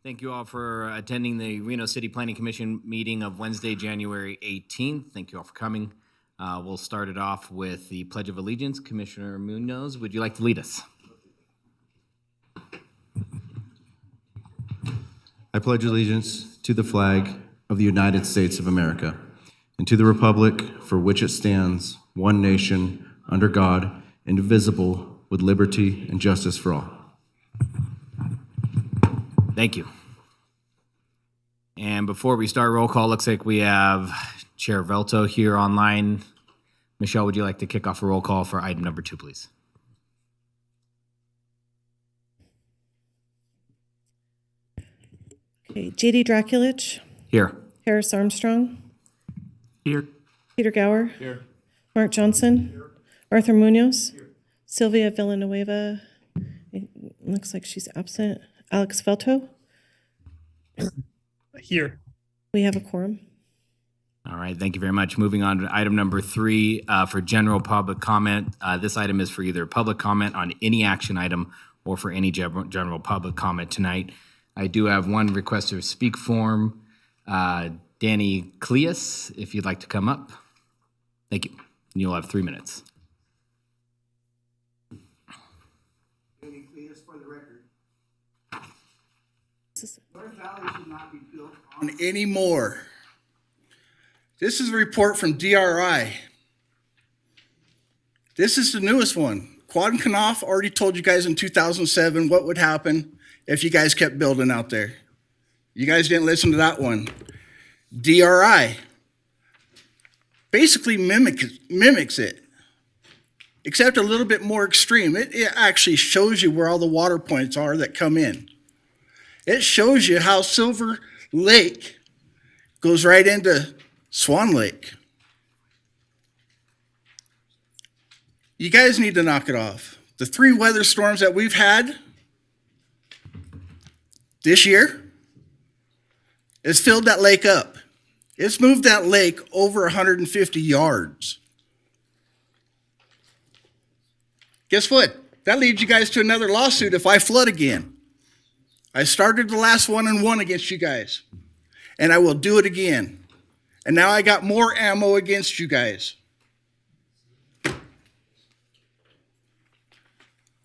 Thank you all for attending the Reno City Planning Commission meeting of Wednesday, January 18th. Thank you all for coming. We'll start it off with the Pledge of Allegiance. Commissioner Munoz, would you like to lead us? I pledge allegiance to the flag of the United States of America and to the republic for which it stands, one nation, under God, indivisible, with liberty and justice for all. Thank you. And before we start roll call, looks like we have Chair Velto here online. Michelle, would you like to kick off a roll call for item number 2, please? Okay, J.D. Draculich. Here. Harris Armstrong. Here. Peter Gower. Here. Mark Johnson. Here. Arthur Munoz. Here. Sylvia Villanueva. It looks like she's absent. Alex Velto. Here. We have a quorum. All right, thank you very much. Moving on to item number 3 for general public comment. This item is for either public comment on any action item or for any general public comment tonight. I do have one request to speak form. Danny Cleus, if you'd like to come up. Thank you. You'll have 3 minutes. Danny Cleus for the record. North Valley should not be built on anymore. This is a report from DRI. This is the newest one. Quad and Knopf already told you guys in 2007 what would happen if you guys kept building out there. You guys didn't listen to that one. DRI basically mimics it, except a little bit more extreme. It actually shows you where all the water points are that come in. It shows you how Silver Lake goes right into Swan Lake. You guys need to knock it off. The 3 weather storms that we've had this year has filled that lake up. It's moved that lake over 150 yards. Guess what? That leads you guys to another lawsuit if I flood again. I started the last one and won against you guys, and I will do it again. And now I got more ammo against you guys.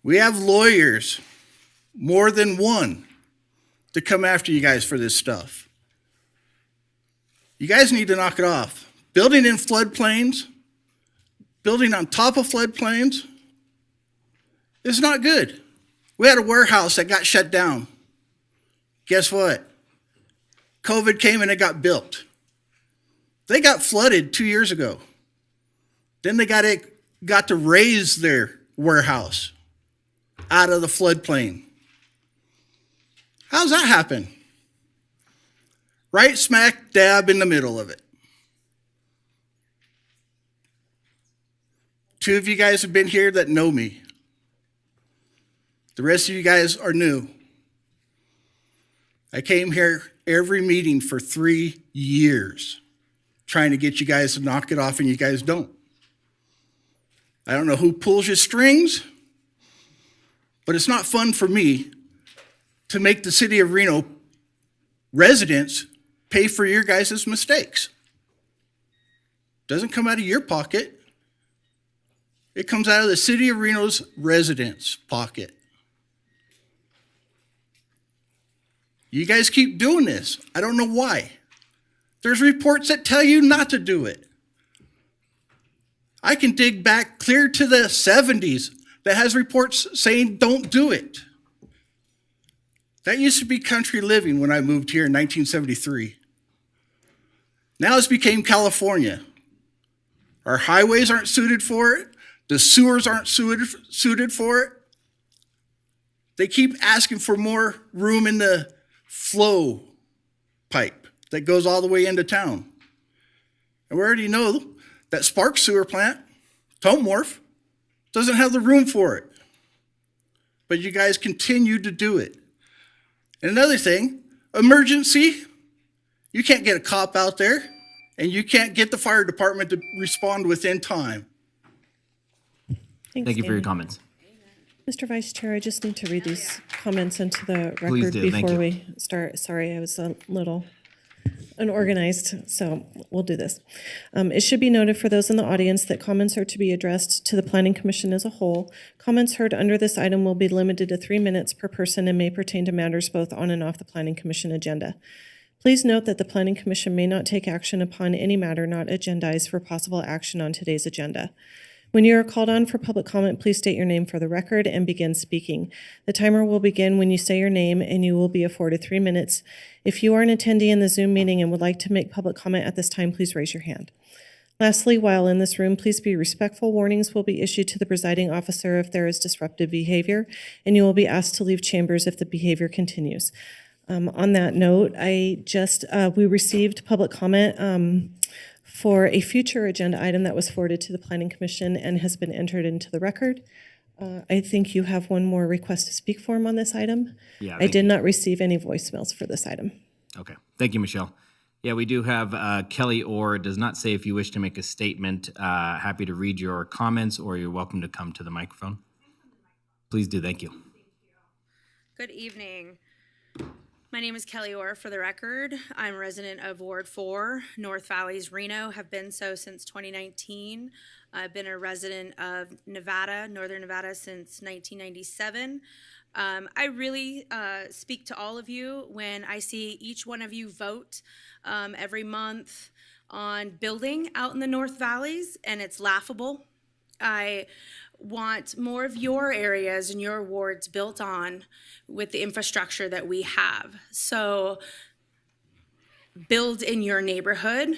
We have lawyers, more than one, to come after you guys for this stuff. You guys need to knock it off. Building in floodplains, building on top of floodplains, is not good. We had a warehouse that got shut down. Guess what? COVID came and it got built. They got flooded 2 years ago. Then they got to raise their warehouse out of the floodplain. How's that happen? Right smack dab in the middle of it. 2 of you guys have been here that know me. The rest of you guys are new. I came here every meeting for 3 years trying to get you guys to knock it off, and you guys don't. I don't know who pulls your strings, but it's not fun for me to make the city of Reno residents pay for your guys' mistakes. Doesn't come out of your pocket. It comes out of the city of Reno's residents' pocket. You guys keep doing this. I don't know why. There's reports that tell you not to do it. I can dig back clear to the 70s that has reports saying don't do it. That used to be country living when I moved here in 1973. Now it's became California. Our highways aren't suited for it. The sewers aren't suited for it. They keep asking for more room in the flow pipe that goes all the way into town. And we already know that Spark sewer plant, Tomorph, doesn't have the room for it. But you guys continue to do it. And another thing, emergency, you can't get a cop out there, and you can't get the fire department to respond within time. Thanks, Thank you for your Danny. comments. Mr. Vice Chair, I just need to read these comments into the Please record do, thank before you. we start. Sorry, I was a little unorganized, so we'll do this. It should be noted for those in the audience that comments are to be addressed to the Planning Commission as a whole. Comments heard under this item will be limited to 3 minutes per person and may pertain to matters both on and off the Planning Commission agenda. Please note that the Planning Commission may not take action upon any matter not agendized for possible action on today's agenda. When you are called on for public comment, please state your name for the record and begin speaking. The timer will begin when you say your name, and you will be afforded 3 minutes. If you are an attendee in the Zoom meeting and would like to make public comment at this time, please raise your hand. Lastly, while in this room, please be respectful. Warnings will be issued to the presiding officer if there is disruptive behavior, and you will be asked to leave chambers if the behavior continues. On that note, we received public comment for a future agenda item that was forwarded to the Planning Commission and has been entered into the record. I think you have one more request to speak form on this item. Yeah, I thank did not receive any voicemails for this item. Okay, thank you, Michelle. Yeah, we do have Kelly Orr. It does not say if you wish to make a statement. Happy to read your comments, or you're welcome to come to the microphone. Please do, thank you. Good evening. My name is Kelly Orr, for the record. I'm a resident of Ward 4, North Valleys, Reno, have been so since 2019. I've been a resident of Nevada, Northern Nevada, since 1997. I really speak to all of you when I see each one of you vote every month on building out in the North Valleys, and it's laughable. I want more of your areas and your wards built on with the infrastructure that we have. So build in your neighborhood,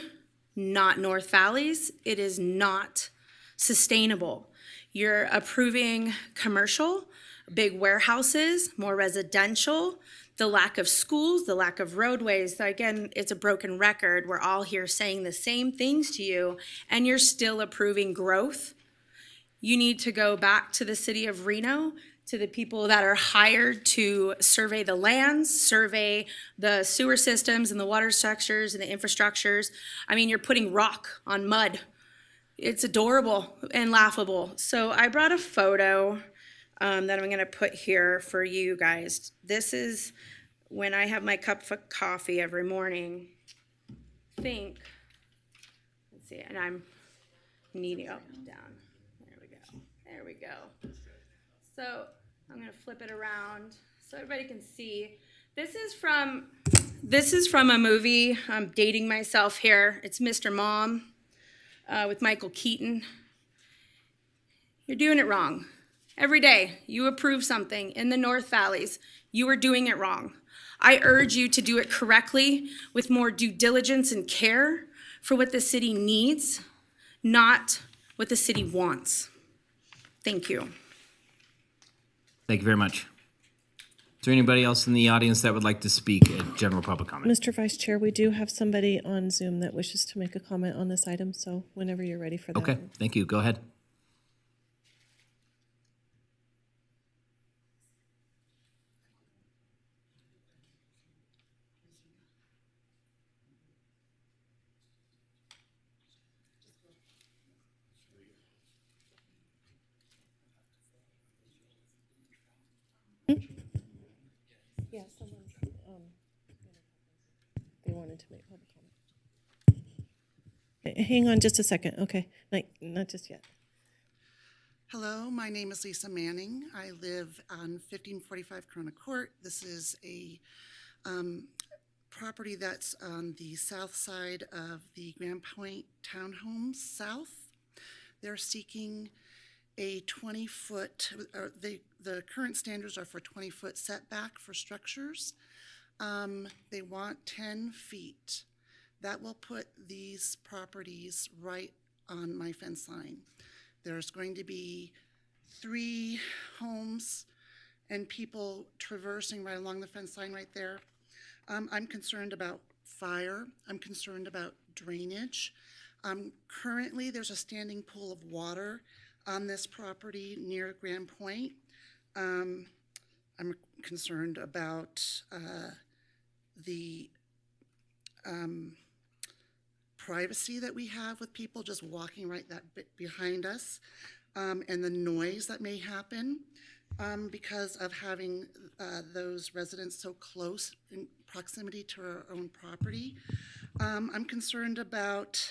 not North Valleys. It is not sustainable. You're approving commercial, big warehouses, more residential, the lack of schools, the lack of roadways. So again, it's a broken record. We're all here saying the same things to you, and you're still approving growth. You need to go back to the city of Reno, to the people that are hired to survey the lands, survey the sewer systems and the water structures and the infrastructures. I mean, you're putting rock on mud. It's adorable and laughable. So I brought a photo that I'm gonna put here for you guys. This is when I have my cup of coffee every morning. Let's see, and I'm kneading up, down. There we go. So I'm gonna flip it around so everybody can see. This is from a movie. I'm dating myself here. It's Mr. Mom with Michael Keaton. You're doing it wrong. Every day you approve something in the North Valleys, you are doing it wrong. I urge you to do it correctly with more due diligence and care for what the city needs, not what the city wants. Thank you. Thank you very much. Is there anybody else in the audience that would like to speak at general public comment? Mr. Vice Chair, we do have somebody on Zoom that wishes to make a comment on this item, so whenever you're ready for that. Okay, thank you. Go ahead. Yeah, someone's, they wanted to make public comment. Hang on just a second, okay, not just yet. Hello, my name is Lisa Manning. I live on 1545 Corona Court. This is a property that's on the south side of the Grand Point Townhomes South. They're seeking a 20-foot, the current standards are for 20-foot setback for structures. They want 10 feet. That will put these properties right on my fence line. There's going to be 3 homes and people traversing right along the fence line right there. I'm concerned about fire. I'm concerned about drainage. Currently, there's a standing pool of water on this property near Grand Point. I'm concerned about the privacy that we have with people just walking right that bit behind us, and the noise that may happen. because of having those residents so close in proximity to our own property. I'm concerned about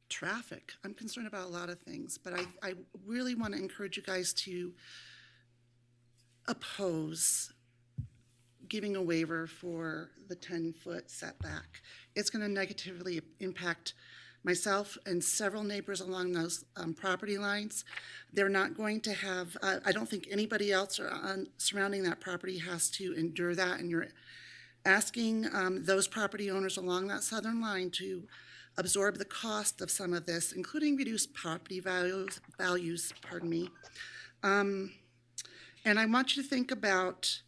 traffic. I'm concerned about a lot of things, but I really want to encourage you guys to oppose giving a waiver for the 10-foot setback. It's going to negatively impact myself and several neighbors along those property lines. They're not going to have, I don't think anybody else surrounding that property has to endure that, and you're asking those property owners along that southern line to absorb the cost of some of this, including reduced property values, pardon me. And I want you to think about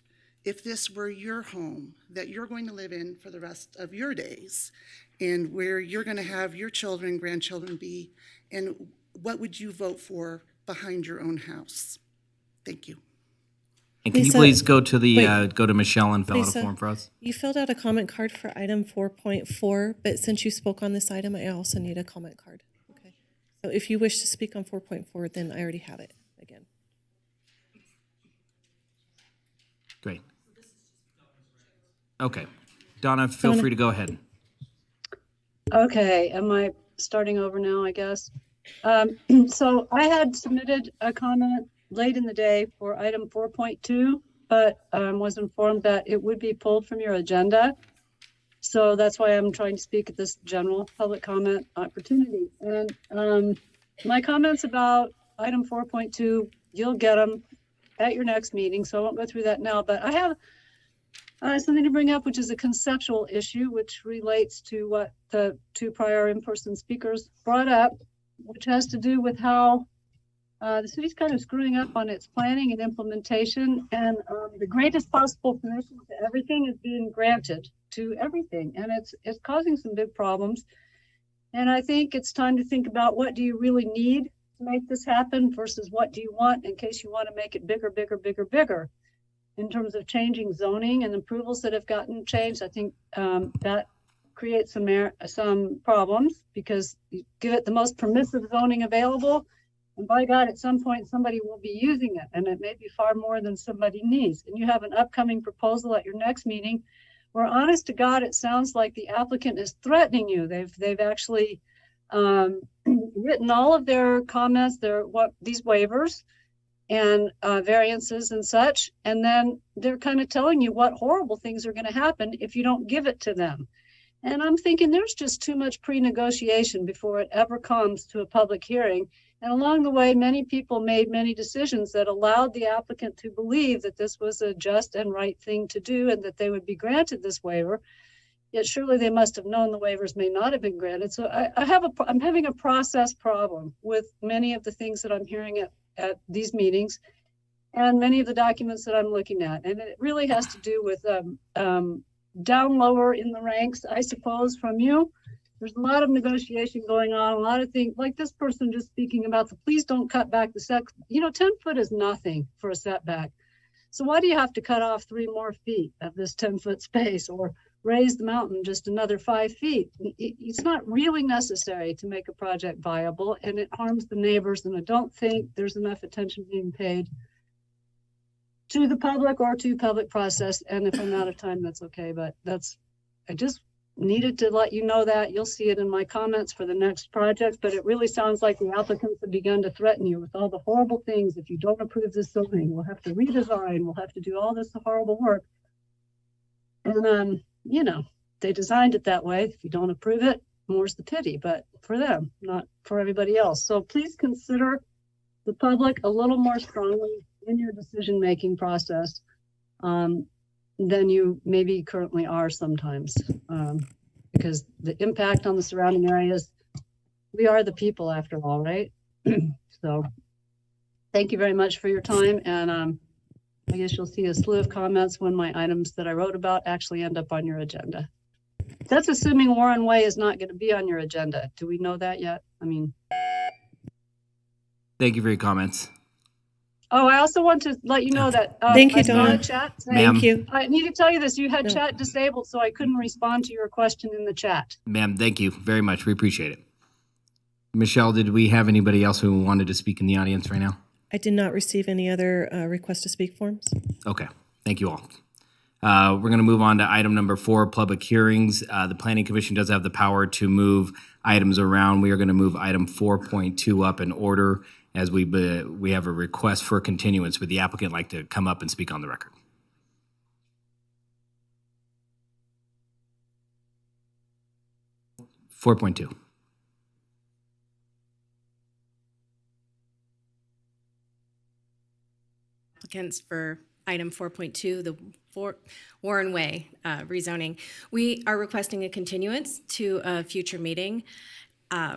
if this were your home that you're going to live in for the rest of your days, and where you're going to have your children, grandchildren be, and what would you vote for behind your own house? Thank you. And can Lisa, you please go to the wait. go to Michelle and fill out Lisa, a form for us? You filled out a comment card for item 4.4, but since you spoke on this item, I also need a comment card. Okay. So if you wish to speak on 4.4, then I already have it again. Great. Okay. Donna, feel free to go ahead. Okay, am I starting over now, I guess? So I had submitted a comment late in the day for item 4.2, but was informed that it would be pulled from your agenda. So that's why I'm trying to speak at this general public comment opportunity. And my comments about item 4.2, you'll get them at your next meeting, so I won't go through that now, but I have something to bring up, which is a conceptual issue, which relates to what the two prior in-person speakers brought up, which has to do with how the city's kind of screwing up on its planning and implementation, and the greatest possible permission to everything is being granted to everything, and it's causing some big problems. And I think it's time to think about, what do you really need to make this happen versus what do you want in case you want to make it bigger, bigger, bigger, bigger. In terms of changing zoning and approvals that have gotten changed, I think that creates some problems, because you give it the most permissive zoning available, and by God, at some point somebody will be using it, and it may be far more than somebody needs. And you have an upcoming proposal at your next meeting where, honest to God, it sounds like the applicant is threatening you. They've actually written all of their comments, these waivers and variances and such, and then they're kind of telling you what horrible things are going to happen if you don't give it to them. And I'm thinking there's just too much pre-negotiation before it ever comes to a public hearing. And along the way, many people made many decisions that allowed the applicant to believe that this was a just and right thing to do, and that they would be granted this waiver. Yet surely they must have known the waivers may not have been granted. So I'm having a process problem with many of the things that I'm hearing at these meetings, and many of the documents that I'm looking at. And it really has to do with down lower in the ranks, I suppose, from you. There's a lot of negotiation going on, a lot of things, like this person just speaking about please don't cut back the set. 10 foot is nothing for a setback. So why do you have to cut off 3 more feet of this 10-foot space, or raise the mountain just another 5 feet? It's not really necessary to make a project viable, and it harms the neighbors. And I don't think there's enough attention being paid to the public or to public process. And if I'm out of time, that's okay. But I just needed to let you know that. You'll see it in my comments for the next project, but it really sounds like the applicants have begun to threaten you with all the horrible things. If you don't approve this zoning, we'll have to redesign, we'll have to do all this horrible work. And they designed it that way. If you don't approve it, more's the pity, but for them, not for everybody else. So please consider the public a little more strongly in your decision-making process than you maybe currently are sometimes, because the impact on the surrounding areas, we are the people after all, right? So thank you very much for your time. And I guess you'll see a slew of comments when my items that I wrote about actually end up on your agenda. That's assuming Warren Way is not going to be on your agenda. Do we know that yet? Thank you for your comments. Oh, I also want to let you know that Thank you, I saw Donna. a chat. Thank you. I need to tell you this. You had No. chat disabled, so I couldn't respond to your question in the chat. Ma'am, thank you very much. We appreciate it. Michelle, did we have anybody else who wanted to speak in the audience right now? I did not receive any other request to speak forms. Okay, thank you all. We're going to move on to item number 4, public hearings. The Planning Commission does have the power to move items around. We are going to move item 4.2 up in order as we have a request for continuance. Would the applicant like to come up and speak on the record? (4.2). Applicants for item 4.2, the Warren Way rezoning. We are requesting a continuance to a future meeting.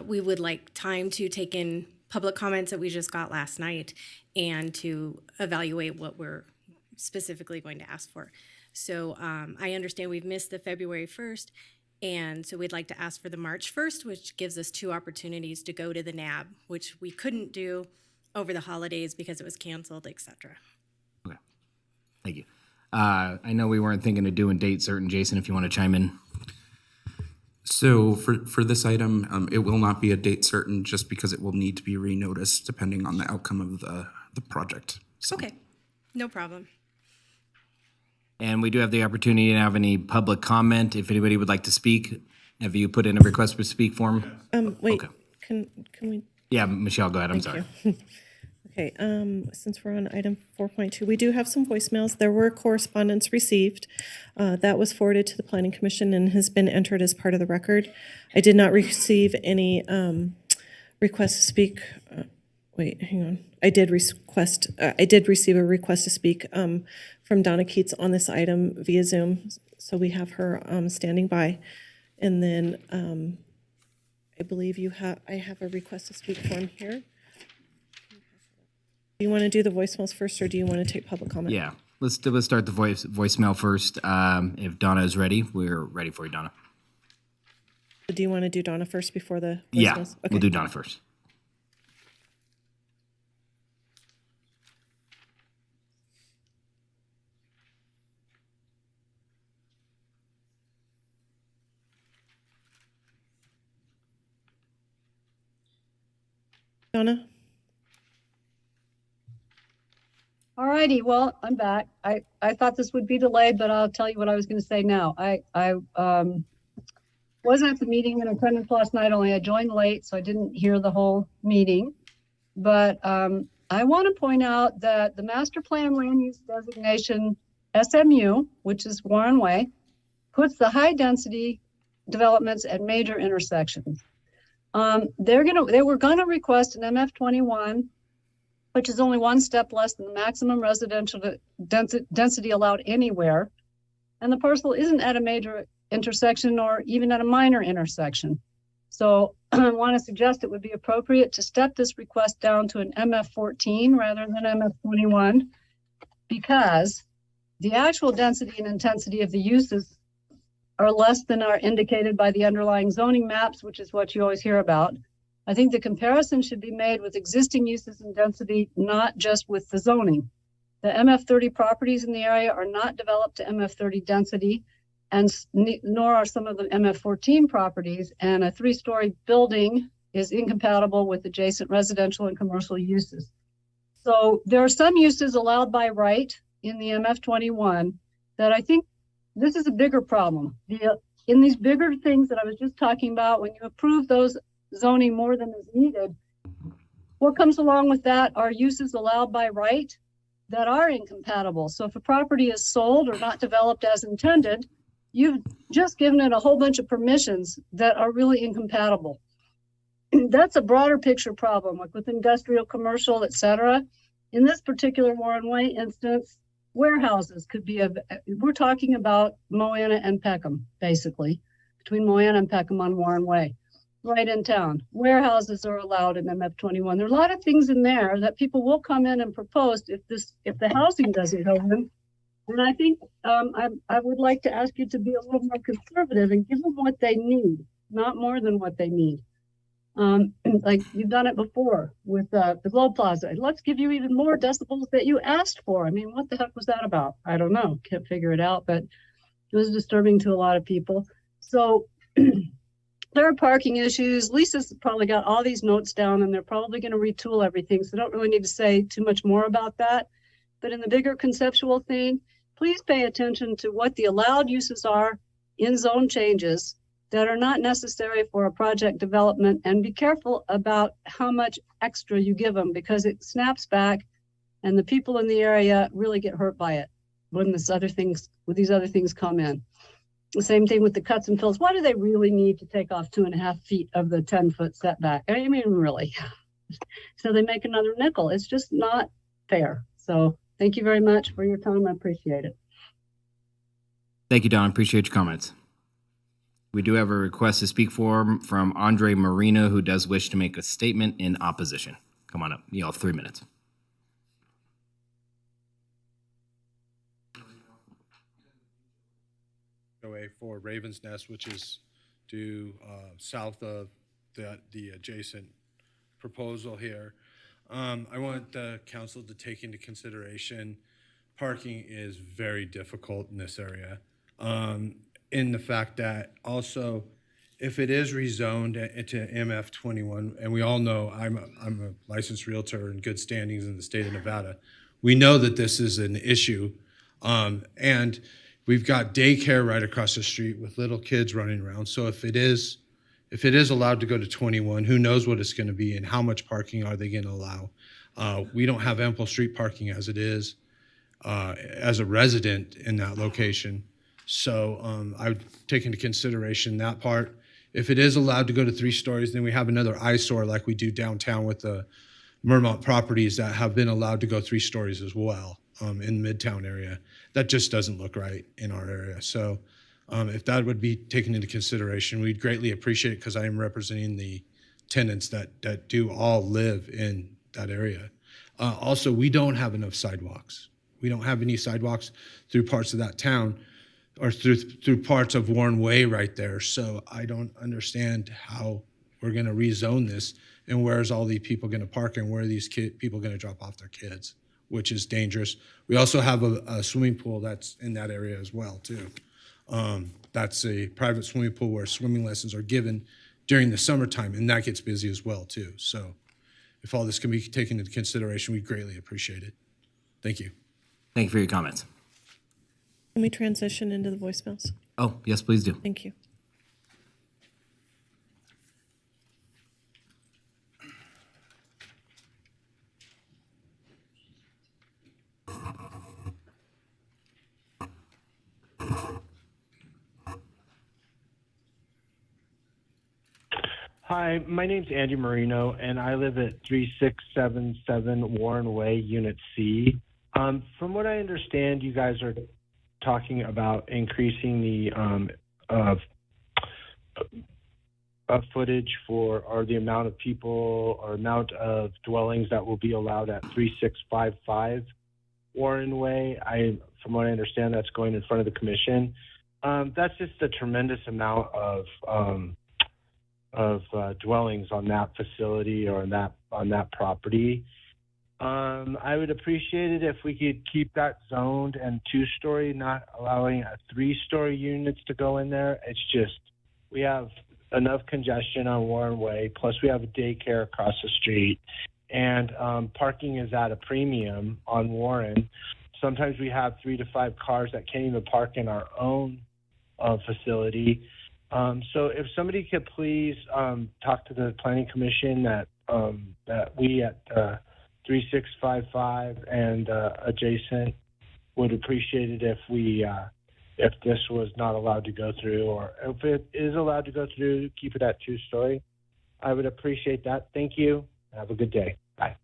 We would like time to take in public comments that we just got last night and to evaluate what we're specifically going to ask for. So I understand we've missed the February 1st, and so we'd like to ask for the March 1st, which gives us 2 opportunities to go to the NAB, which we couldn't do over the holidays because it was canceled, et cetera. Okay, thank you. I know we weren't thinking of doing date certain. Jason, if you want to chime in. So for this item, it will not be a date certain just because it will need to be renoticed depending on the outcome of the project. So. Okay, no problem. And we do have the opportunity to have any public comment. If anybody would like to speak, have you put in a request to speak form? Wait, Okay. can we? Yeah, Michelle, go ahead. I'm sorry. Okay, since we're on item 4.2, we do have some voicemails. There were correspondence received. That was forwarded to the Planning Commission and has been entered as part of the record. I did not receive any request to speak. Wait, hang on. I did receive a request to speak from Donna Keats on this item via Zoom. So we have her standing by. And then I believe I have a request to speak form here. Do you want to do the voicemails first, or do you want to take public comment? Yeah, let's start the voicemail first. If Donna is ready, we're ready for you, Donna. Do you want to do Donna first before the voicemails? Yeah, Okay. we'll do Donna first. Donna? All righty, well, I'm back. I thought this would be delayed, but I'll tell you what I was gonna say now. I wasn't at the meeting in attendance last night, only I joined late, so I didn't hear the whole meeting. But I want to point out that the master plan land use designation SMU, which is Warren Way, puts the high density developments at major intersections. They were gonna request an MF 21, which is only 1 step less than the maximum residential density allowed anywhere. And the parcel isn't at a major intersection or even at a minor intersection. So I want to suggest it would be appropriate to step this request down to an MF 14 rather than MF 21, because the actual density and intensity of the uses are less than are indicated by the underlying zoning maps, which is what you always hear about. I think the comparison should be made with existing uses and density, not just with the zoning. The MF 30 properties in the area are not developed to MF 30 density, and nor are some of the MF 14 properties, and a 3-story building is incompatible with adjacent residential and commercial uses. So there are some uses allowed by right in the MF 21 that I think this is a bigger problem. In these bigger things that I was just talking about, when you approve those zoning more than is needed, what comes along with that are uses allowed by right that are incompatible. So if a property is sold or not developed as intended, you've just given it a whole bunch of permissions that are really incompatible. That's a broader picture problem, like with industrial, commercial, et cetera. In this particular Warren Way instance, warehouses could be, we're talking about Moana and Peckham, basically, between Moana and Peckham on Warren Way. Right in town. Warehouses are allowed in MF 21. There are a lot of things in there that people will come in and propose if the housing doesn't go in. And I think I would like to ask you to be a little more conservative and give them what they need, not more than what they need. Like you've done it before with the Globe Plaza. Let's give you even more decibels that you asked for. I mean, what the heck was that about? I don't know. Can't figure it out, but it was disturbing to a lot of people. So there are parking issues. Lisa's probably got all these notes down and they're probably going to retool everything. So I don't really need to say too much more about that. But in the bigger conceptual thing, please pay attention to what the allowed uses are in zone changes that are not necessary for a project development, and be careful about how much extra you give them, because it snaps back and the people in the area really get hurt by it when these other things come in. The same thing with the cuts and fills. Why do they really need to take off 2.5 feet of the 10-foot setback? I mean, really. So they make another nickel. It's just not fair. So thank you very much for your time. I appreciate it. Thank you, Don. Appreciate your comments. We do have a request to speak from Andre Marino, who does wish to make a statement in opposition. Come on up. You all have 3 minutes. For Raven's Nest, which is due south of the adjacent proposal here. I want the council to take into consideration parking is very difficult in this area. In the fact that also, if it is rezoned into MF 21, and we all know I'm a licensed realtor in good standings in the state of Nevada, we know that this is an issue, and we've got daycare right across the street with little kids running around. So if it is allowed to go to 21, who knows what it's going to be and how much parking are they going to allow? We don't have ample street parking as it is, as a resident in that location. So I would take into consideration that part. If it is allowed to go to 3 stories, then we have another eyesore like we do downtown with the Mermont properties that have been allowed to go 3 stories as well in the Midtown area. That just doesn't look right in our area. So if that would be taken into consideration, we'd greatly appreciate it, because I am representing the tenants that do all live in that area. Also, we don't have enough sidewalks. We don't have any sidewalks through parts of that town, or through parts of Warren Way right there. So I don't understand how we're going to rezone this, and where's all these people going to park, and where are these people going to drop off their kids, which is dangerous. We also have a swimming pool that's in that area as well too. That's a private swimming pool where swimming lessons are given during the summertime, and that gets busy as well too. So if all this can be taken into consideration, we greatly appreciate it. Thank you. Thank you for your comments. Can we transition into the voicemails? Oh, yes, please do. Thank you. Hi, my name's Andy Marino, and I live at 3677 Warren Way, Unit C. From what I understand, you guys are talking about increasing the footage or the amount of people or amount of dwellings that will be allowed at 3655 Warren Way. From what I understand, that's going in front of the commission. That's just a tremendous amount of dwellings on that facility or on that property. I would appreciate it if we could keep that zoned and 2-story, not allowing 3-story units to go in there. It's just, we have enough congestion on Warren Way, plus we have a daycare across the street, and parking is at a premium on Warren. Sometimes we have 3 to 5 cars that can't even park in our own facility. So if somebody could please talk to the Planning Commission that we at 3655 and adjacent would appreciate it if this was not allowed to go through, or if it is allowed to go through, keep it at 2-story. I would appreciate that. Thank you. Have a good day. Bye.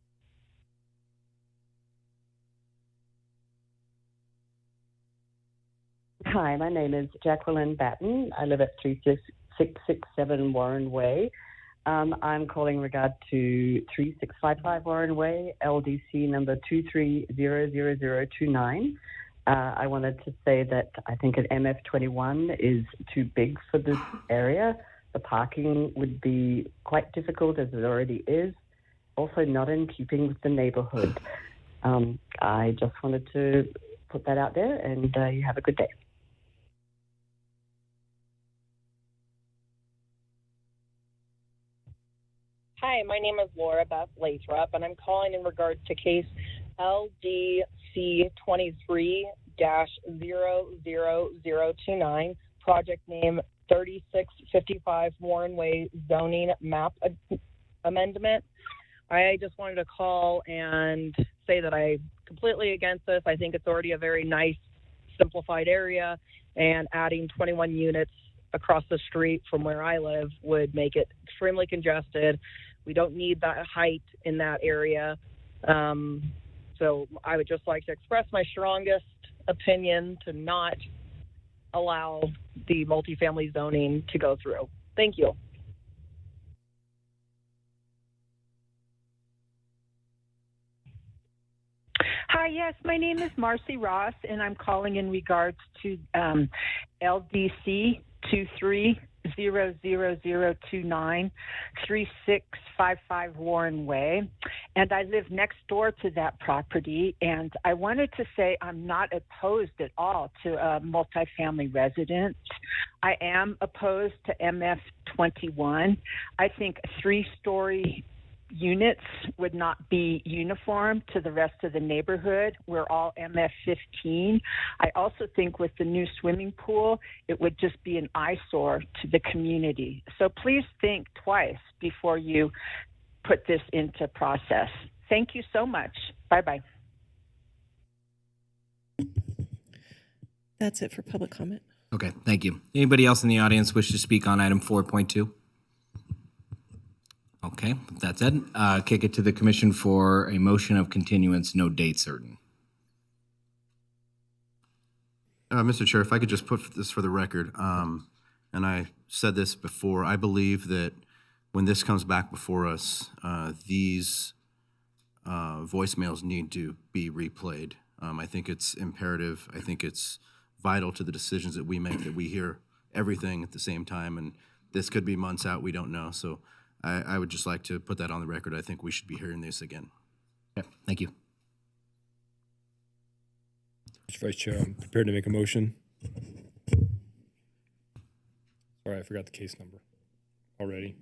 Hi, my name is Jacqueline Batten. I live at 3667 Warren Way. I'm calling in regard to 3655 Warren Way, LDC number 23000029. I wanted to say that I think an MF21 is too big for this area. The parking would be quite difficult, as it already is. Also not in keeping with the neighborhood. I just wanted to put that out there, and you have a good day. Hi, my name is Laura Beth Lathrop, and I'm calling in regards to case LDC 23-00029, project name 3655 Warren Way zoning map amendment. I just wanted to call and say that I'm completely against this. I think it's already a very nice, simplified area, and adding 21 units across the street from where I live would make it extremely congested. We don't need that height in that area. So I would just like to express my strongest opinion to not allow the multifamily zoning to go through. Thank you. Hi, yes, my name is Marcy Ross, and I'm calling in regards to LDC 23-00029, 3655 Warren Way. And I live next door to that property, and I wanted to say I'm not opposed at all to a multifamily residence. I am opposed to MF21. I think 3-story units would not be uniform to the rest of the neighborhood. We're all MF15. I also think with the new swimming pool, it would just be an eyesore to the community. So please think twice before you put this into process. Thank you so much. Bye-bye. That's it for public comment. Okay, thank you. Anybody else in the audience wish to speak on item 4.2? Okay, with that said, kick it to the commission for a motion of continuance, no date certain. Mr. Chair, if I could just put this for the record, and I said this before, I believe that when this comes back before us, these voicemails need to be replayed. I think it's imperative. I think it's vital to the decisions that we make that we hear everything at the same time, and this could be months out, we don't know. So I would just like to put that on the record. I think we should be hearing this again. Okay, thank you. Mr. Vice Chair, I'm prepared to make a motion. Sorry, I forgot the case number already.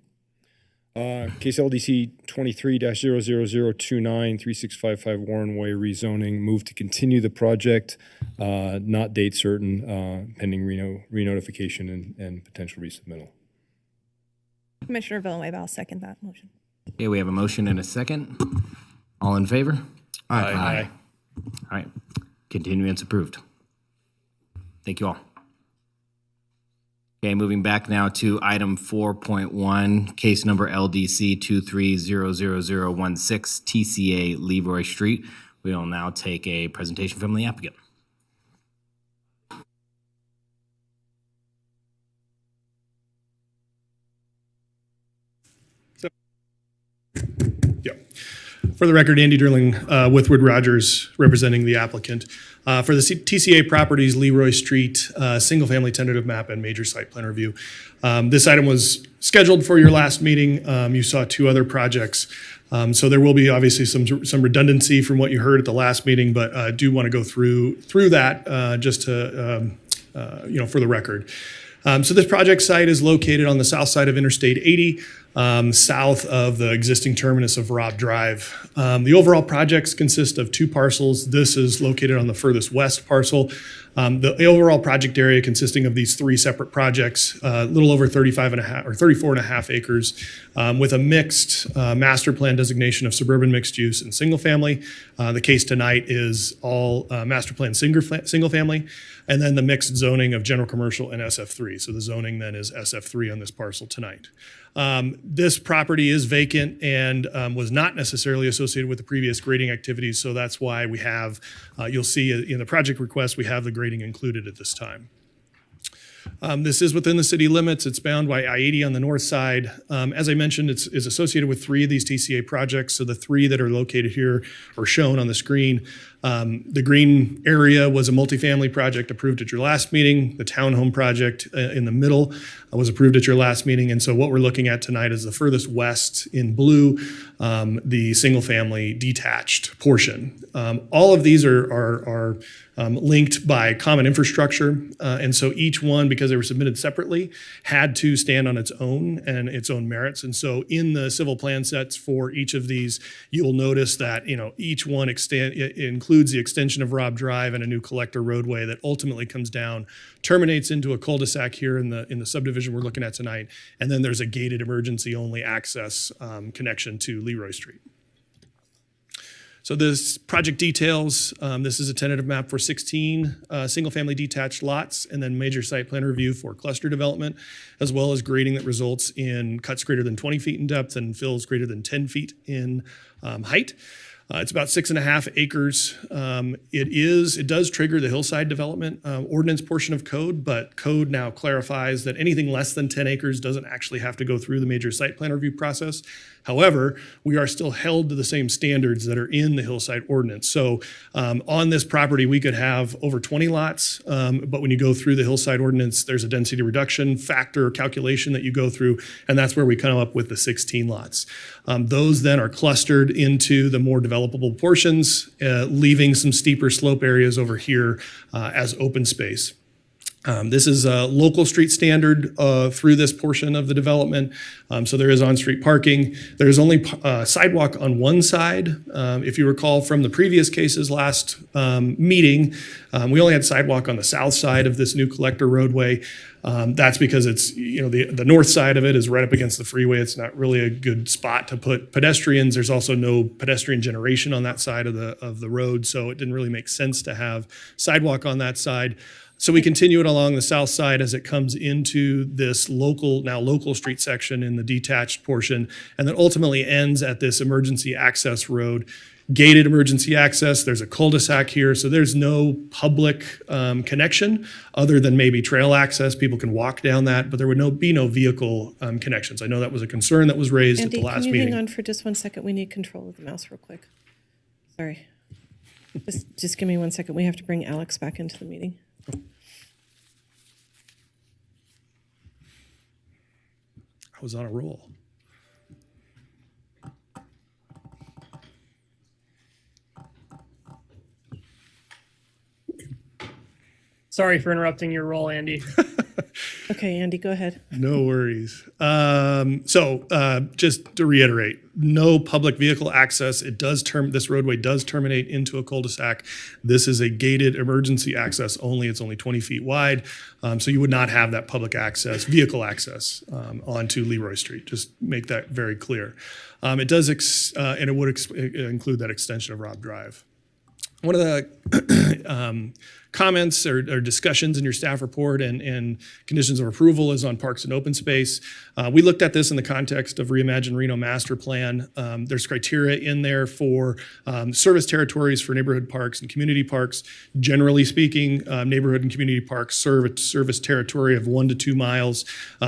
Case LDC 23-00029, 3655 Warren Way rezoning. Move to continue the project, not date certain, pending renotification and potential resubmittal. Commissioner Villanueva, I'll second that motion. Okay, we have a motion and a second. All in favor? Aye. All right, continuance approved. Thank you all. Okay, moving back now to item 4.1, case number LDC 23-00016, TCA Leroy Street. We will now take a presentation from the applicant. For the record, Andy Drilling with Wood Rogers representing the applicant. For the TCA Properties Leroy Street single-family tentative map and major site plan review. This item was scheduled for your last meeting. You saw 2 other projects. So there will be obviously some redundancy from what you heard at the last meeting, but I do want to go through that just to, for the record. So this project site is located on the south side of Interstate 80, south of the existing terminus of Robb Drive. The overall projects consist of 2 parcels. This is located on the furthest west parcel. The overall project area consisting of these 3 separate projects, a little over 34.5 acres, with a mixed master plan designation of suburban mixed use and single family. The case tonight is all master plan single family, and then the mixed zoning of general commercial and SF3. So the zoning then is SF3 on this parcel tonight. This property is vacant and was not necessarily associated with the previous grading activities, so that's why we have, you'll see in the project request, we have the grading included at this time. This is within the city limits. It's bound by I-80 on the north side. As I mentioned, it's associated with 3 of these TCA projects. So the 3 that are located here or shown on the screen The green area was a multifamily project approved at your last meeting. The townhome project in the middle was approved at your last meeting. And so what we're looking at tonight is the furthest west in blue, the single-family detached portion. All of these are linked by common infrastructure. And so each one, because they were submitted separately, had to stand on its own and its own merits. And so in the civil plan sets for each of these, you'll notice that each one includes the extension of Robb Drive and a new collector roadway that ultimately comes down, terminates into a cul-de-sac here in the subdivision we're looking at tonight. And then there's a gated emergency only access connection to Leroy Street. So this project details, this is a tentative map for 16 single-family detached lots, and then major site plan review for cluster development, as well as grading that results in cuts greater than 20 feet in depth and fills greater than 10 feet in height. It's about 6.5 acres. It does trigger the hillside development ordinance portion of code, but code now clarifies that anything less than 10 acres doesn't actually have to go through the major site plan review process. However, we are still held to the same standards that are in the hillside ordinance. So on this property, we could have over 20 lots, but when you go through the hillside ordinance, there's a density reduction factor calculation that you go through, and that's where we come up with the 16 lots. Those then are clustered into the more developable portions, leaving some steeper slope areas over here as open space. This is a local street standard through this portion of the development. So there is on-street parking. There's only sidewalk on one side. If you recall from the previous cases last meeting, we only had sidewalk on the south side of this new collector roadway. That's because it's, the north side of it is right up against the freeway. It's not really a good spot to put pedestrians. There's also no pedestrian generation on that side of the road, so it didn't really make sense to have sidewalk on that side. So we continue it along the south side as it comes into this local street section in the detached portion, and then ultimately ends at this emergency access road. Gated emergency access, there's a cul-de-sac here, so there's no public connection other than maybe trail access. People can walk down that, but there would be no vehicle connections. I know that was a concern that was raised at the last Andy, can you meeting. hang on for just 1 second? We need control of the mouse real quick. Sorry. Just give me 1 second. We have to bring Alex back into the meeting. I was on a roll. Sorry for interrupting your role, Andy. Okay, Andy, go ahead. No worries. Just to reiterate, no public vehicle access. This roadway does terminate into a cul-de-sac. This is a gated emergency access only. It's only 20 feet wide. So you would not have that public access, vehicle access onto Leroy Street. Just make that very clear. It does, and it would include that extension of Robb Drive. One of the comments or discussions in your staff report and conditions of approval is on parks and open space. We looked at this in the context of Reimagine Reno Master Plan. There's criteria in there for service territories for neighborhood parks and community parks. Generally speaking, neighborhood and community parks serve a service territory of 1 to 2 miles.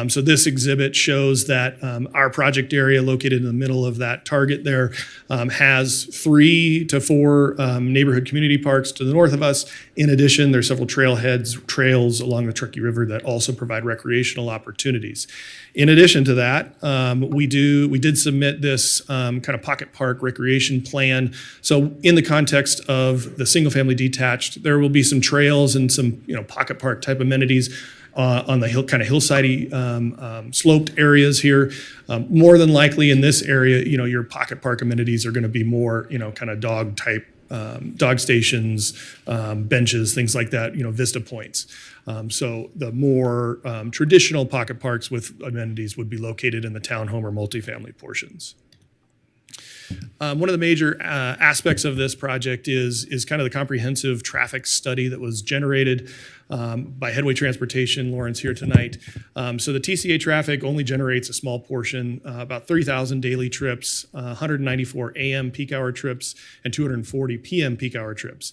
So this exhibit shows that our project area located in the middle of that target there has 3 to 4 neighborhood community parks to the north of us. In addition, there's several trails along the Truckee River that also provide recreational opportunities. In addition to that, we did submit this kind of pocket park recreation plan. So in the context of the single-family detached, there will be some trails and some pocket park type amenities on the hillsidey sloped areas here. More than likely in this area, your pocket park amenities are going to be more kind of dog type. Dog stations, benches, things like that, vista points. So the more traditional pocket parks with amenities would be located in the townhome or multifamily portions. One of the major aspects of this project is kind of the comprehensive traffic study that was generated by Headway Transportation, Lawrence here tonight. So the TCA traffic only generates a small portion, about 30,000 daily trips, 194 AM peak hour trips, and 240 PM peak hour trips.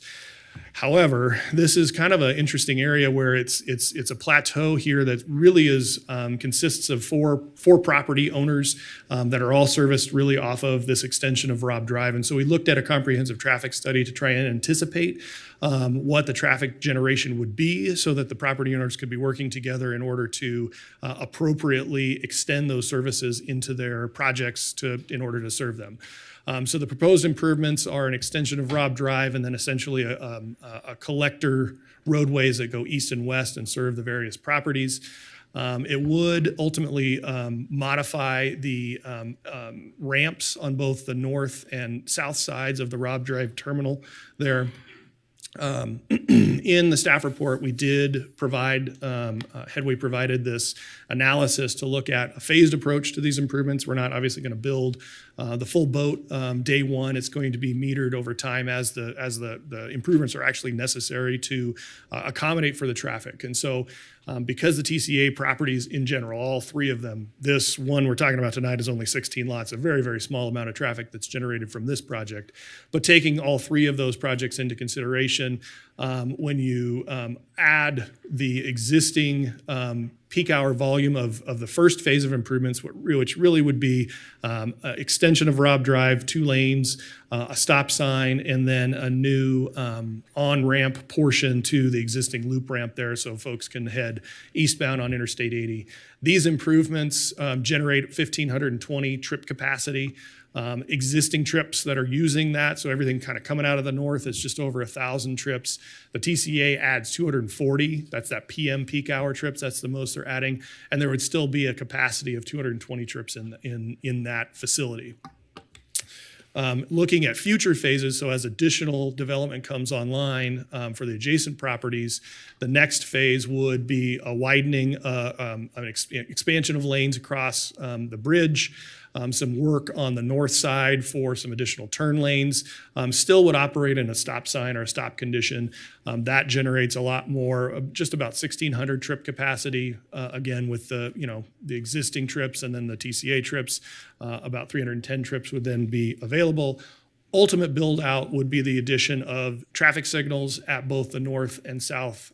However, this is kind of an interesting area where it's a plateau here that really is consists of four property owners that are all serviced really off of this extension of Robb Drive. And so we looked at a comprehensive traffic study to try and anticipate what the traffic generation would be so that the property owners could be working together in order to appropriately extend those services into their projects in order to serve them. So the proposed improvements are an extension of Robb Drive and then essentially a collector roadways that go east and west and serve the various properties. It would ultimately modify the ramps on both the north and south sides of the Robb Drive terminal there. In the staff report, we did provide, Headway provided this analysis to look at a phased approach to these improvements. We're not obviously going to build the full boat day one. It's going to be metered over time as the improvements are actually necessary to accommodate for the traffic. And so because the TCA properties in general, all three of them, this one we're talking about tonight is only 16 lots, a very, very small amount of traffic that's generated from this project. But taking all three of those projects into consideration, when you add the existing peak hour volume of the first phase of improvements, which really would be extension of Robb Drive, 2 lanes, a stop sign, and then a new on-ramp portion to the existing loop ramp there so folks can head eastbound on Interstate 80. These improvements generate 1,520 trip capacity. Existing trips that are using that, so everything kind of coming out of the north is just over 1,000 trips. The TCA adds 240. That's that PM peak hour trips. That's the most they're adding, and there would still be a capacity of 220 trips in that facility. Looking at future phases, so as additional development comes online for the adjacent properties, the next phase would be a widening, an expansion of lanes across the bridge, some work on the north side for some additional turn lanes. Still would operate in a stop sign or a stop condition. That generates a lot more, just about 1,600 trip capacity. Again, with the existing trips and then the TCA trips, about 310 trips would then be available. Ultimate build out would be the addition of traffic signals at both the north and south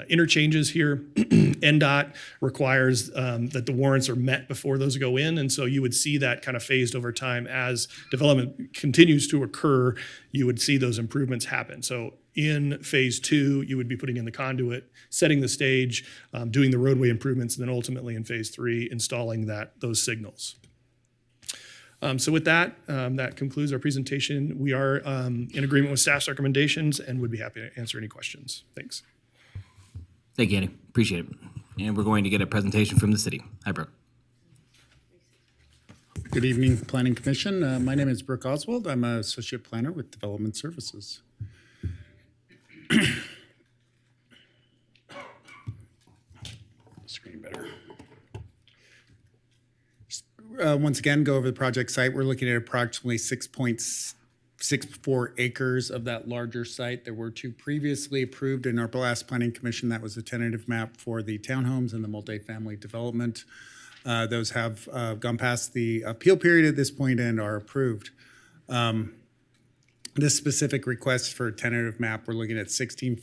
interchanges here. NDOT requires that the warrants are met before those go in, and so you would see that kind of phased over time as development continues to occur. You would see those improvements happen. So in phase 2, you would be putting in the conduit, setting the stage, doing the roadway improvements, and then ultimately in phase 3, installing those signals. So with that, that concludes our presentation. We are in agreement with staff's recommendations and would be happy to answer any questions. Thanks. Thank you, Andy. Appreciate it. And we're going to get a presentation from the city. Hi, Brooke. Good evening, Planning Commission. My name is Brooke Oswald. I'm an Associate Planner with Development Services. Screen better. Once again, go over the project site. We're looking at approximately 6.64 acres of that larger site. There were 2 previously approved in our last Planning Commission. That was a tentative map for the townhomes and the multifamily development. Those have gone past the appeal period at this point and are approved. This specific request for a tentative map, we're looking at 16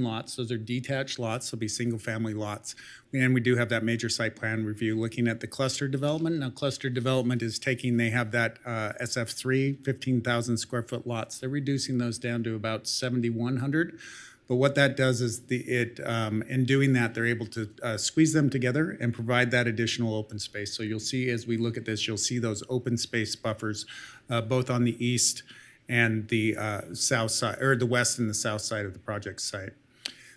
lots. Those are detached lots. They'll be single-family lots. And we do have that major site plan review looking at the cluster development. Now, cluster development is they have that SF3, 15,000 square foot lots. They're reducing those down to about 7,100. But what that does is in doing that, they're able to squeeze them together and provide that additional open space. So you'll see as we look at this, you'll see those open space buffers both on the east and the south side, or the west and the south side of the project site.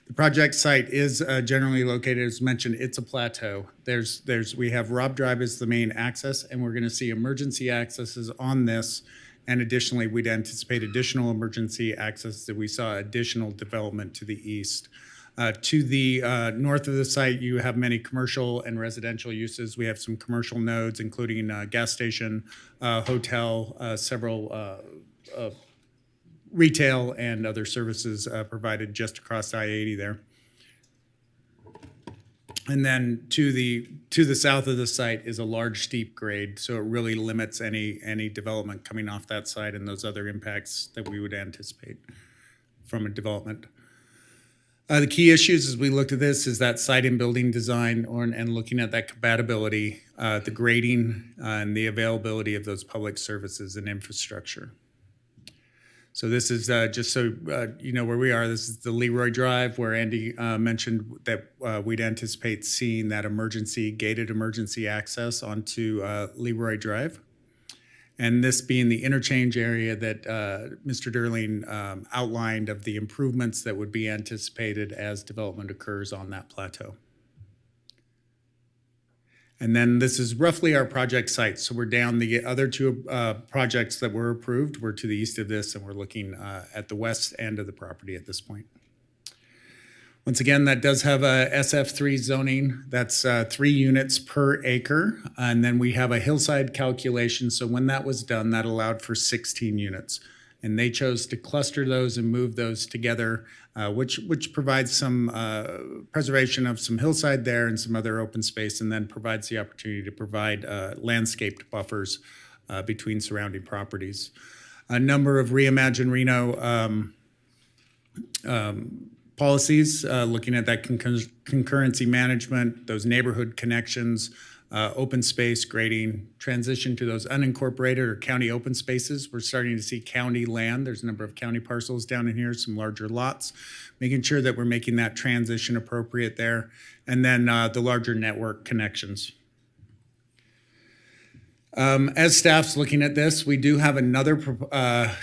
The project site is generally located, as mentioned, it's a plateau. We have Robb Drive as the main access, and we're going to see emergency accesses on this. And additionally, we'd anticipate additional emergency access that we saw additional development to the east. To the north of the site, you have many commercial and residential uses. We have some commercial nodes, including a gas station, hotel, several retail and other services provided just across I-80 there. And then to the to the south of the site is a large steep grade, so it really limits any development coming off that side and those other impacts that we would anticipate from a development. The key issues as we looked at this is that site and building design and looking at that compatibility, the grading, and the availability of those public services and infrastructure. So this is just so you know where we are. This is the Leroy Drive where Andy mentioned that we'd anticipate seeing that gated emergency access onto Leroy Drive. And this being the interchange area that Mr. Durling outlined of the improvements that would be anticipated as development occurs on that plateau. And then this is roughly our project site. So we're down the other two projects that were approved. We're to the east of this, and we're looking at the west end of the property at this point. Once again, that does have a SF3 zoning. That's 3 units per acre. And then we have a hillside calculation. So when that was done, that allowed for 16 units. And they chose to cluster those and move those together, which provides some preservation of some hillside there and some other open space, and then provides the opportunity to provide landscaped buffers between surrounding properties. A number of Reimagine Reno policies, looking at that concurrency management, those neighborhood connections, open space grading, transition to those unincorporated or county open spaces. We're starting to see county land. There's a number of county parcels down in here, some larger lots, making sure that we're making that transition appropriate there. And then the larger network connections. As staff's looking at this, we do have another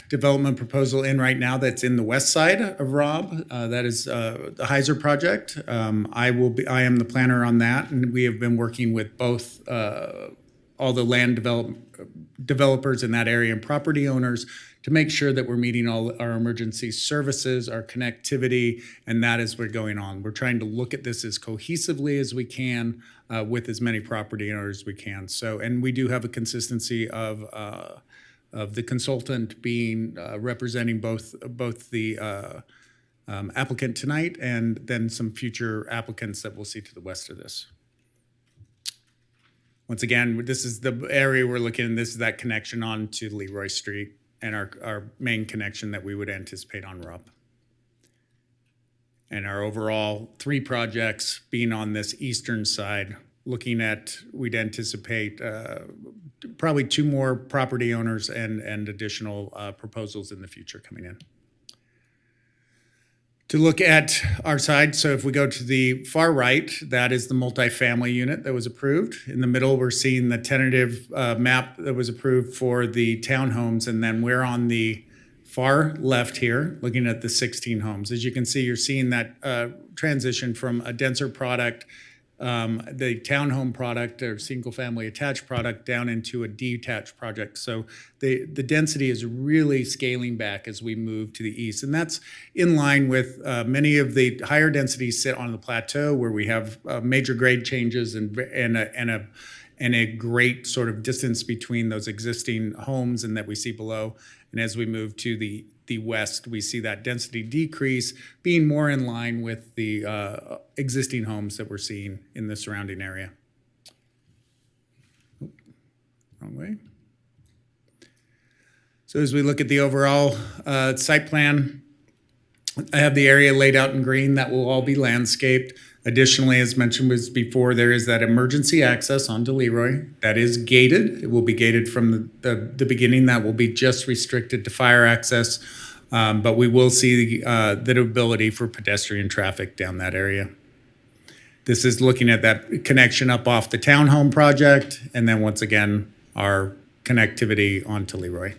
development proposal in right now that's in the west side of Rob. That is the Heiser project. I am the planner on that, and we have been working with both all the land developers in that area and property owners to make sure that we're meeting all our emergency services, our connectivity, and that is what's going on. We're trying to look at this as cohesively as we can with as many property owners as we can. So, and we do have a consistency of the consultant being representing both the applicant tonight and then some future applicants that we'll see to the west of this. Once again, this is the area we're looking at. This is that connection on to Leroy Street and our main connection that we would anticipate on Rob. And our overall 3 projects being on this eastern side, looking at, we'd anticipate probably 2 more property owners and additional proposals in the future coming in. To look at our side, so if we go to the far right, that is the multifamily unit that was approved. In the middle, we're seeing the tentative map that was approved for the townhomes, and then we're on the far left here, looking at the 16 homes. As you can see, you're seeing that transition from a denser product, the townhome product or single-family attached product down into a detached project. So the density is really scaling back as we move to the east. And that's in line with many of the higher densities sit on the plateau where we have major grade changes and a great sort of distance between those existing homes and that we see below. And as we move to the west, we see that density decrease being more in line with the existing homes that we're seeing in the surrounding area. Oh, wrong way. So as we look at the overall site plan, I have the area laid out in green that will all be landscaped. Additionally, as mentioned before, there is that emergency access onto Leroy that is gated. It will be gated from the beginning. That will be just restricted to fire access, but we will see the ability for pedestrian traffic down that area. This is looking at that connection up off the townhome project, and then once again, our connectivity onto Leroy.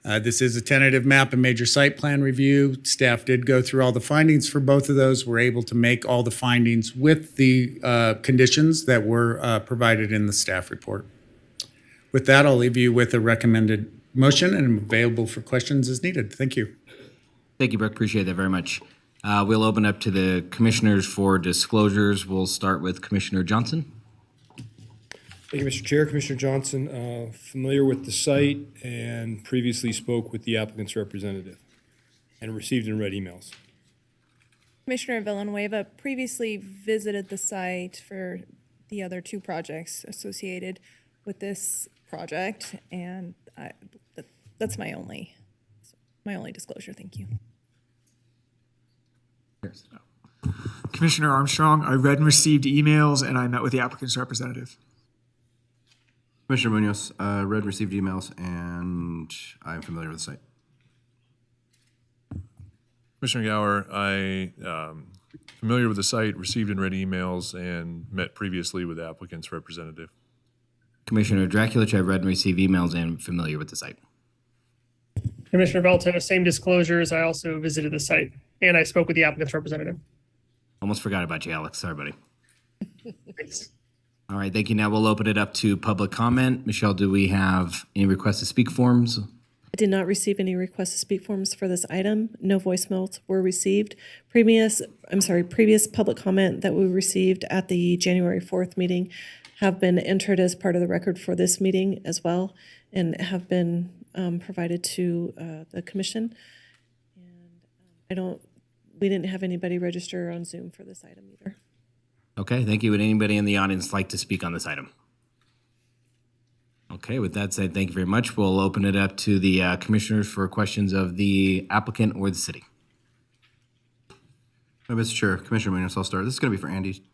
This is a tentative map and major site plan review. Staff did go through all the findings for both of those. We're able to make all the findings with the conditions that were provided in the staff report. With that, I'll leave you with a recommended motion and I'm available for questions as needed. Thank you. Thank you, Brooke. Appreciate that very much. We'll open up to the commissioners for disclosures. We'll start with Commissioner Johnson. Thank you, Mr. Chair. Commissioner Johnson, familiar with the site and previously spoke with the applicant's representative and received and read emails. Commissioner Villanueva previously visited the site for the other two projects associated with this project, and that's my only disclosure. Thank you. Commissioner Armstrong, I read and received emails, and I met with the applicant's representative. Commissioner Munoz, read and received emails, and I'm familiar with the site. Commissioner Gower, I familiar with the site, received and read emails, and met previously with the applicant's representative. Commissioner Draculich, I've read and received emails and familiar with the site. Commissioner Velto, same disclosures. I also visited the site and I spoke with the applicant's representative. Almost forgot about you, Alex. Sorry, buddy. Thanks. All right, thank you. Now we'll open it up to public comment. Michelle, do we have any requests to speak forms? I did not receive any requests to speak forms for this item. No voicemails were received. Previous public comment that we received at the January 4th meeting have been entered as part of the record for this meeting as well, and have been provided to the commission. And we didn't have anybody register on Zoom for this item either. Okay, thank you. Would anybody in the audience like to speak on this item? Okay, with that said, thank you very much. We'll open it up to the commissioners for questions of the applicant or the city. Mr. Chair, Commissioner Munoz, I'll start. This is going to be for Andy.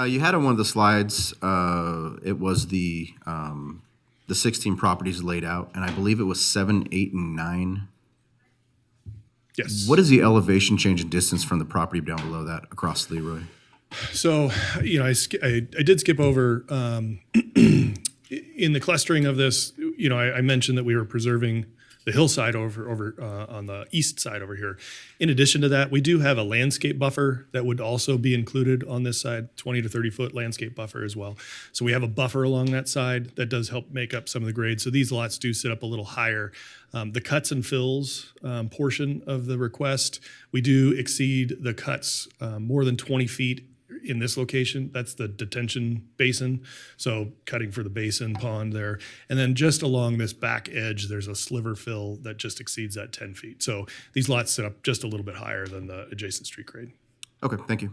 You had on one of the slides, it was the 16 properties laid out, and I believe it was 7, 8, and 9. Yes. What is the elevation change in distance from the property down below that across Leroy? So, I did skip over in the clustering of this. I mentioned that we were preserving the hillside over on the east side over here. In addition to that, we do have a landscape buffer that would also be included on this side, 20 to 30 foot landscape buffer as well. So we have a buffer along that side that does help make up some of the grade. So these lots do sit up a little higher. The cuts and fills portion of the request, we do exceed the cuts more than 20 feet in this location. That's the detention basin. So cutting for the basin pond there. And then just along this back edge, there's a sliver fill that just exceeds that 10 feet. So these lots sit up just a little bit higher than the adjacent street grade. Okay, thank you.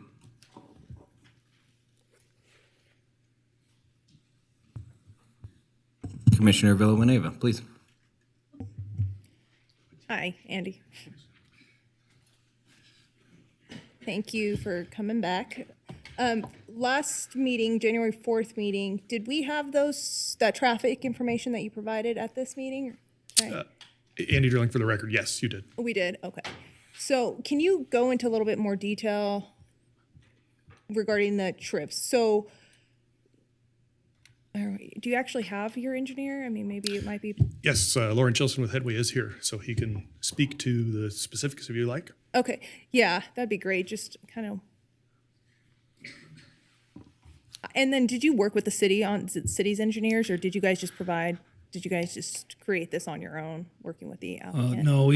Commissioner Villanueva, please. Hi, Andy. Thank you for coming back. Last meeting, January 4th meeting, did we have that traffic information that you provided at this meeting? Right. Andy Drilling, for the record, yes, you did. We did, okay. So can you go into a little bit more detail regarding the trips? So do you actually have your engineer? I mean, maybe it might be. Yes, Lauren Chilson with Headway is here, so he can speak to the specifics if you like. Okay, yeah, that'd be great. Just kind of. And then did you work with the city on city's engineers, or did you guys just create this on your own, working with the applicant? No,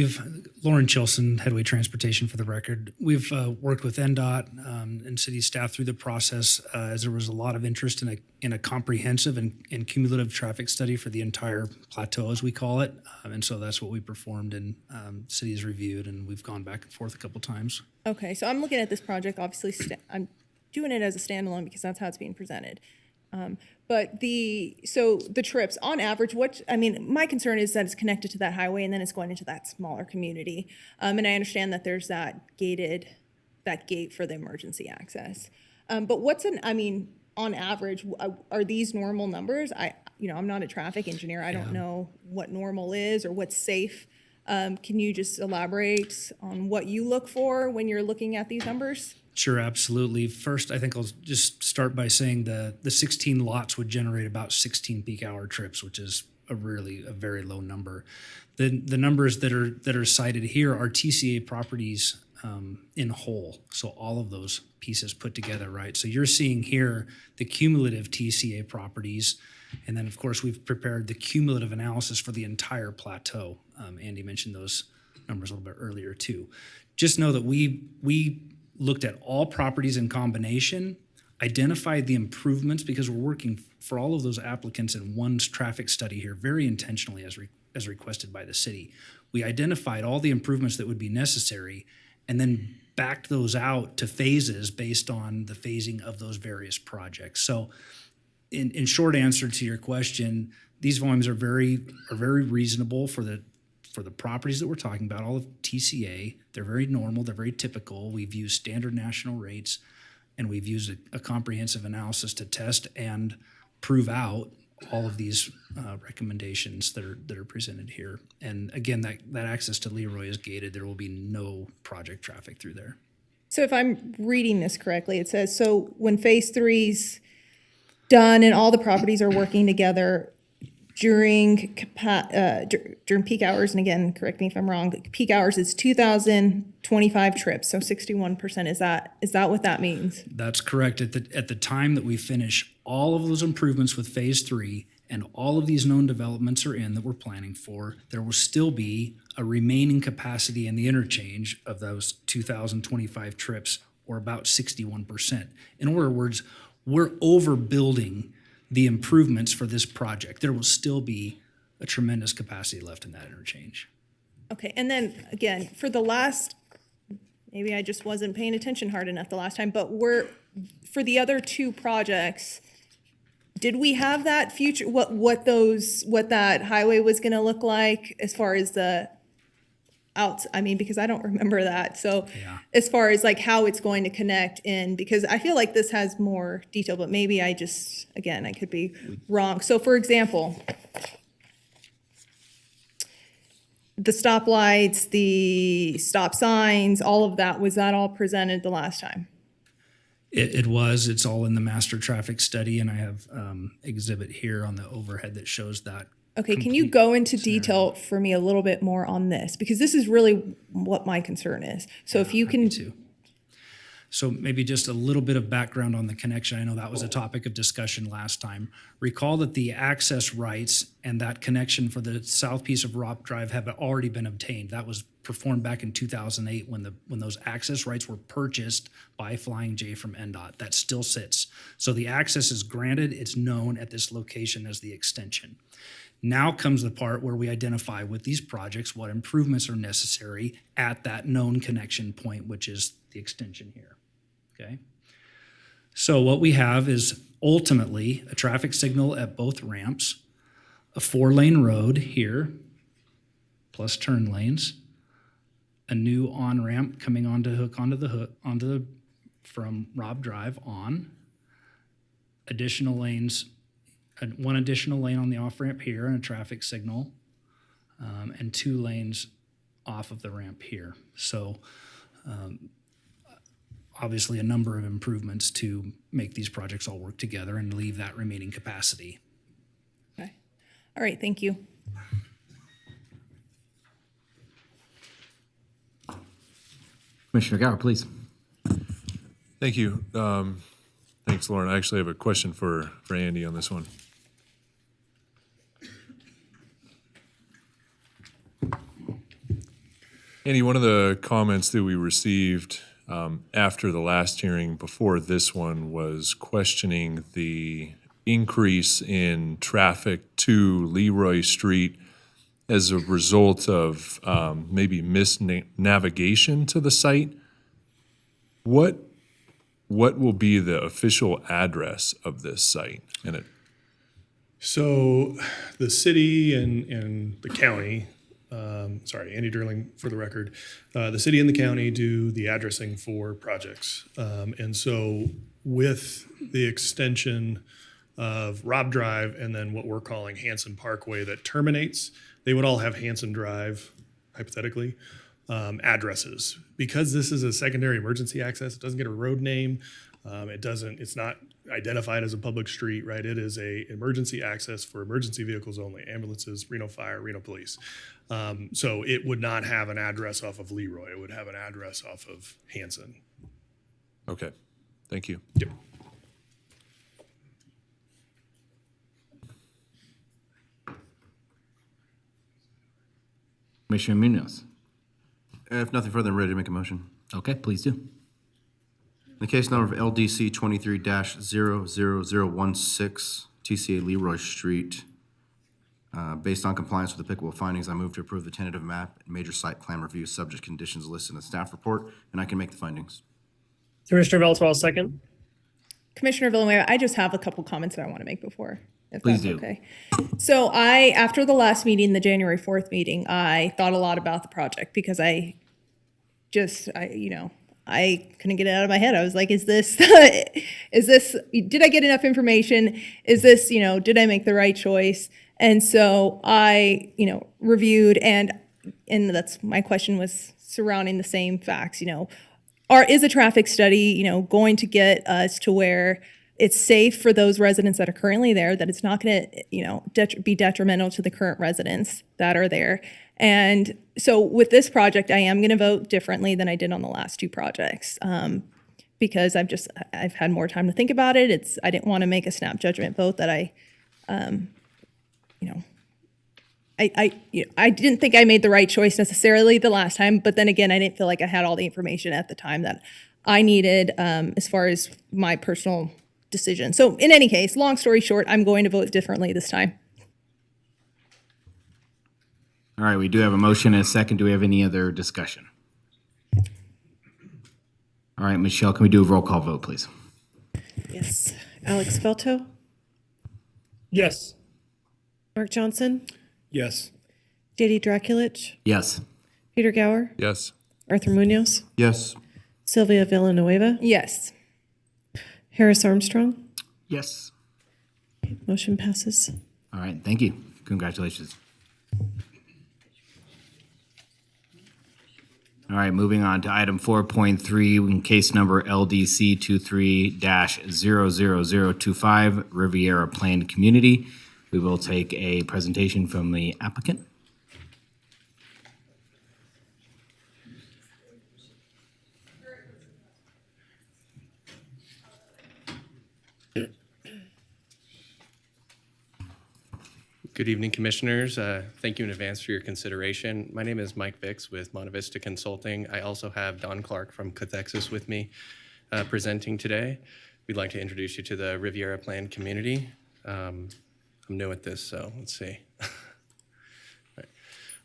Lauren Chilson, Headway Transportation for the record. We've worked with NDOT and city staff through the process as there was a lot of interest in a comprehensive and cumulative traffic study for the entire plateau, as we call it. And so that's what we performed, and city has reviewed, and we've gone back and forth a couple times. Okay, so I'm looking at this project, obviously, I'm doing it as a standalone because that's how it's being presented. But the trips on average, my concern is that it's connected to that highway and then it's going into that smaller community. And I understand that there's that gate for the emergency access. But on average, are these normal numbers? I'm not a traffic engineer. I don't know what normal is or what's safe. Can you just elaborate on what you look for when you're looking at these numbers? Sure, absolutely. First, I think I'll just start by saying the 16 lots would generate about 16 peak hour trips, which is a very low number. The numbers that are cited here are TCA properties in whole, so all of those pieces put together, right? So you're seeing here the cumulative TCA properties, and then of course we've prepared the cumulative analysis for the entire plateau. Andy mentioned those numbers a little bit earlier too. Just know that we looked at all properties in combination, identified the improvements, because we're working for all of those applicants in one traffic study here very intentionally as requested by the city. We identified all the improvements that would be necessary and then backed those out to phases based on the phasing of those various projects. So in short answer to your question, these volumes are very reasonable for the properties that we're talking about, all of TCA. They're very normal, they're very typical. We've used standard national rates, and we've used a comprehensive analysis to test and prove out all of these recommendations that are presented here. And again, that access to Leroy is gated. There will be no project traffic through there. So if I'm reading this correctly, it says, so when phase 3's done and all the properties are working together during peak hours, and again, correct me if I'm wrong, peak hours is 2,025 trips, so 61%. Is that what that means? That's correct. At the time that we finish all of those improvements with phase 3 and all of these known developments are in that we're planning for, there will still be a remaining capacity in the interchange of those 2,025 trips, or about 61%. In other words, we're overbuilding the improvements for this project. There will still be a tremendous capacity left in that interchange. Okay, and then again, for the last, maybe I just wasn't paying attention hard enough the last time, but for the other two projects, did we have that future, what that highway was gonna look like as far as the because I don't remember that. So as far as like how it's going to connect in, because I feel like this has more detail, but maybe I could be wrong. So for example, the stoplights, the stop signs, all of that, was that all presented the last time? It was. It's all in the master traffic study, and I have exhibit here on the overhead that shows that. Okay, can you go into detail for me a little bit more on this? Because this is really what my concern is. So if you can. So maybe just a little bit of background on the connection. I know that was a topic of discussion last time. Recall that the access rights and that connection for the south piece of Rock Drive have already been obtained. That was performed back in 2008 when those access rights were purchased by Flying J from NDOT. That still sits. So the access is granted. It's known at this location as the extension. Now comes the part where we identify with these projects what improvements are necessary at that known connection point, which is the extension here. Okay. So what we have is ultimately a traffic signal at both ramps, a 4-lane road here, plus turn lanes, a new on-ramp coming from Robb Drive on, additional lanes, one additional lane on the off-ramp here and a traffic signal, and 2 lanes off of the ramp here. So obviously a number of improvements to make these projects all work together and leave that remaining capacity. Okay. All right, thank you. Commissioner Gower, please. Thank you. Thanks, Lauren. I actually have a question for Andy on this one. Andy, one of the comments that we received after the last hearing before this one was questioning the increase in traffic to Leroy Street as a result of maybe misnavigation to the site. What will be the official address of this site? So the city and the county, Andy Durling for the record, the city and the county do the addressing for projects. And so with the extension of Robb Drive and then what we're calling Hanson Parkway that terminates, they would all have Hanson Drive, hypothetically, addresses. Because this is a secondary emergency access, it doesn't get a road name. It's not identified as a public street, right? It is a emergency access for emergency vehicles only, ambulances, Reno Fire, Reno Police. So it would not have an address off of Leroy. It would have an address off of Hanson. Okay, thank you. Yep. Commissioner Munoz. If nothing further, I'm ready to make a motion. Okay, please do. The case number of LDC 23-00016, TCA Leroy Street, Based on compliance with applicable findings, I move to approve the tentative map and major site plan review subject conditions listed in the staff report, and I can make the findings. Commissioner Veltwell, second. Commissioner Villanueva, I just have a couple comments that I want to make before, if Please that's do. okay. So after the last meeting, the January 4th meeting, I thought a lot about the project because I couldn't get it out of my head. I was like, did I get enough information? Is this, did I make the right choice? And so I, reviewed and that's my question was surrounding the same facts, is a traffic study, going to get us to where it's safe for those residents that are currently there, that it's not going to, be detrimental to the current residents that are there. And so with this project, I am going to vote differently than I did on the last two projects because I've had more time to think about it. I didn't want to make a snap judgment vote that I didn't think I made the right choice necessarily the last time, but then again, I didn't feel like I had all the information at the time that I needed as far as my personal decision. So in any case, long story short, I'm going to vote differently this time. All right, we do have a motion and a second. Do we have any other discussion? All right, Michelle, can we do a roll call vote, please? Yes. Alex Velto, Yes. Mark Johnson, Yes. JD Draculich, Yes. Peter Gower, Yes. Arthur Munoz, Yes. Sylvia Villanueva, Yes. Harris Armstrong. Yes. Motion passes. All right, thank you. Congratulations. All right, moving on to item 4.3, in case number LDC 23-00025, Riviera Planned Community. We will take a presentation from the applicant. Good evening, Commissioners. Thank you in advance for your consideration. My name is Mike Vicks with Monta Vista Consulting. I also have Don Clark from Cathexis with me presenting today. We'd like to introduce you to the Riviera Planned Community. I'm new at this, so let's see.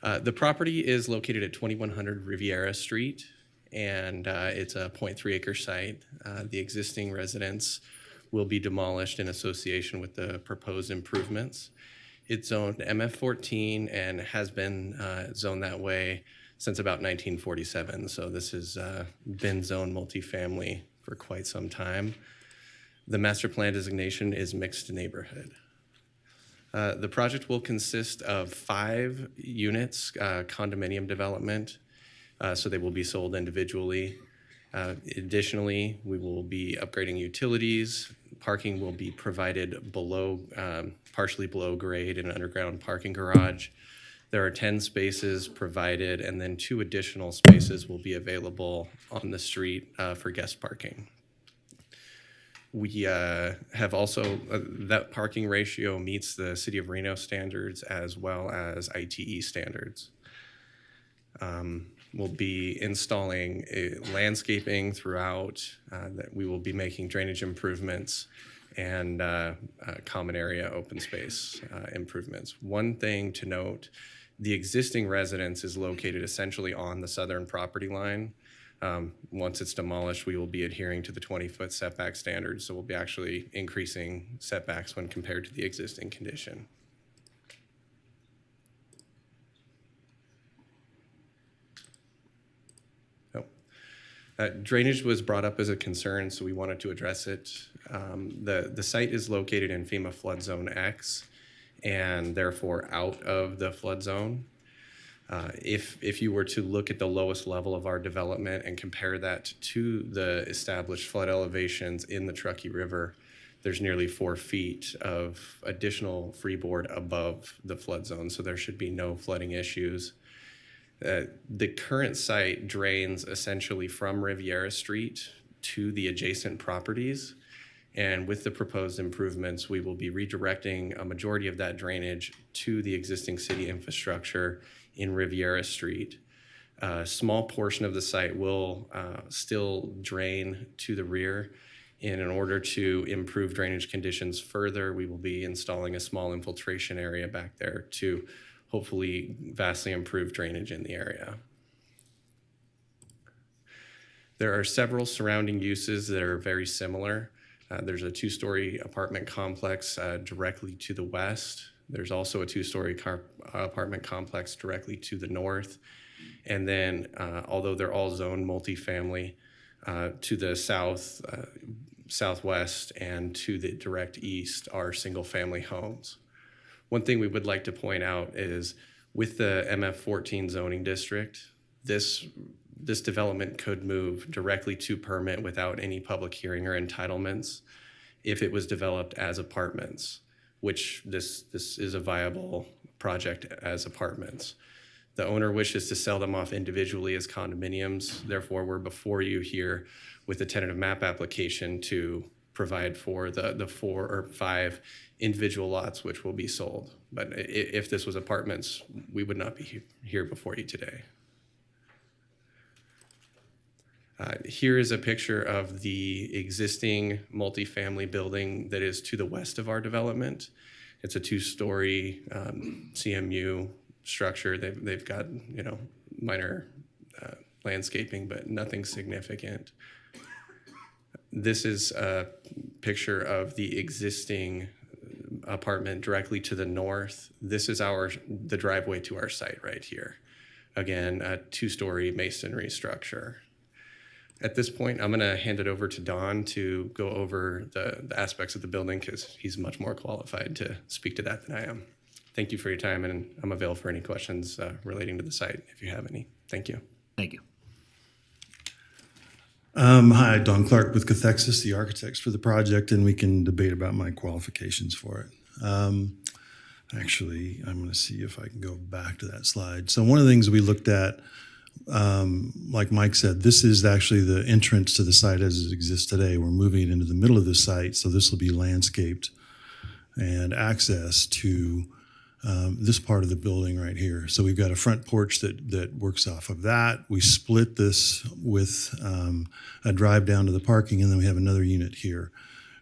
The property is located at 2100 Riviera Street, and it's a 0.3 acre site. The existing residence will be demolished in association with the proposed improvements. It's zoned MF14 and has been zoned that way since about 1947. So this has been zoned multifamily for quite some time. The master plan designation is mixed neighborhood. The project will consist of 5 units, condominium development, so they will be sold individually. Additionally, we will be upgrading utilities. Parking will be provided below, partially below grade in an underground parking garage. There are 10 spaces provided, and then 2 additional spaces will be available on the street for guest parking. We have also, that parking ratio meets the City of Reno standards as well as ITE standards. We'll be installing landscaping throughout, that we will be making drainage improvements and common area open space improvements. One thing to note, the existing residence is located essentially on the southern property line. Once it's demolished, we will be adhering to the 20-foot setback standards, so we'll be actually increasing setbacks when compared to the existing condition. Drainage was brought up as a concern, so we wanted to address it. The site is located in FEMA flood zone X and therefore out of the flood zone. If you were to look at the lowest level of our development and compare that to the established flood elevations in the Truckee River, there's nearly 4 feet of additional freeboard above the flood zone, so there should be no flooding issues. The current site drains essentially from Riviera Street to the adjacent properties. And with the proposed improvements, we will be redirecting a majority of that drainage to the existing city infrastructure in Riviera Street. A small portion of the site will still drain to the rear, And in order to improve drainage conditions further, we will be installing a small infiltration area back there to hopefully vastly improve drainage in the area. There are several surrounding uses that are very similar. There's a two-story apartment complex directly to the west. There's also a two-story apartment complex directly to the north. And then, although they're all zoned multifamily, to the south, southwest, and to the direct east are single-family homes. One thing we would like to point out is with the MF14 zoning district, this development could move directly to permit without any public hearing or entitlements if it was developed as apartments, which this is a viable project as apartments. The owner wishes to sell them off individually as condominiums. Therefore, we're before you here with the tentative map application to provide for the 4 or 5 individual lots which will be sold. But if this was apartments, we would not be here before you today. Here is a picture of the existing multifamily building that is to the west of our development. It's a 2-story CMU structure. They've got, you know, minor landscaping, but nothing significant. This is a picture of the existing apartment directly to the north. This is the driveway to our site right here. Again, a 2-story masonry structure. At this point, I'm going to hand it over to Don to go over the aspects of the building because he's much more qualified to speak to that than I am. Thank you for your time, and I'm available for any questions relating to the site if you have any. Thank you. Thank you. Hi, Don Clark with Cathexis, the architects for the project, and we can debate about my qualifications for it. Actually, I'm going to see if I can go back to that slide. So one of the things we looked at, like Mike said, this is actually the entrance to the site as it exists today. We're moving it into the middle of the site, so this will be landscaped and access to this part of the building right here. So we've got a front porch that works off of that. We split this with a drive down to the parking, and then we have another unit here.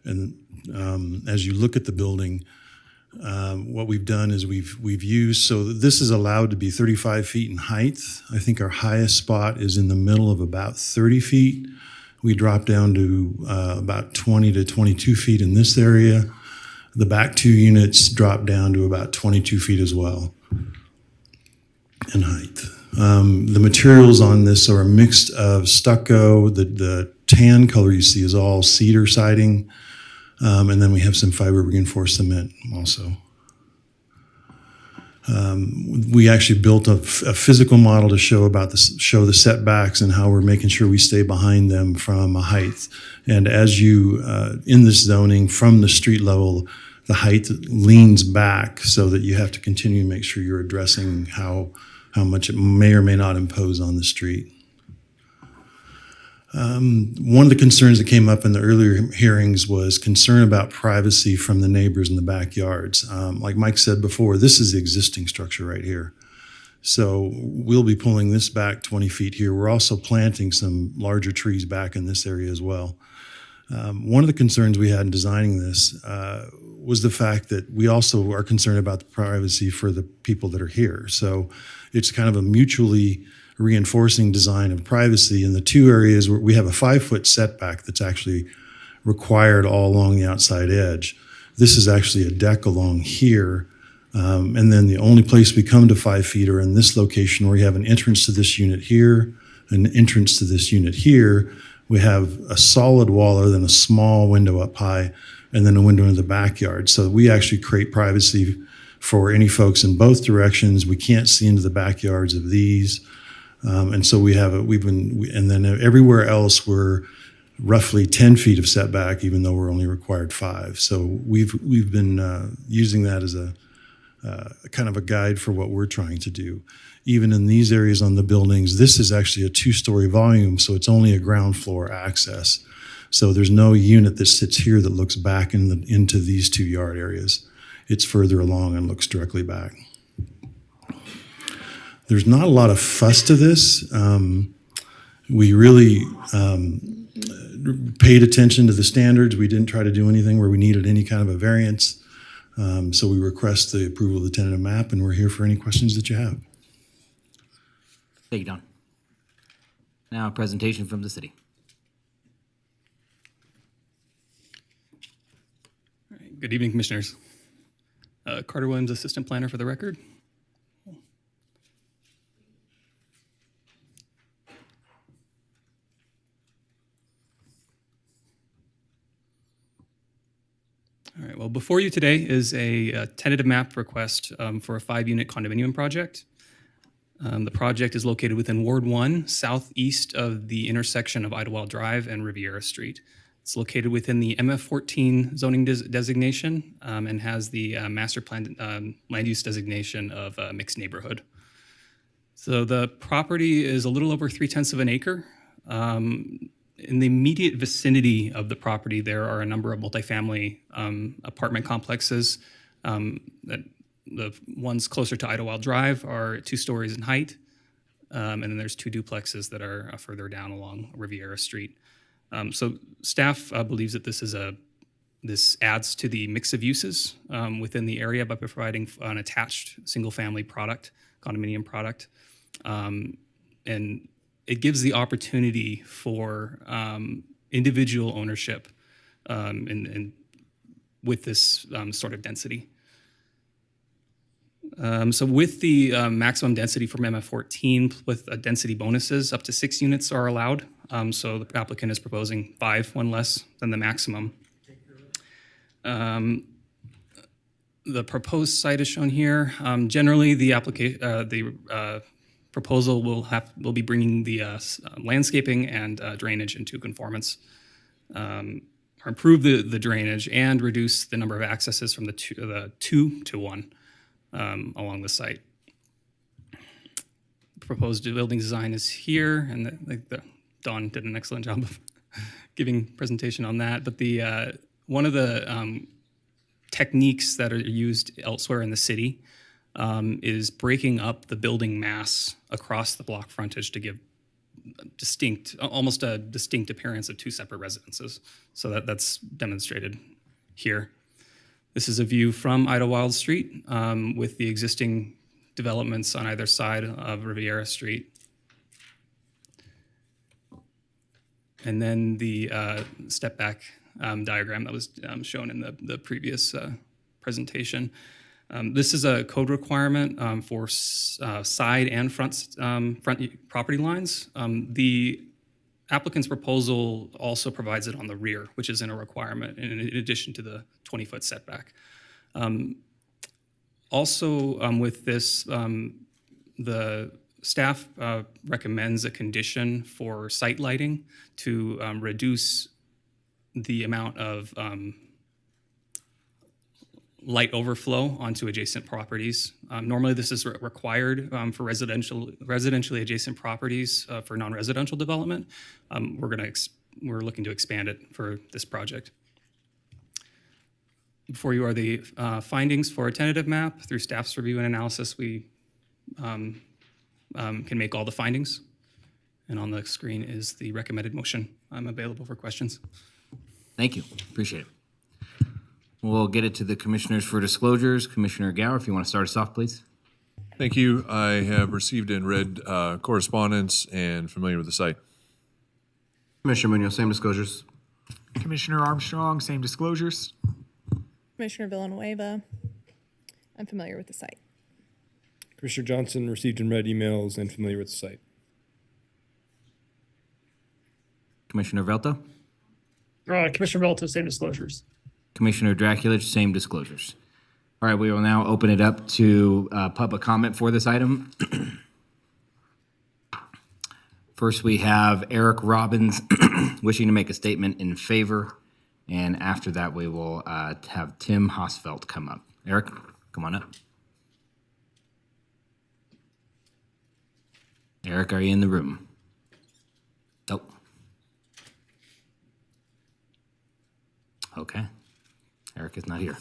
And as you look at the building, what we've done is we've used, so this is allowed to be 35 feet in height. I think our highest spot is in the middle of about 30 feet. We drop down to about 20 to 22 feet in this area. The back 2 units drop down to about 22 feet as well in height. The materials on this are a mix of stucco. The tan color you see is all cedar siding. And then we have some fiber reinforced cement also. We actually built a physical model to show the setbacks and how we're making sure we stay behind them from a height. And as you, in this zoning, from the street level, the height leans back so that you have to continue to make sure you're addressing how much it may or may not impose on the street. One of the concerns that came up in the earlier hearings was concern about privacy from the neighbors in the backyards. Like Mike said before, this is the existing structure right here. So we'll be pulling this back 20 feet here. We're also planting some larger trees back in this area as well. One of the concerns we had in designing this was the fact that we also are concerned about the privacy for the people that are here. So it's kind of a mutually reinforcing design of privacy in the 2 areas where we have a 5-foot setback that's actually required all along the outside edge. This is actually a deck along here. And then the only place we come to 5 feet are in this location where we have an entrance to this unit here, an entrance to this unit here. We have a solid wall other than a small window up high, and then a window in the backyard. So we actually create privacy for any folks in both directions. We can't see into the backyards of these. And so and then everywhere else we're roughly 10 feet of setback, even though we're only required 5. So we've been using that as a kind of a guide for what we're trying to do. Even in these areas on the buildings, this is actually a 2-story volume, so it's only a ground floor access. So there's no unit that sits here that looks back into these 2 yard areas. It's further along and looks directly back. There's not a lot of fuss to this. We really paid attention to the standards. We didn't try to do anything where we needed any kind of a variance. So we request the approval of the tentative map, and we're here for any questions that you have. Thank you, Don. Now, a presentation from the city. Good evening, Commissioners. Carter Williams, Assistant Planner for the record. All right, well, before you today is a tentative map request for a 5-unit condominium project. The project is located within Ward 1, southeast of the intersection of Idlewild Drive and Riviera Street. It's located within the MF14 zoning designation and has the master plan land use designation of a mixed neighborhood. So the property is a little over 0.3 of an acre. In the immediate vicinity of the property, there are a number of multifamily apartment complexes. That the ones closer to Idlewild Drive are 2 stories in height, and then there's 2 duplexes that are further down along Riviera Street. So staff believes that this adds to the mix of uses within the area by providing an attached single-family condominium product, and it gives the opportunity for individual ownership and with this sort of density. So with the maximum density from MF14 with density bonuses, up to 6 units are allowed. So the applicant is proposing 5, one less than the maximum. The proposed site is shown here. Generally, the proposal will be bringing the landscaping and drainage into conformance, or improve the drainage and reduce the number of accesses from the 2 to 1 along the site. The proposed building design is here, and Don did an excellent job of giving presentation on that. But the one of the techniques that are used elsewhere in the city is breaking up the building mass across the block frontage to give almost a distinct appearance of 2 separate residences. So that's demonstrated here. This is a view from Idlewild Street with the existing developments on either side of Riviera Street. And then the step back diagram that was shown in the previous presentation. This is a code requirement for side and front property lines. The applicant's proposal also provides it on the rear, which isn't a requirement in addition to the 20-foot setback. Also with this, the staff recommends a condition for site lighting to reduce the amount of light overflow onto adjacent properties. Normally, this is required for residentially adjacent properties for non-residential development. We're looking to expand it for this project. Before you are the findings for a tentative map. Through staff's review and analysis, we can make all the findings. And on the screen is the recommended motion. I'm available for questions. Thank you. Appreciate it. We'll get it to the commissioners for disclosures. Commissioner Gower, if you want to start us off, please. Thank you. I have received and read correspondence and familiar with the site. Commissioner Munoz, same disclosures. Commissioner Armstrong, same disclosures. Commissioner Villanueva, I'm familiar with the site. Commissioner Johnson received and read emails and familiar with the site. Commissioner Velto? Commissioner Velto, same disclosures. Commissioner Draculich, same disclosures. All right, we will now open it up to public comment for this item. First, we have Eric Robbins wishing to make a statement in favor, and after that, we will have Tim Hosfeld come up. Eric, come on up. Eric, are you in the room? Nope. Okay. Eric is not here.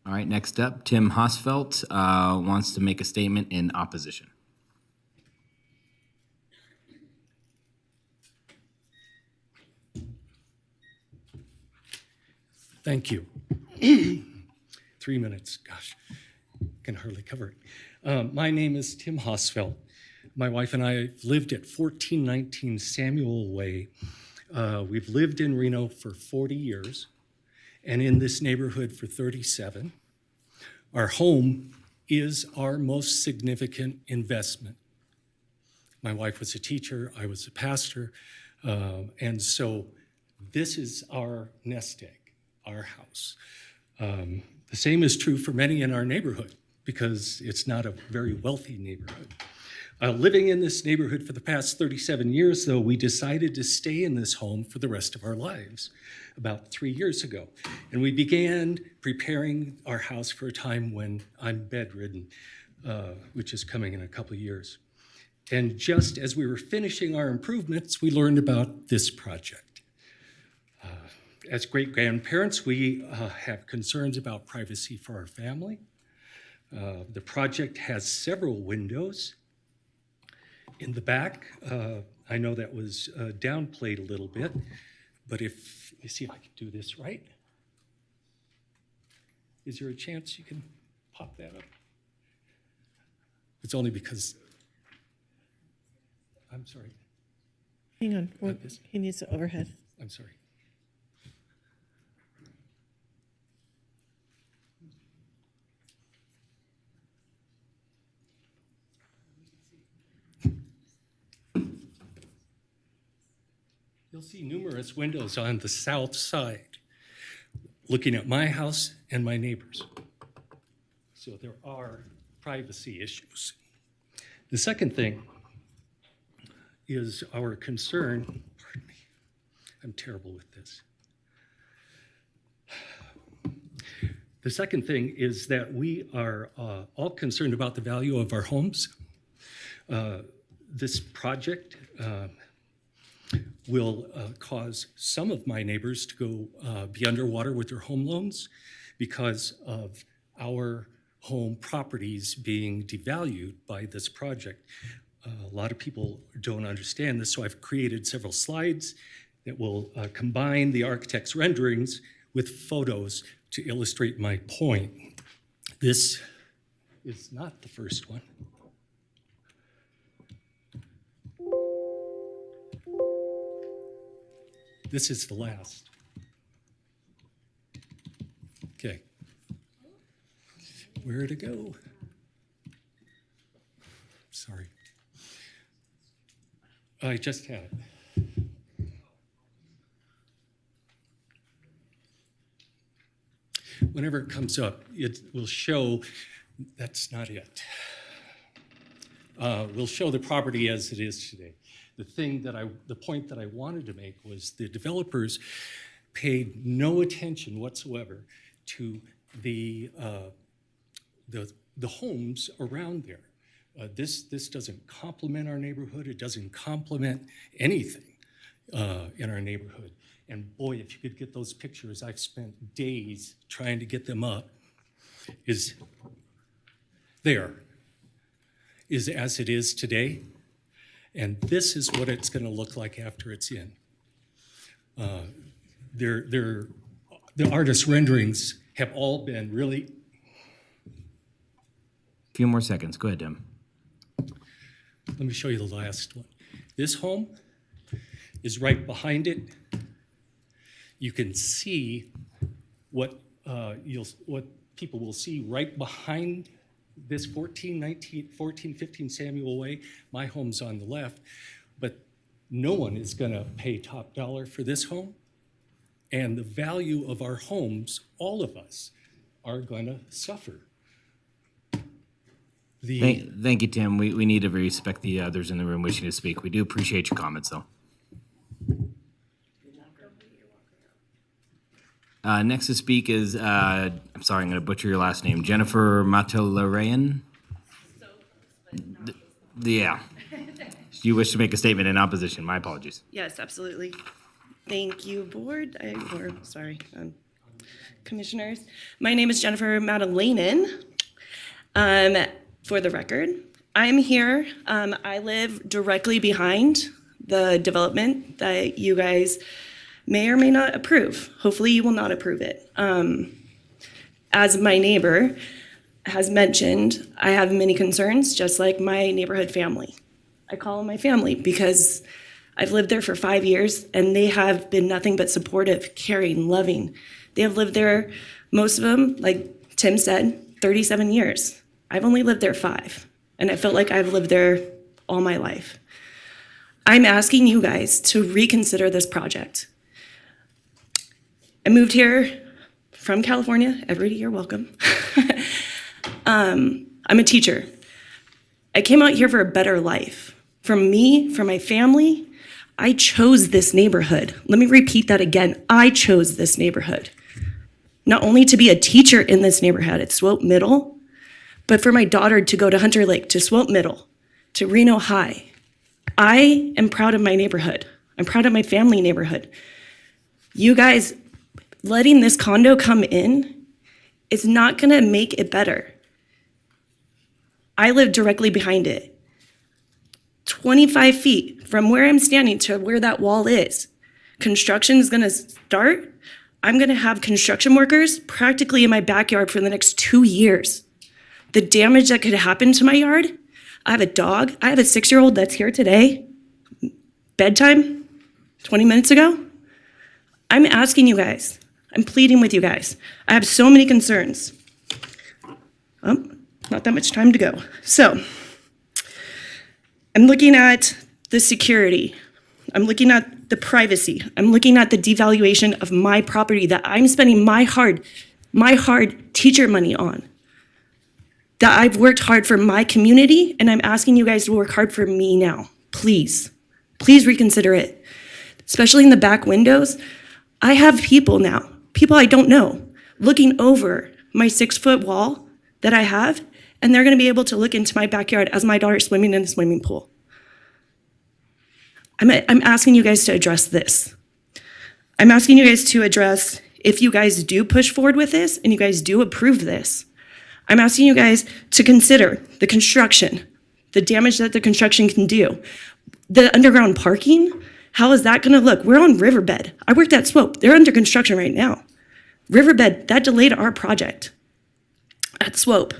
All right, next up, Tim Hosfeld wants to make a statement in opposition. Thank you. 3 minutes, gosh, can hardly cover it. My name is Tim Hosfeld. My wife and I have lived at 1419 Samuel Way. We've lived in Reno for 40 years and in this neighborhood for 37. Our home is our most significant investment. My wife was a teacher, I was a pastor, and so this is our nest egg, our house. The same is true for many in our neighborhood because it's not a very wealthy neighborhood. Living in this neighborhood for the past 37 years, though, we decided to stay in this home for the rest of our lives about 3 years ago. And we began preparing our house for a time when I'm bedridden, which is coming in a couple of years. And just as we were finishing our improvements, we learned about this project. As great-grandparents, we have concerns about privacy for our family. The project has several windows. In the back, I know that was downplayed a little bit, but let me see if I can do this right. Is there a chance you can pop that up? It's only because, I'm sorry. Hang on, he needs the overhead. I'm sorry. You'll see numerous windows on the south side, looking at my house and my neighbors. So there are privacy issues. The second thing is our concern, pardon me, I'm terrible with this. The second thing is that we are all concerned about the value of our homes. This project will cause some of my neighbors to go be underwater with their home loans because of our home properties being devalued by this project. A lot of people don't understand this, so I've created several slides that will combine the architect's renderings with photos to illustrate my point. This is not the first one. This is the last. Okay. Where to go? Sorry. I just had it. Whenever it comes up, it will show, that's not it. We'll show the property as it is today. The point that I wanted to make was the developers paid no attention whatsoever to the homes around there. This doesn't complement our neighborhood. It doesn't complement anything in our neighborhood. And boy, if you could get those pictures, I've spent days trying to get them up, is as it is today. And this is what it's going to look like after it's in. The artist renderings have all been really... A few more seconds. Go ahead, Tim. Let me show you the last one. This home is right behind it. You can see what people will see right behind this 1415 Samuel Way. My home's on the left, but no one is going to pay top dollar for this home. And the value of our homes, all of us, are going to suffer. Thank you, Tim. We need to respect the others in the room wishing to speak. We do appreciate your comments, though. Next to speak is, I'm sorry, I'm going to butcher your last name, Jennifer Matalarayan. Yeah. You wish to make a statement in opposition. My apologies. Yes, absolutely. Thank you, board, commissioners. My name is Jennifer Madalainen. For the record, I'm here. I live directly behind the development that you guys may or may not approve. Hopefully you will not approve it. As my neighbor has mentioned, I have many concerns, just like my neighborhood family. I call them my family because I've lived there for 5 years and they have been nothing but supportive, caring, loving. They have lived there, most of them, like Tim said, 37 years. I've only lived there 5, and I felt like I've lived there all my life. I'm asking you guys to reconsider this project. I moved here from California. Everybody, you're welcome. I'm a teacher. I came out here for a better life. For me, for my family, I chose this neighborhood. Let me repeat that again. I chose this neighborhood. Not only to be a teacher in this neighborhood at Swope Middle, but for my daughter to go to Hunter Lake, to Swope Middle, to Reno High. I am proud of my neighborhood. I'm proud of my family neighborhood. You guys letting this condo come in is not gonna make it better. I live directly behind it. 25 feet from where I'm standing to where that wall is. Construction is gonna start. I'm gonna have construction workers practically in my backyard for the next 2 years. The damage that could happen to my yard, I have a dog, I have a 6-year-old that's here today, bedtime, 20 minutes ago. I'm asking you guys, I'm pleading with you guys. I have so many concerns. Not that much time to go. So, I'm looking at the security. I'm looking at the privacy. I'm looking at the devaluation of my property that I'm spending my hard teacher money on. That I've worked hard for my community, and I'm asking you guys to work hard for me now. Please, please reconsider it. Especially in the back windows. I have people now, people I don't know, looking over my 6-foot wall that I have, and they're gonna be able to look into my backyard as my daughter's swimming in the swimming pool. I'm asking you guys to address this. I'm asking you guys to address, if you guys do push forward with this and you guys do approve this, I'm asking you guys to consider the construction, the damage that the construction can do. The underground parking, how is that gonna look? We're on Riverbed. I worked at Swope. They're under construction right now. Riverbed, that delayed our project at Swope.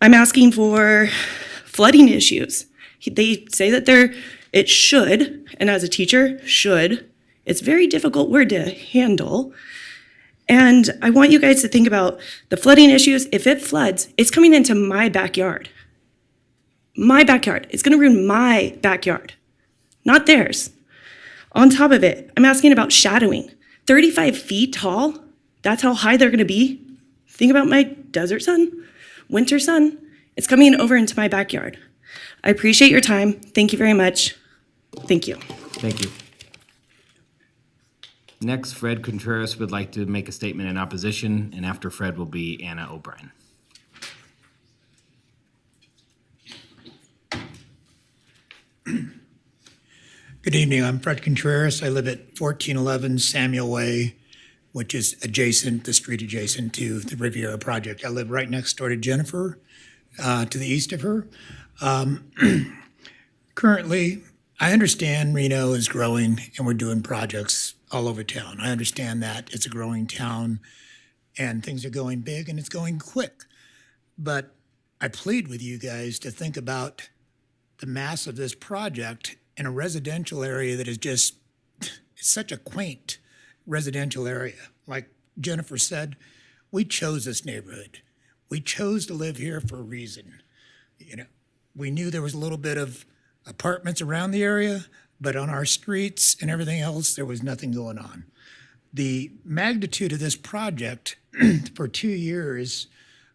I'm asking for flooding issues. They say that it should, and as a teacher, should. It's a very difficult word to handle. And I want you guys to think about the flooding issues. If it floods, it's coming into my backyard. My backyard. It's gonna ruin my backyard, not theirs. On top of it, I'm asking about shadowing. 35 feet tall, that's how high they're gonna be. Think about my desert sun, winter sun. It's coming over into my backyard. I appreciate your time. Thank you very much. Thank you. Thank you. Next, Fred Contreras would like to make a statement in opposition, and after Fred will be Anna O'Brien. Good evening. I'm Fred Contreras. I live at 1411 Samuel Way, which is the street adjacent to the Riviera project. I live right next door to Jennifer, to the east of her. Currently, I understand Reno is growing and we're doing projects all over town. I understand that it's a growing town and things are going big and it's going quick. But I plead with you guys to think about the mass of this project in a residential area that is just, it's such a quaint residential area. Like Jennifer said, we chose this neighborhood. We chose to live here for a reason. You know, we knew there was a little bit of apartments around the area, but on our streets and everything else, there was nothing going on. The magnitude of this project for 2 years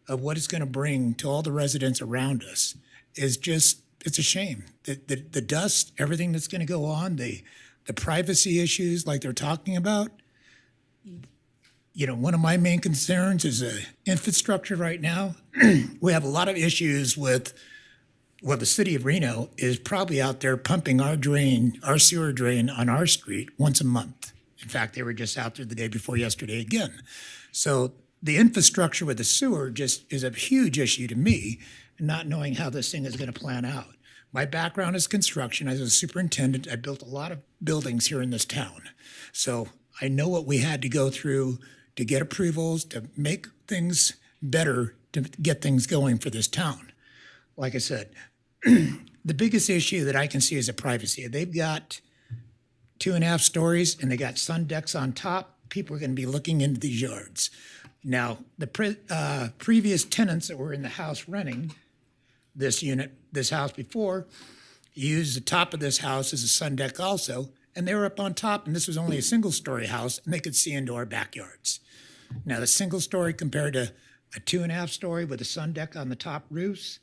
of what it's going to bring to all the residents around us is just, it's a shame. The dust, everything that's going to go on, the privacy issues like they're talking about. You know, one of my main concerns is infrastructure right now. We have a lot of issues with, well, the city of Reno is probably out there pumping our sewer drain on our street once a month. In fact, they were just out there the day before yesterday again. So the infrastructure with the sewer just is a huge issue to me, not knowing how this thing is going to plan out. My background is construction. As a superintendent, I built a lot of buildings here in this town. So I know what we had to go through to get approvals, to make things better, to get things going for this town. Like I said, the biggest issue that I can see is the privacy. They've got 2.5 stories and they got sun decks on top. People are going to be looking into these yards. Now, the previous tenants that were in the house renting this unit, this house before, used the top of this house as a sun deck also, and they were up on top, and this was only a single-story house, and they could see into our backyards. Now, the single-story compared to a 2.5-story with a sun deck on the top roofs,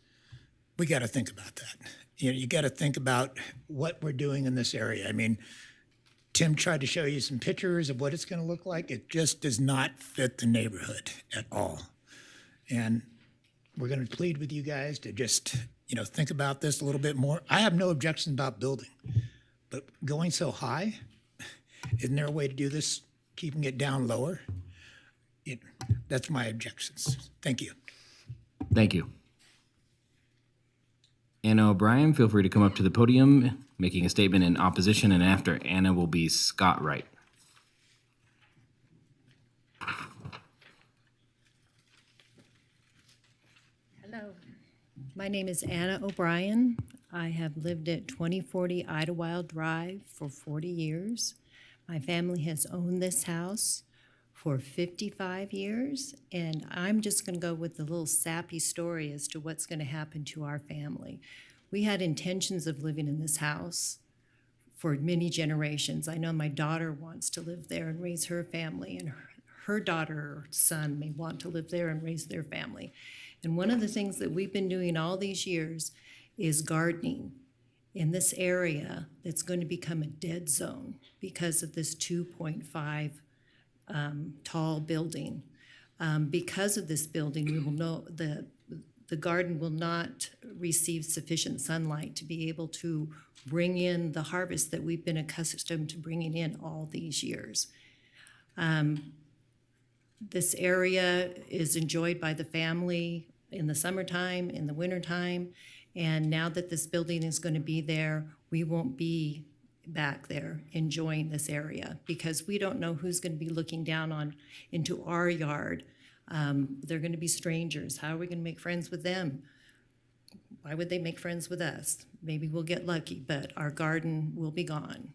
we got to think about that. You know, you got to think about what we're doing in this area. I mean, Tim tried to show you some pictures of what it's going to look like. It just does not fit the neighborhood at all. And we're going to plead with you guys to just, you know, think about this a little bit more. I have no objections about building, but going so high, isn't there a way to do this, keeping it down lower? That's my objections. Thank you. Thank you. Anna O'Brien, feel free to come up to the podium, making a statement in opposition, and after Anna will be Scott Wright. Hello, my name is Anna O'Brien. I have lived at 2040 Idlewild Drive for 40 years. My family has owned this house for 55 years, and I'm just going to go with the little sappy story as to what's going to happen to our family. We had intentions of living in this house for many generations. I know my daughter wants to live there and raise her family, and her daughter or son may want to live there and raise their family. And one of the things that we've been doing all these years is gardening in this area that's going to become a dead zone because of this 2.5 tall building. Because of this building, we will know the garden will not receive sufficient sunlight to be able to bring in the harvest that we've been accustomed to bringing in all these years. This area is enjoyed by the family in the summertime, in the wintertime, and now that this building is going to be there, we won't be back there enjoying this area because we don't know who's going to be looking down into our yard. They're going to be strangers. How are we going to make friends with them? Why would they make friends with us? Maybe we'll get lucky, but our garden will be gone.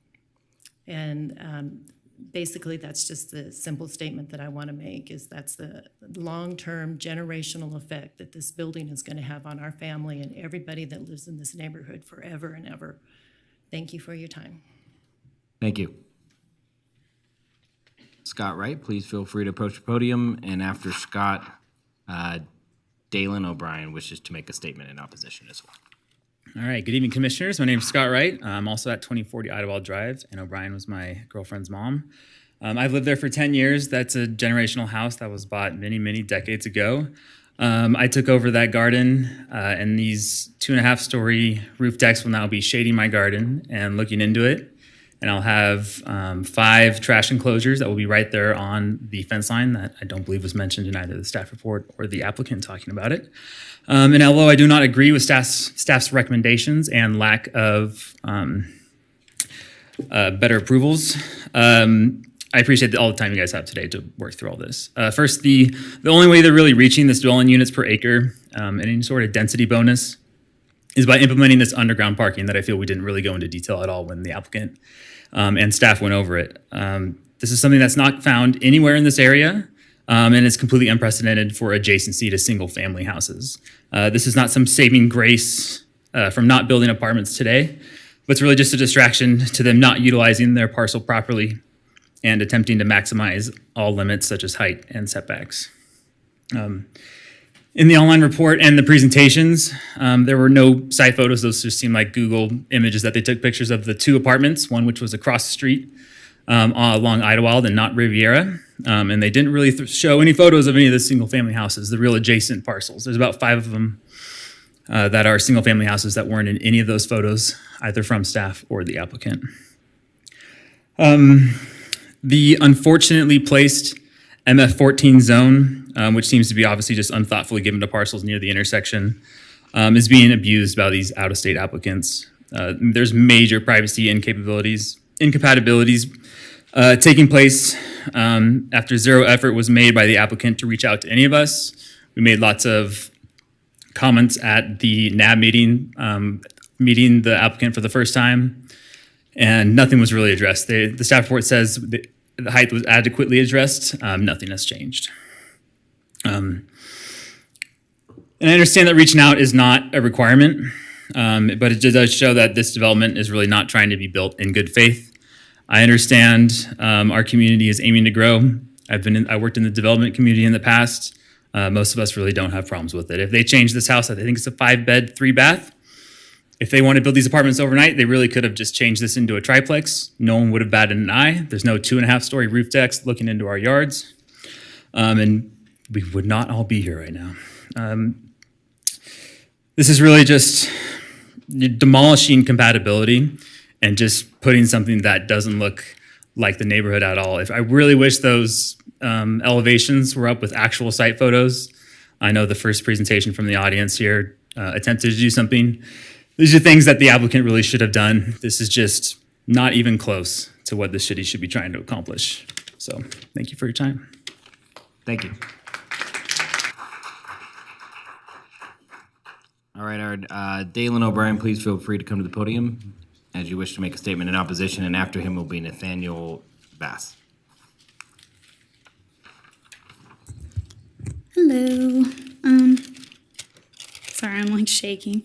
And basically, that's just the simple statement that I want to make, is that's the long-term generational effect that this building is going to have on our family and everybody that lives in this neighborhood forever and ever. Thank you for your time. Thank you. Scott Wright, please feel free to approach the podium. And after Scott, Dalen O'Brien wishes to make a statement in opposition as well. All right, good evening, commissioners. My name is Scott Wright. I'm also at 2040 Idlewild Drive, and O'Brien was my girlfriend's mom. I've lived there for 10 years. That's a generational house that was bought many, many decades ago. I took over that garden, and these 2.5-story roof decks will now be shading my garden and looking into it. And I'll have 5 trash enclosures that will be right there on the fence line that I don't believe was mentioned in either the staff report or the applicant talking about it. And although I do not agree with staff's recommendations and lack of better approvals, I appreciate all the time you guys have today to work through all this. First, the only way they're really reaching this dwelling units per acre and any sort of density bonus is by implementing this underground parking that I feel we didn't really go into detail at all when the applicant and staff went over it. This is something that's not found anywhere in this area, and it's completely unprecedented for adjacency to single-family houses. This is not some saving grace from not building apartments today, but it's really just a distraction to them not utilizing their parcel properly and attempting to maximize all limits such as height and setbacks. In the online report and the presentations, there were no site photos. Those just seemed like Google images that they took pictures of the 2 apartments, one which was across the street along Idlewild and not Riviera. And they didn't really show any photos of any of the single-family houses, the real adjacent parcels. There's about 5 of them that are single-family houses that weren't in any of those photos, either from staff or the applicant. The unfortunately placed MF14 zone, which seems to be obviously just unthoughtfully given to parcels near the intersection, is being abused by these out-of-state applicants. There's major privacy incompatibilities taking place after zero effort was made by the applicant to reach out to any of us. We made lots of comments at the NAB meeting, meeting the applicant for the first time, and nothing was really addressed. The staff report says the height was adequately addressed. Nothing has changed. And I understand that reaching out is not a requirement, but it does show that this development is really not trying to be built in good faith. I understand our community is aiming to grow. I worked in the development community in the past. Most of us really don't have problems with it. If they change this house, I think it's a 5-bed, 3-bath. If they want to build these apartments overnight, they really could have just changed this into a triplex. No one would have batted an eye. There's no 2.5-story roof decks looking into our yards. And we would not all be here right now. This is really just demolishing compatibility and just putting something that doesn't look like the neighborhood at all. I really wish those elevations were up with actual site photos. I know the first presentation from the audience here attempted to do something. These are things that the applicant really should have done. This is just not even close to what the city should be trying to accomplish. So thank you for your time. Thank you. All right, Dalen O'Brien, please feel free to come to the podium as you wish to make a statement in opposition, and after him will be Nathaniel Bass. Hello. Sorry, I'm like shaking.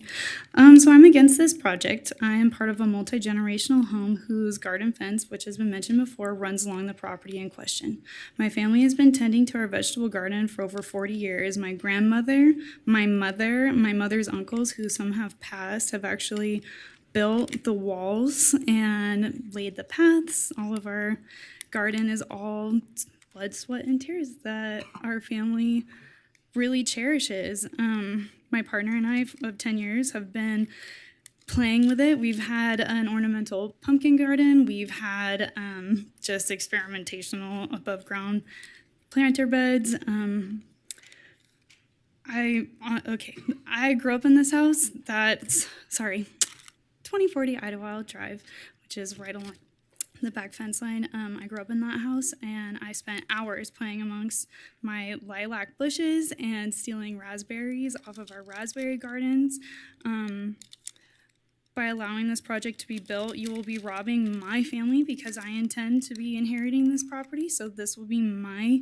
So I'm against this project. I am part of a multi-generational home whose garden fence, which has been mentioned before, runs along the property in question. My family has been tending to our vegetable garden for over 40 years. My grandmother, my mother, my mother's uncles, who some have passed, have actually built the walls and laid the paths. All of our garden is all blood, sweat, and tears that our family really cherishes. My partner and I of 10 years have been playing with it. We've had an ornamental pumpkin garden. We've had just experimentational above ground planter beds. I grew up in this house that's, 2040 Idlewild Drive, which is right along the back fence line. I grew up in that house, and I spent hours playing amongst my lilac bushes and stealing raspberries off of our raspberry gardens. By allowing this project to be built, you will be robbing my family because I intend to be inheriting this property. So this will be my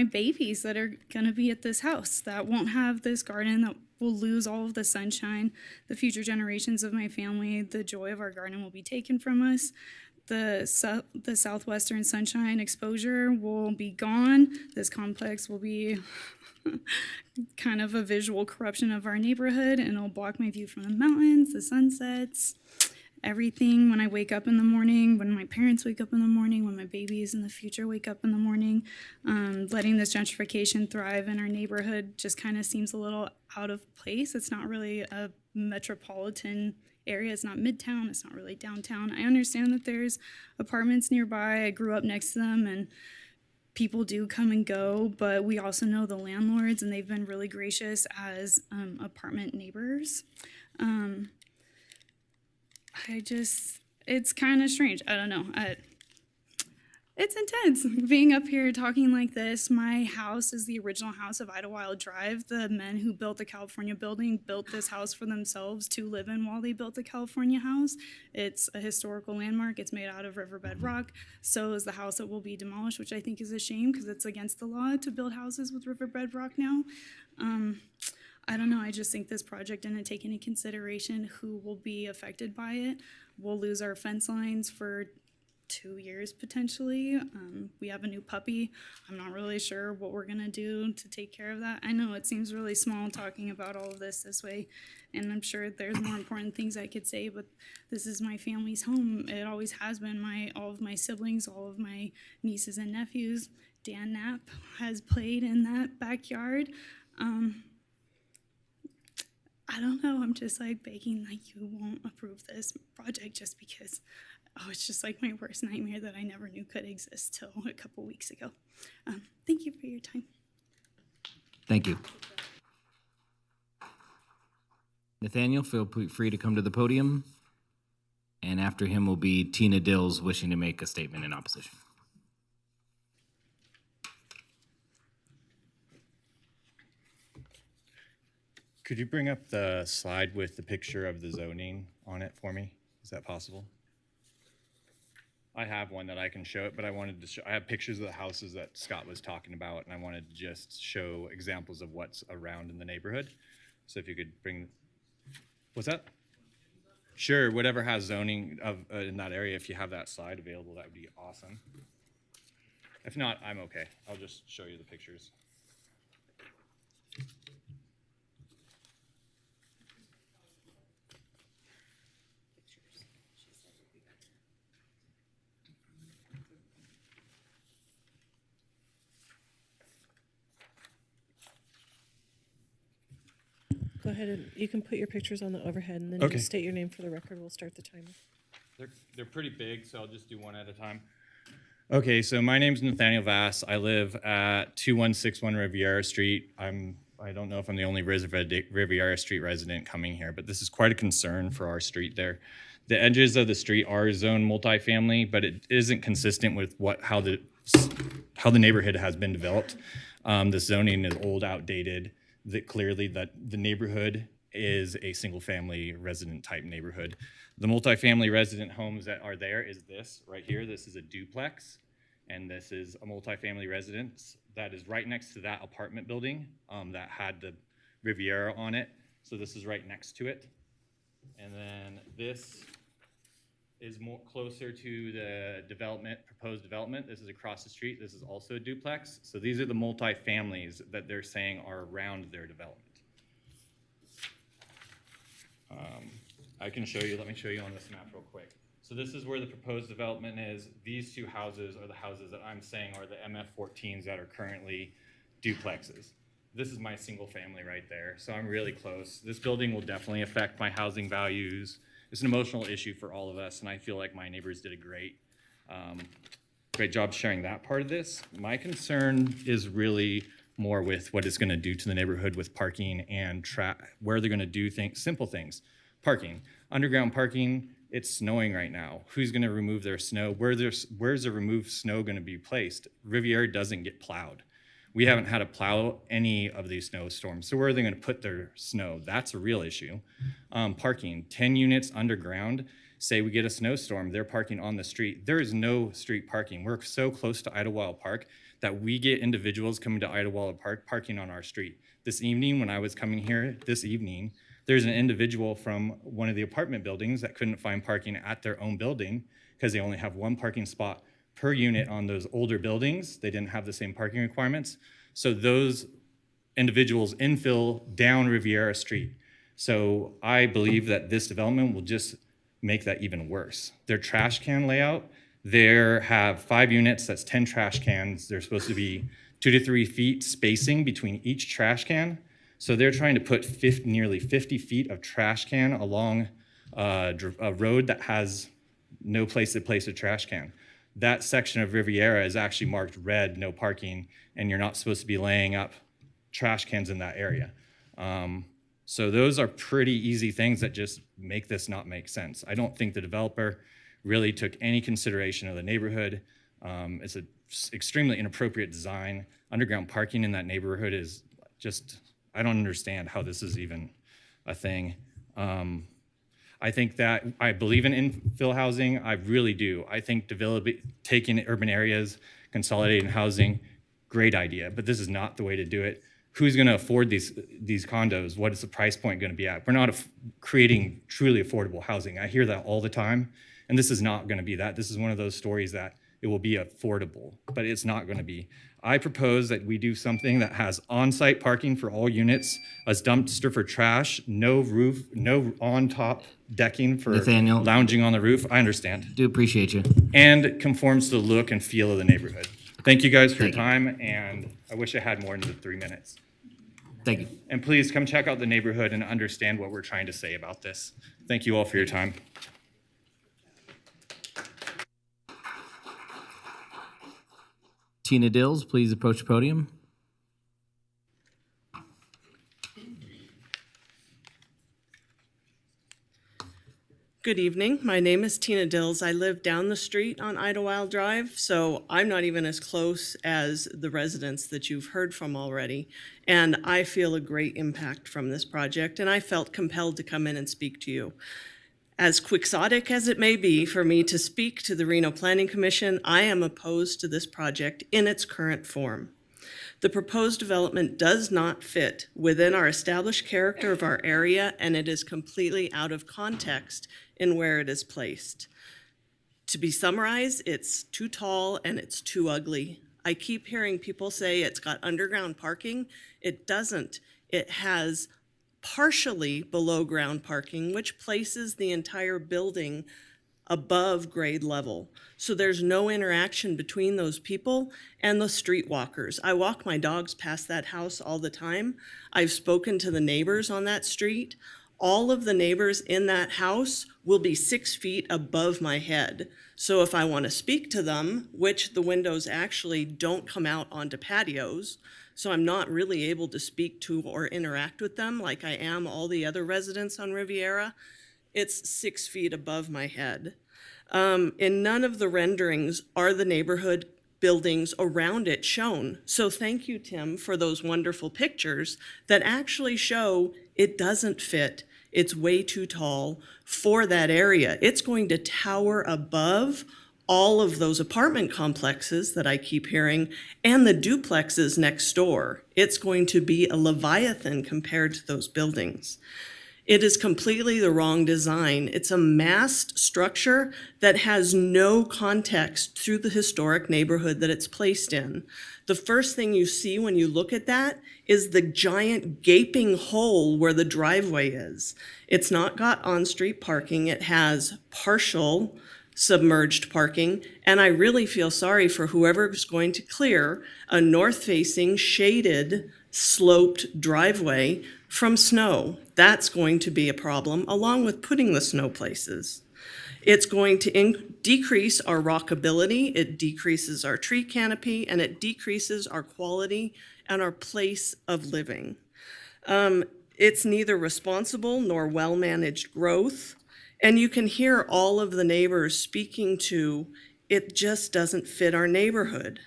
babies that are going to be at this house that won't have this garden, that will lose all of the sunshine. The future generations of my family, the joy of our garden will be taken from us. The southwestern sunshine exposure will be gone. This complex will be kind of a visual corruption of our neighborhood, and it'll block my view from the mountains, the sunsets, everything. When I wake up in the morning, when my parents wake up in the morning, when my babies in the future wake up in the morning, letting this gentrification thrive in our neighborhood just kind of seems a little out of place. It's not really a metropolitan area. It's not midtown. It's not really downtown. I understand that there's apartments nearby. I grew up next to them, and people do come and go, but we also know the landlords, and they've been really gracious as apartment neighbors. It's kind of strange. I don't know. It's intense being up here talking like this. My house is the original house of Idlewild Drive. The men who built the California building built this house for themselves to live in while they built the California house. It's a historical landmark. It's made out of riverbed rock. So is the house that will be demolished, which I think is a shame because it's against the law to build houses with riverbed rock now. I don't know. I just think this project didn't take into consideration who will be affected by it. We'll lose our fence lines for 2 years potentially. We have a new puppy. I'm not really sure what we're gonna do to take care of that. I know it seems really small talking about all of this way, and I'm sure there's more important things I could say, but this is my family's home. It always has been. All of my siblings, all of my nieces and nephews. Dan Knapp has played in that backyard. I don't know. I'm just like begging like you won't approve this project just because it's just like my worst nightmare that I never knew could exist till a couple weeks ago. Thank you for your time. Thank you. Nathaniel, feel free to come to the podium. And after him will be Tina Dills wishing to make a statement in opposition. Could you bring up the slide with the picture of the zoning on it for me? Is that possible? I have one that I can show it, but I wanted to show, I have pictures of the houses that Scott was talking about, and I wanted to just show examples of what's around in the neighborhood. So if you could bring, what's that? Sure, whatever has zoning of in that area, if you have that slide available, that would be awesome. If not, I'm okay. I'll just show you the pictures. Go ahead and you can put your pictures on the overhead and then Okay. just state your name for the record. We'll start the timer. They're pretty big, so I'll just do one at a time. Okay, so my name's Nathaniel Vass. I live at 2161 Riviera Street. I don't know if I'm the only Riviera Street resident coming here, but this is quite a concern for our street there. The edges of the street are zone multifamily, but it isn't consistent with how the neighborhood has been developed. The zoning is old, outdated. That clearly that the neighborhood is a single family resident type neighborhood. The multifamily resident homes that are there is this right here. This is a duplex, and this is a multifamily residence that is right next to that apartment building that had the Riviera on it. So this is right next to it. And then this is more closer to the proposed development. This is across the street. This is also a duplex. So these are the multifamilies that they're saying are around their development. I can show you, let me show you on this map real quick. So this is where the proposed development is. These two houses are the houses that I'm saying are the MF14s that are currently duplexes. This is my single family right there. So I'm really close. This building will definitely affect my housing values. It's an emotional issue for all of us, and I feel like my neighbors did a great job sharing that part of this. My concern is really more with what it's going to do to the neighborhood with parking and where they're going to do simple things. Parking, underground parking. It's snowing right now. Who's going to remove their snow? Where's the removed snow going to be placed? Riviera doesn't get plowed. We haven't had to plow any of these snowstorms. So where are they going to put their snow? That's a real issue. Parking, 10 units underground. Say we get a snowstorm, they're parking on the street. There is no street parking. We're so close to Idlewild Park that we get individuals coming to Idlewild Park parking on our street. This evening, when I was coming here there's an individual from one of the apartment buildings that couldn't find parking at their own building because they only have one parking spot per unit on those older buildings. They didn't have the same parking requirements. So those individuals infill down Riviera Street. So I believe that this development will just make that even worse. Their trash can layout, they have 5 units, that's 10 trash cans. They're supposed to be 2 to 3 feet spacing between each trash can. So they're trying to put nearly 50 feet of trash can along a road that has no place to place a trash can. That section of Riviera is actually marked red, no parking, and you're not supposed to be laying up trash cans in that area. So those are pretty easy things that just make this not make sense. I don't think the developer really took any consideration of the neighborhood. It's an extremely inappropriate design. Underground parking in that neighborhood is just, I don't understand how this is even a thing. I think that I believe in infill housing. I really do. I think taking urban areas, consolidating housing, great idea. But this is not the way to do it. Who's going to afford these condos? What is the price point going to be at? We're not creating truly affordable housing. I hear that all the time, and this is not going to be that. This is one of those stories that it will be affordable, but it's not going to be. I propose that we do something that has on-site parking for all units, a dumpster for trash, no roof, no on-top decking for Nathaniel, lounging on the roof. I understand. Do appreciate you. And conforms to the look and feel of the neighborhood. Thank you guys for your time, and I wish I had more than the 3 minutes. Thank you. And please come check out the neighborhood and understand what we're trying to say about this. Thank you all for your time. Tina Dills, please approach the podium. Good evening. My name is Tina Dills. I live down the street on Idlewild Drive, so I'm not even as close as the residents that you've heard from already. And I feel a great impact from this project, and I felt compelled to come in and speak to you. As quixotic as it may be for me to speak to the Reno Planning Commission, I am opposed to this project in its current form. The proposed development does not fit within our established character of our area, and it is completely out of context in where it is placed. To be summarized, it's too tall and it's too ugly. I keep hearing people say it's got underground parking. It doesn't. It has partially below ground parking, which places the entire building above grade level. So there's no interaction between those people and the streetwalkers. I walk my dogs past that house all the time. I've spoken to the neighbors on that street. All of the neighbors in that house will be 6 feet above my head. So if I want to speak to them, which the windows actually don't come out onto patios, so I'm not really able to speak to or interact with them like I am all the other residents on Riviera, it's 6 feet above my head. In none of the renderings are the neighborhood buildings around it shown. So thank you, Tim, for those wonderful pictures that actually show it doesn't fit. It's way too tall for that area. It's going to tower above all of those apartment complexes that I keep hearing and the duplexes next door. It's going to be a leviathan compared to those buildings. It is completely the wrong design. It's a massed structure that has no context through the historic neighborhood that it's placed in. The first thing you see when you look at that is the giant gaping hole where the driveway is. It's not got on-street parking. It has partial submerged parking, and I really feel sorry for whoever's going to clear a north-facing, shaded, sloped driveway from snow. That's going to be a problem, along with putting the snow places. It's going to decrease our walkability, it decreases our tree canopy, and it decreases our quality and our place of living. It's neither responsible nor well-managed growth, and you can hear all of the neighbors speaking to, it just doesn't fit our neighborhood.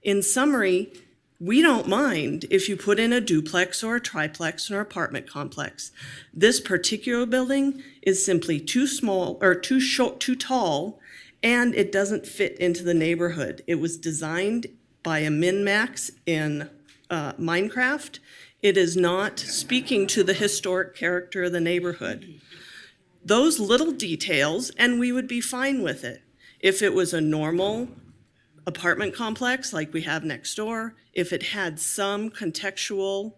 In summary, we don't mind if you put in a duplex or a triplex in our apartment complex. This particular building is simply too small or too short, too tall, and it doesn't fit into the neighborhood. It was designed by a min-max in Minecraft. It is not speaking to the historic character of the neighborhood. Those little details, and we would be fine with it. If it was a normal apartment complex like we have next door, if it had some contextual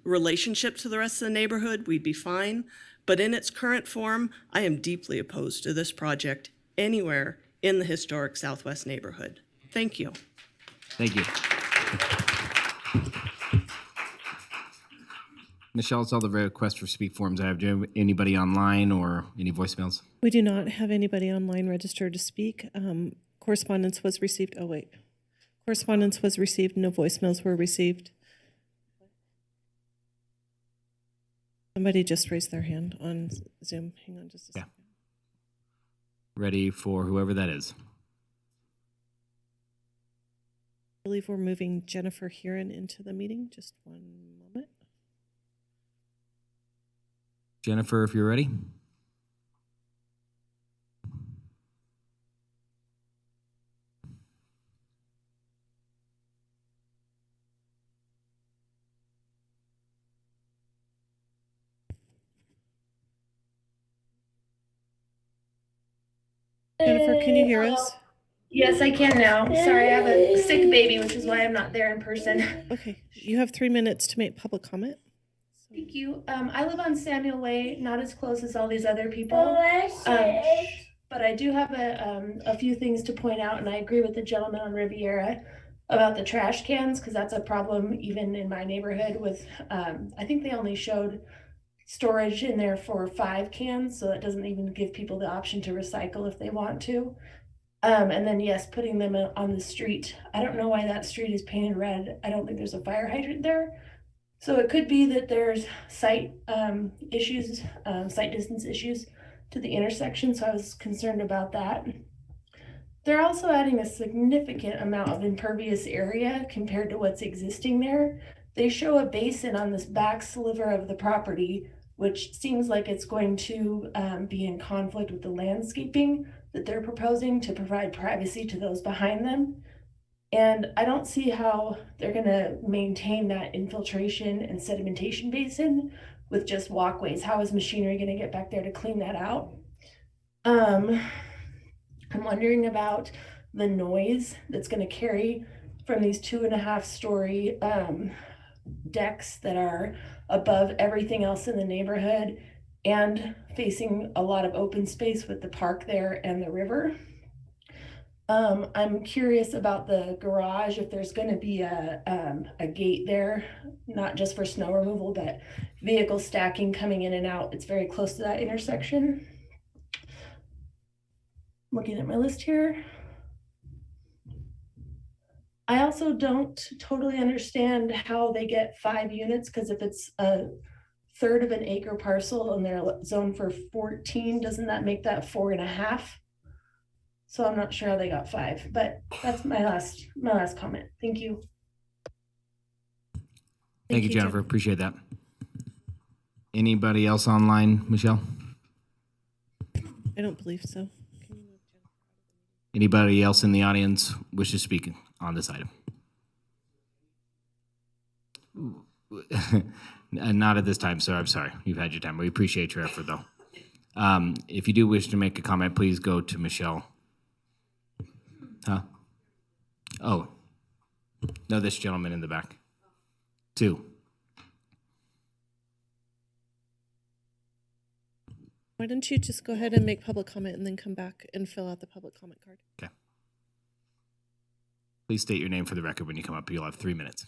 relationship to the rest of the neighborhood, we'd be fine. But in its current form, I am deeply opposed to this project anywhere in the historic Southwest neighborhood. Thank you. Thank you. Michelle, it's all the requests for speak forms I have. Do you have anybody online or any voicemails? We do not have anybody online registered to speak. Correspondence was received. Oh, wait. Correspondence was received. No voicemails were received. Somebody just raised their hand on Zoom. Hang on just a second. Ready for whoever that is. I believe we're moving Jennifer Huron into the meeting. Just one moment. Jennifer, if you're ready. Jennifer, can you hear us? Yes, I can now. Sorry, I have a sick baby, which is why I'm not there in person. Okay, you have 3 minutes to make public comment. Thank you. I live on Samuel Way, not as close as all these other people. But I do have a few things to point out, and I agree with the gentleman on Riviera about the trash cans, because that's a problem even in my neighborhood with, I think they only showed storage in there for 5 cans, so that doesn't even give people the option to recycle if they want to. And then yes, putting them on the street. I don't know why that street is painted red. I don't think there's a fire hydrant there. So it could be that there's site issues, site distance issues to the intersection, so I was concerned about that. They're also adding a significant amount of impervious area compared to what's existing there. They show a basin on this back sliver of the property, which seems like it's going to be in conflict with the landscaping that they're proposing to provide privacy to those behind them. And I don't see how they're gonna maintain that infiltration and sedimentation basin with just walkways. How is machinery gonna get back there to clean that out? I'm wondering about the noise that's gonna carry from these 2.5-story decks that are above everything else in the neighborhood and facing a lot of open space with the park there and the river. I'm curious about the garage, if there's gonna be a gate there, not just for snow removal, but vehicle stacking coming in and out. It's very close to that intersection. Looking at my list here. I also don't totally understand how they get 5 units, because if it's a third of an acre parcel and they're zoned for 14, doesn't that make that 4.5? So I'm not sure how they got 5, but that's my last comment. Thank you. Thank you, Jennifer. Appreciate that. Anybody else online, Michelle? I don't believe so. Anybody else in the audience wish to speak on this item? Not at this time, sir. I'm sorry. You've had your time. We appreciate your effort, though. If you do wish to make a comment, please go to Michelle. Huh? Oh. No, this gentleman in the back. 2. Why don't you just go ahead and make public comment and then come back and fill out the public comment card? Okay. Please state your name for the record when you come up. You'll have 3 minutes.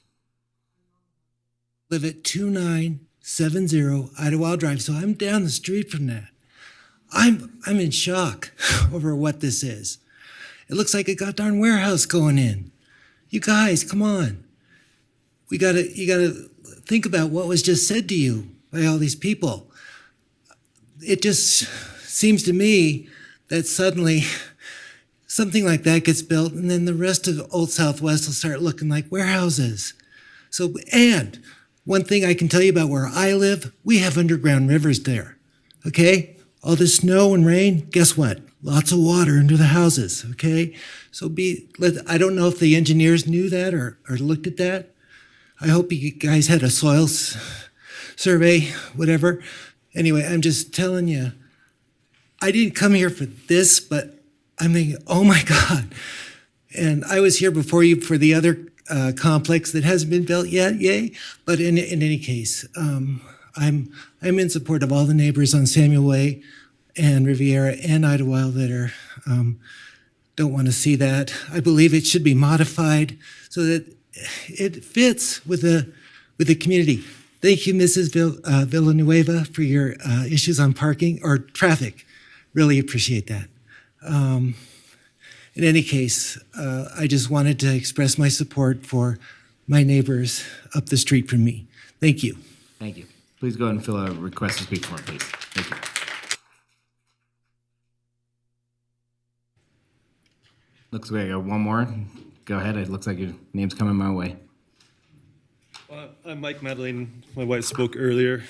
Live at 2970 Idlewild Drive, so I'm down the street from that. I'm in shock over what this is. It looks like a goddamn warehouse going in. You guys, come on. You gotta think about what was just said to you by all these people. It just seems to me that suddenly something like that gets built, and then the rest of Old Southwest will start looking like warehouses. So, and one thing I can tell you about where I live, we have underground rivers there, okay? All this snow and rain, guess what? Lots of water under the houses, okay? So I don't know if the engineers knew that or looked at that. I hope you guys had a soils survey, whatever. Anyway, I'm just telling you, I didn't come here for this, but I'm thinking, oh my God. And I was here before you for the other complex that hasn't been built yet, yay. But in any case, I'm in support of all the neighbors on Samuel Way and Riviera and Idlewild that are don't want to see that. I believe it should be modified so that it fits with the community. Thank you, Mrs. Villanueva, for your issues on parking or traffic. Really appreciate that. In any case, I just wanted to express my support for my neighbors up the street from me. Thank you. Thank you. Please go ahead and fill a request to speak form, please. Thank you. Looks like I got one more. Go ahead. It looks like your name's coming my way. I'm Mike Madeleine. My wife spoke earlier.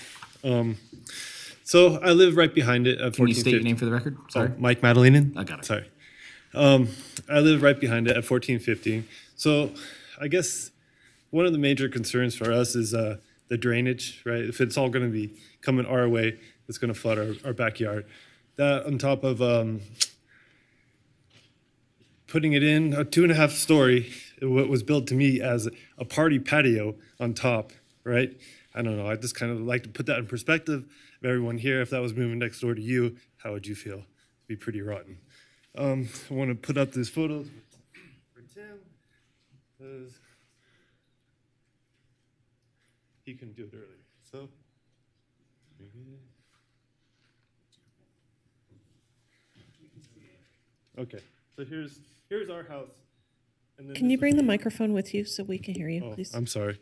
So I live right behind it at 1450. Can you state your name for the record? Sorry. Mike Madeleine. I got it. Sorry. I live right behind it at 1450. So I guess one of the major concerns for us is the drainage, right? If it's all going to be coming our way, it's going to flood our backyard. That on top of putting it in a 2.5-story, what was built to me as a party patio on top, right? I don't know. I just kind of like to put that in perspective of everyone here. If that was moving next door to you, how would you feel? It'd be pretty rotten. I want to put up this photo for Tim because he couldn't do it earlier. So, okay. So here's our house. And then Can you bring the microphone with you so we can hear you, Oh, please? I'm sorry.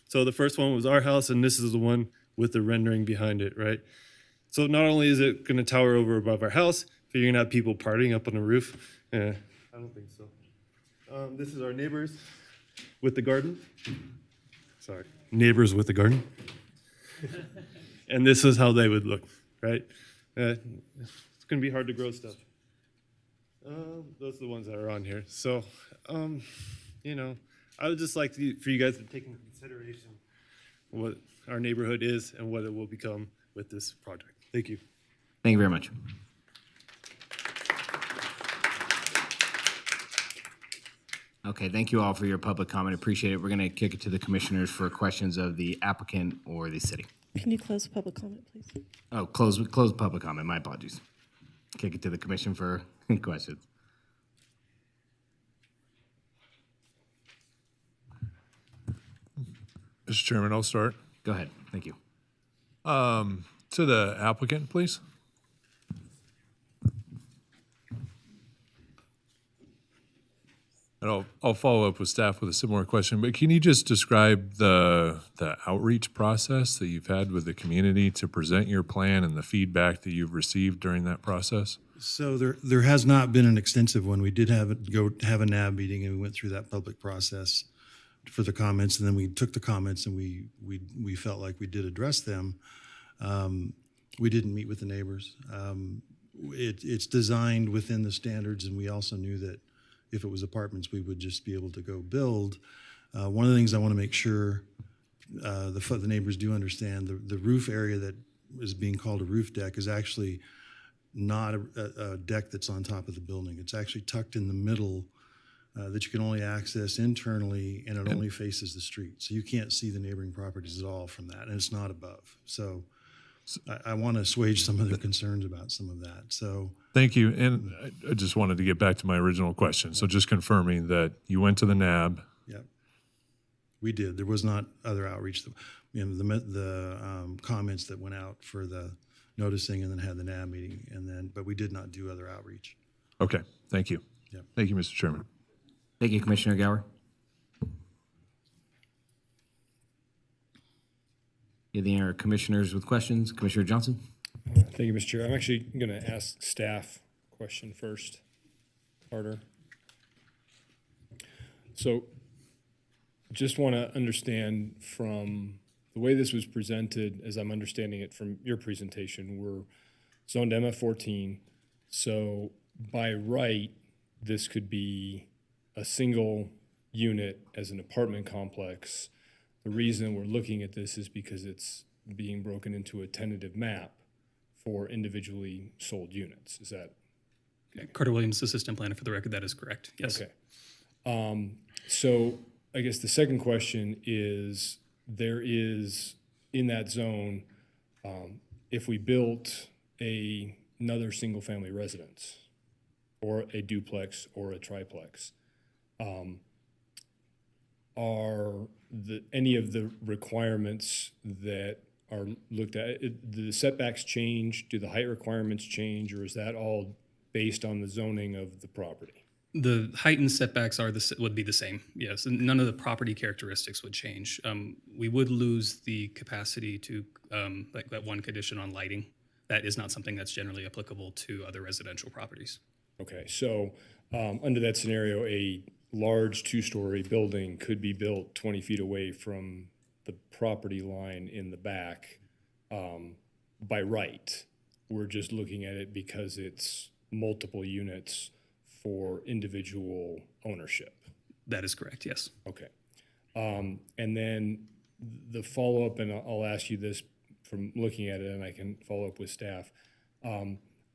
So the first one was our house, and this is the one with the rendering behind it, right? So not only is it going to tower over above our house, but you're going to have people partying up on the roof. Yeah, I don't think so. This is our neighbors with the garden. Sorry, neighbors with the garden. And this is how they would look, right? It's going to be hard to grow stuff. Those are the ones that are on here. So, you know, I would just like for you guys to take into consideration what our neighborhood is and what it will become with this project. Thank you. Thank you very much. Okay, thank you all for your public comment. Appreciate it. We're going to kick it to the commissioners for questions of the applicant or the city. Can you close public comment, please? Oh, close public comment. My apologies. Kick it to the commission for questions. Mr. Chairman, I'll start. Go ahead. Thank you. To the applicant, please. And I'll follow up with staff with a similar question, but can you just describe the outreach process that you've had with the community to present your plan and the feedback that you've received during that process? So there has not been an extensive one. We did have a NAB meeting, and we went through that public process for the comments, and then we took the comments and we felt like we did address them. We didn't meet with the neighbors. It's designed within the standards, and we also knew that if it was apartments, we would just be able to go build. One of the things I want to make sure the neighbors do understand, the roof area that is being called a roof deck is actually not a deck that's on top of the building. It's actually tucked in the middle that you can only access internally, and it only faces the street. So you can't see the neighboring properties at all from that, and it's not above. So I want to assuage some of their concerns about some of that. So thank you. And I just wanted to get back to my original question. So just confirming that you went to the NAB. Yeah, we did. There was not other outreach. The comments that went out for the noticing, and then had the NAB meeting, but we did not do other outreach. Okay, thank you. Yeah. Thank you, Mr. Chairman. Thank you, Commissioner Gower. Any other commissioners with questions? Commissioner Johnson? Thank you, Mr. Chair. I'm actually going to ask staff a question first. Carter. So just want to understand from the way this was presented, as I'm understanding it from your presentation, we're zoned MF14. So by right, this could be a single unit as an apartment complex. The reason we're looking at this is because it's being broken into a tentative map for individually sold units. Is that? Okay. Carter Williams, assistant planner, for the record. That is correct. Yes. Okay. So I guess the second question is, there is in that zone, if we built another single family residence or a duplex or a triplex, are any of the requirements that are looked at, do the setbacks change? Do the height requirements change, or is that all based on the zoning of the property? The height and setbacks would be the same, yes. And none of the property characteristics would change. We would lose the capacity to, like that one condition on lighting. That is not something that's generally applicable to other residential properties. Okay, so under that scenario, a large two-story building could be built 20 feet away from the property line in the back by right. We're just looking at it because it's multiple units for individual ownership. That is correct, yes. Okay. And then the follow-up, and I'll ask you this from looking at it, and I can follow up with staff.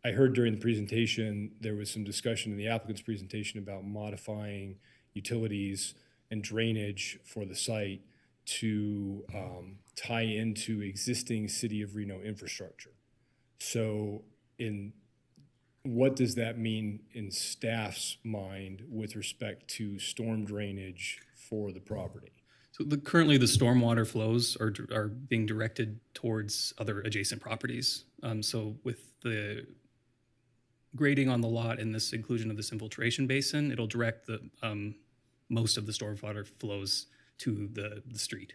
I heard during the presentation, there was some discussion in the applicant's presentation about modifying utilities and drainage for the site to tie into existing City of Reno infrastructure. So what does that mean in staff's mind with respect to storm drainage for the property? So currently the stormwater flows are being directed towards other adjacent properties. So with the grading on the lot and this inclusion of this infiltration basin, it'll direct the most of the stormwater flows to the street,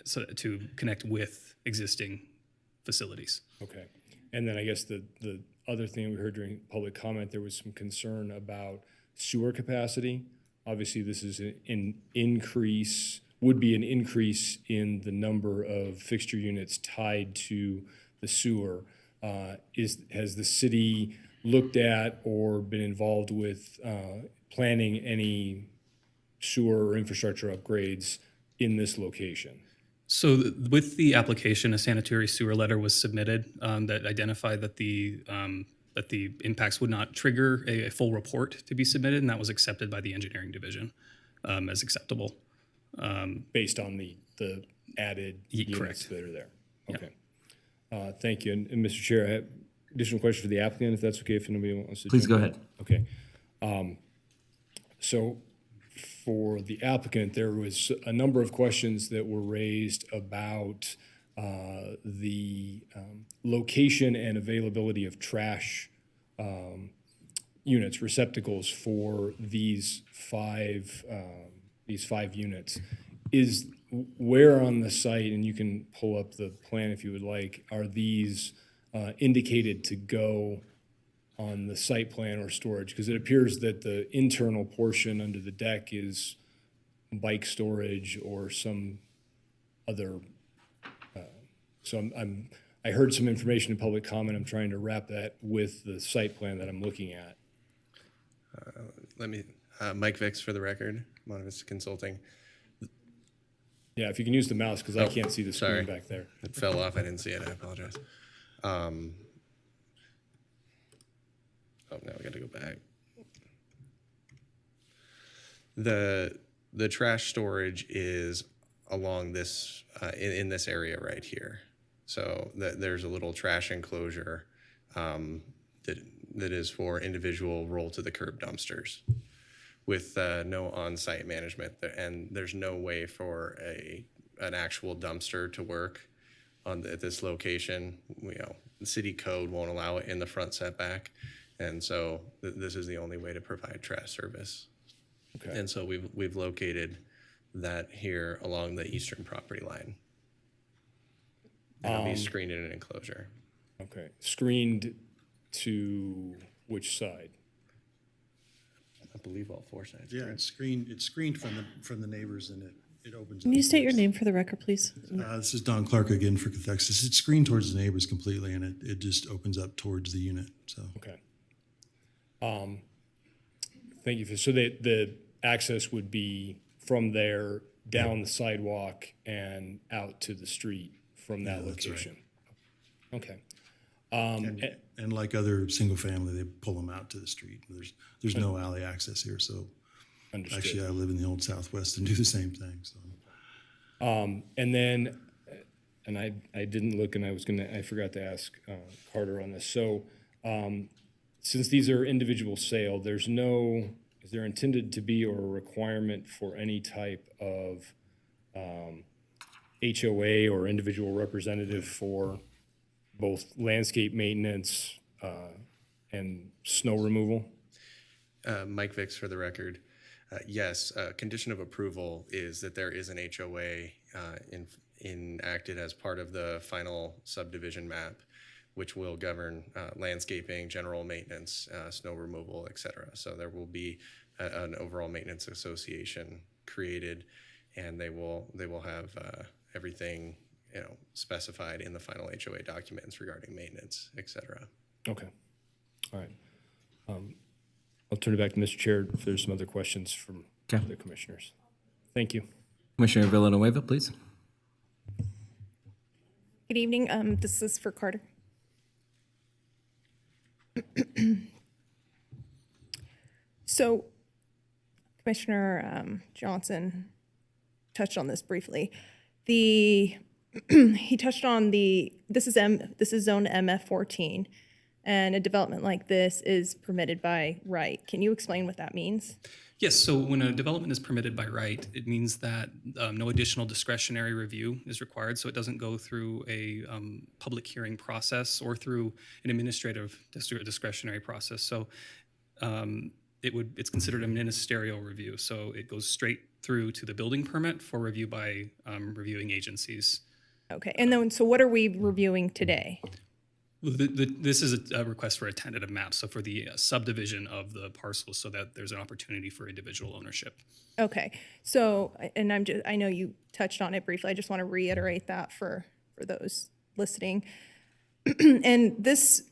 so to connect with existing facilities. Okay. And then I guess the other thing we heard during public comment, there was some concern about sewer capacity. Obviously, this is would be an increase in the number of fixture units tied to the sewer. Has the city looked at or been involved with planning any sewer or infrastructure upgrades in this location? So with the application, a sanitary sewer letter was submitted that identified that the impacts would not trigger a full report to be submitted, and that was accepted by the engineering division as acceptable. Based on the added units correct. that are there. Okay. Thank you. And Mr. Chair, I have additional question for the applicant, if that's okay, if nobody wants to. Please jump go in. ahead. Okay. So for the applicant, there was a number of questions that were raised about the location and availability of trash units, receptacles for these five units. Is where on the site, and you can pull up the plan if you would like, are these indicated to go on the site plan or storage? Because it appears that the internal portion under the deck is bike storage or some other. So I heard some information in public comment. I'm trying to wrap that with the site plan that I'm looking at. Mike Vicks for the record, Monavista Consulting. Yeah, if you can use the mouse, because I can't see the screen Sorry. back there. It fell off, I didn't see it, I apologize. Oh, now we gotta go back. The trash storage is along this, in this area right here. So there's a little trash enclosure that is for individual roll to the curb dumpsters with no on-site management, and there's no way for an actual dumpster to work at this location. The city code won't allow it in the front setback, and so this is the only way to provide trash service. Okay. And so we've located that here along the eastern property line. It'll be screened in an enclosure. Okay, screened to which side? I believe all four sides. Yeah, it's screened from the neighbors, and it opens up. Can you state your name for the record, please? This is Don Clark again for Cathexis. It's screened towards the neighbors completely, and it just opens up towards the unit, so. Okay. Thank you. So the access would be from there down the sidewalk and out to the street from that that's right. location? Okay. And like other single family, they pull them out to the street. There's no alley access here, so. Understood. Actually, I live in the old Southwest and do the same thing, so. And then, and I didn't look, and I forgot to ask Carter on this. So, since these are individual sale, is there intended to be or a requirement for any type of HOA or individual representative for both landscape maintenance and snow removal? Mike Vicks for the record. Yes, condition of approval is that there is an HOA enacted as part of the final subdivision map, which will govern landscaping, general maintenance, snow removal, et cetera. So there will be an overall maintenance association created, and they will have everything specified in the final HOA documents regarding maintenance, et cetera. Okay. All right. I'll turn it back to Mr. Chair if there's some other questions from the commissioners. Thank you. Commissioner Villanueva, please. Good evening. This is for Carter. So, Commissioner Johnson touched on this briefly. He touched on this is zone MF14, and a development like this is permitted by right. Can you explain what that means? Yes, so when a development is permitted by right, it means that no additional discretionary review is required, so it doesn't go through a public hearing process or through an administrative discretionary process. So it's considered a ministerial review, so it goes straight through to the building permit for review by reviewing agencies. Okay, and then, so what are we reviewing today? This is a request for a tentative map, so for the subdivision of the parcel so that there's an opportunity for individual ownership. Okay, so, and I know you touched on it briefly, I just want to reiterate that for those listening. And this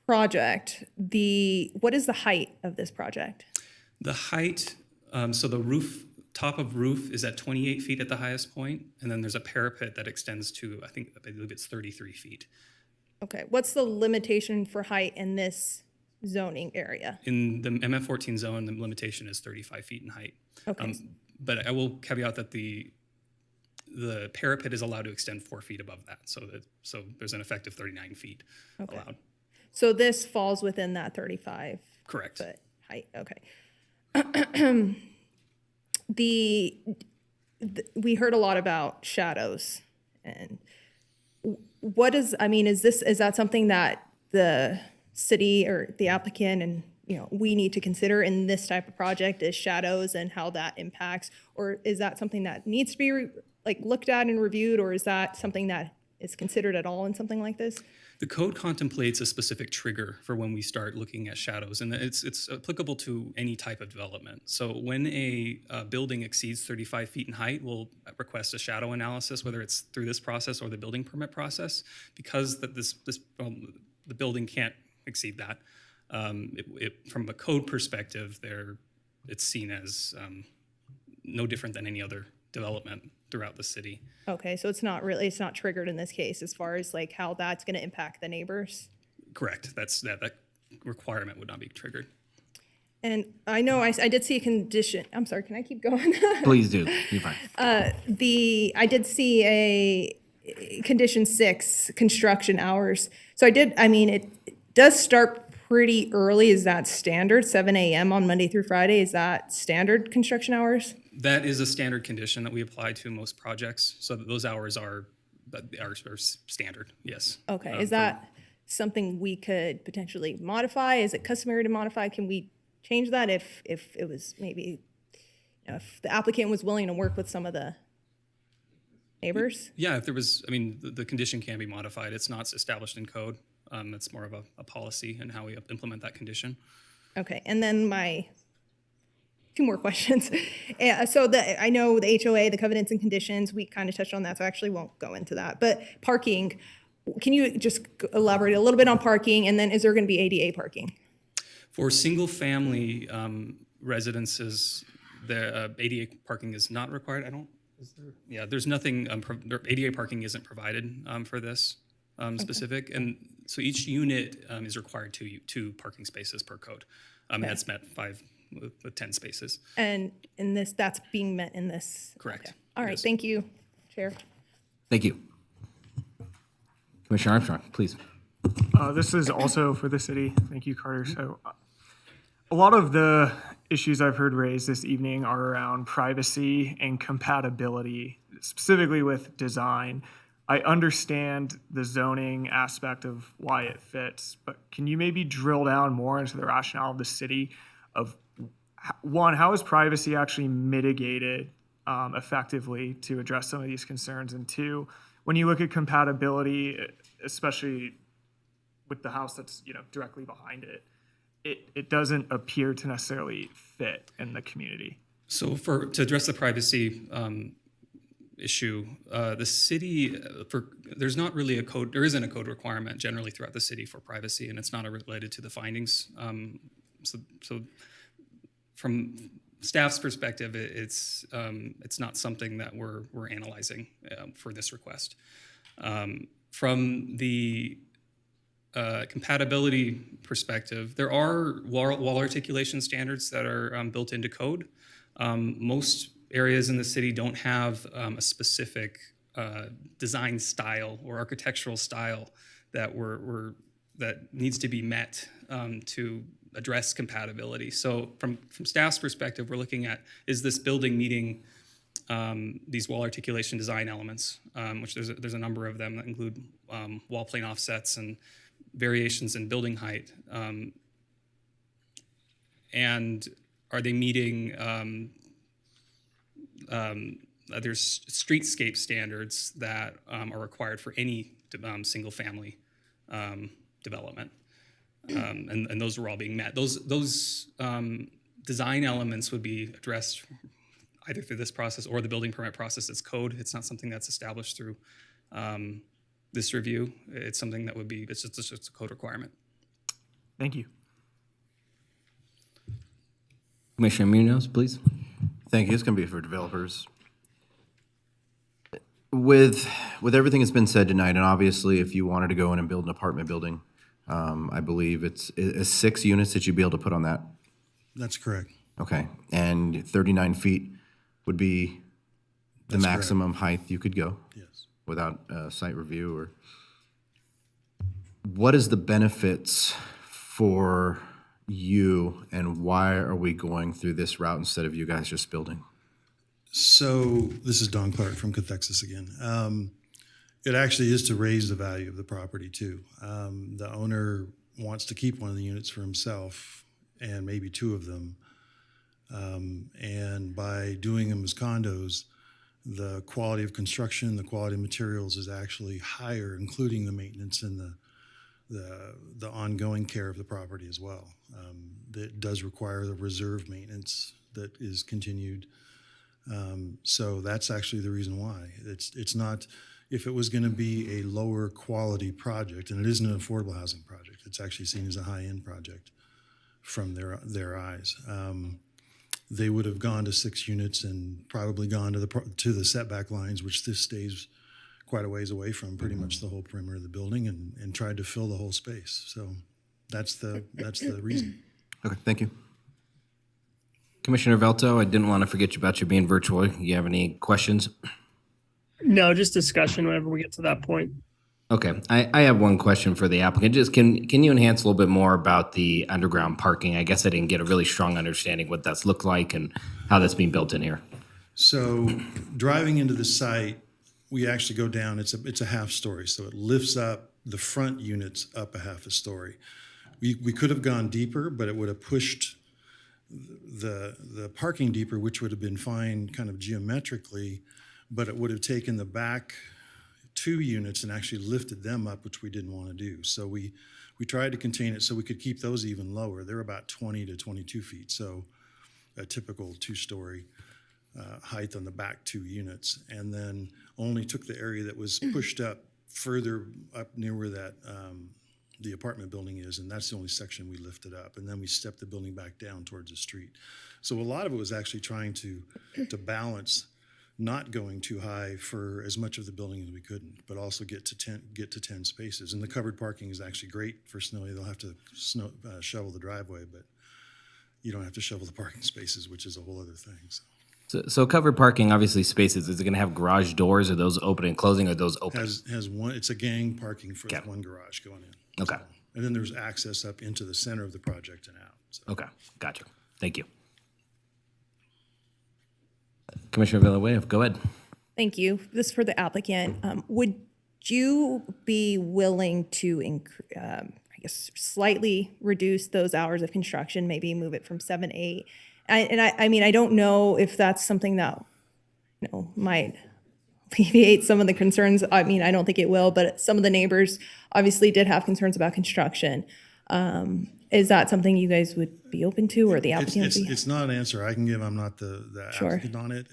project, what is the height of this project? The height, so the top of roof is at 28 feet at the highest point, and then there's a parapet that extends to, I believe it's 33 feet. Okay, what's the limitation for height in this zoning area? In the MF14 zone, the limitation is 35 feet in height. Okay. But I will caveat that the parapet is allowed to extend 4 feet above that, so there's an effective 39 feet allowed. So this falls within that 35 Correct. foot height, okay. We heard a lot about shadows, and is that something that the city or the applicant and, we need to consider in this type of project, is shadows and how that impacts? Or is that something that needs to be looked at and reviewed, or is that something that is considered at all in something like this? The code contemplates a specific trigger for when we start looking at shadows, and it's applicable to any type of development. So when a building exceeds 35 feet in height, we'll request a shadow analysis, whether it's through this process or the building permit process, because the building can't exceed that. From a code perspective, it's seen as no different than any other development throughout the city. Okay, so it's not triggered in this case as far as how that's going to impact the neighbors? Correct. That requirement would not be triggered. And I know I did see a condition. I'm sorry, can I keep going? Please do. You're fine. I did see a condition 6, construction hours. So it does start pretty early. Is that standard? 7 a.m. on Monday through Friday? Is that standard construction hours? That is a standard condition that we apply to most projects, so that those hours are standard, yes. Okay, is that something we could potentially modify? Is it customary to modify? Can we change that if it was maybe, if the applicant was willing to work with some of the neighbors? Yeah, if there was, the condition can be modified. It's not established in code. It's more of a policy and how we implement that condition. Okay, and then my 2 more questions. So I know the HOA, the covenants and conditions, we kind of touched on that, so I actually won't go into that. But parking, can you just elaborate a little bit on parking, and then is there going to be ADA parking? For single-family residences, the ADA parking is not required. There's nothing, ADA parking isn't provided for this specific. And so each unit is required 2 parking spaces per code. That's met 5 with 10 spaces. And that's being met in this? Correct. Okay. All right, Yes. Thank you, Chair. Thank you. Commissioner Armstrong, please. This is also for the city. Thank you, Carter. So a lot of the issues I've heard raised this evening are around privacy and compatibility, specifically with design. I understand the zoning aspect of why it fits, but can you maybe drill down more into the rationale of the city of, one, how is privacy actually mitigated effectively to address some of these concerns? And 2, when you look at compatibility, especially with the house that's directly behind it, it doesn't appear to necessarily fit in the community. So to address the privacy issue, the city, there's not really there isn't a code requirement generally throughout the city for privacy, and it's not related to the findings. So from staff's perspective, it's not something that we're analyzing for this request. From the compatibility perspective, there are wall articulation standards that are built into code. Most areas in the city don't have a specific design style or architectural style that that needs to be met to address compatibility. So from staff's perspective, we're looking at, is this building meeting these wall articulation design elements, which there's a number of them that include wall plane offsets and variations in building height. And are they meeting there's streetscape standards that are required for any single-family development, and those are all being met. Those design elements would be addressed either through this process or the building permit process. It's code. It's not something that's established through this review. It's something that would be, it's just a code requirement. Thank you. Commissioner Munoz, please. Thank you. It's going to be for developers. With everything that's been said tonight, and obviously if you wanted to go in and build an apartment building, I believe it's 6 units that you'd be able to put on that. That's correct. Okay, and 39 feet would be the That's maximum height you could go? Yes. Without site review, or what is the benefits for you, and why are we going through this route instead of you guys just building? So this is Don Clark from Cathexis again. It actually is to raise the value of the property too. The owner wants to keep one of the units for himself and maybe 2 of them. And by doing them as condos, the quality of construction, the quality of materials is actually higher, including the maintenance and the ongoing care of the property as well. That does require the reserve maintenance that is continued. So that's actually the reason why. It's not, if it was going to be a lower quality project, and it isn't an affordable housing project, it's actually seen as a high-end project from their eyes. They would have gone to 6 units and probably gone to the setback lines, which this stays quite a ways away from, pretty much the whole perimeter of the building, and tried to fill the whole space. So that's the reason. Okay, thank you. Commissioner Velto, I didn't want to forget you about you being virtual. You have any questions? No, just discussion whenever we get to that point. Okay, I have one question for the applicant. Just can you enhance a little bit more about the underground parking? I guess I didn't get a really strong understanding what that's looked like and how that's being built in here. So driving into the site, we actually go down, it's a half story. So it lifts up the front units up a half a story. We could have gone deeper, but it would have pushed the parking deeper, which would have been fine kind of geometrically, but it would have taken the back 2 units and actually lifted them up, which we didn't want to do. So we tried to contain it so we could keep those even lower. They're about 20 to 22 feet. So a typical 2-story height on the back 2 units, and then only took the area that was pushed up further up near where that the apartment building is, and that's the only section we lifted up. And then we stepped the building back down towards the street. So a lot of it was actually trying to balance not going too high for as much of the building as we couldn't, but also get to 10 spaces. And the covered parking is actually great for snowy. They'll have to shovel the driveway, but you don't have to shovel the parking spaces, which is a whole other thing. So covered parking, obviously spaces, is it going to have garage doors? Are those open and closing, or are those open? Has one, it's a gang parking for one garage going in. Okay. So, and then there's access up into the center of the project and out. So. Okay, gotcha. Thank you. Commissioner Villanueva, go ahead. Thank you. This is for the applicant. Would you be willing to, I guess, slightly reduce those hours of construction, maybe move it from 7 to 8? I mean, I don't know if that's something that, might alleviate some of the concerns. I mean, I don't think it will, but some of the neighbors obviously did have concerns about construction. Is that something you guys would be open to, or the applicant would be? It's not an answer I can give. I'm not the applicant on it.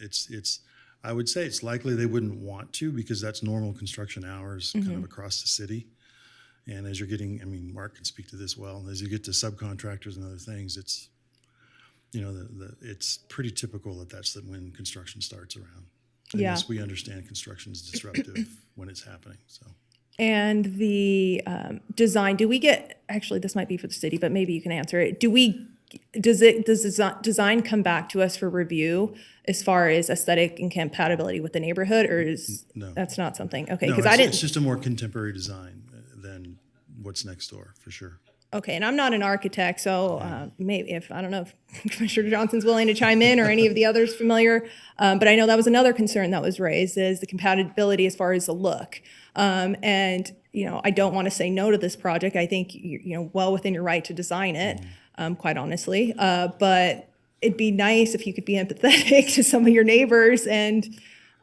I would say it's likely they wouldn't want to, because that's normal construction hours kind of across the city. And as you're getting, I mean, Mark can speak to this well, as you get to subcontractors and other things, it's, it's pretty typical that that's when construction starts around. And yes, we understand construction is disruptive when it's happening, so. And the design, do we get, actually this might be for the city, but maybe you can answer it. Does design come back to us for review as far as aesthetic and compatibility with the neighborhood, or is that's not something? Okay, because it's just a more contemporary design than what's next door, for sure. Okay, and I'm not an architect, so maybe I don't know if Commissioner Johnson's willing to chime in or any of the others familiar, but I know that was another concern that was raised, is the compatibility as far as the look. And, I don't want to say no to this project. I think, well within your right to design it, quite honestly. But it'd be nice if you could be empathetic to some of your neighbors and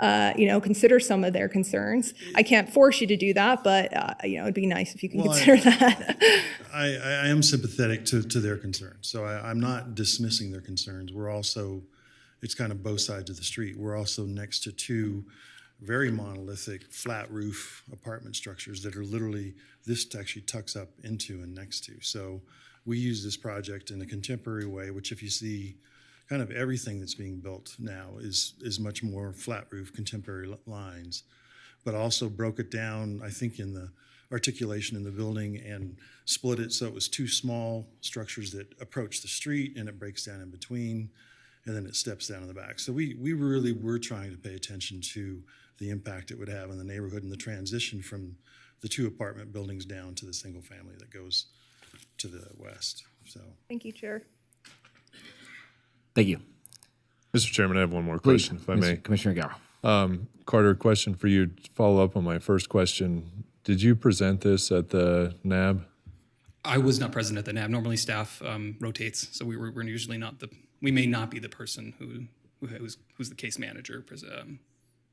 consider some of their concerns. I can't force you to do that, but, it'd be nice if you can Well, consider that. I am sympathetic to their concerns, so I'm not dismissing their concerns. We're also, it's kind of both sides of the street. We're also next to two very monolithic, flat roof apartment structures that are literally, this actually tucks up into and next to. So we use this project in a contemporary way, which if you see kind of everything that's being built now is much more flat roof, contemporary lines, but also broke it down, I think, in the articulation in the building and split it so it was two small structures that approach the street and it breaks down in between and then it steps down in the back. So we really were trying to pay attention to the impact it would have in the neighborhood and the transition from the two apartment buildings down to the single family that goes to the west. So Thank you, Chair. Thank you. Mr. Chairman, I have one more Please, question, if I may. Commissioner Gower. Carter, question for you. To follow up on my first question. Did you present this at the NAB? I was not present at the NAB. Normally staff rotates, so we're usually not we may not be the person who's the case manager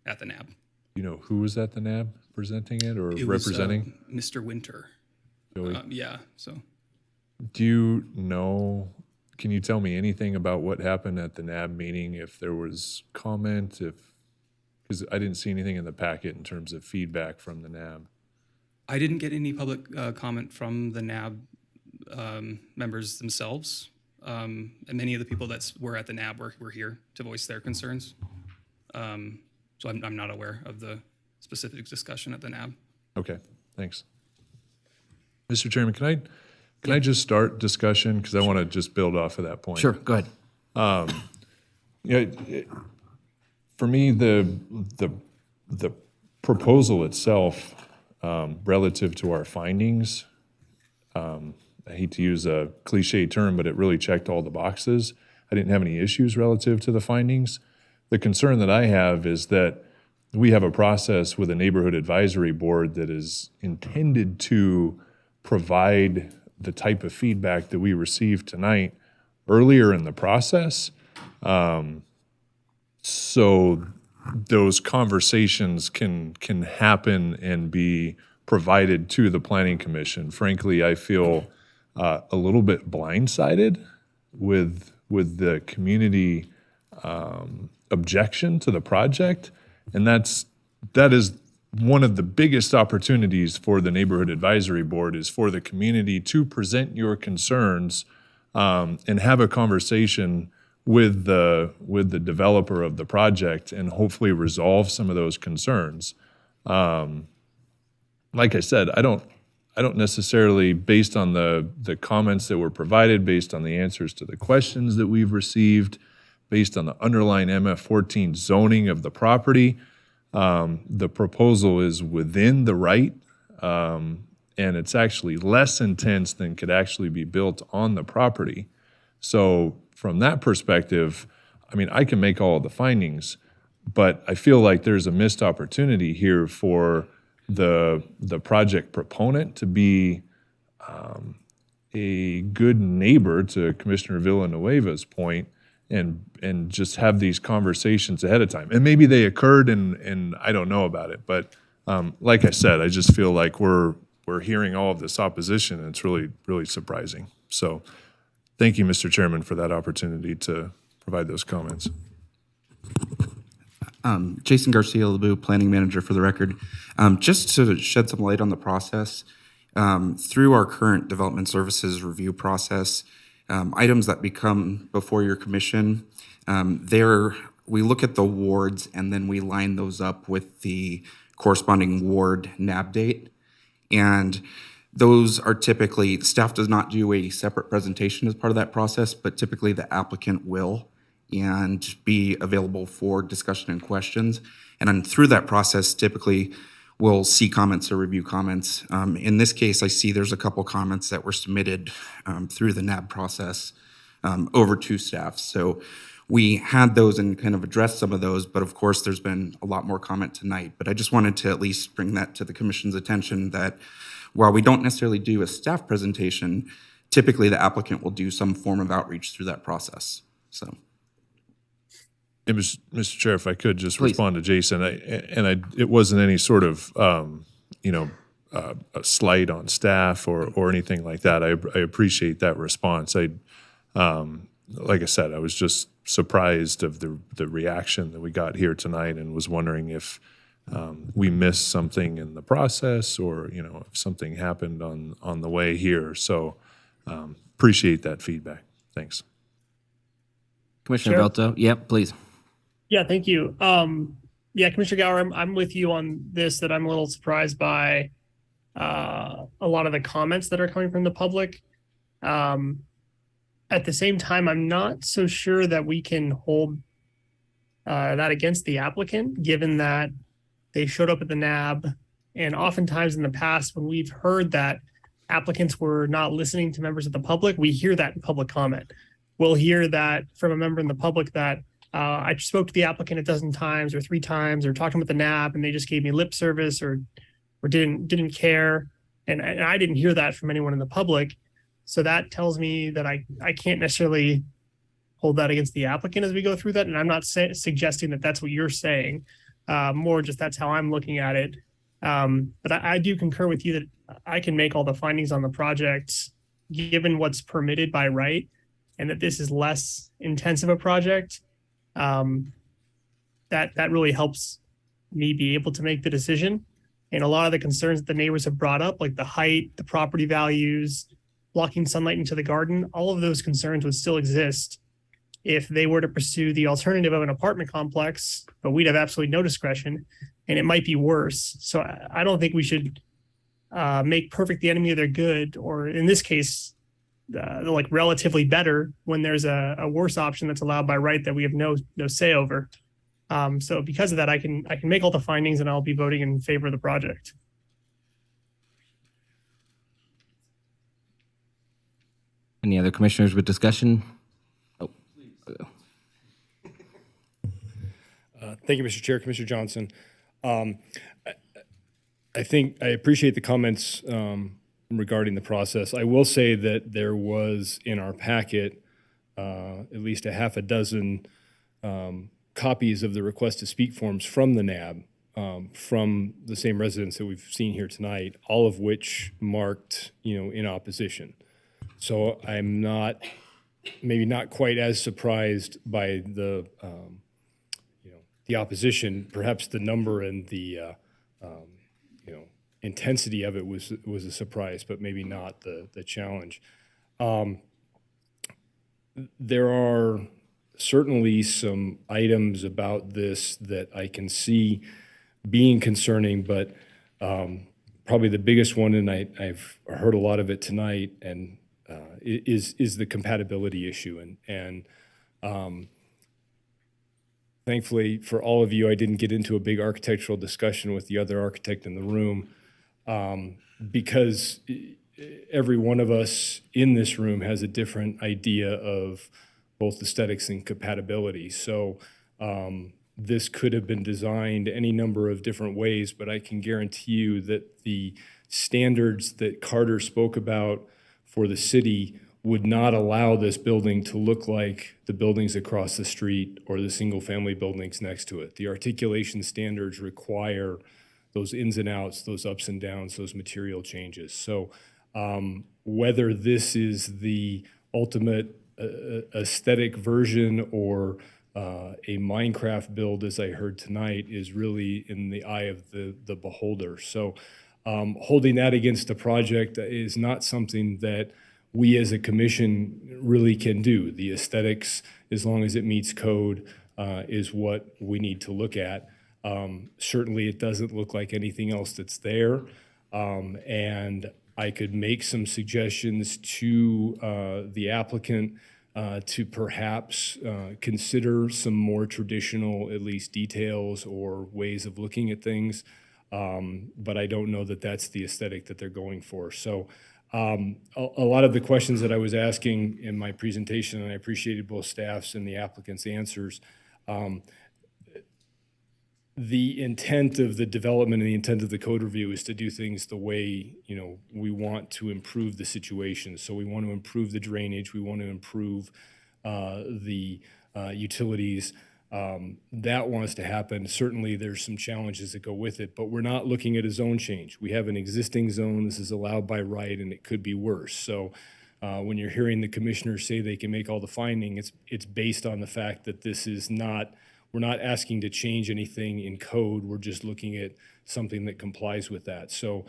at the NAB. You know who was at the NAB presenting it or It representing? Was, Mr. Winter. Joey? Yeah, so. Do you know, can you tell me anything about what happened at the NAB meeting? If there was comment, because I didn't see anything in the packet in terms of feedback from the NAB. I didn't get any public comment from the NAB members themselves. And many of the people that were at the NAB were here to voice their concerns. So I'm not aware of the specific discussion at the NAB. Okay, thanks. Mr. Chairman, can I just start discussion? Because I want to just build off of that point. Sure, go ahead. For me, the proposal itself, relative to our findings, I hate to use a cliche term, but it really checked all the boxes. I didn't have any issues relative to the findings. The concern that I have is that we have a process with a neighborhood advisory board that is intended to provide the type of feedback that we received tonight earlier in the process. So those conversations can happen and be provided to the Planning Commission. Frankly, I feel a little bit blindsided with the community objection to the project, and that is one of the biggest opportunities for the Neighborhood Advisory Board is for the community to present your concerns and have a conversation with the developer of the project and hopefully resolve some of those concerns. Like I said, I don't necessarily, based on the comments that were provided, based on the answers to the questions that we've received, based on the underlying MF14 zoning of the property, the proposal is within the right, and it's actually less intense than could actually be built on the property. So from that perspective, I mean, I can make all of the findings, but I feel like there's a missed opportunity here for the project proponent to be a good neighbor, to Commissioner Villanueva's point, and just have these conversations ahead of time. And maybe they occurred and I don't know about it, but like I said, I just feel like we're hearing all of this opposition and it's really, really surprising. So thank you, Mr. Chairman, for that opportunity to provide those comments. Jason Garcia Lebu, Planning Manager for the record. Just to shed some light on the process, through our current development services review process, items that become before your commission, we look at the wards and then we line those up with the corresponding ward NAB date. And those are typically, staff does not do a separate presentation as part of that process, but typically the applicant will and be available for discussion and questions. And then through that process, typically we'll see comments or review comments. In this case, I see there's a couple comments that were submitted through the NAB process over to staff. So we had those and kind of addressed some of those, but of course there's been a lot more comment tonight. But I just wanted to at least bring that to the commission's attention that while we don't necessarily do a staff presentation, typically the applicant will do some form of outreach through that process. So. Mr. Chair, if I could just Please. respond to Jason, it wasn't any sort of, a slight on staff or anything like that. I appreciate that response. Like I said, I was just surprised of the reaction that we got here tonight and was wondering if we missed something in the process or, if something happened on the way here. So appreciate that feedback. Thanks. Commissioner Sure. Velto? Yep, please. Yeah, thank you. Yeah, Commissioner Gower, I'm with you on this, that I'm a little surprised by a lot of the comments that are coming from the public. At the same time, I'm not so sure that we can hold that against the applicant, given that they showed up at the NAB. And oftentimes in the past, when we've heard that applicants were not listening to members of the public, we hear that in public comment. We'll hear that from a member in the public that I spoke to the applicant a dozen times or 3 times or talked to them at the NAB and they just gave me lip service or didn't care. And I didn't hear that from anyone in the public. So that tells me that I can't necessarily hold that against the applicant as we go through that. And I'm not suggesting that that's what you're saying, more just that's how I'm looking at it. But I do concur with you that I can make all the findings on the project given what's permitted by right, and that this is less intensive a project. That really helps me be able to make the decision. And a lot of the concerns that the neighbors have brought up, like the height, the property values, blocking sunlight into the garden, all of those concerns would still exist if they were to pursue the alternative of an apartment complex, but we'd have absolutely no discretion, and it might be worse. So I don't think we should make perfect the enemy of their good, or in this case, like relatively better when there's a worse option that's allowed by right that we have no say over. So because of that, I can make all the findings and I'll be voting in favor of the project. Any other commissioners with discussion? Oh. Thank you, Mr. Chair. Commissioner Johnson. I think I appreciate the comments regarding the process. I will say that there was in our packet at least a half a dozen copies of the request to speak forms from the NAB, from the same residents that we've seen here tonight, all of which marked, in opposition. So I'm maybe not quite as surprised by the opposition. Perhaps the number and the intensity of it was a surprise, but maybe not the challenge. There are certainly some items about this that I can see being concerning, but probably the biggest one, and I've heard a lot of it tonight, and is the compatibility issue. And thankfully for all of you, I didn't get into a big architectural discussion with the other architect in the room, because every one of us in this room has a different idea of both aesthetics and compatibility. So this could have been designed any number of different ways, but I can guarantee you that the standards that Carter spoke about for the city would not allow this building to look like the buildings across the street or the single-family buildings next to it. The articulation standards require those ins and outs, those ups and downs, those material changes. So whether this is the ultimate aesthetic version or a Minecraft build, as I heard tonight, is really in the eye of the beholder. So holding that against the project is not something that we as a commission really can do. The aesthetics, as long as it meets code, is what we need to look at. Certainly it doesn't look like anything else that's there. And I could make some suggestions to the applicant to perhaps consider some more traditional, at least details or ways of looking at things. But I don't know that that's the aesthetic that they're going for. So a lot of the questions that I was asking in my presentation, and I appreciated both staff's and the applicant's answers, the intent of the development and the intent of the code review is to do things the way, we want to improve the situation. So we want to improve the drainage, we want to improve the utilities, That wants to happen. Certainly, there's some challenges that go with it, but we're not looking at a zone change. We have an existing zone. This is allowed by right, and it could be worse. So when you're hearing the commissioners say they can make all the finding, it's based on the fact that this is not, we're not asking to change anything in code. We're just looking at something that complies with that. So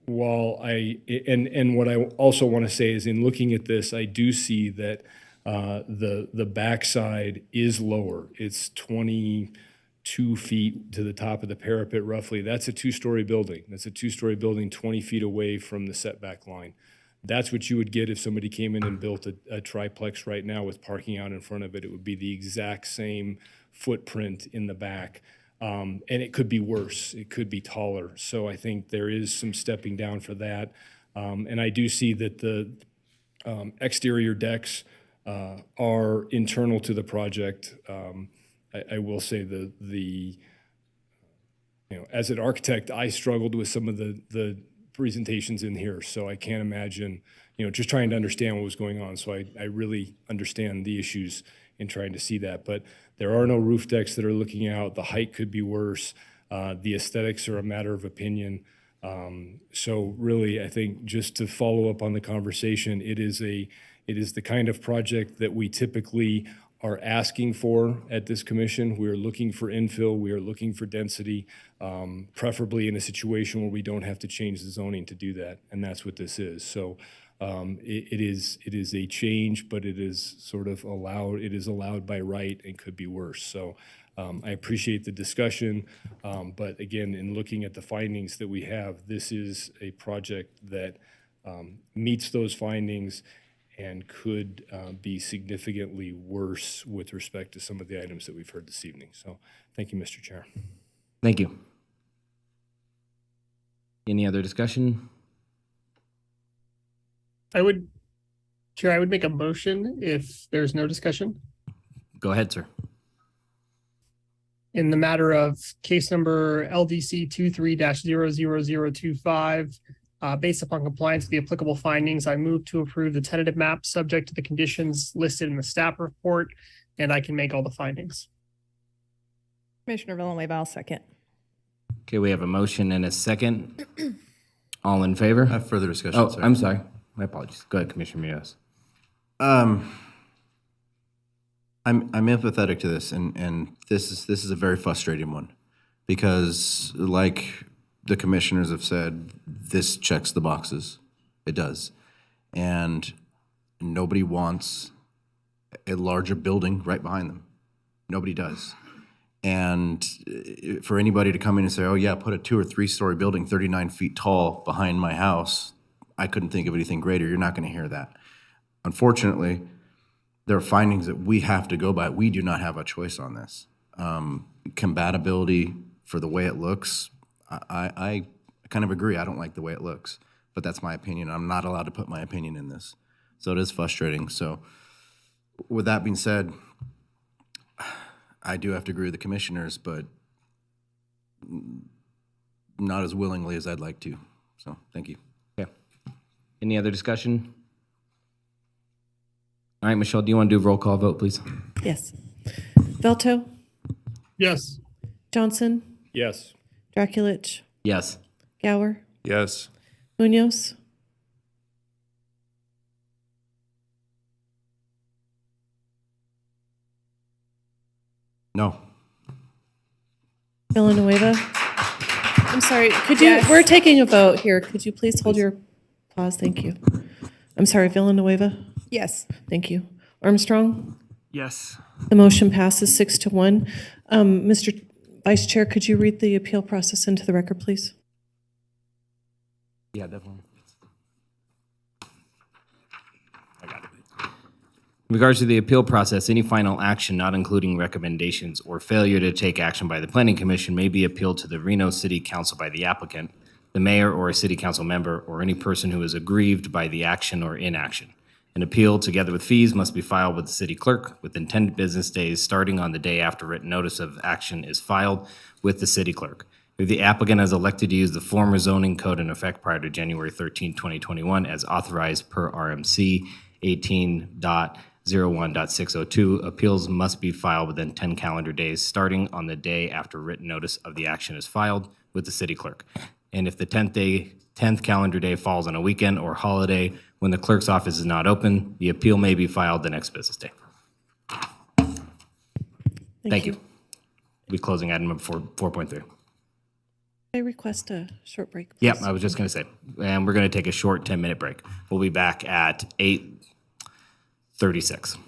while and what I also want to say is in looking at this, I do see that the backside is lower. It's 22 feet to the top of the parapet roughly. That's a two-story building. That's a two-story building 20 feet away from the setback line. That's what you would get if somebody came in and built a triplex right now with parking out in front of it. It would be the exact same footprint in the back. And it could be worse. It could be taller. So I think there is some stepping down for that. And I do see that the exterior decks are internal to the project. I will say as an architect, I struggled with some of the presentations in here, so I can't imagine, just trying to understand what was going on. So I really understand the issues in trying to see that. But there are no roof decks that are looking out. The height could be worse. The aesthetics are a matter of opinion. So really, I think just to follow up on the conversation, it is the kind of project that we typically are asking for at this commission. We are looking for infill. We are looking for density, preferably in a situation where we don't have to change the zoning to do that, and that's what this is. So it is a change, but it is sort of allowed. It is allowed by right and could be worse. So I appreciate the discussion, but again, in looking at the findings that we have, this is a project that meets those findings and could be significantly worse with respect to some of the items that we've heard this evening. So thank you, Mr. Chair. Thank you. Any other discussion? Chair, I would make a motion if there's no discussion. Go ahead, sir. In the matter of case number LDC 23-00025, based upon compliance with the applicable findings, I move to approve the tentative map subject to the conditions listed in the staff report, and I can make all the findings. Commissioner Villanueva, I'll second. Okay, we have a motion and a second. All in favor? I have further discussion. Oh, I'm sorry. My apologies. Go ahead, Commissioner Munoz. I'm empathetic to this, and this is a very frustrating one, because like the commissioners have said, this checks the boxes. It does. And nobody wants a larger building right behind them. Nobody does. And for anybody to come in and say, oh yeah, put a 2 or 3 story building 39 feet tall behind my house, I couldn't think of anything greater. You're not going to hear that. Unfortunately, there are findings that we have to go by. We do not have a choice on this. Compatibility for the way it looks, I kind of agree. I don't like the way it looks, but that's my opinion. I'm not allowed to put my opinion in this. So it is frustrating. So with that being said, I do have to agree with the commissioners, but not as willingly as I'd like to. So thank you. Okay. Any other discussion? All right, Michelle, do you want to do a roll call vote, please? Yes. Velto, Yes. Johnson, Yes. Draculich, Yes. Gower, Yes. Munoz, No. Villanueva. I'm sorry, could you, Yes. we're taking a vote here. Could you please hold your pause? Thank you. I'm sorry, Villanueva. Yes. Thank you. Armstrong? Yes. The motion passes 6-1. Mr. Vice Chair, could you read the appeal process into the record, please? Yeah, definitely. I got it. In regards to the appeal process, any final action not including recommendations or failure to take action by the Planning Commission may be appealed to the Reno City Council by the applicant, the mayor or a city council member, or any person who is aggrieved by the action or inaction. An appeal, together with fees, must be filed with the city clerk within 10 business days starting on the day after written notice of action is filed with the city clerk. If the applicant has elected to use the former zoning code in effect prior to January 13, 2021, as authorized per RMC 18.0 01.602. Appeals must be filed within 10 calendar days, starting on the day after written notice of the action is filed with the city clerk. And if the 10th calendar day falls on a weekend or holiday when the clerk's office is not open, the appeal may be filed the next business day. Thank you. We'll be closing item number 4.3. I request a short break, please. Yep, I was just going to say, and we're going to take a short 10-minute break. We'll be back at 8:36.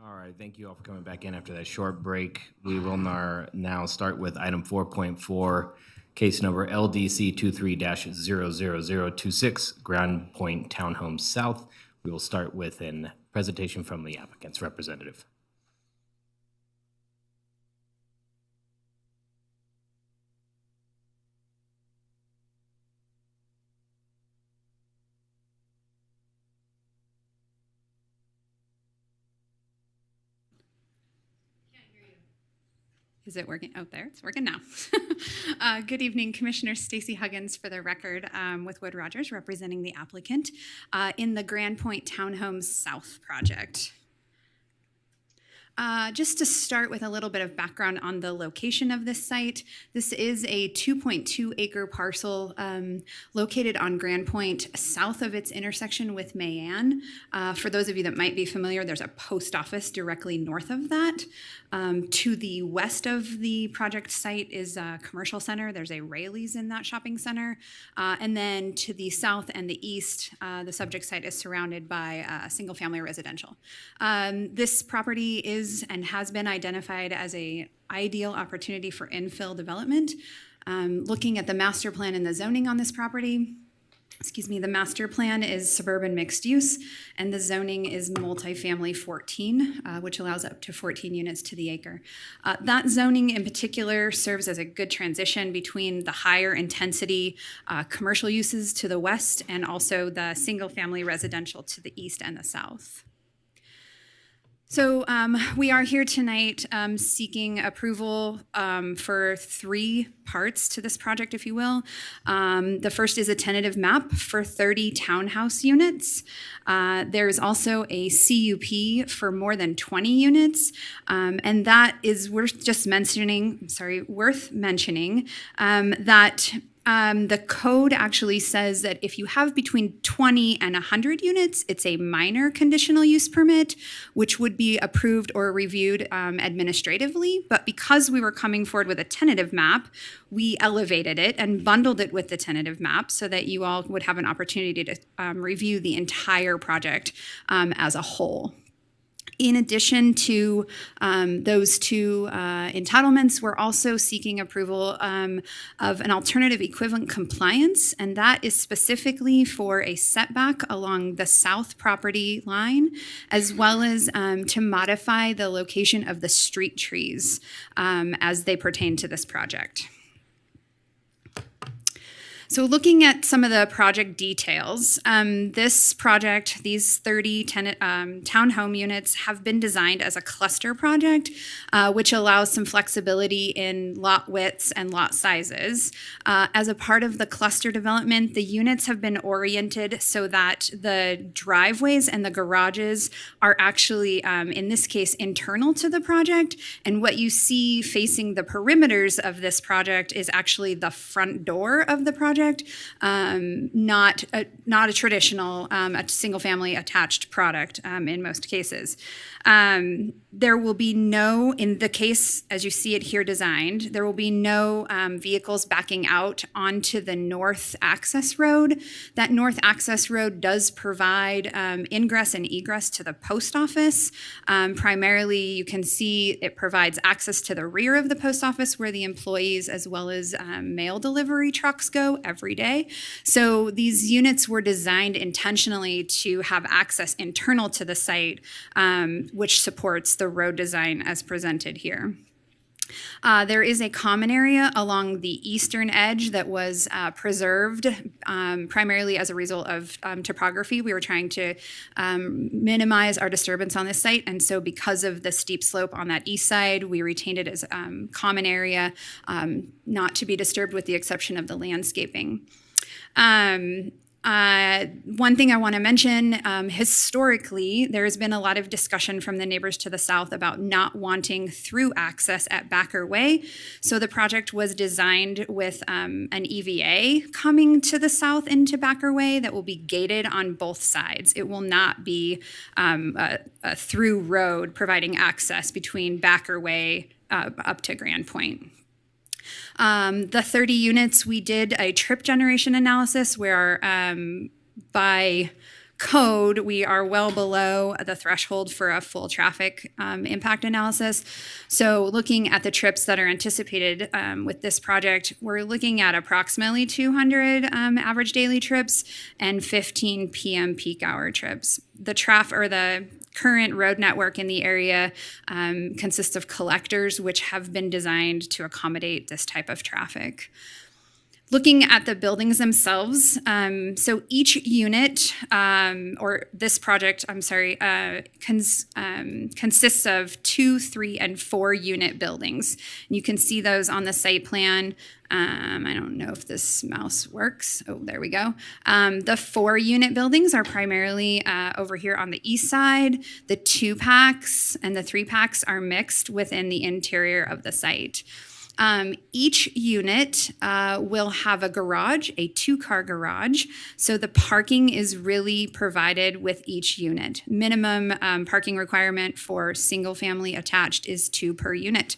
All right, thank you all for coming back in after that short break. We will now start with item 4.4, case number LDC 23-00026, Ground Point Townhomes South. We will start with a presentation from the applicant's representative. Is it working? Oh, there, it's working now. Good evening, Commissioner Stacy Huggins for the record with Wood Rogers representing the applicant in the Grand Point Townhomes South project. Just to start with a little bit of background on the location of this site, this is a 2.2 acre parcel located on Grand Point south of its intersection with Mayan. For those of you that might be familiar, there's a post office directly north of that. To the west of the project site is a commercial center. There's a Rayleigh's in that shopping center. And then to the south and the east, the subject site is surrounded by single family residential. This property is and has been identified as an ideal opportunity for infill development. Looking at the master plan and the zoning on this property, the master plan is suburban mixed use, and the zoning is multifamily 14, which allows up to 14 units to the acre. That zoning in particular serves as a good transition between the higher intensity commercial uses to the west and also the single family residential to the east and the south. So we are here tonight seeking approval for three parts to this project, if you will. The first is a tentative map for 30 townhouse units. There's also a CUP for more than 20 units, and that is worth mentioning that the code actually says that if you have between 20 and 100 units, it's a minor conditional use permit, which would be approved or reviewed administratively. But because we were coming forward with a tentative map, we elevated it and bundled it with the tentative map so that you all would have an opportunity to review the entire project as a whole. In addition to those two entitlements, we're also seeking approval of an alternative equivalent compliance, and that is specifically for a setback along the south property line, as well as to modify the location of the street trees as they pertain to this project. So looking at some of the project details, this project, these 30 townhome units have been designed as a cluster project, which allows some flexibility in lot widths and lot sizes. As a part of the cluster development, the units have been oriented so that the driveways and the garages are actually, in this case, internal to the project. And what you see facing the perimeters of this project is actually the front door of the project. Not a traditional a single-family attached product in most cases. There will be no, in the case as you see it here designed, there will be no vehicles backing out onto the north access road. That north access road does provide ingress and egress to the post office. Primarily, you can see it provides access to the rear of the post office where the employees as well as mail delivery trucks go every day. So these units were designed intentionally to have access internal to the site, which supports the road design as presented here. There is a common area along the eastern edge that was preserved primarily as a result of topography. We were trying to minimize our disturbance on this site, and so because of the steep slope on that east side, we retained it as common area, not to be disturbed with the exception of the landscaping. One thing I want to mention, historically, there has been a lot of discussion from the neighbors to the south about not wanting through access at Backer Way. So the project was designed with an EVA coming to the south into Backer Way that will be gated on both sides. It will not be a through road providing access between Backer Way up to Grand Point. The 30 units, we did a trip generation analysis where by code, we are well below the threshold for a full traffic impact analysis. So looking at the trips that are anticipated with this project, we're looking at approximately 200 average daily trips and 15 p.m. peak hour trips. The current road network in the area consists of collectors, which have been designed to accommodate this type of traffic. Looking at the buildings themselves, so each unit, or this project, consists of 2, 3, and 4 unit buildings. And you can see those on the site plan. I don't know if this mouse works. Oh, there we go. The 4 unit buildings are primarily over here on the east side. The 2 packs and the 3 packs are mixed within the interior of the site. Each unit will have a garage, a 2-car garage. So the parking is really provided with each unit. Minimum parking requirement for single family attached is 2 per unit.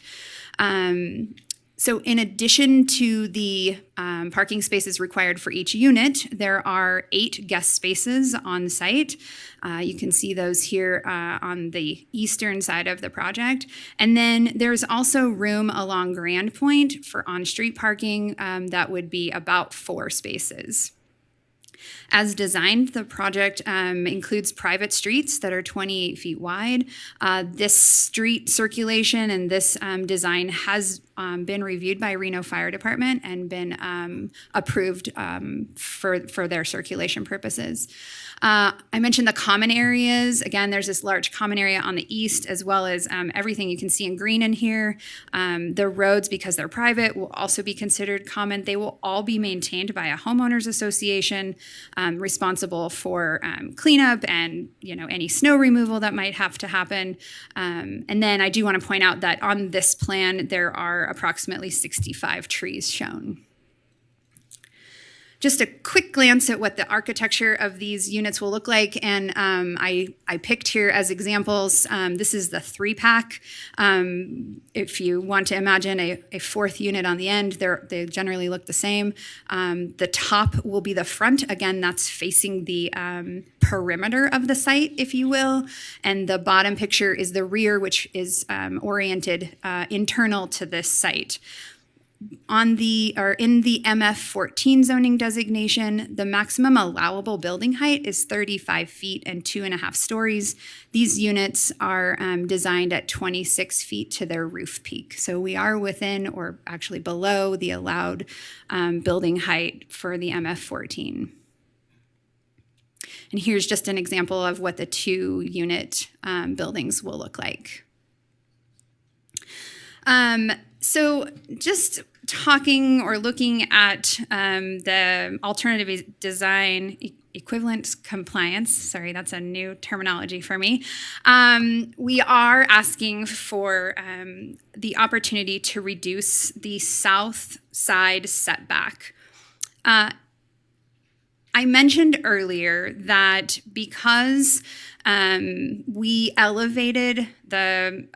So in addition to the parking spaces required for each unit, there are 8 guest spaces on site. You can see those here on the eastern side of the project. And then there's also room along Grand Point for on-street parking that would be about 4 spaces. As designed, the project includes private streets that are 28 feet wide. This street circulation and this design has been reviewed by Reno Fire Department and been approved for their circulation purposes. I mentioned the common areas. Again, there's this large common area on the east, as well as everything you can see in green in here. The roads, because they're private, will also be considered common. They will all be maintained by a homeowners association responsible for cleanup and any snow removal that might have to happen. And then I do want to point out that on this plan, there are approximately 65 trees shown. Just a quick glance at what the architecture of these units will look like, and I picked here as examples. This is the 3-pack. If you want to imagine a 4th unit on the end, they generally look the same. The top will be the front. Again, that's facing the perimeter of the site, if you will. And the bottom picture is the rear, which is oriented internal to this site. In the MF14 zoning designation, the maximum allowable building height is 35 feet and 2.5 stories. These units are designed at 26 feet to their roof peak. So we are within, or actually below, the allowed building height for the MF14. And here's just an example of what the 2-unit buildings will look like. So just talking or looking at the alternative design equivalent compliance, sorry, that's a new terminology for me. We are asking for the opportunity to reduce the south side setback. I mentioned earlier that because we elevated the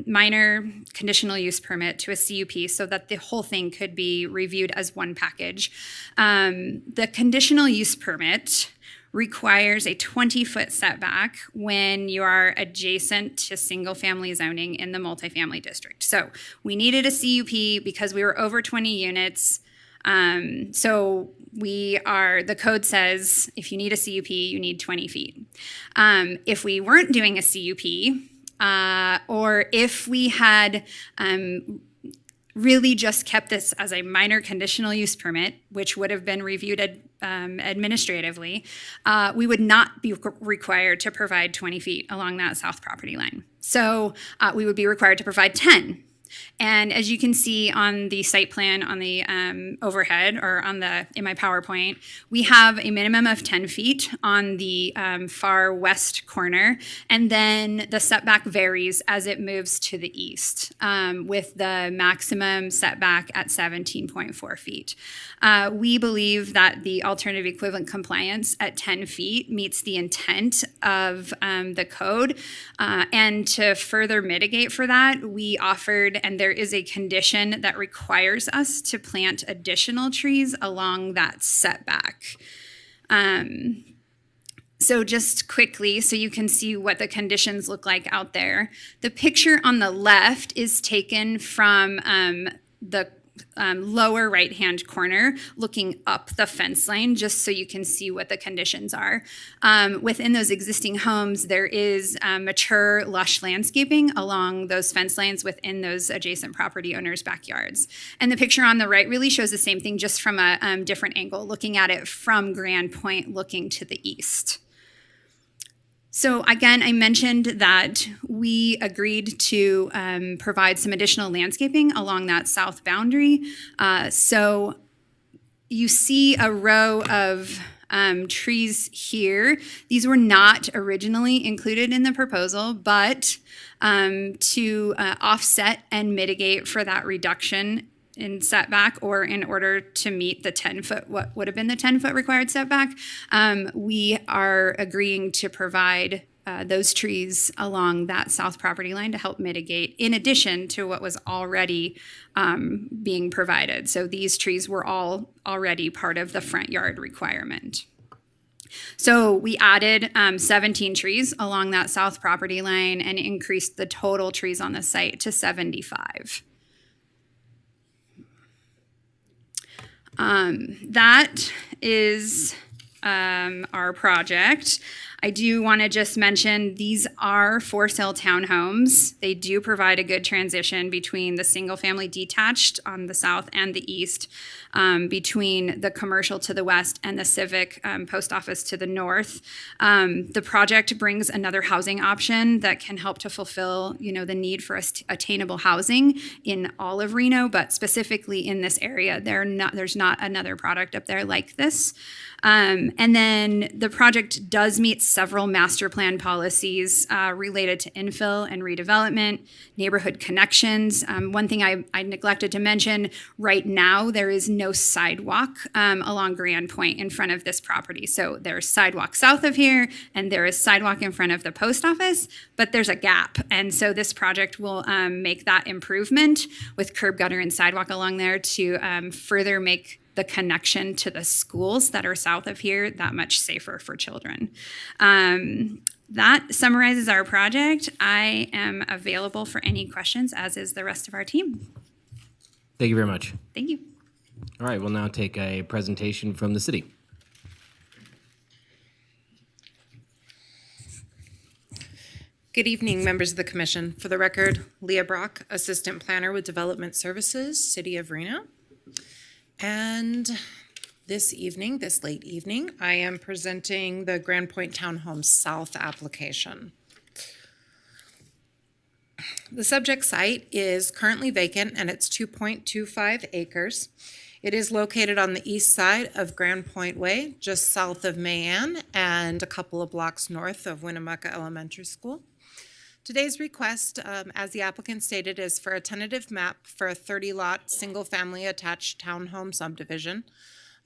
minor conditional use permit to a CUP so that the whole thing could be reviewed as one package. The conditional use permit requires a 20-foot setback when you are adjacent to single-family zoning in the multifamily district. So we needed a CUP because we were over 20 units. The code says if you need a CUP, you need 20 feet. If we weren't doing a CUP, or if we had really just kept this as a minor conditional use permit, which would have been reviewed administratively, we would not be required to provide 20 feet along that south property line. So we would be required to provide 10. And as you can see on the site plan on the overhead or in my PowerPoint, we have a minimum of 10 feet on the far west corner, and then the setback varies as it moves to the east, with the maximum setback at 17.4 feet. We believe that the alternative equivalent compliance at 10 feet meets the intent of the code, and to further mitigate for that, we offered, and there is a condition that requires us to plant additional trees along that setback. So So just quickly, so you can see what the conditions look like out there. The picture on the left is taken from the lower right-hand corner, looking up the fence line, just so you can see what the conditions are. Within those existing homes, there is mature, lush landscaping along those fence lines within those adjacent property owners' backyards. And the picture on the right really shows the same thing, just from a different angle, looking at it from Grand Point, looking to the east. So again, I mentioned that we agreed to provide some additional landscaping along that south boundary. So you see a row of trees here. These were not originally included in the proposal, but to offset and mitigate for that reduction in setback, or in order to meet the 10-foot, what would have been the 10-foot required setback, we are agreeing to provide those trees along that south property line to help mitigate, in addition to what was already being provided. So these trees were all already part of the front yard requirement. So we added 17 trees along that south property line and increased the total trees on the site to 75. That is our project. I do want to just mention these are for sale townhomes. They do provide a good transition between the single family detached on the south and the east, between the commercial to the west and the civic post office to the north. The project brings another housing option that can help to fulfill, the need for attainable housing in all of Reno, but specifically in this area. There's not another product up there like this. And then the project does meet several master plan policies related to infill and redevelopment, neighborhood connections. One thing I neglected to mention, right now there is no sidewalk along Grand Point in front of this property. So there's sidewalk south of here and there is sidewalk in front of the post office, but there's a gap. And so this project will make that improvement with curb, gutter, and sidewalk along there to further make the connection to the schools that are south of here that much safer for children. That summarizes our project. I am available for any questions, as is the rest of our team. Thank you very much. Thank you. All right, we'll now take a presentation from the city. Good evening, members of the commission. For the record, Leah Brock, Assistant Planner with Development Services, City of Reno. And this late evening, I am presenting the Grand Point Townhome South application. The subject site is currently vacant and it's 2.25 acres. It is located on the east side of Grand Point Way, just south of Mayan and a couple of blocks north of Winnemucca Elementary School. Today's request, as the applicant stated, is for a tentative map for a 30-lot, single-family attached townhome subdivision.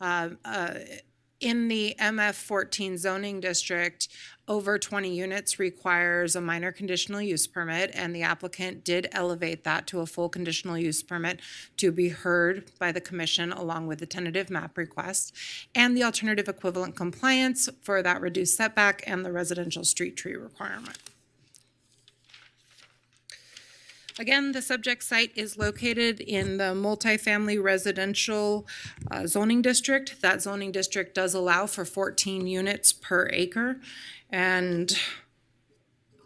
In the MF14 zoning district, over 20 units requires a minor conditional use permit, and the applicant did elevate that to a full conditional use permit to be heard by the commission along with the tentative map request and the alternative equivalent compliance for that reduced setback and the residential street tree requirement. Again, the subject site is located in the multifamily residential zoning district. That zoning district does allow for 14 units per acre. And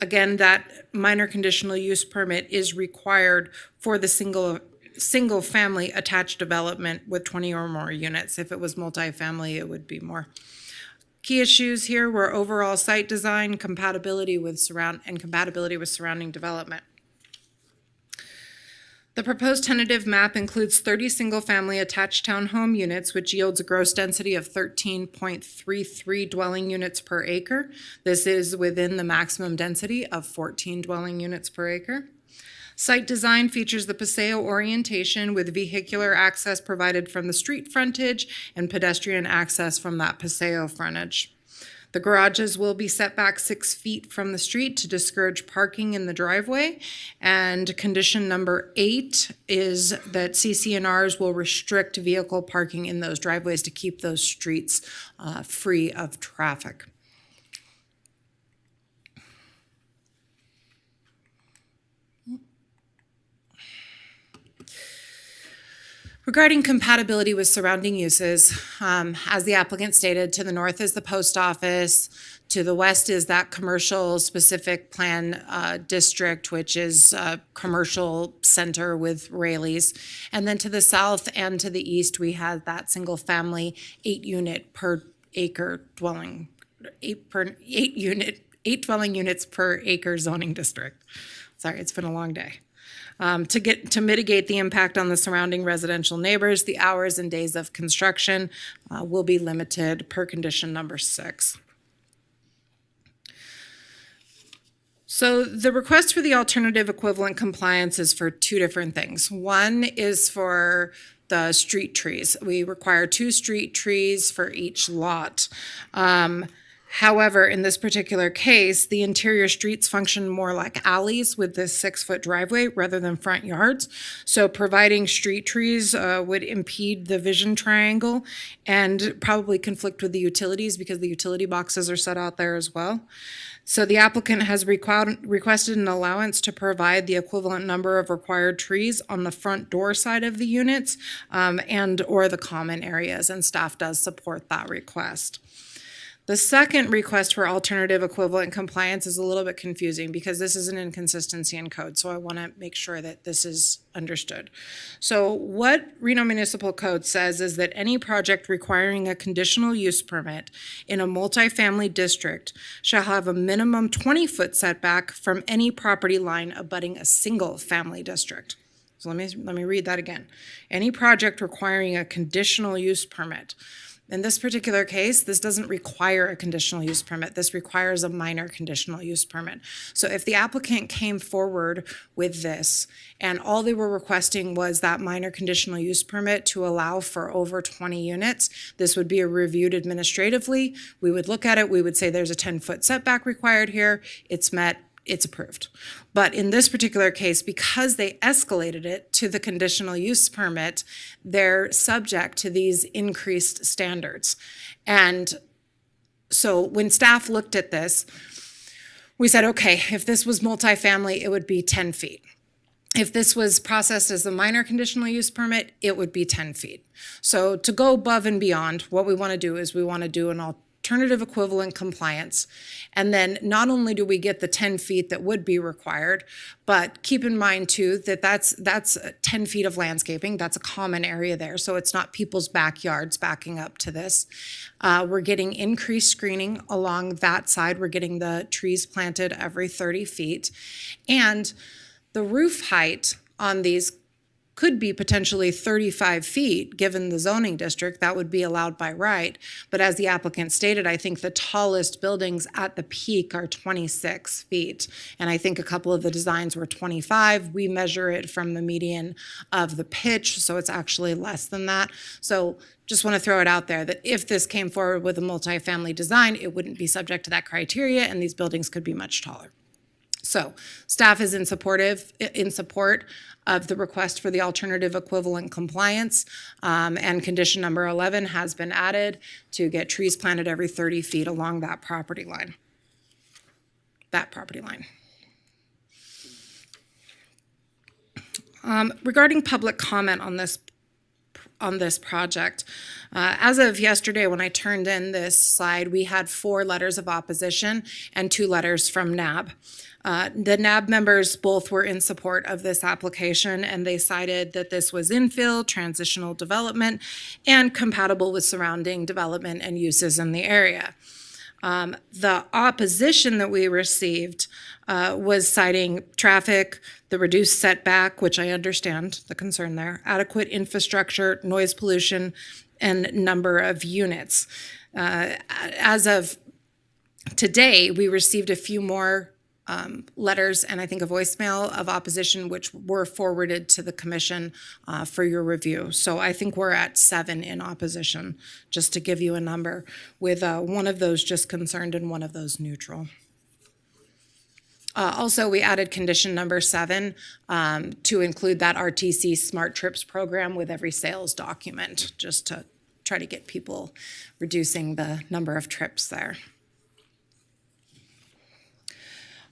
again, that minor conditional use permit is required for the single family attached development with 20 or more units. If it was multifamily, it would be more. Key issues here were overall site design, compatibility with surrounding development. The proposed tentative map includes 30 single-family attached townhome units, which yields a gross density of 13.33 dwelling units per acre. This is within the maximum density of 14 dwelling units per acre. Site design features the Paseo orientation with vehicular access provided from the street frontage and pedestrian access from that Paseo frontage. The garages will be set back 6 feet from the street to discourage parking in the driveway. And condition number 8 is that CC&Rs will restrict vehicle parking in those driveways to keep those streets free of traffic. Regarding compatibility with surrounding uses, as the applicant stated, to the north is the post office, to the west is that commercial specific plan district, which is a commercial center with Rayleigh's. And then to the south and to the east, we have that single family 8 dwelling units per acre zoning district. Sorry, it's been a long day. To mitigate the impact on the surrounding residential neighbors, the hours and days of construction will be limited per condition number 6. So the request for the alternative equivalent compliance is for 2 different things. One is for the street trees. We require 2 street trees for each lot. However, in this particular case, the interior streets function more like alleys with this 6-foot driveway rather than front yards. So providing street trees would impede the vision triangle and probably conflict with the utilities because the utility boxes are set out there as well. So the applicant has requested an allowance to provide the equivalent number of required trees on the front door side of the units and or the common areas, and staff does support that request. The second request for alternative equivalent compliance is a little bit confusing because this is an inconsistency in code, so I want to make sure that this is understood. So what Reno Municipal Code says is that any project requiring a conditional use permit in a multifamily district shall have a minimum 20-foot setback from any property line abutting a single family district. So let me read that again. Any project requiring a conditional use permit. In this particular case, this doesn't require a conditional use permit. This requires a minor conditional use permit. So if the applicant came forward with this and all they were requesting was that minor conditional use permit to allow for over 20 units, this would be reviewed administratively. We would look at it. We would say there's a 10-foot setback required here. It's met. It's approved. But in this particular case, because they escalated it to the conditional use permit, they're subject to these increased standards. And so when staff looked at this, we said, okay, if this was multifamily, it would be 10 feet. If this was processed as a minor conditional use permit, it would be 10 feet. So to go above and beyond, what we want to do is we want to do an alternative equivalent compliance. And then not only do we get the 10 feet that would be required, but keep in mind too that that's 10 feet of landscaping. That's a common area there. So it's not people's backyards backing up to this. We're getting increased screening along that side. We're getting the trees planted every 30 feet. And the roof height on these could be potentially 35 feet, given the zoning district. That would be allowed by right. But as the applicant stated, I think the tallest buildings at the peak are 26 feet. And I think a couple of the designs were 25. We measure it from the median of the pitch, so it's actually less than that. So just want to throw it out there that if this came forward with a multifamily design, it wouldn't be subject to that criteria, and these buildings could be much taller. So staff is in support of the request for the alternative equivalent compliance, and condition number 11 has been added to get trees planted every 30 feet along that property line. Regarding public comment on this project, as of yesterday when I turned in this slide, we had 4 letters of opposition and 2 letters from NAB. The NAB members both were in support of this application, and they cited that this was infill, transitional development, and compatible with surrounding development and uses in the area. The opposition that we received was citing traffic, the reduced setback, which I understand the concern there, adequate infrastructure, noise pollution, and number of units. As of today, we received a few more letters and I think a voicemail of opposition, which were forwarded to the commission for your review. So I think we're at 7 in opposition, just to give you a number, with one of those just concerned and one of those neutral. Also, we added condition number 7 to include that RTC Smart Trips program with every sales document, just to try to get people reducing the number of trips there.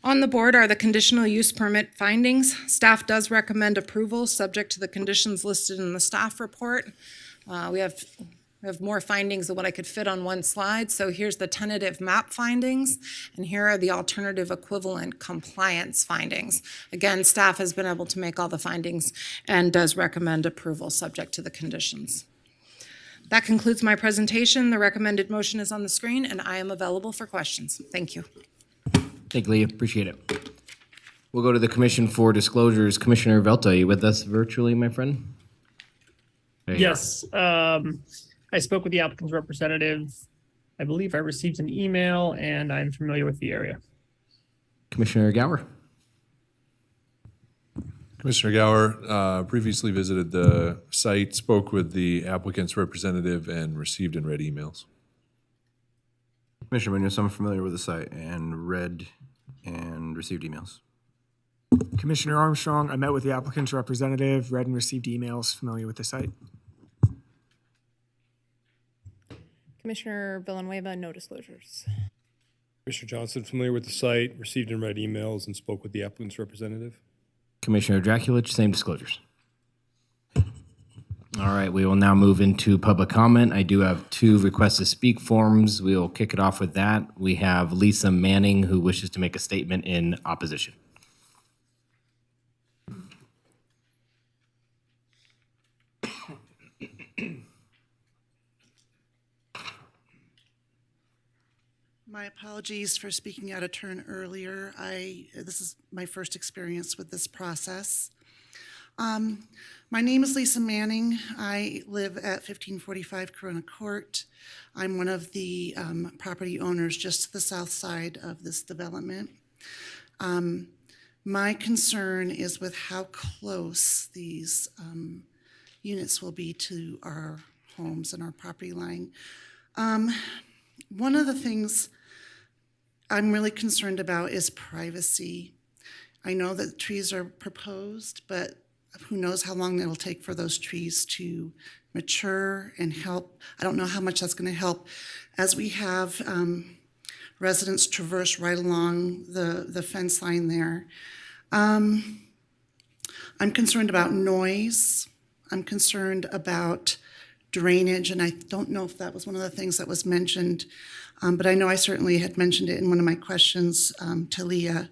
On the board are the conditional use permit findings. Staff does recommend approval, subject to the conditions listed in the staff report. We have more findings than what I could fit on one slide. So here's the tentative map findings, and here are the alternative equivalent compliance findings. Again, staff has been able to make all the findings and does recommend approval, subject to the conditions. That concludes my presentation. The recommended motion is on the screen, and I am available for questions. Thank you. Thank you, Leah. Appreciate it. We'll go to the Commission for Disclosures. Commissioner Velta, are you with us virtually, my friend? There you are. Yes, I spoke with the applicant's representative. I believe I received an email and I'm familiar with the area. Commissioner Gower. Commissioner Gower previously visited the site, spoke with the applicant's representative, and received and read emails. Commissioner Munoz, I'm familiar with the site and read and received emails. Commissioner Armstrong, I met with the applicant's representative, read and received emails, familiar with the site. Commissioner Villanueva, no disclosures. Commissioner Johnson, familiar with the site, received and read emails, and spoke with the applicant's representative. Commissioner Draculich, same disclosures. All right, we will now move into public comment. I do have 2 requests to speak forms. We will kick it off with that. We have Lisa Manning, who wishes to make a statement in opposition. My apologies for speaking out of turn earlier. This is my first experience with this process. My name is Lisa Manning. I live at 1545 Corona Court. I'm one of the property owners just to the south side of this development. My concern is with how close these units will be to our homes and our property line. One of the things I'm really concerned about is privacy. I know that trees are proposed, but who knows how long it'll take for those trees to mature and help. I don't know how much that's going to help as we have residents traverse right along the fence line there. I'm concerned about noise. I'm concerned about drainage, and I don't know if that was one of the things that was mentioned, but I know I certainly had mentioned it in one of my questions to Leah.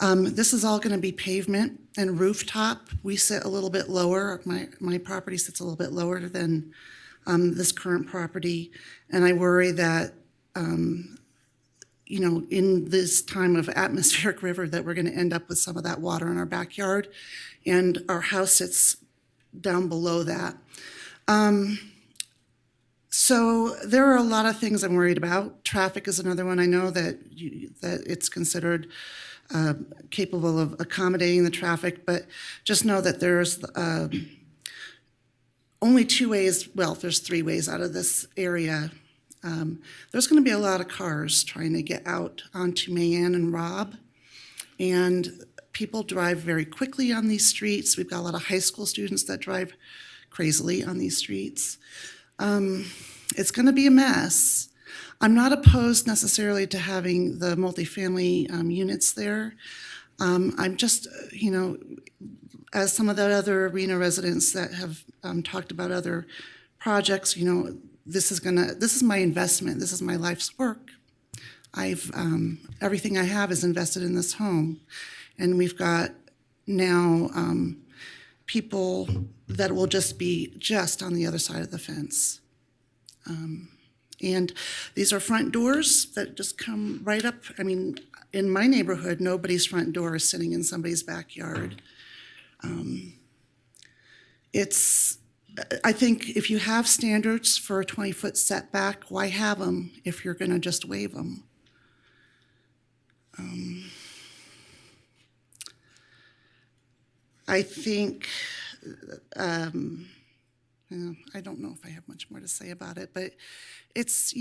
This is all going to be pavement and rooftop. We sit a little bit lower. My property sits a little bit lower than this current property, and I worry that in this time of atmospheric river that we're going to end up with some of that water in our backyard, and our house sits down below that. So there are a lot of things I'm worried about. Traffic is another one. I know that it's considered capable of accommodating the traffic, but just know that there's only 2 ways, well, there's 3 ways out of this area. There's going to be a lot of cars trying to get out onto Mayan and Robb, and people drive very quickly on these streets. We've got a lot of high school students that drive crazily on these streets. It's going to be a mess. I'm not opposed necessarily to having the multifamily units there. I'm just, as some of the other Reno residents that have talked about other projects, this is my investment. This is my life's work. Everything I have is invested in this home. And we've got now people that will just be just on the other side of the fence. And these are front doors that just come right up. I mean, in my neighborhood, nobody's front door is sitting in somebody's backyard. I think if you have standards for a 20-foot setback, why have them if you're going to just waive them? I think, I don't know if I have much more to say about it, but it's,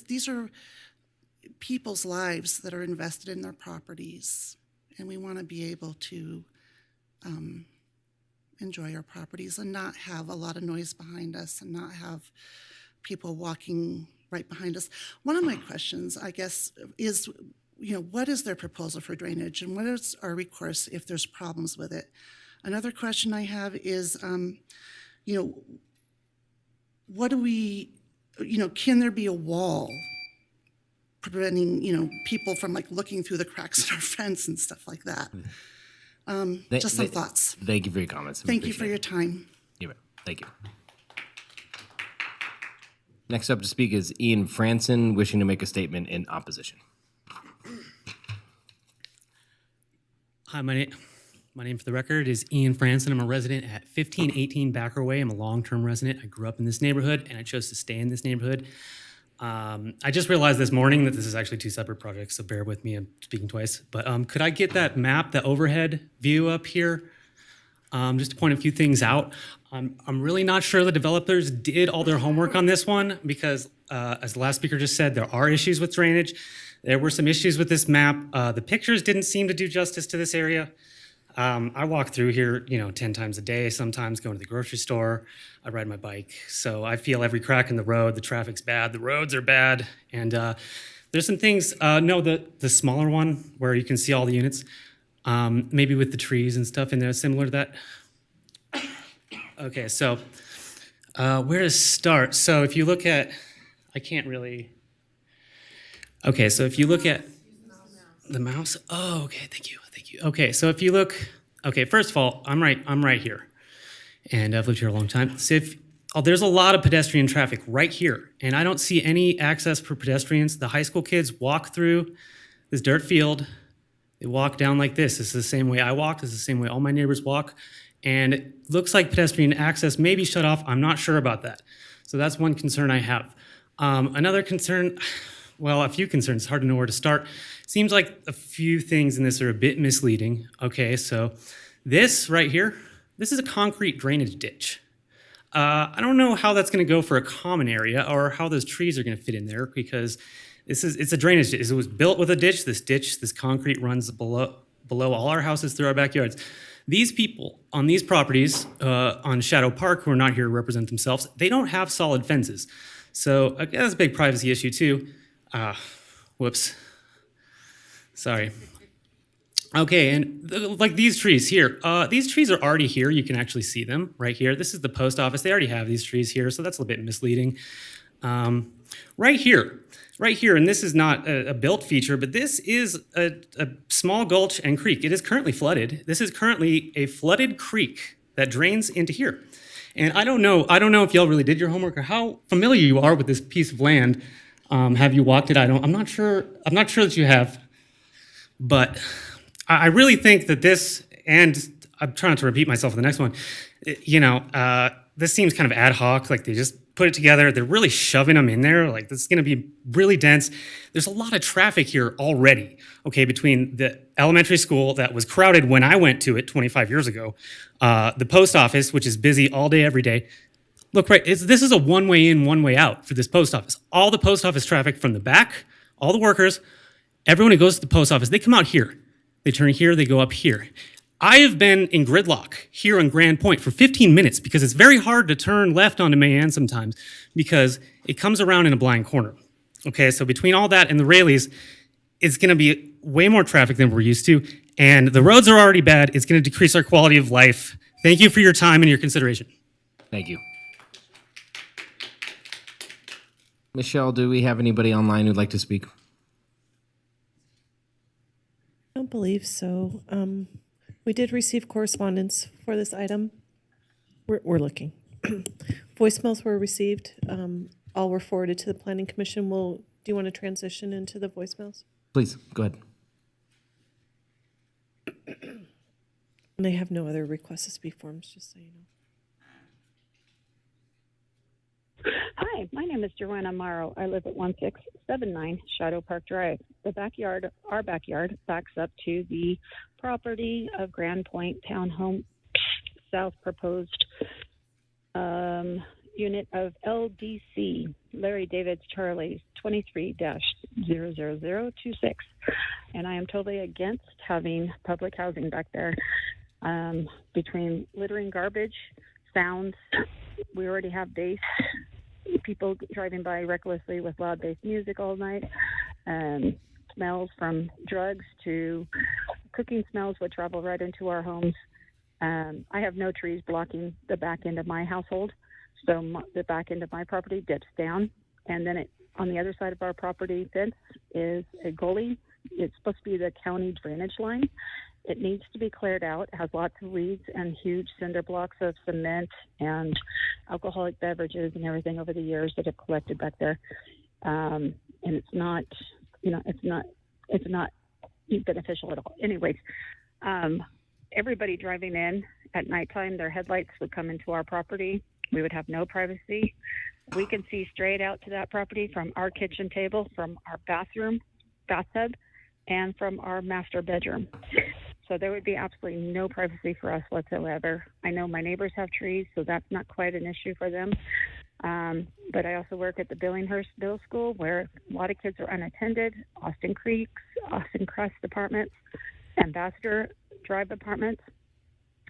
these are people's lives that are invested in their properties, and we want to be able to enjoy our properties and not have a lot of noise behind us and not have people walking right behind us. One of my questions, I guess, is, what is their proposal for drainage and what is our recourse if there's problems with it? Another question I have is, what do we, can there be a wall preventing, people from like looking through the cracks in our fence and stuff like that? Just some thoughts. Thank you for your comments. Thank you for your time. You bet. Thank you. Next up to speak is Ian Franson, wishing to make a statement in opposition. Hi, my name for the record is Ian Franson. I'm a resident at 1518 Backer Way. I'm a long-term resident. I grew up in this neighborhood, and I chose to stay in this neighborhood. I just realized this morning that this is actually two separate projects, so bear with me. I'm speaking twice. But could I get that map, the overhead view up here? Just to point a few things out. I'm really not sure the developers did all their homework on this one because, as the last speaker just said, there are issues with drainage. There were some issues with this map. The pictures didn't seem to do justice to this area. I walk through here, 10 times a day, sometimes going to the grocery store. I ride my bike. So I feel every crack in the road. The traffic's bad. The roads are bad. And there's some things, the smaller one where you can see all the units, maybe with the trees and stuff in there, similar to that. Okay, so where to start? So if you look at, I can't really. Okay, so if you look at the mouse. Oh, okay, thank you. Okay, so if you look, first of all, I'm right here, and I've lived here a long time. So there's a lot of pedestrian traffic right here, and I don't see any access for pedestrians. The high school kids walk through this dirt field. They walk down like this. This is the same way I walk. This is the same way all my neighbors walk. And it looks like pedestrian access may be shut off. I'm not sure about that. So that's one concern I have. Another concern, well, a few concerns. It's hard to know where to start. Seems like a few things in this are a bit misleading. Okay, so this right here, this is a concrete drainage ditch. I don't know how that's going to go for a common area or how those trees are going to fit in there because it's a drainage ditch. It was built with a ditch. This concrete runs below all our houses through our backyards. These people on these properties on Shadow Park who are not here to represent themselves, they don't have solid fences. So that's a big privacy issue too. Whoops. Sorry. Okay, and like these trees here. These trees are already here. You can actually see them right here. This is the post office. They already have these trees here, so that's a little bit misleading. Right here, and this is not a built feature, but this is a small gulch and creek. It is currently flooded. This is currently a flooded creek that drains into here. And I don't know if y'all really did your homework or how familiar you are with this piece of land. Have you walked it? I'm not sure that you have, but I really think that this, and I'm trying not to repeat myself for the next one, this seems kind of ad hoc, like they just put it together. They're really shoving them in there. Like this is going to be really dense. There's a lot of traffic here already, okay, between the elementary school that was crowded when I went to it 25 years ago, the post office, which is busy all day, every day. Look, right, this is a one-way in, one-way out for this post office. All the post office traffic from the back, all the workers, everyone who goes to the post office, they come out here. They turn here, they go up here. I have been in gridlock here on Grand Point for 15 minutes because it's very hard to turn left onto Mayan sometimes because it comes around in a blind corner. Okay, so between all that and the Rayleighs, it's gonna be way more traffic than we're used to, and the roads are already bad. It's gonna decrease our quality of life. Thank you for your time and your consideration. Thank you. Michelle, do we have anybody online who'd like to speak? I don't believe so. We did receive correspondence for this item. We're looking. Voicemails were received. All were forwarded to the Planning Commission. Do you want to transition into the voicemails? Please, go ahead. And I have no other requests to speak forms, just so you know. Hi, my name is Joanna Morrow. I live at 1679 Shadow Park Drive. Our backyard backs up to the property of Grand Point Townhome South proposed unit of LDC, Larry David's Charlie 23-00026. And I am totally against having public housing back there. Between littering garbage, sounds, we already have bass, people driving by recklessly with loud bass music all night, smells from drugs to cooking smells would travel right into our homes. I have no trees blocking the back end of my household, so the back end of my property dips down, and then on the other side of our property fence is a gully. It's supposed to be the county drainage line. It needs to be cleared out. It has lots of weeds and huge cinder blocks of cement and alcoholic beverages and everything over the years that have collected back there. And it's not, it's not beneficial at all. Anyways, everybody driving in at nighttime, their headlights would come into our property. We would have no privacy. We can see straight out to that property from our kitchen table, from our bathtub, and from our master bedroom. So there would be absolutely no privacy for us whatsoever. I know my neighbors have trees, so that's not quite an issue for them. But I also work at the Billinghurst Middle School, where a lot of kids are unattended, Austin Creeks, Austin Crest apartments, Ambassador Drive apartments,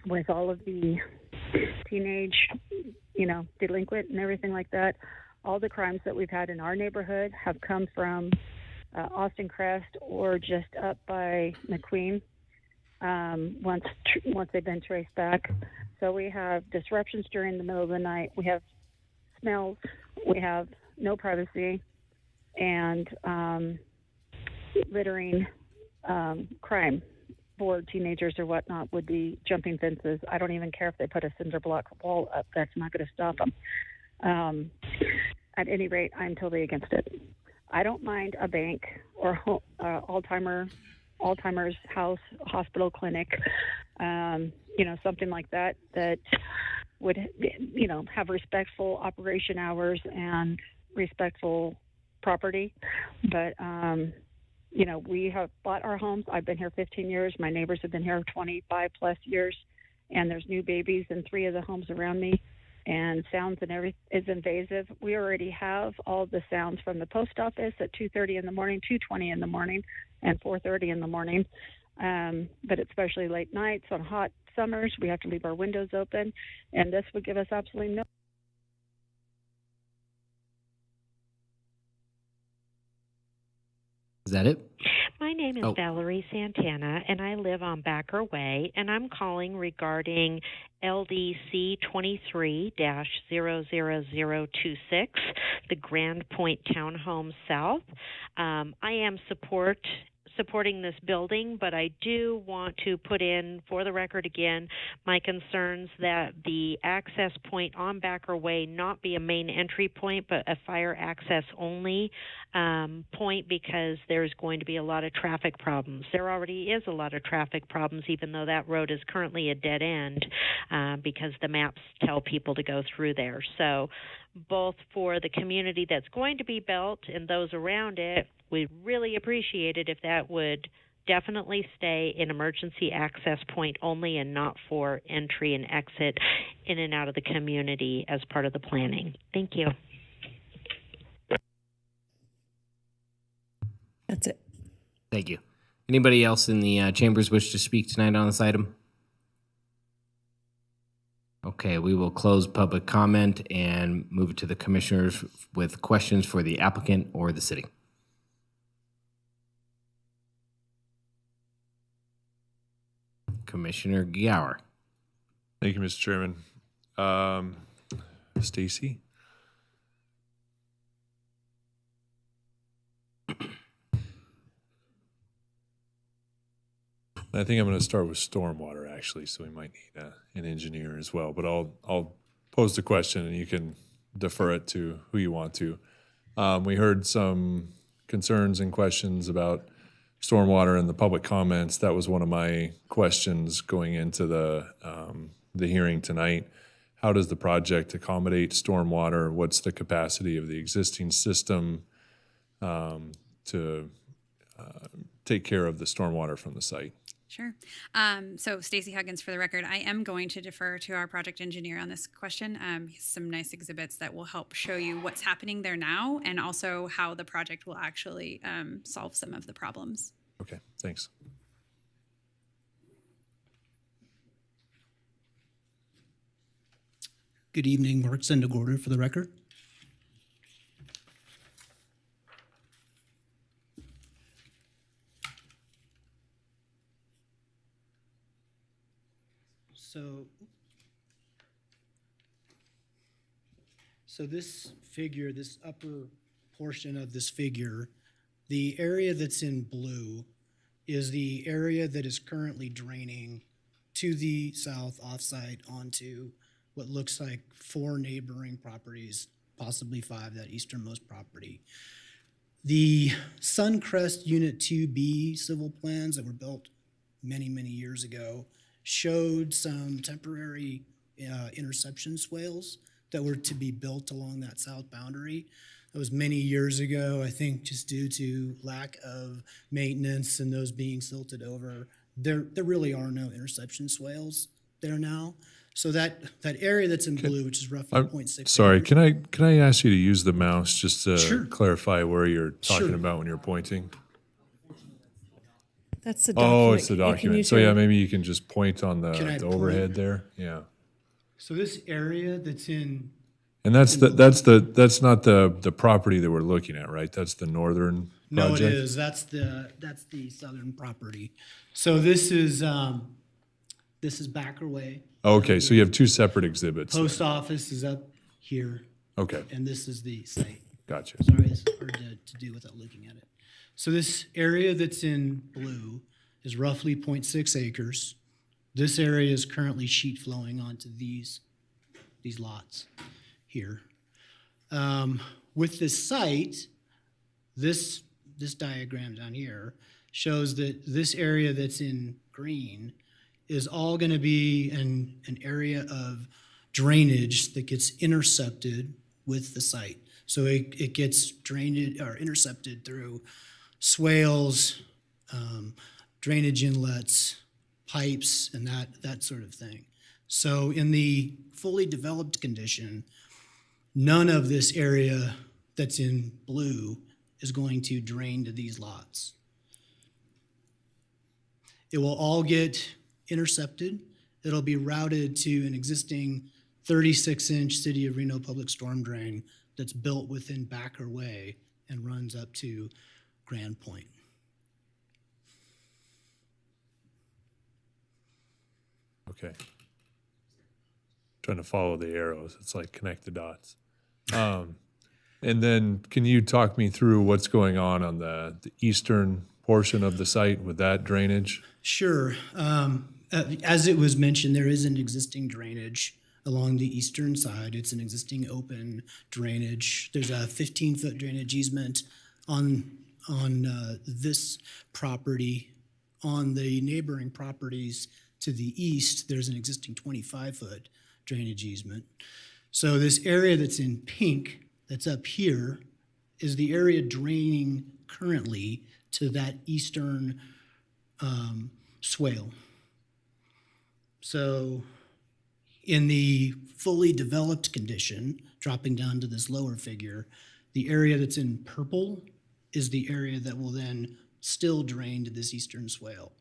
with all of the teenage, delinquent and everything like that. All the crimes that we've had in our neighborhood have come from Austin Crest or just up by McQueen. Once they've been traced back. So we have disruptions during the middle of the night. We have smells. We have no privacy, and littering, crime for teenagers or whatnot would be jumping fences. I don't even care if they put a cinder block wall up. That's not going to stop them. At any rate, I'm totally against it. I don't mind a bank or Alzheimer's house, hospital, clinic, something like that would, have respectful operation hours and respectful property. But, we have bought our homes. I've been here 15 years. My neighbors have been here 25 plus years, and there's new babies in 3 of the homes around me. And sounds and everything is invasive. We already have all the sounds from the post office at 2:30 in the morning, 2:20 in the morning, and 4:30 in the morning. But especially late nights on hot summers, we have to leave our windows open, and this would give us absolutely no. Is that it? My name is Valerie Santana, and I live on Backer Way, and I'm calling regarding LDC 23-00026, the Grand Point Townhome South. I am supporting this building, but I do want to put in, for the record again, my concerns that the access point on Backer Way not be a main entry point, but a fire access only point, because there's going to be a lot of traffic problems. There already is a lot of traffic problems, even though that road is currently a dead end, because the maps tell people to go through there. So both for the community that's going to be built and those around it, we'd really appreciate it if that would definitely stay an emergency access point only and not for entry and exit in and out of the community as part of the planning. Thank you. That's it. Thank you. Anybody else in the chambers wish to speak tonight on this item? Okay, we will close public comment and move it to the commissioners with questions for the applicant or the city. Commissioner Gower. Thank you, Mr. Chairman. Stacy? I think I'm going to start with stormwater, actually, so we might need an engineer as well. But I'll pose the question, and you can defer it to who you want to. We heard some concerns and questions about stormwater in the public comments. That was one of my questions going into the hearing tonight. How does the project accommodate stormwater? What's the capacity of the existing system to take care of the stormwater from the site? Sure. So Stacy Huggins, for the record, I am going to defer to our project engineer on this question. He has some nice exhibits that will help show you what's happening there now and also how the project will actually solve some of the problems. Okay, thanks. Good evening, Mark Sendagorder for the record. So this figure, this upper portion of this figure, the area that's in blue is the area that is currently draining to the south offsite onto what looks like 4 neighboring properties, possibly 5, that easternmost property. The Suncrest Unit 2B civil plans that were built many, many years ago showed some temporary interception swales that were to be built along that south boundary. That was many years ago, I think just due to lack of maintenance and those being silted over. There really are no interception swales there now. So that area that's in blue, which is roughly 0.6 Sorry, acres. can I ask you to use the mouse just to Sure. clarify where you're talking Sure. about when you're pointing? That's the document. Oh, it's the You can document. use So your- yeah, maybe you can just point on the Can I overhead there. Yeah. So this area that's in, And that's not the property that we're looking at, right? That's the northern no, project? it is. That's the southern property. So this is Backer Way. Okay, so you have two separate exhibits. Post office is up here. Okay. And this is the site. Gotcha. Sorry, it's hard to do without looking at it. So this area that's in blue is roughly 0.6 acres. This area is currently sheet flowing onto these lots here. With this site, this diagram down here shows that this area that's in green is all going to be an area of drainage that gets intercepted with the site. So it gets drained or intercepted through swales, drainage inlets, pipes, and that sort of thing. So in the fully developed condition, none of this area that's in blue is going to drain to these lots. It will all get intercepted. It'll be routed to an existing 36-inch City of Reno public storm drain that's built within Backer Way and runs up to Grand Point. Okay. Trying to follow the arrows. It's like connect the dots. And then can you talk me through what's going on the eastern portion of the site with that drainage? Sure. As it was mentioned, there is an existing drainage along the eastern side. It's an existing open drainage. There's a 15-foot drainage easement on this property. On the neighboring properties to the east, there's an existing 25-foot drainage easement. So this area that's in pink, that's up here, is the area draining currently to that eastern swale. So in the fully developed condition, dropping down to this lower figure, the area that's in purple is the area that will then still drain to this eastern swale.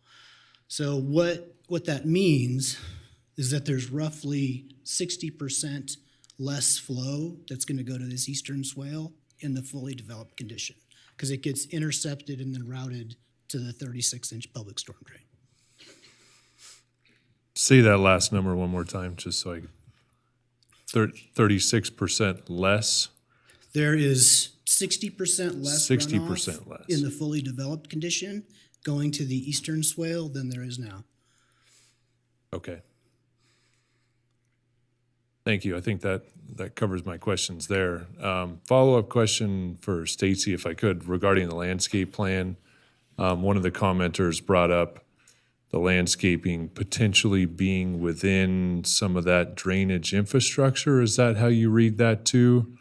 So what that means is that there's roughly 60% less flow that's going to go to this eastern swale in the fully developed condition because it gets intercepted and then routed to the 36-inch public storm drain. Say that last number one more time, just so I 36% less. There is 60% less 60% runoff less. in the fully developed condition going to the eastern swale than there is now. Okay. Thank you. I think that covers my questions there. Follow-up question for Stacy, if I could, regarding the landscape plan. One of the commenters brought up the landscaping potentially being within some of that drainage infrastructure. Is that how you read that too?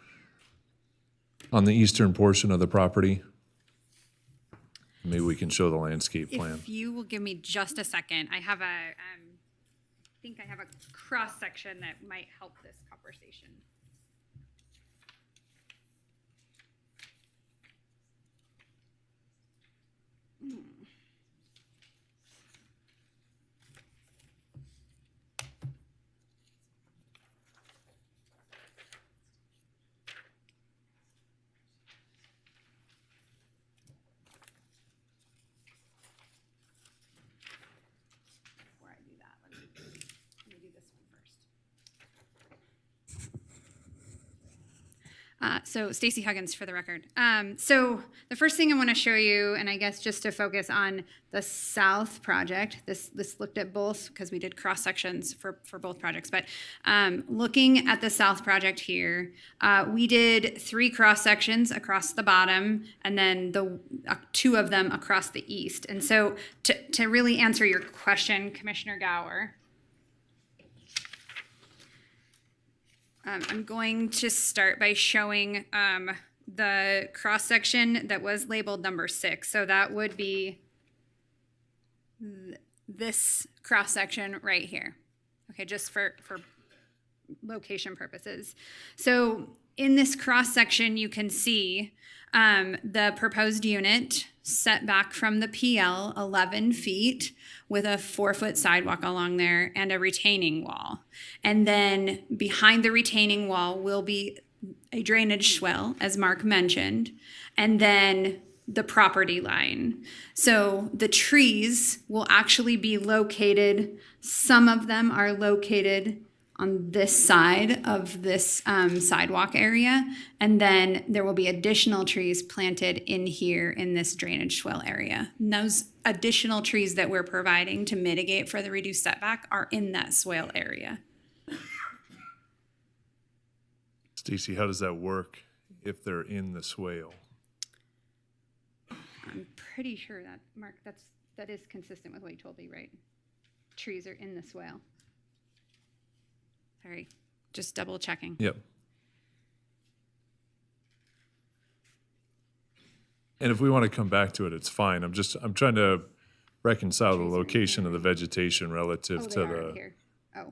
On the eastern portion of the property? Maybe we can show the landscape plan. If you will give me just a second, I have I think I have a cross section that might help this conversation. Before I do that, let me do So Stacy Huggins for the record. So the first thing I want to show you, and I guess just to focus on the south project, this looked at both because we did cross sections for both projects, but looking at the south project here, we did 3 cross sections across the bottom and then the 2 of them across the east. And so to really answer your question, Commissioner Gower, I'm going to start by showing the cross section that was labeled number 6. So that would be this cross section right here. Okay, just for location purposes. So in this cross section, you can see the proposed unit set back from the PL 11 feet with a 4-foot sidewalk along there and a retaining wall. And then behind the retaining wall will be a drainage swell, as Mark mentioned, and then the property line. So the trees will actually be located, some of them are located on this side of this sidewalk area, and then there will be additional trees planted in here in this drainage swell area. And those additional trees that we're providing to mitigate for the reduced setback are in that swale area. Stacy, how does that work if they're in the swale? I'm pretty sure that, Mark, that is consistent with what you told me, right? Trees are in the swale. Sorry, just double checking. Yep. And if we want to come back to it, it's fine. I'm trying to reconcile the location of the vegetation relative to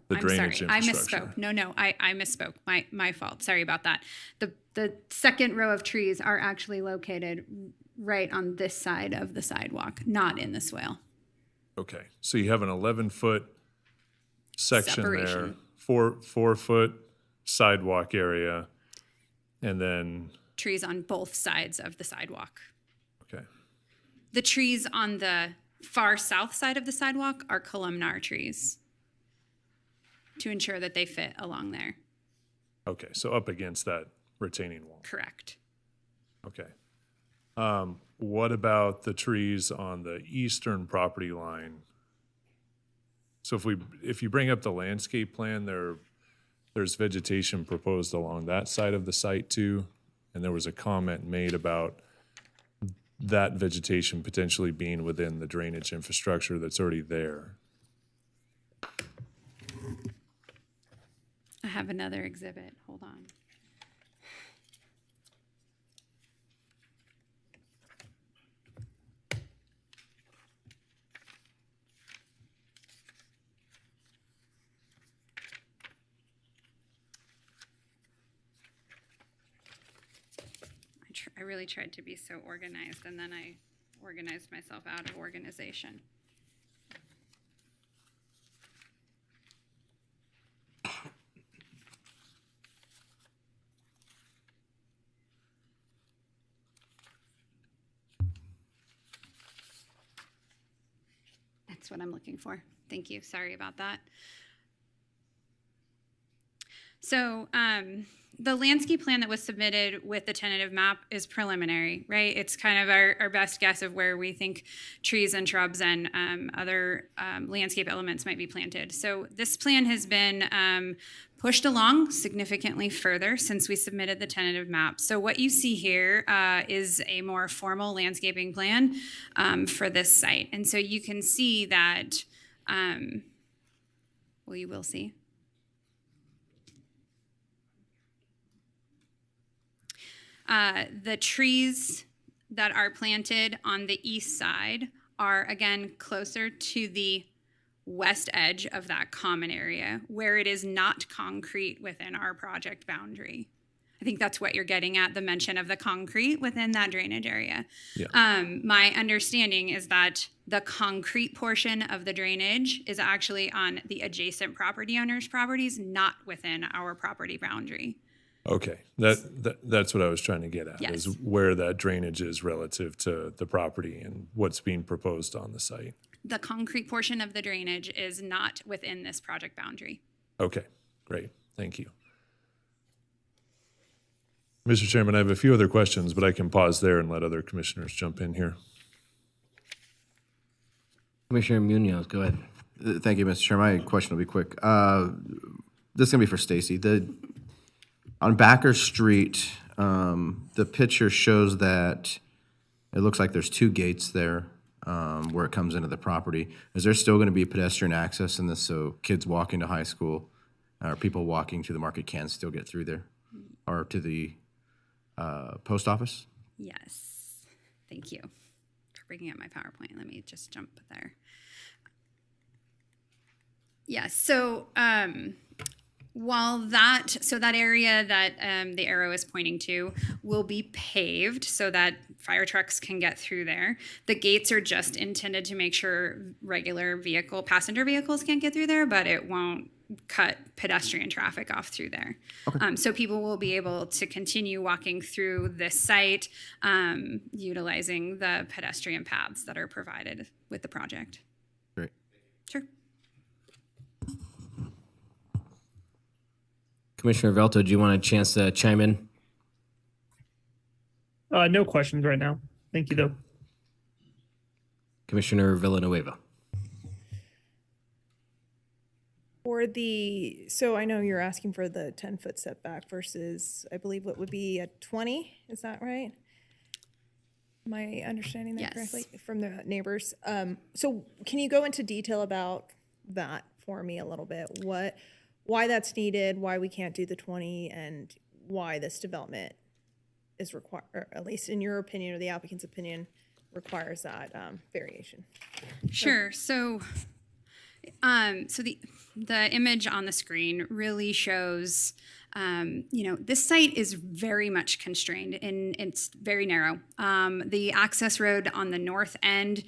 the drainage sorry. infrastructure. I misspoke. No, I misspoke. My fault. Sorry about that. The second row of trees are actually located right on this side of the sidewalk, not in the swale. Okay, so you have an 11-foot section there, Separation. 4-foot sidewalk area, and then, Trees on both sides of the sidewalk. okay, The trees on the far south side of the sidewalk are columnar trees to ensure that they fit along there. okay, so up against that retaining wall. Correct. Okay. What about the trees on the eastern property line? So if you bring up the landscape plan, there's vegetation proposed along that side of the site too, and there was a comment made about that vegetation potentially being within the drainage infrastructure that's already there. I have another exhibit. Hold on. I really tried to be so organized, and then I organized myself out of organization. That's what I'm looking for. Thank you. Sorry about that. So the landscape plan that was submitted with the tentative map is preliminary, right? It's kind of our best guess of where we think trees and shrubs and other landscape elements might be planted. So this plan has been pushed along significantly further since we submitted the tentative map. So what you see here is a more formal landscaping plan for this site. And so you can see that, well, you will see. The trees that are planted on the east side are, again, closer to the west edge of that common area where it is not concrete within our project boundary. I think that's what you're getting at, the mention of the concrete within that drainage area. Yeah. My understanding is that the concrete portion of the drainage is actually on the adjacent property owners' properties, not within our property boundary. Okay, that's what I was trying to get at, Yes. is where that drainage is relative to the property and what's being proposed on the site. The concrete portion of the drainage is not within this project boundary. Okay, great, thank you. Mr. Chairman, I have a few other questions, but I can pause there and let other commissioners jump in here. Commissioner Munoz, go ahead. Thank you, Mr. Chair. My question will be quick. This is gonna be for Stacy. On Backer Street, the picture shows that it looks like there's 2 gates there, where it comes into the property. Is there still gonna be pedestrian access in this, so kids walking to high school or people walking to the market can still get through there? Or to the post office? Yes. Thank you for bringing up my PowerPoint. Let me just jump there. Yeah, so that area that the arrow is pointing to will be paved so that fire trucks can get through there. The gates are just intended to make sure regular passenger vehicles can't get through there, but it won't cut pedestrian traffic off through there. Okay. So people will be able to continue walking through this site, utilizing the pedestrian paths that are provided with the project. Great. Sure. Commissioner Velto, do you want a chance to chime in? No questions right now. Thank you, though. Commissioner Villanueva. So I know you're asking for the 10-foot setback versus, I believe, what would be a 20, is that right? Am I understanding that Yes. correctly from the neighbors? So can you go into detail about that for me a little bit? Why that's needed, why we can't do the 20, and why this development is required, or at least in your opinion or the applicant's opinion, requires that variation? Sure. So the image on the screen really shows, this site is very much constrained and it's very narrow. The access road on the north end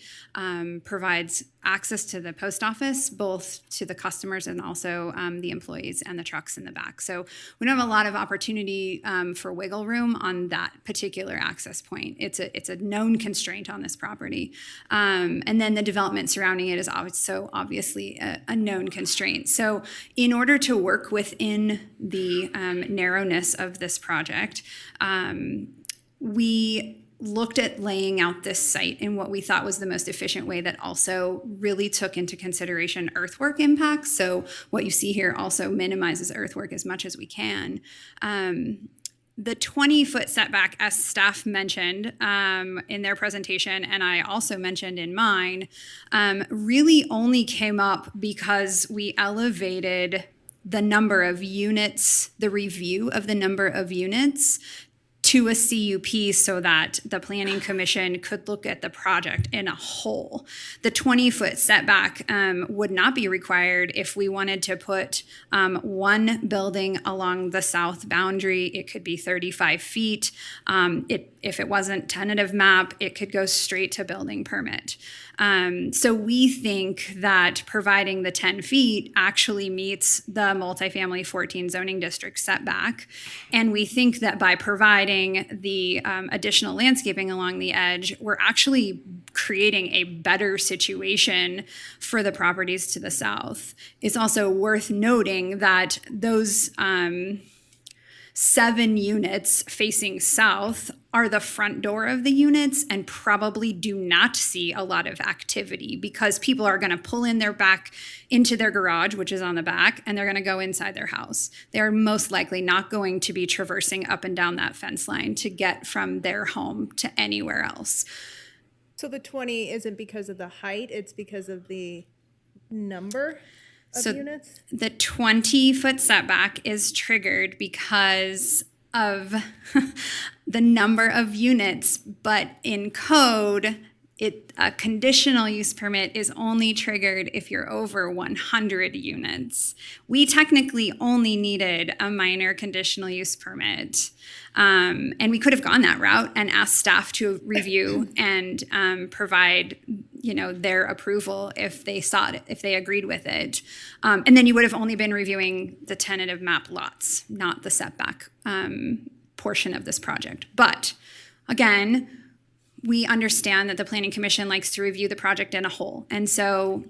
provides access to the post office, both to the customers and also the employees and the trucks in the back. So we don't have a lot of opportunity for wiggle room on that particular access point. It's a known constraint on this property. And then the development surrounding it is also obviously a known constraint. So in order to work within the narrowness of this project, we looked at laying out this site in what we thought was the most efficient way that also really took into consideration earthwork impacts. So what you see here also minimizes earthwork as much as we can. The 20-foot setback, as staff mentioned in their presentation, and I also mentioned in mine, really only came up because we elevated the number of units, the review of the number of units to a CUP so that the Planning Commission could look at the project in a whole. The 20-foot setback would not be required if we wanted to put one building along the south boundary. It could be 35 feet. If it wasn't tentative map, it could go straight to building permit. So we think that providing the 10 feet actually meets the multifamily 14 zoning district setback. And we think that by providing the additional landscaping along the edge, we're actually creating a better situation for the properties to the south. It's also worth noting that those 7 units facing south are the front door of the units and probably do not see a lot of activity because people are going to pull in their back into their garage, which is on the back, and they're going to go inside their house. They're most likely not going to be traversing up and down that fence line to get from their home to anywhere else. So the 20 isn't because of the height, it's because of the number of units? The 20-foot setback is triggered because of the number of units, but in code, a conditional use permit is only triggered if you're over 100 units. We technically only needed a minor conditional use permit. And we could have gone that route and asked staff to review and provide, their approval if they sought it, if they agreed with it. And then you would have only been reviewing the tentative map lots, not the setback portion of this project. But again, we understand that the Planning Commission likes to review the project in a whole. And so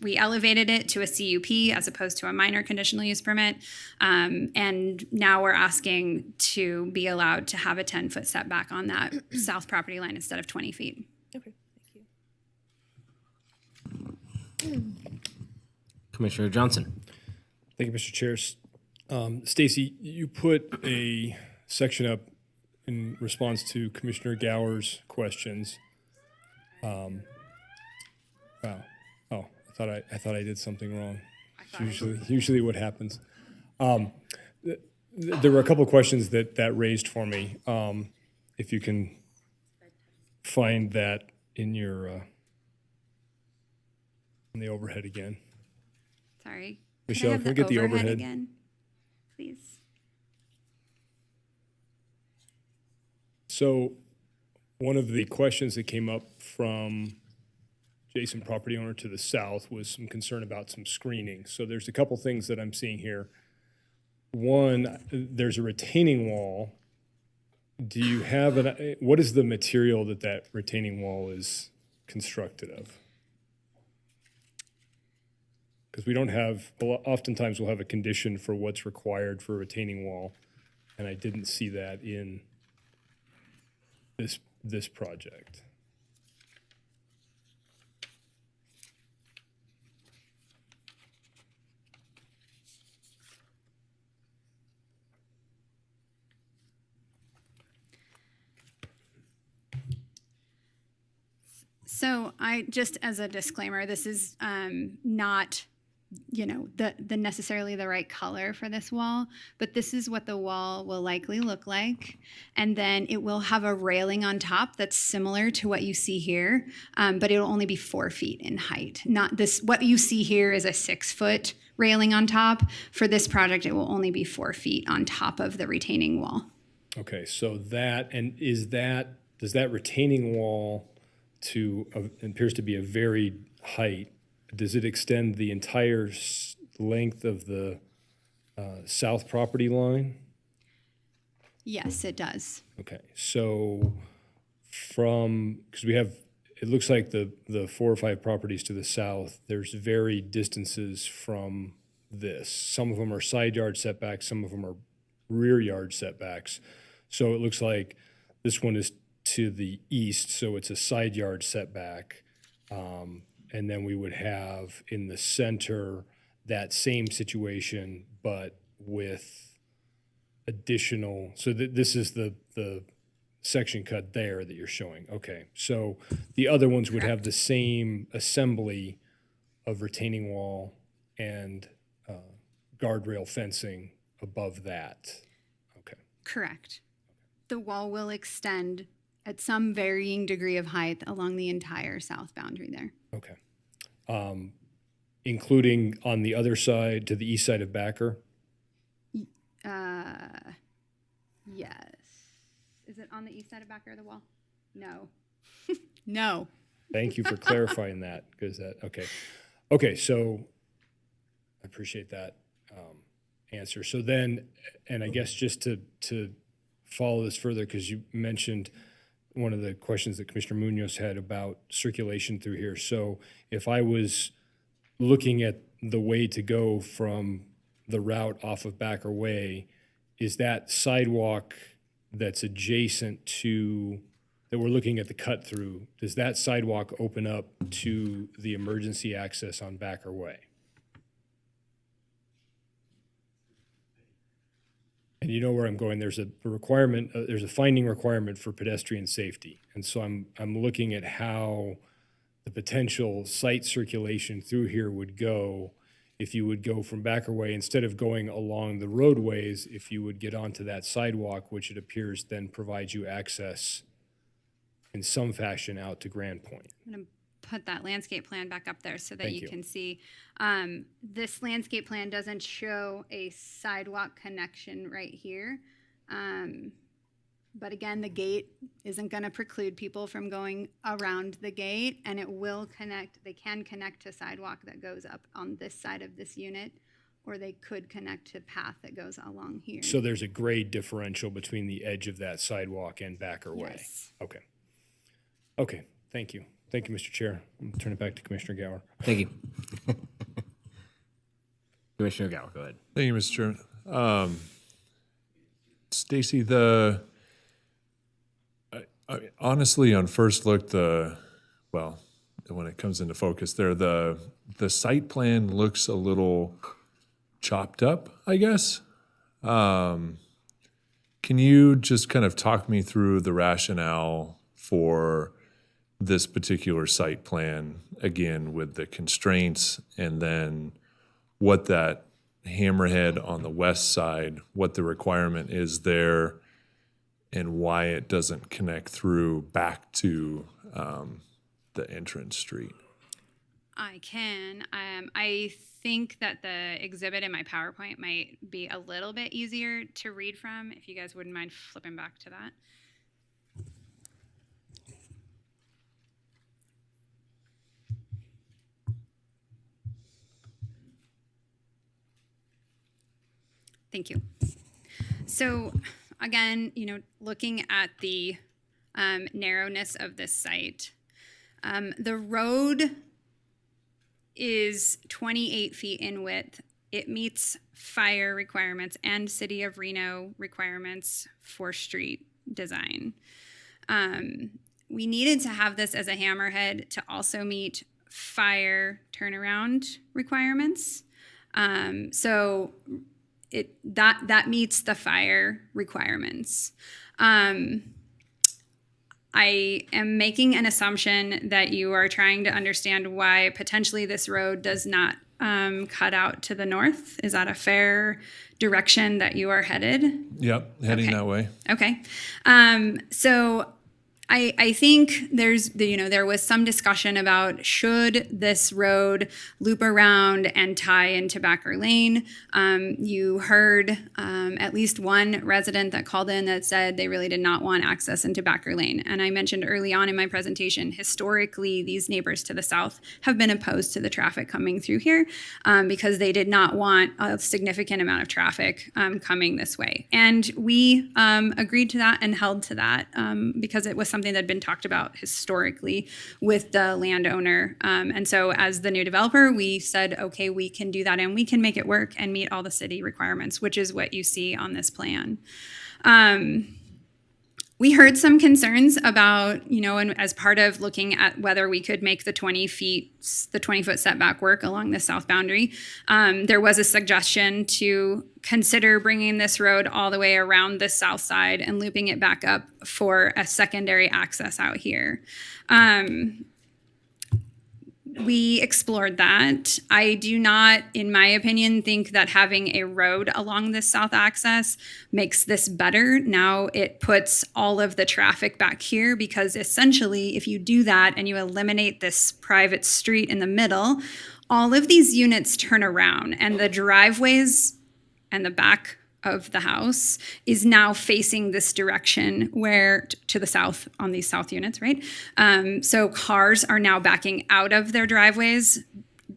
we elevated it to a CUP as opposed to a minor conditional use permit. And now we're asking to be allowed to have a 10-foot setback on that south property line instead of 20 feet. Okay, thank you. Commissioner Johnson. Thank you, Mr. Chair. Stacy, you put a section up in response to Commissioner Gower's questions. Wow. Oh, I thought I did something wrong. Usually what happens. There were a couple of questions that raised for me. If you can find that in your in the overhead again. Sorry. Michelle, can we get the overhead again, please? So one of the questions that came up from Jason, property owner to the south, was some concern about some screening. So there's a couple things that I'm seeing here. One, there's a retaining wall. Do you have what is the material that retaining wall is constructed of? Because we don't have, oftentimes we'll have a condition for what's required for a retaining wall, and I didn't see that in this project. So I just, as a disclaimer, this is not, the necessarily the right color for this wall, but this is what the wall will likely look like. And then it will have a railing on top that's similar to what you see here, but it'll only be 4 feet in height. Not this, what you see here is a 6-foot railing on top. For this project, it will only be 4 feet on top of the retaining wall. Okay, so does that retaining wall appears to be a varied height? Does it extend the entire length of the south property line? Yes, it does. Okay, so because it looks like the 4 or 5 properties to the south, there's varied distances from this. Some of them are side yard setbacks, some of them are rear yard setbacks. So it looks like this one is to the east, so it's a side yard setback. And then we would have in the center that same situation, but with additional, so this is the section cut there that you're showing. Okay, so the other ones would have the same assembly of retaining wall and guardrail fencing above that. Okay. Correct. The wall will extend at some varying degree of height along the entire south boundary there. Okay. Including on the other side, to the east side of Backer? Yes. Is it on the east side of Backer of the wall? No. No. Thank you for clarifying that, because okay. Okay, so I appreciate that answer. So then, and I guess just to follow this further, because you mentioned one of the questions that Commissioner Munoz had about circulation through here. So if I was looking at the way to go from the route off of Backer Way, is that sidewalk that's adjacent to, that we're looking at the cut through, does that sidewalk open up to the emergency access on Backer Way? And you know where I'm going. There's a requirement. There's a finding requirement for pedestrian safety, and so I'm looking at how the potential site circulation through here would go if you would go from Backer Way instead of going along the roadways. If you would get onto that sidewalk, which it appears then provides you access in some fashion out to Grand Point. I'm going to put that landscape plan back up there so that Thank you. can see. This landscape plan doesn't show a sidewalk connection right here. But again, the gate isn't going to preclude people from going around the gate, and it will connect. They can connect to sidewalk that goes up on this side of this unit, or they could connect to path that goes along here. So there's a grade differential between the edge of that sidewalk and Backer Way? Yes. Okay. Okay, thank you. Thank you, Mr. Chair. I'm turn it back to Commissioner Gower. Thank you. Commissioner Gower, go ahead. Thank you, Mr. Chair. Stacy, honestly, on first look, when it comes into focus there, the site plan looks a little chopped up, I guess. Can you just kind of talk me through the rationale for this particular site plan, again, with the constraints, and then what that hammerhead on the west side, what the requirement is there, and why it doesn't connect through back to the entrance street? I can. I think that the exhibit in my PowerPoint might be a little bit easier to read from, if you guys wouldn't mind flipping back to that. Thank you. So again, looking at the narrowness of this site, the road is 28 feet in width. It meets fire requirements and City of Reno requirements for street design. We needed to have this as a hammerhead to also meet fire turnaround requirements. So that meets the fire requirements. I am making an assumption that you are trying to understand why potentially this road does not cut out to the north. Is that a fair direction that you are headed? Yep, heading that way. Okay. So I think there was some discussion about should this road loop around and tie into Backer Lane. You heard at least one resident that called in that said they really did not want access into Backer Lane. And I mentioned early on in my presentation, historically, these neighbors to the south have been opposed to the traffic coming through here because they did not want a significant amount of traffic coming this way. And we agreed to that and held to that because it was something that had been talked about historically with the landowner. And so as the new developer, we said, okay, we can do that and we can make it work and meet all the city requirements, which is what you see on this plan. We heard some concerns about, and as part of looking at whether we could make the 20-foot setback work along the south boundary, there was a suggestion to consider bringing this road all the way around the south side and looping it back up for a secondary access out here. We explored that. I do not, in my opinion, think that having a road along this south access makes this better. Now it puts all of the traffic back here because essentially if you do that and you eliminate this private street in the middle, all of these units turn around and the driveways and the back of the house is now facing this direction where to the south on these south units, right? So cars are now backing out of their driveways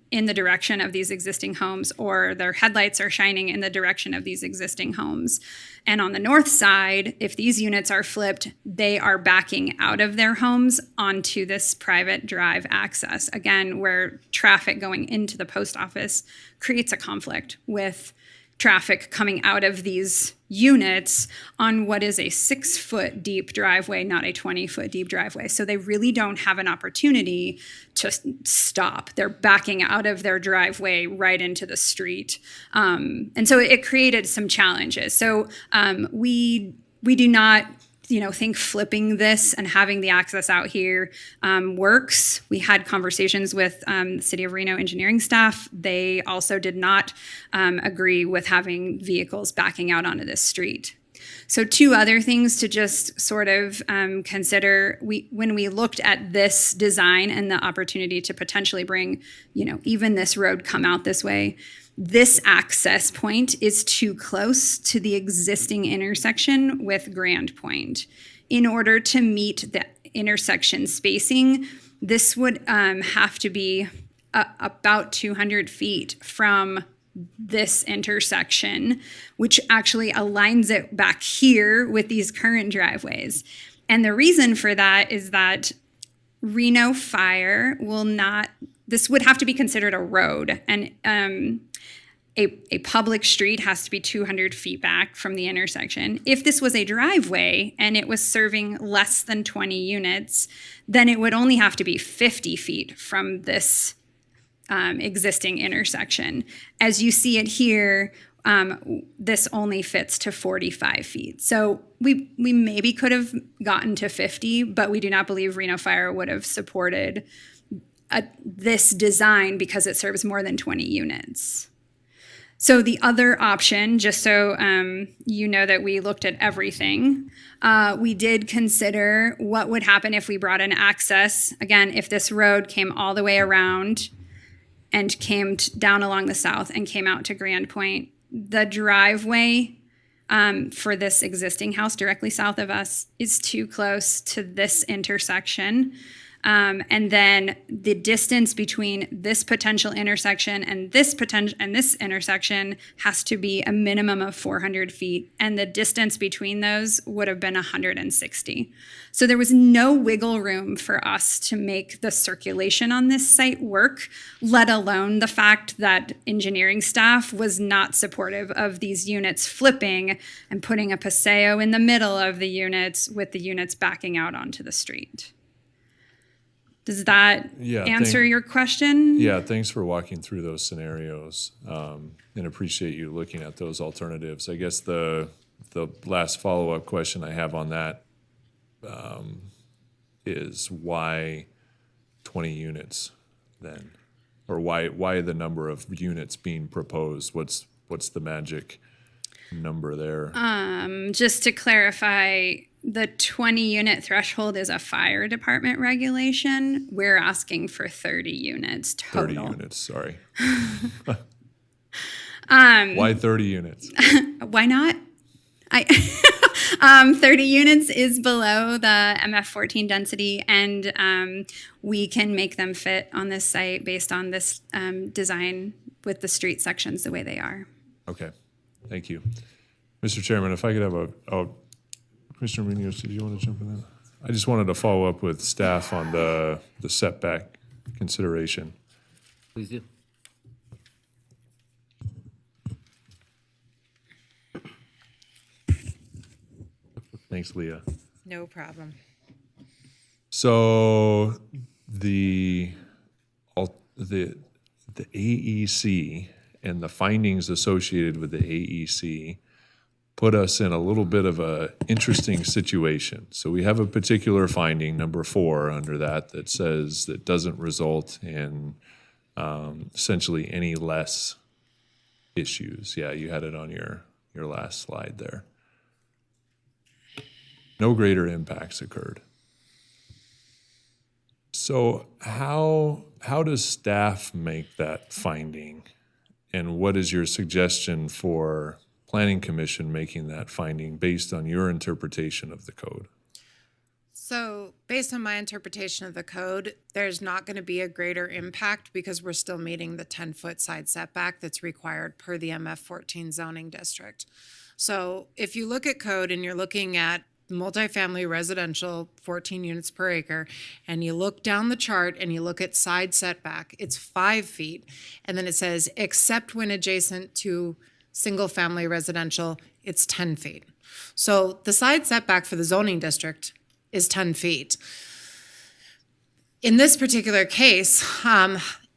in the direction of these existing homes, or their headlights are shining in the direction of these existing homes. And on the north side, if these units are flipped, they are backing out of their homes onto this private drive access, again, where traffic going into the post office creates a conflict with traffic coming out of these units on what is a 6-foot deep driveway, not a 20-foot deep driveway. So they really don't have an opportunity to stop. They're backing out of their driveway right into the street. And so it created some challenges. So we do not think flipping this and having the access out here works. We had conversations with the City of Reno engineering staff. They also did not agree with having vehicles backing out onto this street. So two other things to just sort of consider. When we looked at this design and the opportunity to potentially bring, even this road come out this way, this access point is too close to the existing intersection with Grand Point. In order to meet the intersection spacing, this would have to be about 200 feet from this intersection, which actually aligns it back here with these current driveways. And the reason for that is that Reno Fire will not, this would have to be considered a road, and a public street has to be 200 feet back from the intersection. If this was a driveway and it was serving less than 20 units, then it would only have to be 50 feet from this existing intersection. As you see it here, this only fits to 45 feet. So we maybe could have gotten to 50, but we do not believe Reno Fire would have supported this design because it serves more than 20 units. So the other option, just so you know that we looked at everything, we did consider what would happen if we brought in access. Again, if this road came all the way around and came down along the south and came out to Grand Point, the driveway for this existing house directly south of us is too close to this intersection. And then the distance between this potential intersection and this intersection has to be a minimum of 400 feet. And the distance between those would have been 160. So there was no wiggle room for us to make the circulation on this site work, let alone the fact that engineering staff was not supportive of these units flipping and putting a paseo in the middle of the units with the units backing out onto the street. Does that answer your question? Yeah, thanks for walking through those scenarios, and appreciate you looking at those alternatives. I guess the last follow-up question I have on that is why 20 units then? Or why the number of units being proposed? What's the magic number there? Just to clarify, the 20-unit threshold is a fire department regulation. We're asking for 30 units total. 30 units, sorry. Why 30 units? Why not? 30 units is below the MF14 density, and we can make them fit on this site based on this design with the street sections the way they are. Okay, thank you. Mr. Chairman, if I could have Commissioner Munoz, did you want to jump in there? I just wanted to follow up with staff on the setback consideration. Please do. Thanks, Leah. No problem. So the AEC and the findings associated with the AEC put us in a little bit of a interesting situation. So we have a particular finding, number 4, under that says that doesn't result in essentially any less issues. Yeah, you had it on your last slide there. No greater impacts occurred. So how does staff make that finding? And what is your suggestion for Planning Commission making that finding based on your interpretation of the code? So based on my interpretation of the code, there's not going to be a greater impact because we're still meeting the 10-foot side setback that's required per the MF14 zoning district. So if you look at code and you're looking at multifamily residential 14 units per acre, and you look down the chart and you look at side setback, it's 5 feet. And then it says, except when adjacent to single family residential, it's 10 feet. So the side setback for the zoning district is 10 feet. In this particular case,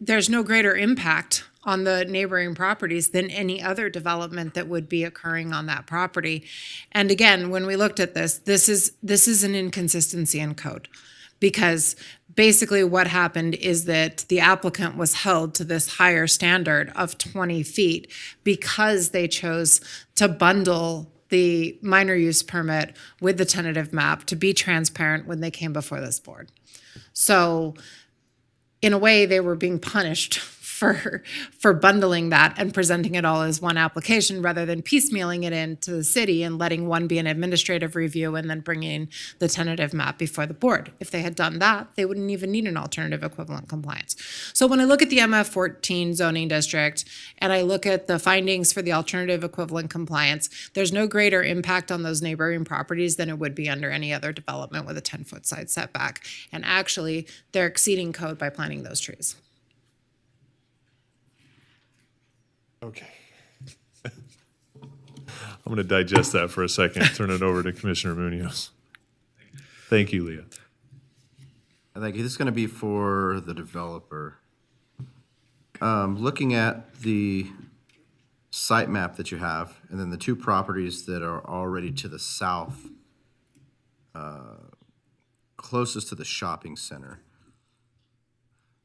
there's no greater impact on the neighboring properties than any other development that would be occurring on that property. And again, when we looked at this is an inconsistency in code, because basically what happened is that the applicant was held to this higher standard of 20 feet because they chose to bundle the minor use permit with the tentative map to be transparent when they came before this board. So in a way, they were being punished for bundling that and presenting it all as one application rather than piecemealing it into the city and letting one be an administrative review and then bringing the tentative map before the board. If they had done that, they wouldn't even need an alternative equivalent compliance. So when I look at the MF14 zoning district and I look at the findings for the alternative equivalent compliance, there's no greater impact on those neighboring properties than it would be under any other development with a 10-foot side setback. And actually, they're exceeding code by planting those trees. Okay. I'm going to digest that for a second, turn it over to Commissioner Munoz. Thank you, Leah. I think this is going to be for the developer. Looking at the site map that you have, and then the two properties that are already to the south, closest to the shopping center.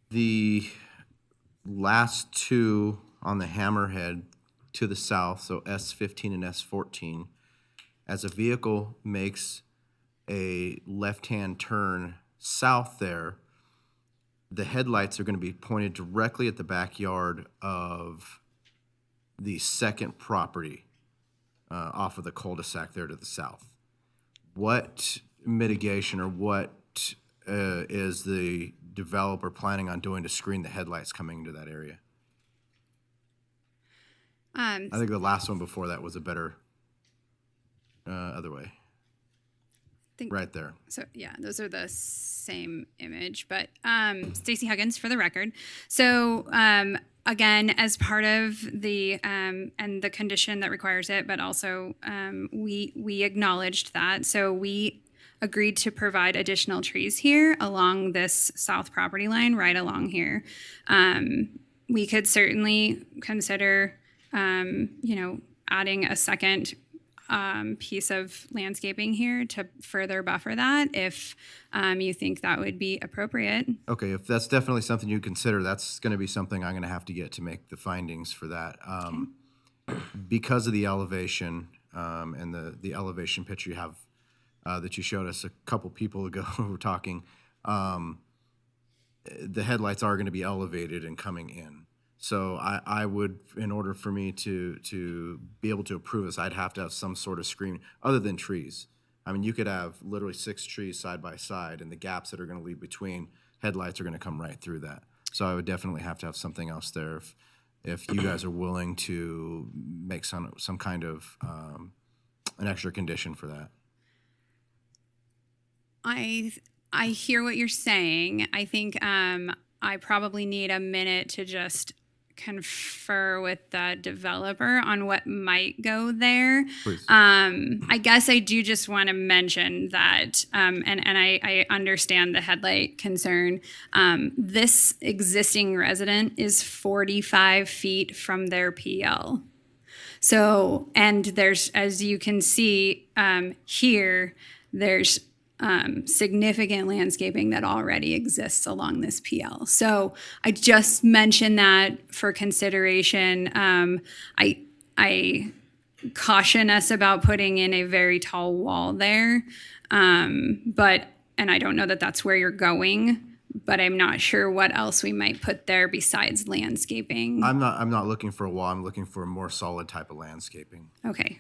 The last two on the hammerhead to the south, so S15 and S14, as a vehicle makes a left-hand turn south there, the headlights are going to be pointed directly at the backyard of the second property off of the cul-de-sac there to the south. What mitigation or what is the developer planning on doing to screen the headlights coming into that area? I think the last one before that was a better other way. Right there. So yeah, those are the same image, but Stacy Huggins for the record. So again, as part of the and the condition that requires it, but also we acknowledged that. So we agreed to provide additional trees here along this south property line, right along here. We could certainly consider, adding a second piece of landscaping here to further buffer that if you think that would be appropriate. Okay, if that's definitely something you consider, that's going to be something I'm going to have to get to make the findings for that. Because of the elevation and the elevation picture you have that you showed us a couple people ago who were talking, the headlights are going to be elevated and coming in. So I would, in order for me to be able to approve this, I'd have to have some sort of screening other than trees. I mean, you could have literally 6 trees side by side, and the gaps that are going to leave between headlights are going to come right through that. So I would definitely have to have something else there if you guys are willing to make some kind of an extra condition for that. I hear what you're saying. I think I probably need a minute to just confer with the developer on what might go there. Please. I guess I do just want to mention that, and I understand the headlight concern. This existing resident is 45 feet from their PL. So, and there's, as you can see here, there's significant landscaping that already exists along this PL. So I just mentioned that for consideration. I caution us about putting in a very tall wall there, and I don't know that that's where you're going, but I'm not sure what else we might put there besides landscaping. I'm not looking for a wall. I'm looking for a more solid type of landscaping. Okay.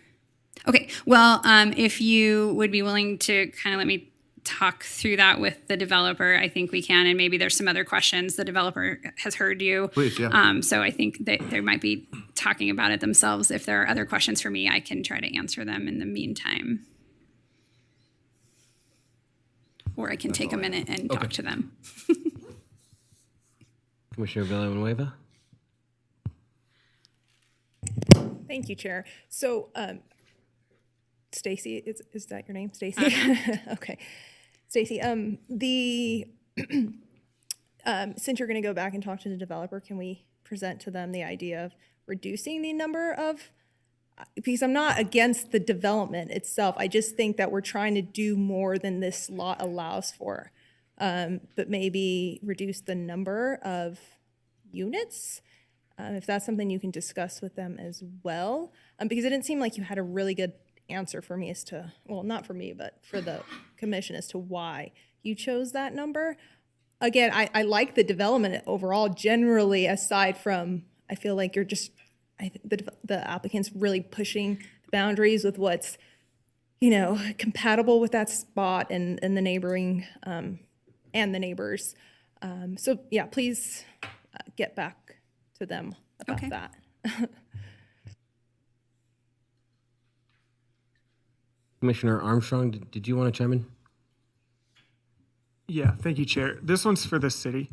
Well, if you would be willing to kind of let me talk through that with the developer, I think we can, and maybe there's some other questions. The developer has heard you. Please, yeah. So I think that they might be talking about it themselves. If there are other questions for me, I can try to answer them in the meantime. Or I can take a minute and talk to them. Commissioner Villanueva? Thank you, Chair. So, Stacy, is that your name, Stacy? Okay, Stacy. Since you're going to go back and talk to the developer, can we present to them the idea of reducing the number of? Because I'm not against the development itself. I just think that we're trying to do more than this lot allows for, but maybe reduce the number of units. If that's something you can discuss with them as well, because it didn't seem like you had a really good answer for me as to, well, not for me, but for the commission as to why you chose that number. again, I like the development overall, generally, aside from, I feel like the applicant's really pushing the boundaries with what's, compatible with that spot and the neighboring, and the neighbors. So yeah, please get back to them about that. Commissioner Armstrong, did you want to chime in? Yeah, thank you, Chair. This one's for the city.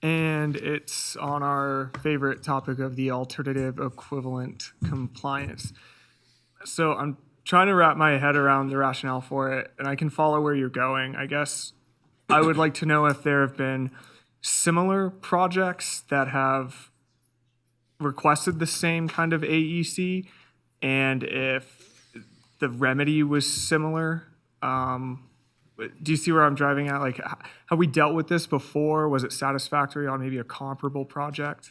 And it's on our favorite topic of the alternative equivalent compliance. So I'm trying to wrap my head around the rationale for it, and I can follow where you're going. I guess I would like to know if there have been similar projects that have requested the same kind of AEC, and if the remedy was similar. Do you see where I'm driving at? Like, have we dealt with this before? Was it satisfactory on maybe a comparable project?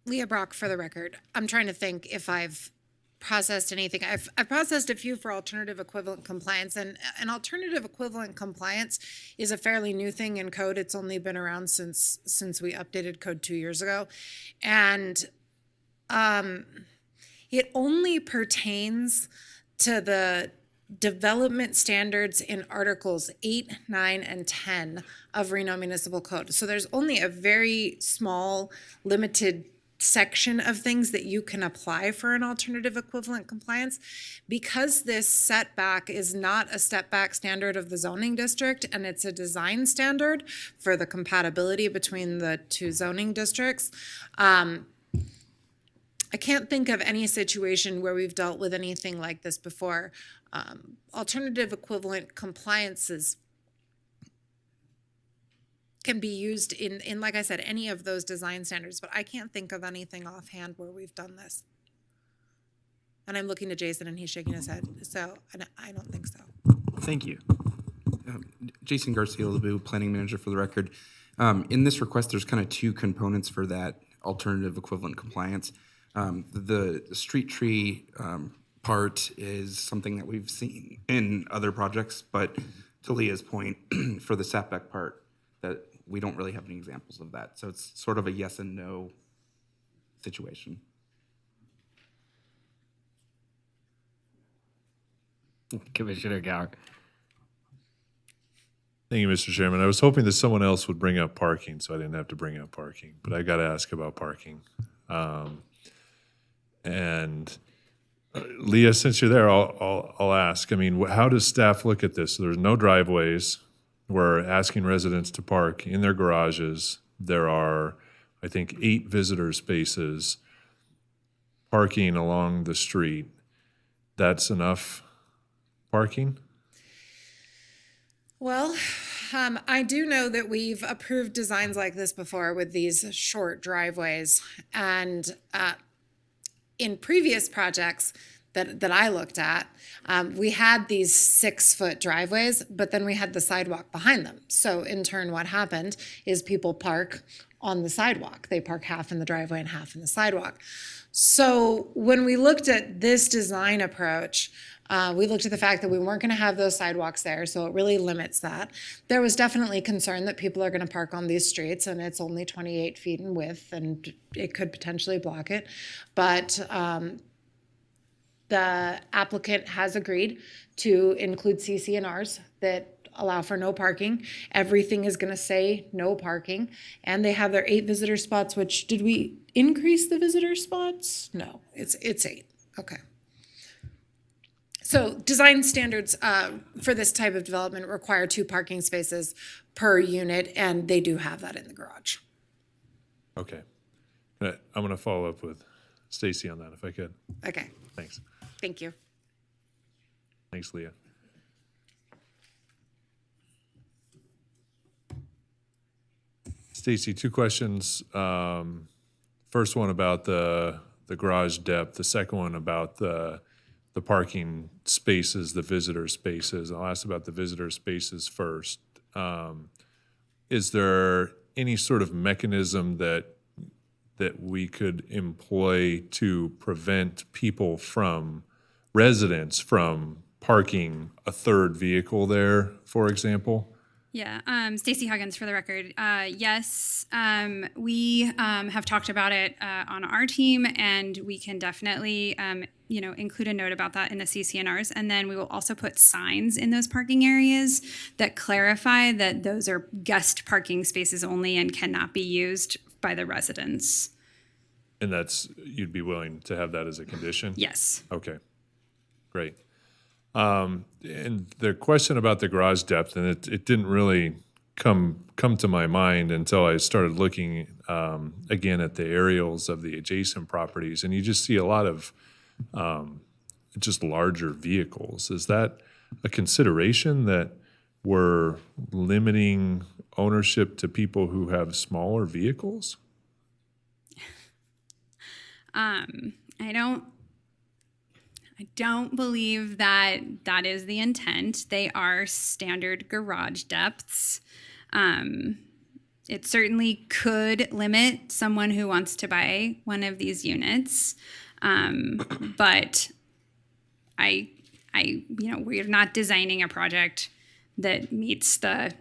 Leah Brock, for the record. I'm trying to think if I've processed anything. I've processed a few for alternative equivalent compliance, and an alternative equivalent compliance is a fairly new thing in code. It's only been around since we updated code 2 years ago, and it only pertains to the development standards in Articles 8, 9, and 10 of Reno Municipal Code. So there's only a very small, limited section of things that you can apply for an alternative equivalent compliance. Because this setback is not a step back standard of the zoning district, and it's a design standard for the compatibility between the two zoning districts, I can't think of any situation where we've dealt with anything like this before. Alternative equivalent compliances can be used in, like I said, any of those design standards, but I can't think of anything offhand where we've done this. And I'm looking to Jason and he's shaking his head, so I don't think so. Thank you. Jason Garcia-LeBou, Planning Manager for the record. In this request, there's kind of two components for that alternative equivalent compliance. The street tree part is something that we've seen in other projects, but to Leah's point, for the setback part, that we don't really have any examples of that. So it's sort of a yes and no situation. Commissioner Gower. Thank you, Mr. Chairman. I was hoping that someone else would bring up parking, so I didn't have to bring up parking, but I got to ask about parking. And Leah, since you're there, I'll ask. I mean, how does staff look at this? So there's no driveways. We're asking residents to park in their garages. There are, I think, 8 visitor spaces parking along the street. That's enough parking? Well, I do know that we've approved designs like this before with these short driveways, and in previous projects that I looked at, we had these 6-foot driveways, but then we had the sidewalk behind them. So in turn, what happened is people park on the sidewalk. They park half in the driveway and half in the sidewalk. So when we looked at this design approach, we looked at the fact that we weren't going to have those sidewalks there, so it really limits that. There was definitely concern that people are going to park on these streets, and it's only 28 feet in width, and it could potentially block it. But the applicant has agreed to include CC&Rs that allow for no parking. Everything is going to say no parking, and they have their 8 visitor spots. Which, did we increase the visitor spots? No, it's 8. Okay. So design standards for this type of development require 2 parking spaces per unit, and they do have that in the garage. Okay. I'm going to follow up with Stacy on that if I could. Okay. Thanks. Thank you. Thanks, Leah. Stacy, 2 questions. First one about the garage depth. The second one about the parking spaces, the visitor spaces. I'll ask about the visitor spaces first. Is there any sort of mechanism that that we could employ to prevent residents from parking a third vehicle there, for example? Yeah, Stacy Huggins for the record. Yes, we have talked about it on our team, and we can definitely, include a note about that in the CCNRs. And then we will also put signs in those parking areas that clarify that those are guest parking spaces only and cannot be used by the residents. And you'd be willing to have that as a condition? Yes. Okay, great. And the question about the garage depth, and it didn't really come to my mind until I started looking again at the aerials of the adjacent properties, and you just see a lot of just larger vehicles. Is that a consideration that we're limiting ownership to people who have smaller vehicles? I don't believe that is the intent. They are standard garage depths. It certainly could limit someone who wants to buy one of these units, but we're not designing a project that meets the,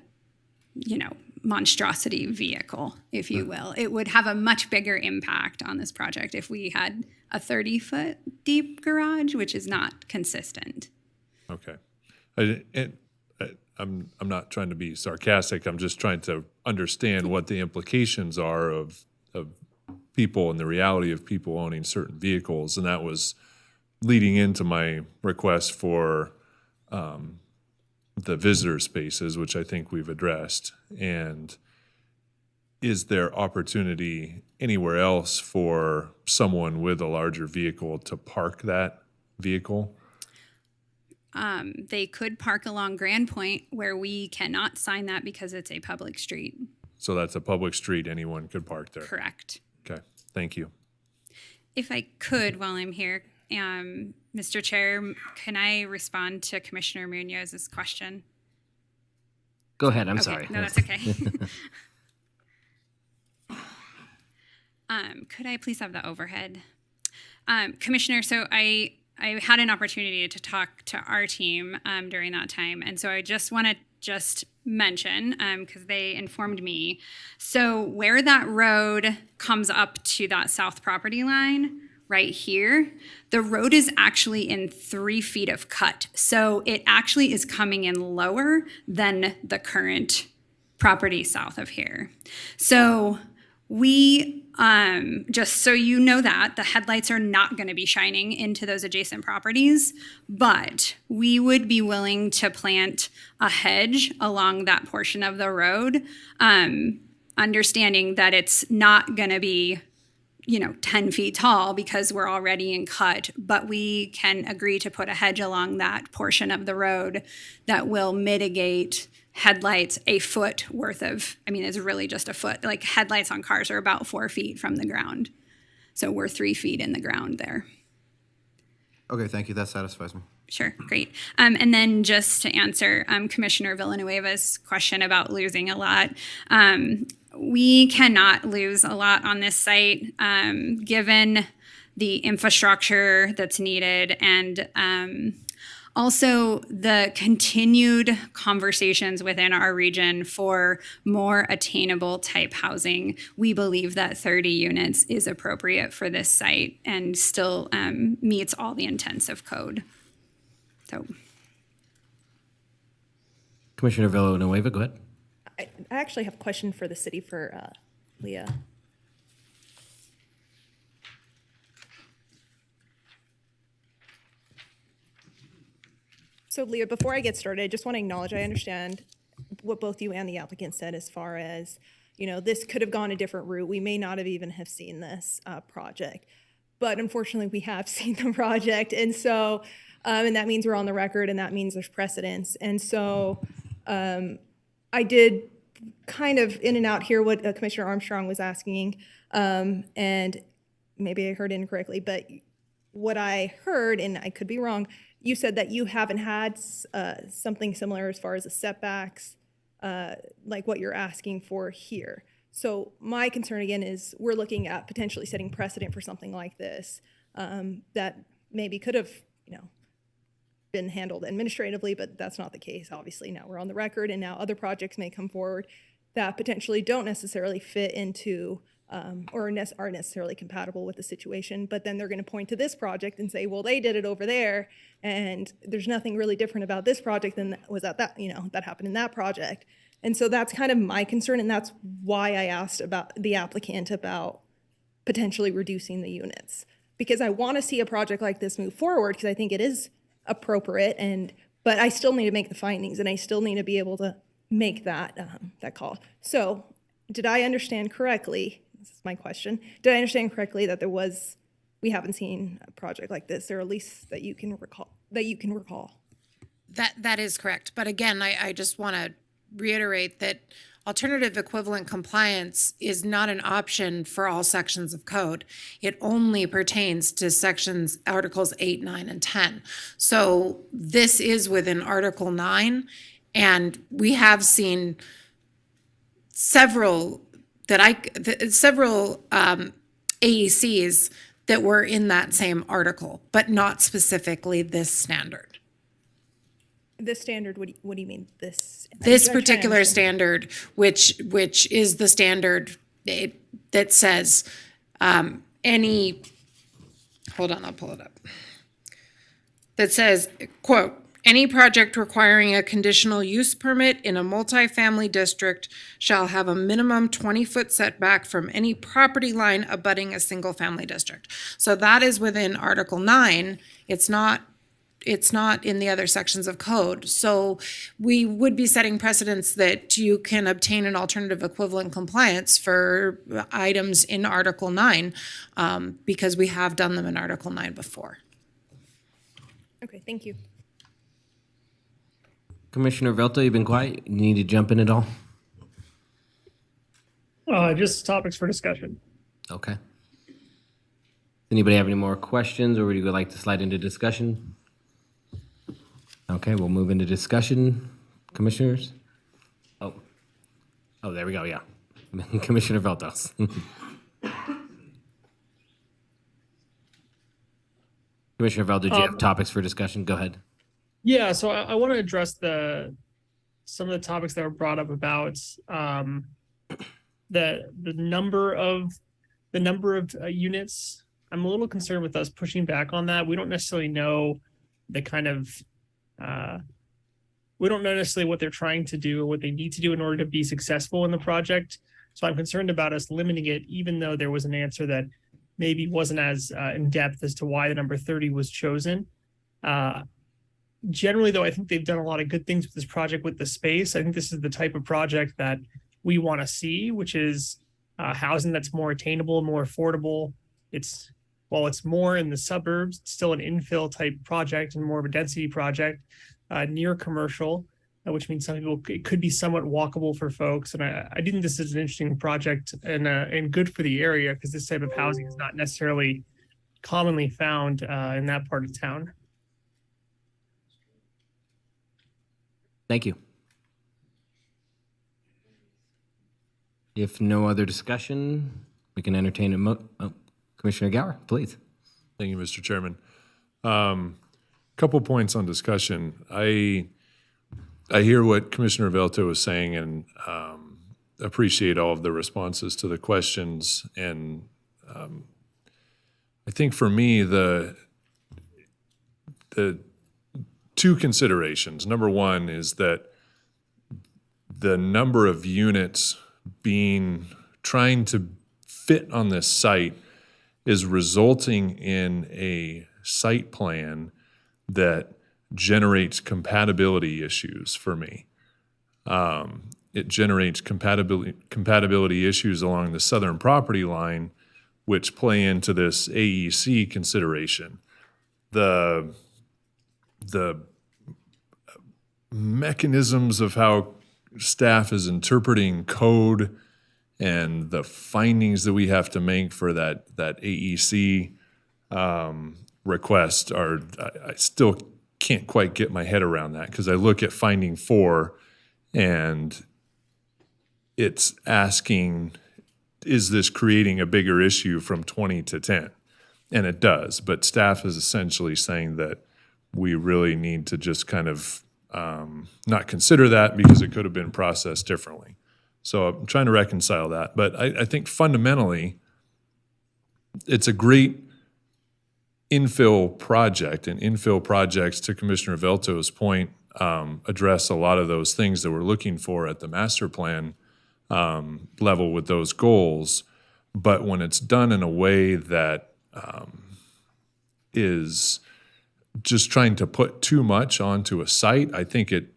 monstrosity vehicle, if you will. It would have a much bigger impact on this project if we had a 30-foot deep garage, which is not consistent. Okay. I'm not trying to be sarcastic. I'm just trying to understand what the implications are of people and the reality of people owning certain vehicles. And that was leading into my request for the visitor spaces, which I think we've addressed. And is there opportunity anywhere else for someone with a larger vehicle to park that vehicle? They could park along Grand Point, where we cannot sign that because it's a public street. So that's a public street, anyone could park there? Correct. Okay, thank you. If I could, while I'm here, Mr. Chair, can I respond to Commissioner Munoz's question? Go ahead, I'm Okay, sorry. no, that's okay. Could I please have the overhead? Commissioner, so I had an opportunity to talk to our team during that time, and so I just want to mention, because they informed me, so where that road comes up to that south property line, right here, the road is actually in 3 feet of cut. So it actually is coming in lower than the current property south of here. So we, just so you know that, the headlights are not going to be shining into those adjacent properties, but we would be willing to plant a hedge along that portion of the road, understanding that it's not going to be 10 feet tall because we're already in cut, but we can agree to put a hedge along that portion of the road that will mitigate headlights a foot worth of, it's really just a foot. Like headlights on cars are about 4 feet from the ground. So we're 3 feet in the ground there. Okay, thank you. That satisfies me. Sure, great. And then just to answer Commissioner Villanueva's question about losing a lot, we cannot lose a lot on this site, given the infrastructure that's needed and also the continued conversations within our region for more attainable type housing. We believe that 30 units is appropriate for this site and still meets all the intents of code. So, Commissioner Villanueva, go ahead. I actually have a question for the city for Leah. So Leah, before I get started, I just want to acknowledge I understand what both you and the applicant said as far as, this could have gone a different route. We may not have even have seen this project, but unfortunately we have seen the project. And so, and that means we're on the record and that means there's precedence. And so I did kind of in and out hear what Commissioner Armstrong was asking, and maybe I heard incorrectly, but what I heard, and I could be wrong, you said that you haven't had something similar as far as the setbacks, like what you're asking for here. So my concern again is we're looking at potentially setting precedent for something like this that maybe could have, been handled administratively, but that's not the case. Obviously, now we're on the record, and now other projects may come forward that potentially don't necessarily fit into or are necessarily compatible with the situation. But then they're going to point to this project and say, well, they did it over there, and there's nothing really different about this project than was that that happened in that project. And so that's kind of my concern, and that's why I asked about the applicant about potentially reducing the units, because I want to see a project like this move forward, because I think it is appropriate, but I still need to make the findings, and I still need to be able to make that call. So did I understand correctly? This is my question. Did I understand correctly that we haven't seen a project like this, or at least that you can recall? That is correct. But again, I just want to reiterate that alternative equivalent compliance is not an option for all sections of code. It only pertains to Articles 8, 9, and 10. So this is within Article 9, and we have seen several AECs that were in that same article, but not specifically this standard. This standard, what do you mean? This particular standard, which is the standard that says any, hold on, I'll pull it up. That says, quote, any project requiring a conditional use permit in a multifamily district shall have a minimum 20-foot setback from any property line abutting a single-family district. So that is within Article 9. It's not in the other sections of code. So we would be setting precedents that you can obtain an alternative equivalent compliance for items in Article 9 because we have done them in Article 9 before. Okay, thank you. Commissioner Velto, you've been quiet. You need to jump in at all? Just topics for discussion. Okay. Anybody have any more questions, or would you like to slide into discussion? Okay, we'll move into discussion. Commissioners? Oh, there we go, yeah. Commissioner Veltos. Commissioner Velto, did you have topics for discussion? Go ahead. Yeah, so I want to address some of the topics that were brought up about the number of units. I'm a little concerned with us pushing back on that. We don't necessarily know the kind of we don't know necessarily what they're trying to do or what they need to do in order to be successful in the project. So I'm concerned about us limiting it, even though there was an answer that maybe wasn't as in depth as to why the number 30 was chosen. Generally, though, I think they've done a lot of good things with this project with the space. I think this is the type of project that we want to see, which is housing that's more attainable, more affordable. While it's more in the suburbs, it's still an infill type project and more of a density project, near commercial, which means some people, it could be somewhat walkable for folks. And I think this is an interesting project and good for the area, because this type of housing is not necessarily commonly found in that part of town. Thank you. If no other discussion, we can entertain Commissioner Gower, please. Thank you, Mr. Chairman. Couple points on discussion. I hear what Commissioner Velto was saying, and appreciate all of the responses to the questions. And I think for me, the two considerations. Number one is that the number of units trying to fit on this site is resulting in a site plan that generates compatibility issues for me. It generates compatibility issues along the southern property line, which play into this AEC consideration. The mechanisms of how staff is interpreting code and the findings that we have to make for that AEC request I still can't quite get my head around that, because I look at finding 4 and it's asking is this creating a bigger issue from 20 to 10? And it does, but staff is essentially saying that we really need to just kind of not consider that because it could have been processed differently. So I'm trying to reconcile that. But I think fundamentally, it's a great infill project, and infill projects, to Commissioner Velto's point, address a lot of those things that we're looking for at the master plan level with those goals. But when it's done in a way that is just trying to put too much onto a site, I think it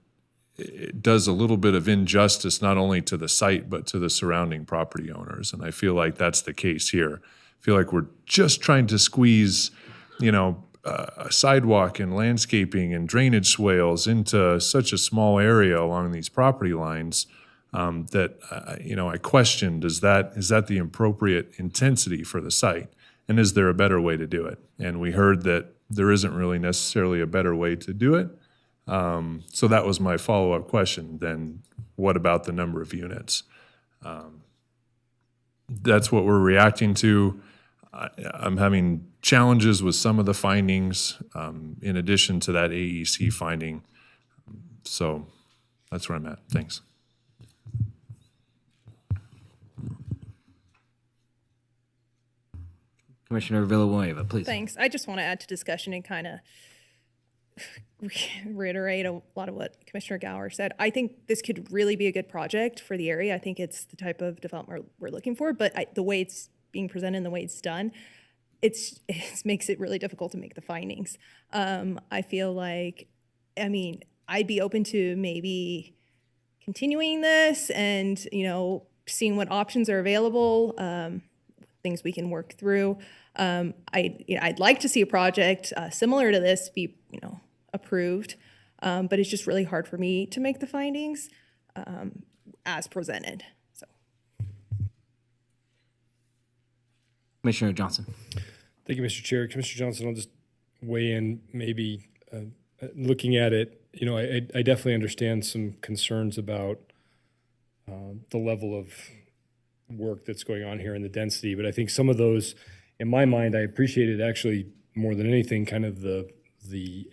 does a little bit of injustice not only to the site but to the surrounding property owners. And I feel like that's the case here. I feel like we're just trying to squeeze, a sidewalk and landscaping and drainage swales into such a small area along these property lines that I questioned, is that the appropriate intensity for the site? And is there a better way to do it? And we heard that there isn't really necessarily a better way to do it. So that was my follow-up question. Then what about the number of units? That's what we're reacting to. I'm having challenges with some of the findings in addition to that AEC finding. So that's where I'm at. Thanks. Commissioner Villanueva, please. Thanks. I just want to add to discussion and kind of reiterate a lot of what Commissioner Gower said. I think this could really be a good project for the area. I think it's the type of development we're looking for, but the way it's being presented and the way it's done, it makes it really difficult to make the findings. I feel like, I'd be open to maybe continuing this and, seeing what options are available, things we can work through. I'd like to see a project similar to this be, approved, but it's just really hard for me to make the findings as presented. So, Commissioner Johnson. Thank you, Mr. Chair. Commissioner Johnson, I'll just weigh in maybe looking at it. I definitely understand some concerns about the level of work that's going on here and the density, but I think some of those, in my mind, I appreciated actually more than anything kind of the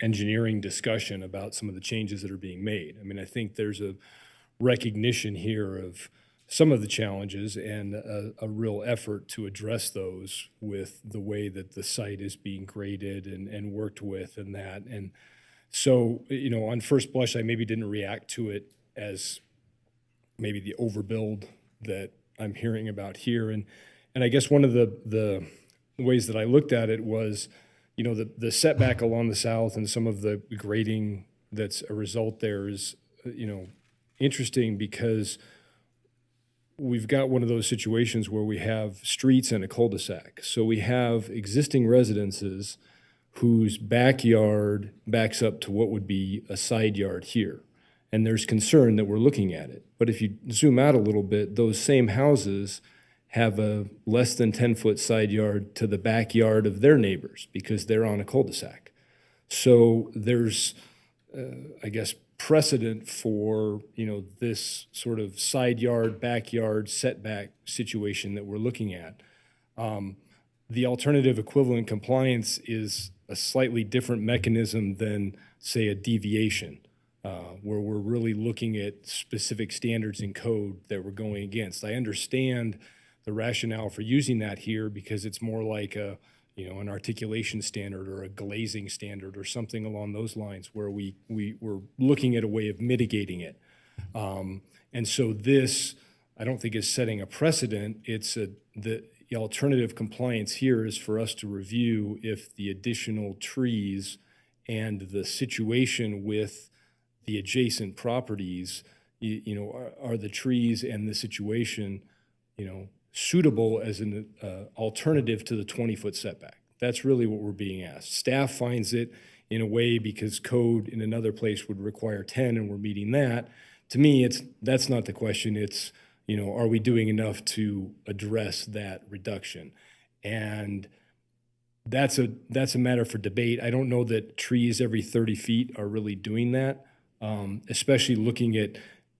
engineering discussion about some of the changes that are being made. I think there's a recognition here of some of the challenges and a real effort to address those with the way that the site is being graded and worked with and that. And so, on first blush, I maybe didn't react to it as maybe the overbuild that I'm hearing about here. And I guess one of the ways that I looked at it was, the setback along the south and some of the grading that's a result there is, interesting because we've got one of those situations where we have streets and a cul-de-sac. So we have existing residences whose backyard backs up to what would be a side yard here. And there's concern that we're looking at it. But if you zoom out a little bit, those same houses have a less than 10-foot side yard to the backyard of their neighbors because they're on a cul-de-sac. So there's, I guess, precedent for, this sort of side yard, backyard setback situation that we're looking at. The alternative equivalent compliance is a slightly different mechanism than, say, a deviation. Where we're really looking at specific standards in code that we're going against. I understand the rationale for using that here because it's more like an articulation standard or a glazing standard or something along those lines where we're looking at a way of mitigating it. And so this, I don't think is setting a precedent. It's the alternative compliance here is for us to review if the additional trees and the situation with the adjacent properties, are the trees and the situation, suitable as an alternative to the 20-foot setback. That's really what we're being asked. Staff finds it in a way because code in another place would require 10 and we're meeting that. To me, that's not the question. It's, are we doing enough to address that reduction? And that's a matter for debate. I don't know that trees every 30 feet are really doing that. Especially looking at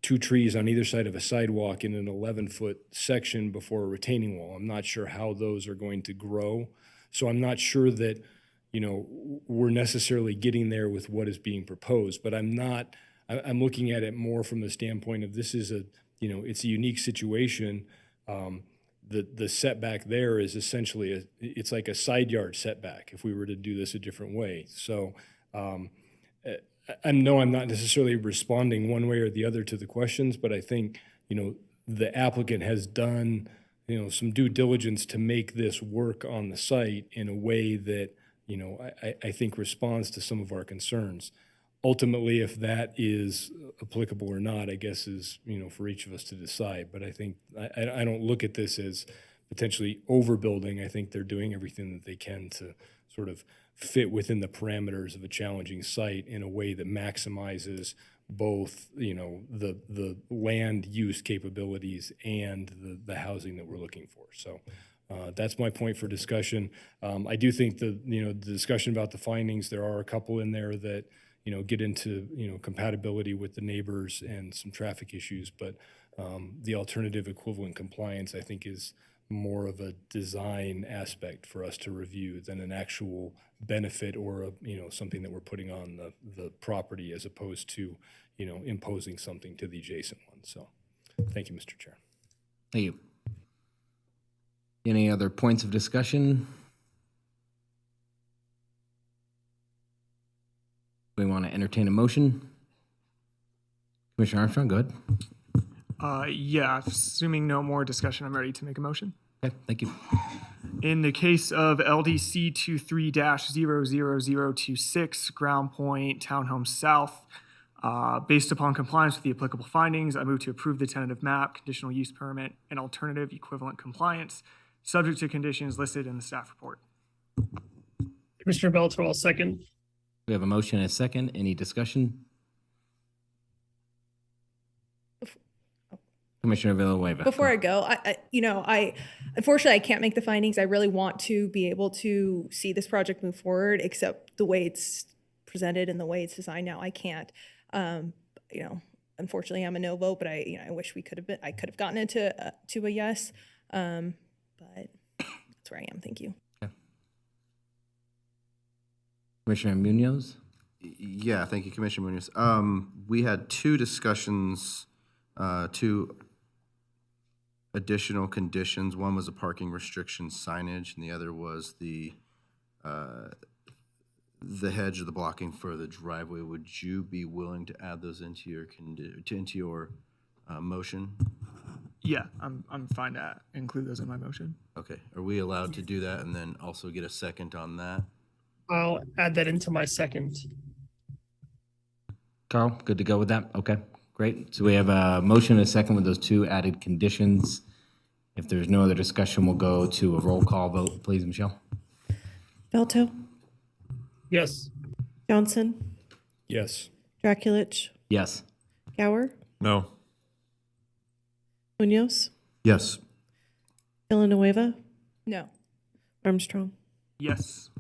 2 trees on either side of a sidewalk in an 11-foot section before a retaining wall. I'm not sure how those are going to grow. So I'm not sure that, we're necessarily getting there with what is being proposed, but I'm looking at it more from the standpoint of this is it's a unique situation. The setback there is essentially it's like a side yard setback if we were to do this a different way. So I know I'm not necessarily responding one way or the other to the questions, but I think, the applicant has done, some due diligence to make this work on the site in a way that, I think responds to some of our concerns. Ultimately, if that is applicable or not, I guess is, for each of us to decide. But I think I don't look at this as potentially overbuilding. I think they're doing everything that they can to sort of fit within the parameters of a challenging site in a way that maximizes both, the land use capabilities and the housing that we're looking for. So that's my point for discussion. I do think the discussion about the findings, there are a couple in there that, get into, compatibility with the neighbors and some traffic issues, but the alternative equivalent compliance, I think, is more of a design aspect for us to review than an actual benefit or something that we're putting on the property as opposed to, imposing something to the adjacent one. So thank you, Mr. Chair. Thank you. Any other points of discussion? We want to entertain a motion. Commissioner Armstrong, go ahead. Yeah, assuming no more discussion, I'm ready to make a motion. Okay, thank you. In the case of LDC 23-00026, Ground Point Townhome South, based upon compliance with the applicable findings, I move to approve the tentative map, conditional use permit, and alternative equivalent compliance, subject to conditions listed in the staff report. Commissioner Belter, I'll second. We have a motion and a second. Any discussion? Commissioner Villanueva. Before I go, I unfortunately I can't make the findings. I really want to be able to see this project move forward, except the way it's presented and the way it's designed now, I can't. Unfortunately, I'm a no vote, but I wish I could have gotten it to a yes. But that's where I am. Thank you. Okay. Commissioner Munoz. Yeah, thank you, Commissioner Munoz. We had two discussions, two additional conditions. One was a parking restriction signage, and the other was the hedge or the blocking for the driveway. Would you be willing to add those into your motion? Yeah, I'm fine to include those in my motion. Okay. Are we allowed to do that and then also get a second on that? I'll add that into my second. Carl, good to go with that? Okay, great. So we have a motion and a second with those two added conditions. If there's no other discussion, we'll go to a roll call vote. Please, Michelle. Belto, Yes. Johnson, Yes. Draculich, Yes. Gower, No. Munoz, Yes. Villanueva, No. Armstrong. Yes.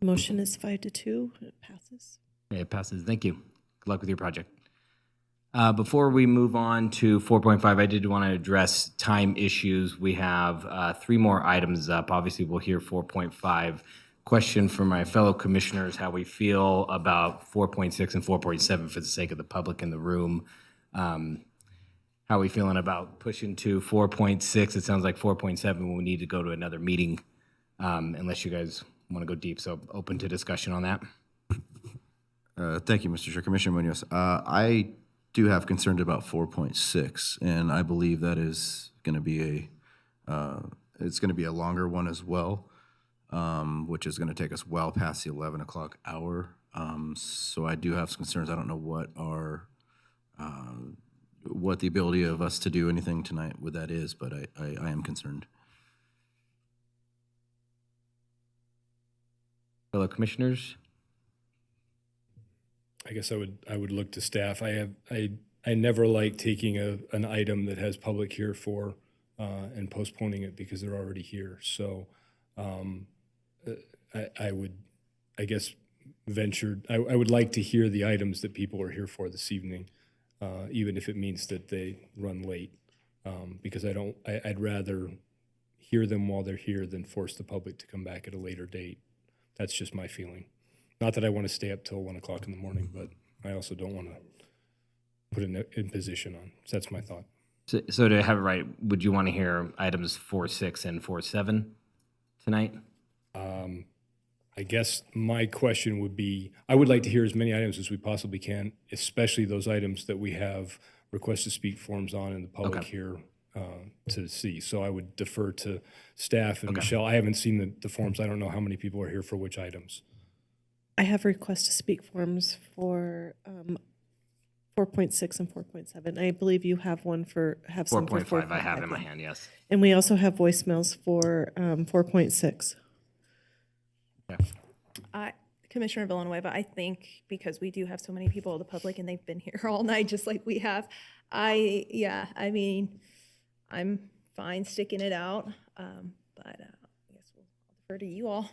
Motion is 5-2. It passes. Okay, it passes. Thank you. Good luck with your project. Before we move on to 4.5, I did want to address time issues. We have 3 more items up. Obviously, we'll hear 4.5. Question for my fellow commissioners, how we feel about 4.6 and 4.7 for the sake of the public in the room. How are we feeling about pushing to 4.6? It sounds like 4.7 we need to go to another meeting, unless you guys want to go deep. So open to discussion on that. Thank you, Mr. Chair. Commissioner Munoz. I do have concerns about 4.6, and I believe that is going to be it's going to be a longer one as well, which is going to take us well past the 11 o'clock hour. So I do have some concerns. I don't know what the ability of us to do anything tonight with that is, but I am concerned. Fellow commissioners? I guess I would look to staff. I never like taking an item that has public here for and postponing it because they're already here. So I would, I guess, I would like to hear the items that people are here for this evening. even if it means that they run late. Because I'd rather hear them while they're here than force the public to come back at a later date. That's just my feeling. Not that I want to stay up till 1 o'clock in the morning, but I also don't want to put an imposition on. So that's my thought. So to have it right, would you want to hear items 4.6 and 4.7 tonight? I guess my question would be, I would like to hear as many items as we possibly can, especially those items that we have request to speak forms on in the public here to see. So I would defer to staff and Michelle. I haven't seen the forms. I don't know how many people are here for which items. I have request to speak forms for 4.6 and 4.7. I believe you have some for 4.5 I have in my hand, yes. And we also have voicemails for 4.6. Commissioner Villanueva, I think because we do have so many people in the public and they've been here all night just like we have, I mean, I'm fine sticking it out, but I guess we'll defer to you all.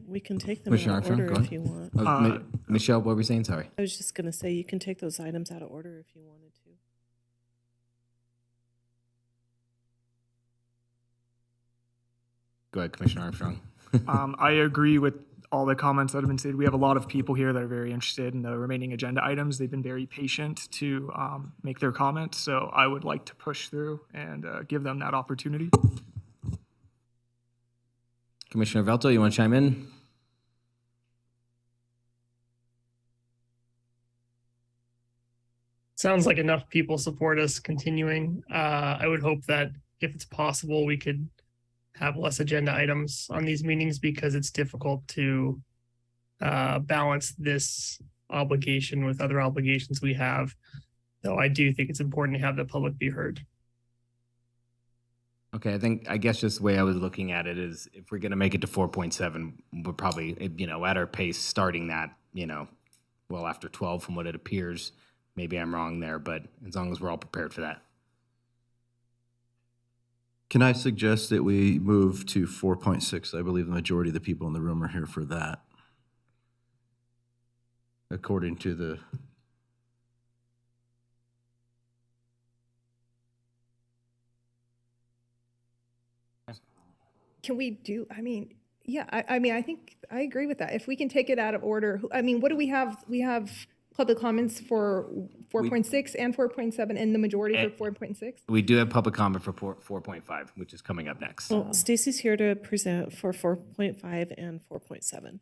We can take them out of order if you want. Michelle, what were you saying? Sorry. I was just going to say you can take those items out of order if you wanted to. Go ahead, Commissioner Armstrong. I agree with all the comments that have been said. We have a lot of people here that are very interested in the remaining agenda items. They've been very patient to make their comments, so I would like to push through and give them that opportunity. Commissioner Velto, you want to chime in? Sounds like enough people support us continuing. I would hope that if it's possible, we could have less agenda items on these meetings because it's difficult to balance this obligation with other obligations we have. Though I do think it's important to have the public be heard. Okay, I guess just the way I was looking at it is if we're going to make it to 4.7, we're probably, at our pace starting that, well after 12 from what it appears. Maybe I'm wrong there, but as long as we're all prepared for that. Can I suggest that we move to 4.6? I believe the majority of the people in the room are here for that. According to the... Can we do, I think I agree with that. If we can take it out of order, what do we have? We have public comments for 4.6 and 4.7 and the majority for 4.6? We do have public comment for 4.5, which is coming up next. Well, Stacy's here to present for 4.5 and 4.7.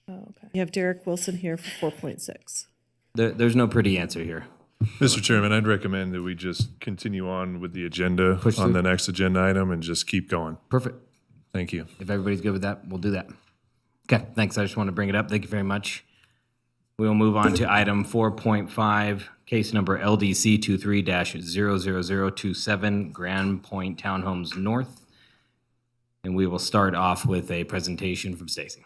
Oh, okay. You have Derek Wilson here for 4.6. There's no pretty answer here. Mr. Chairman, I'd recommend that we just continue on with the agenda on the next agenda item and just keep going. Perfect. Thank you. If everybody's good with that, we'll do that. Okay, thanks. I just want to bring it up. Thank you very much. We'll move on to item 4.5, case number LDC 23-00027, Grand Point Townhomes North. And we will start off with a presentation from Stacy.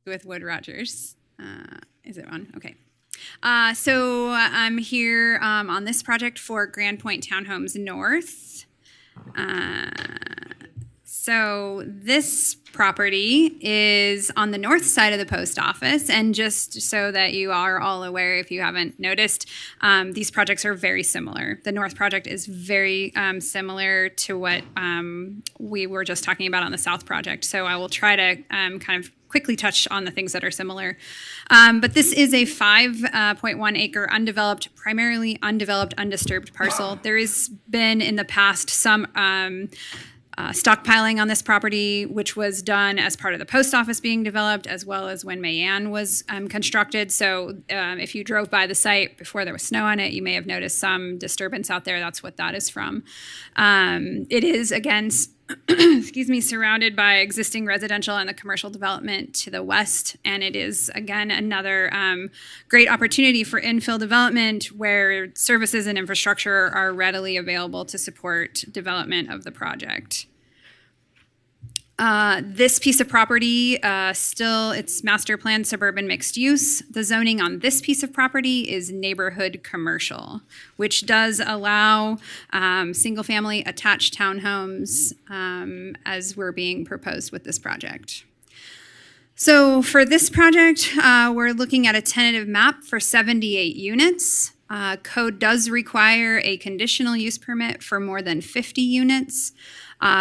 With Wood Rogers. Is it on? Okay. So I'm here on this project for Grand Point Townhomes North. So this property is on the north side of the post office, and just so that you are all aware, if you haven't noticed, these projects are very similar. The north project is very similar to what we were just talking about on the south project. So I will try to kind of quickly touch on the things that are similar. But this is a 5.1 acre undeveloped, primarily undeveloped, undisturbed parcel. There has been in the past some stockpiling on this property, which was done as part of the post office being developed, as well as when Mayan was constructed. So if you drove by the site before there was snow on it, you may have noticed some disturbance out there. That's what that is from. It is, again, surrounded by existing residential and the commercial development to the west. And it is, again, another great opportunity for infill development where services and infrastructure are readily available to support development of the project. This piece of property, it's master plan suburban mixed use. The zoning on this piece of property is neighborhood commercial, which does allow single-family attached townhomes as we're being proposed with this project. So for this project, we're looking at a tentative map for 78 units. Code does require a conditional use permit for more than 50 units.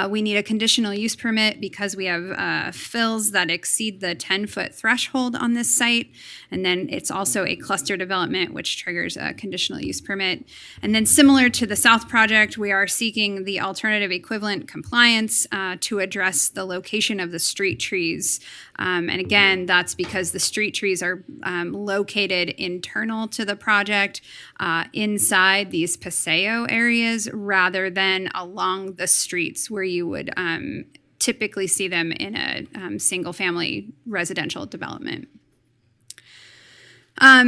We need a conditional use permit because we have fills that exceed the 10-foot threshold on this site. And then it's also a cluster development, which triggers a conditional use permit. And then similar to the South project, we are seeking the alternative equivalent compliance to address the location of the street trees. And again, that's because the street trees are located internal to the project inside these paseo areas rather than along the streets where you would typically see them in a single-family residential development.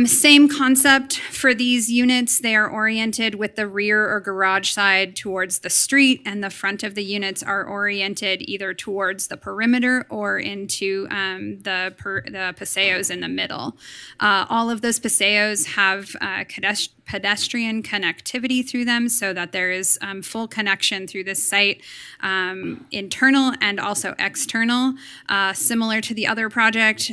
Same concept for these units. They are oriented with the rear or garage side towards the street, and the front of the units are oriented either towards the perimeter or into the paseos in the middle. All of those paseos have pedestrian connectivity through them so that there is full connection through this site, internal and also external. Similar to the other project,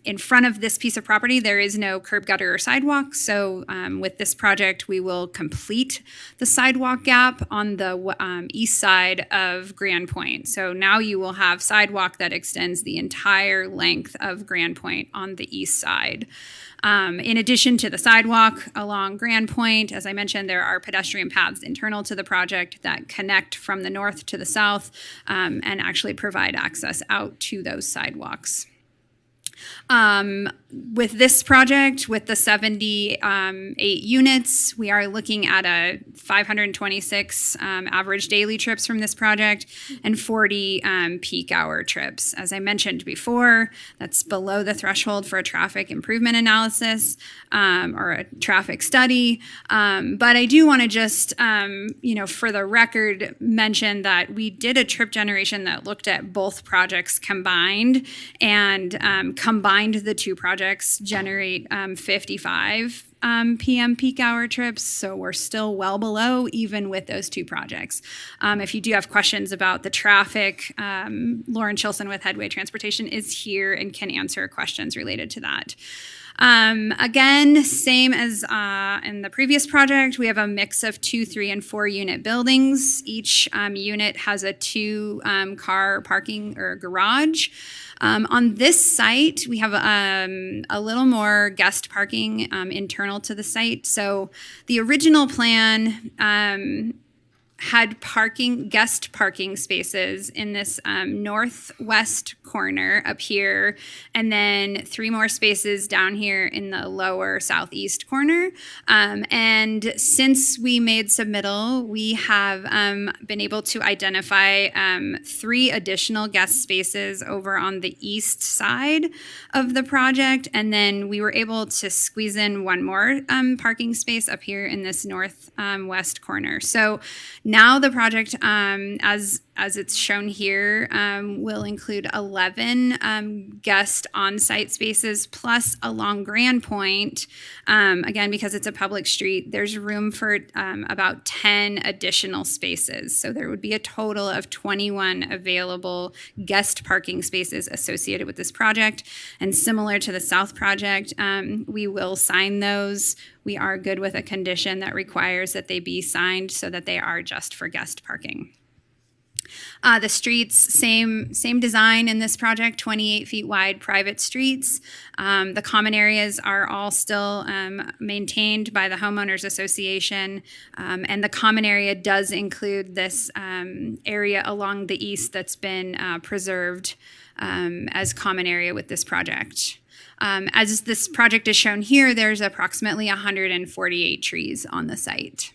in front of this piece of property, there is no curb gutter or sidewalk. So with this project, we will complete the sidewalk gap on the east side of Grand Point. So now you will have sidewalk that extends the entire length of Grand Point on the east side. In addition to the sidewalk along Grand Point, as I mentioned, there are pedestrian paths internal to the project that connect from the north to the south and actually provide access out to those sidewalks. With this project, with the 78 units, we are looking at a 526 average daily trips from this project and 40 peak hour trips. As I mentioned before, that's below the threshold for a traffic improvement analysis or a traffic study. But I do want to just, for the record, mention that we did a trip generation that looked at both projects combined and combined the two projects generate 55 p.m. peak hour trips, so we're still well below even with those two projects. If you do have questions about the traffic, Lauren Chilson with Headway Transportation is here and can answer questions related to that. Again, same as in the previous project, we have a mix of 2, 3, and 4 unit buildings. Each unit has a 2-car parking or garage. On this site, we have a little more guest parking internal to the site. So the original plan had guest parking spaces in this northwest corner up here, and then 3 more spaces down here in the lower southeast corner. And since we made submittal, we have been able to identify 3 additional guest spaces over on the east side of the project, and then we were able to squeeze in 1 more parking space up here in this northwest corner. So now the project, as it's shown here, will include 11 guest on-site spaces plus along Grand Point. Again, because it's a public street, there's room for about 10 additional spaces. So there would be a total of 21 available guest parking spaces associated with this project. And similar to the South project, we will sign those. We are good with a condition that requires that they be signed so that they are just for guest parking. The streets, same design in this project, 28 feet wide private streets. The common areas are all still maintained by the homeowners association, and the common area does include this area along the east that's been preserved as common area with this project. As this project is shown here, there's approximately 148 trees on the site.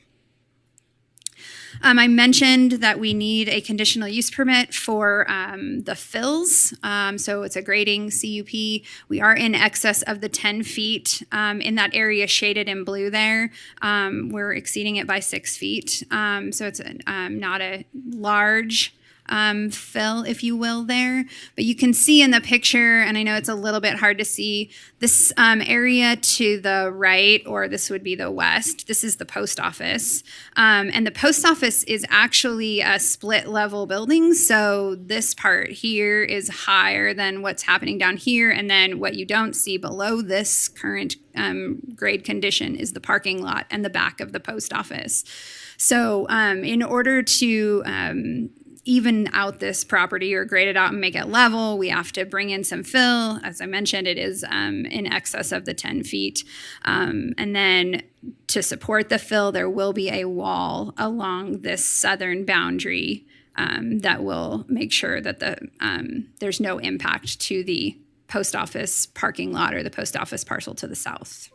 I mentioned that we need a conditional use permit for the fills. So it's a grading CUP. We are in excess of the 10 feet in that area shaded in blue there. We're exceeding it by 6 feet. So it's not a large fill, if you will, there. But you can see in the picture, and I know it's a little bit hard to see, this area to the right, or this would be the west, this is the post office. And the post office is actually a split level building. So this part here is higher than what's happening down here. And then what you don't see below this current grade condition is the parking lot and the back of the post office. So in order to even out this property or grade it out and make it level, we have to bring in some fill. As I mentioned, it is in excess of the 10 feet. And then to support the fill, there will be a wall along this southern boundary that will make sure that there's no impact to the post office parking lot or the post office parcel to the south.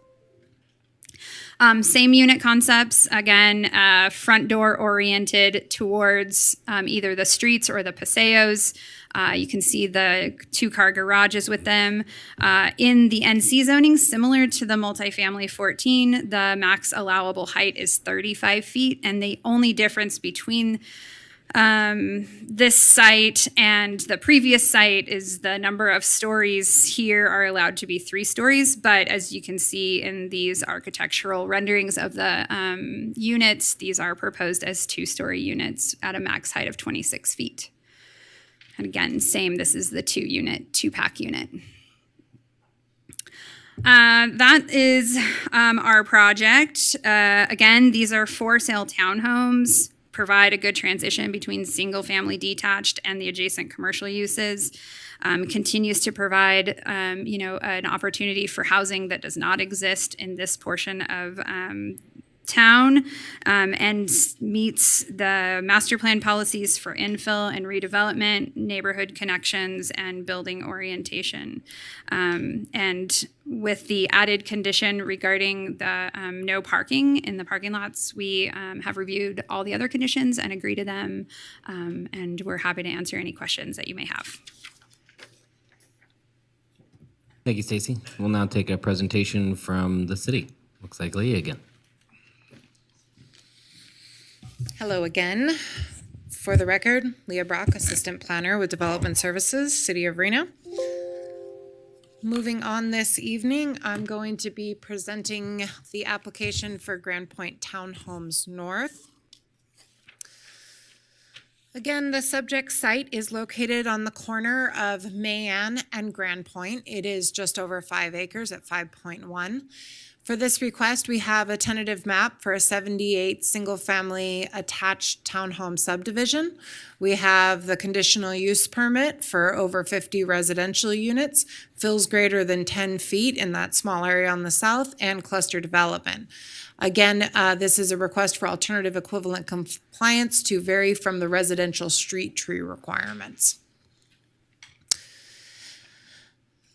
Same unit concepts, again, front door oriented towards either the streets or the paseos. You can see the 2-car garages with them. In the NC zoning, similar to the multifamily 14, the max allowable height is 35 feet, and the only difference between this site and the previous site is the number of stories here are allowed to be 3 stories, but as you can see in these architectural renderings of the units, these are proposed as 2-story units at a max height of 26 feet. And again, same, this is the 2-pack unit. That is our project. Again, these are for sale townhomes, provide a good transition between single-family detached and the adjacent commercial uses. Continues to provide, an opportunity for housing that does not exist in this portion of town, and meets the master plan policies for infill and redevelopment, neighborhood connections, and building orientation. And with the added condition regarding the no parking in the parking lots, we have reviewed all the other conditions and agree to them, and we're happy to answer any questions that you may have. Thank you, Stacy. We'll now take a presentation from the city. Looks like Leah again. Hello again. For the record, Leah Brock, Assistant Planner with Development Services, City of Reno. Moving on this evening, I'm going to be presenting the application for Grand Point Townhomes North. Again, the subject site is located on the corner of Mayan and Grand Point. It is just over 5 acres at 5.1. For this request, we have a tentative map for a 78 single-family attached townhome subdivision. We have the conditional use permit for over 50 residential units, fills greater than 10 feet in that small area on the south, and cluster development. Again, this is a request for alternative equivalent compliance to vary from the residential street tree requirements.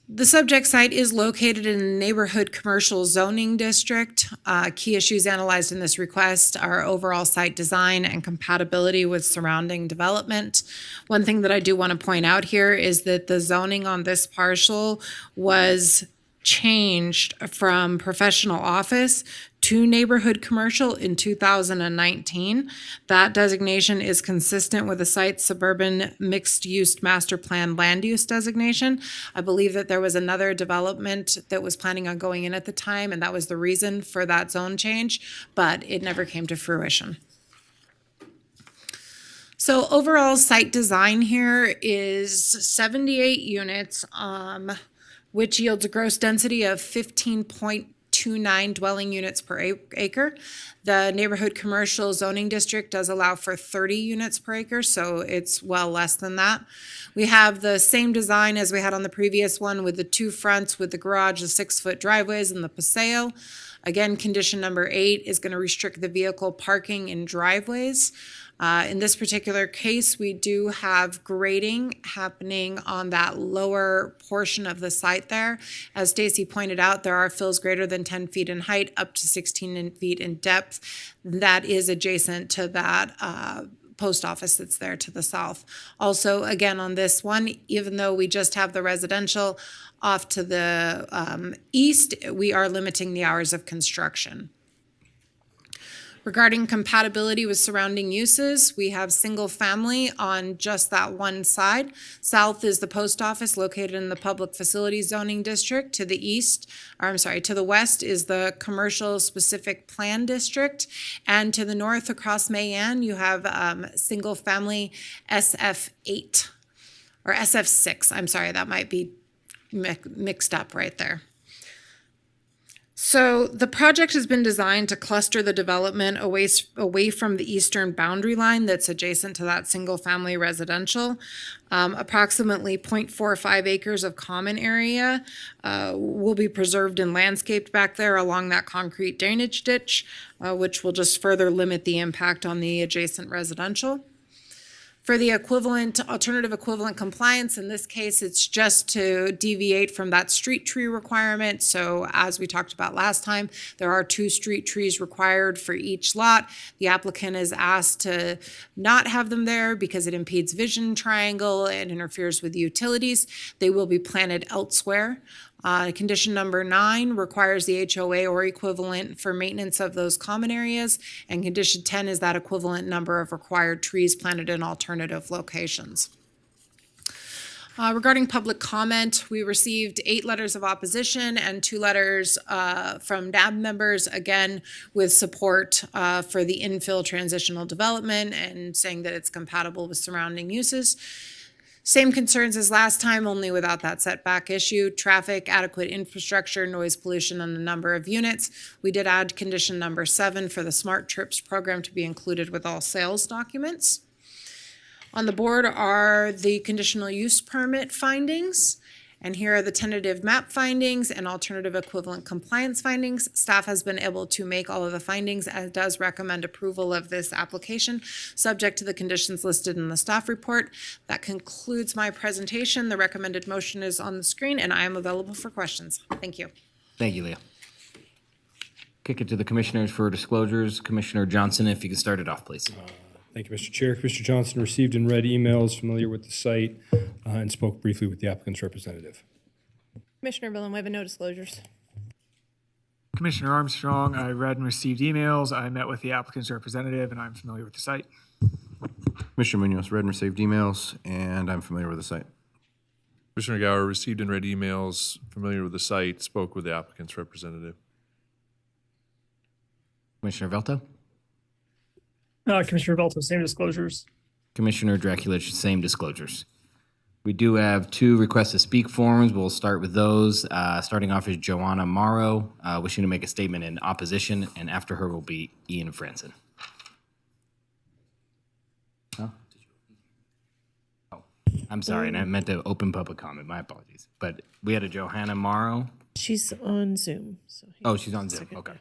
The subject site is located in a neighborhood commercial zoning district. Key issues analyzed in this request are overall site design and compatibility with surrounding development. One thing that I do want to point out here is that the zoning on this parcel was changed from professional office to neighborhood commercial in 2019. That designation is consistent with the site's suburban mixed-use master plan land use designation. I believe that there was another development that was planning on going in at the time, and that was the reason for that zone change, but it never came to fruition. So overall site design here is 78 units, which yields a gross density of 15.29 dwelling units per acre. The neighborhood commercial zoning district does allow for 30 units per acre, so it's well less than that. We have the same design as we had on the previous one with the 2 fronts with the garage, the 6-foot driveways, and the paseo. Again, condition number 8 is going to restrict the vehicle parking in driveways. In this particular case, we do have grading happening on that lower portion of the site there. As Stacy pointed out, there are fills greater than 10 feet in height, up to 16 feet in depth. That is adjacent to that post office that's there to the south. Also, again, on this one, even though we just have the residential off to the east, we are limiting the hours of construction. Regarding compatibility with surrounding uses, we have single family on just that one side. South is the post office located in the public facilities zoning district. To the east, or I'm sorry, to the west is the commercial specific plan district. And to the north across Mayan, you have single family SF8 or SF6. I'm sorry, that might be mixed up right there. So the project has been designed to cluster the development away from the eastern boundary line that's adjacent to that single family residential. Approximately 0.45 acres of common area will be preserved and landscaped back there along that concrete drainage ditch, which will just further limit the impact on the adjacent residential. For the alternative equivalent compliance, in this case, it's just to deviate from that street tree requirement. So as we talked about last time, there are 2 street trees required for each lot. The applicant is asked to not have them there because it impedes vision triangle and interferes with utilities. They will be planted elsewhere. Condition number 9 requires the HOA or equivalent for maintenance of those common areas. And condition 10 is that equivalent number of required trees planted in alternative locations. Regarding public comment, we received 8 letters of opposition and 2 letters from NAB members, again, with support for the infill transitional development and saying that it's compatible with surrounding uses. Same concerns as last time, only without that setback issue: traffic, adequate infrastructure, noise pollution, and the number of units. We did add condition number 7 for the Smart Trips program to be included with all sales documents. On the board are the conditional use permit findings, and here are the tentative map findings and alternative equivalent compliance findings. Staff has been able to make all of the findings and does recommend approval of this application, subject to the conditions listed in the staff report. That concludes my presentation. The recommended motion is on the screen, and I am available for questions. Thank you. Thank you, Leah. Kick it to the commissioners for disclosures. Commissioner Johnson, if you could start it off, please. Thank you, Mr. Chair. Commissioner Johnson received and read emails, familiar with the site, and spoke briefly with the applicant's representative. Commissioner Villanueva, no disclosures. Commissioner Armstrong, I read and received emails. I met with the applicant's representative, and I'm familiar with the site. Commissioner Munoz, read and received emails, and I'm familiar with the site. Commissioner Gower received and read emails, familiar with the site, spoke with the applicant's representative. Commissioner Velto? Commissioner Velto, same disclosures. Commissioner Draculich, same disclosures. We do have 2 requests to speak forms. We'll start with those. Starting off is Joanna Morrow, wishing to make a statement in opposition, and after her will be Ian Franson. Oh, I'm sorry, and I meant to open public comment. My apologies. But we had a Johanna Morrow. She's on Zoom. So She's on Zoom. Okay.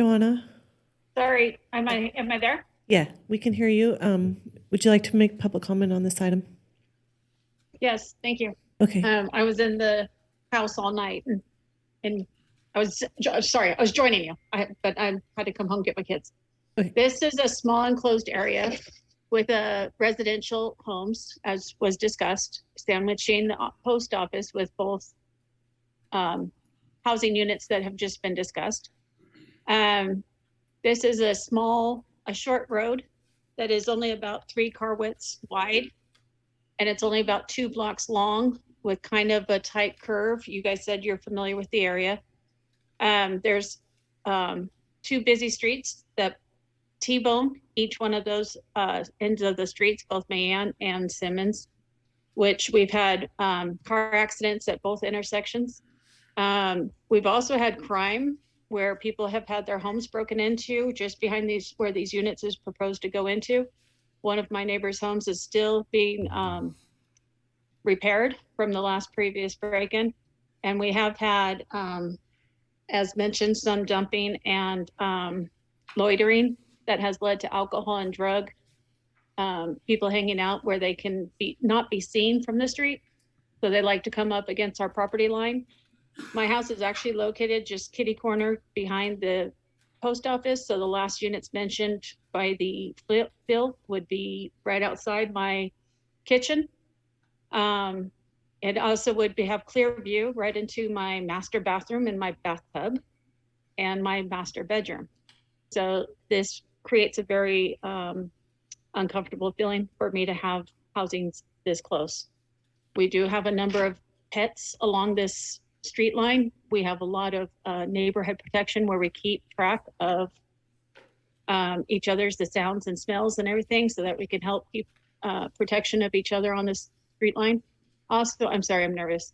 Joanna? Sorry, am I there? Yeah, we can hear you. Would you like to make public comment on this item? Yes, thank you. Okay. I was in the house all night and I was joining you, but I had to come home and get my kids. Okay. This is a small enclosed area with residential homes, as was discussed, sandwiching the post office with both housing units that have just been discussed. This is a short road that is only about 3 car widths wide, and it's only about 2 blocks long with kind of a tight curve. You guys said you're familiar with the area. There's 2 busy streets that T-bone each one of those ends of the streets, both Mayan and Simmons, which we've had car accidents at both intersections. We've also had crime where people have had their homes broken into just behind where these units is proposed to go into. One of my neighbor's homes is still being repaired from the previous break-in. And we have had, as mentioned, some dumping and loitering that has led to alcohol and drug people hanging out where they can not be seen from the street. So they like to come up against our property line. My house is actually located just kitty corner behind the post office. So the last units mentioned by the Phil would be right outside my kitchen. It also would have clear view right into my master bathroom and my bathtub and my master bedroom. So this creates a very uncomfortable feeling for me to have housing this close. We do have a number of pets along this street line. We have a lot of neighborhood protection where we keep track of each other's, the sounds and smells and everything, so that we can help keep protection of each other on this street line. Also, I'm sorry, I'm nervous.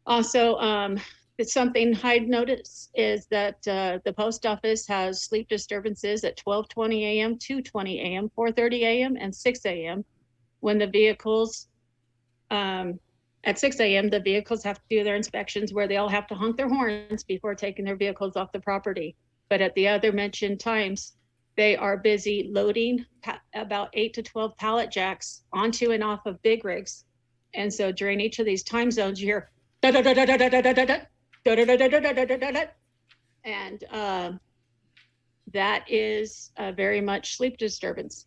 Also, it's something I'd noticed is that the post office has sleep disturbances at 12:20 a.m., 2:20 a.m., 4:30 a.m., and 6 a.m. when the vehicles, at 6 a.m., the vehicles have to do their inspections where they all have to honk their horns before taking their vehicles off the property. But at the other mentioned times, they are busy loading about 8 to 12 pallet jacks onto and off of big rigs. And so during each of these time zones, you hear da da da da da da da da da da da da da da da da da da, and that is very much sleep disturbance.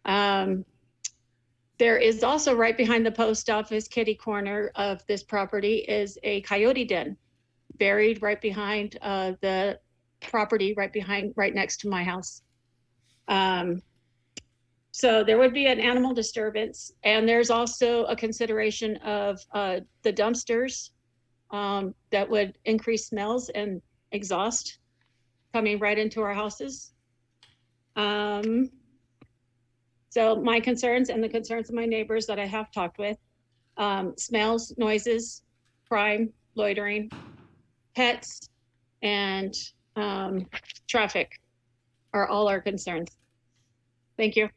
There is also right behind the post office kitty corner of this property is a coyote den buried right behind the property right next to my house. So there would be an animal disturbance, and there's also a consideration of the dumpsters that would increase smells and exhaust coming right into our houses. So my concerns and the concerns of my neighbors that I have talked with, smells, noises, crime, loitering, pets, and traffic are all our concerns. Thank you.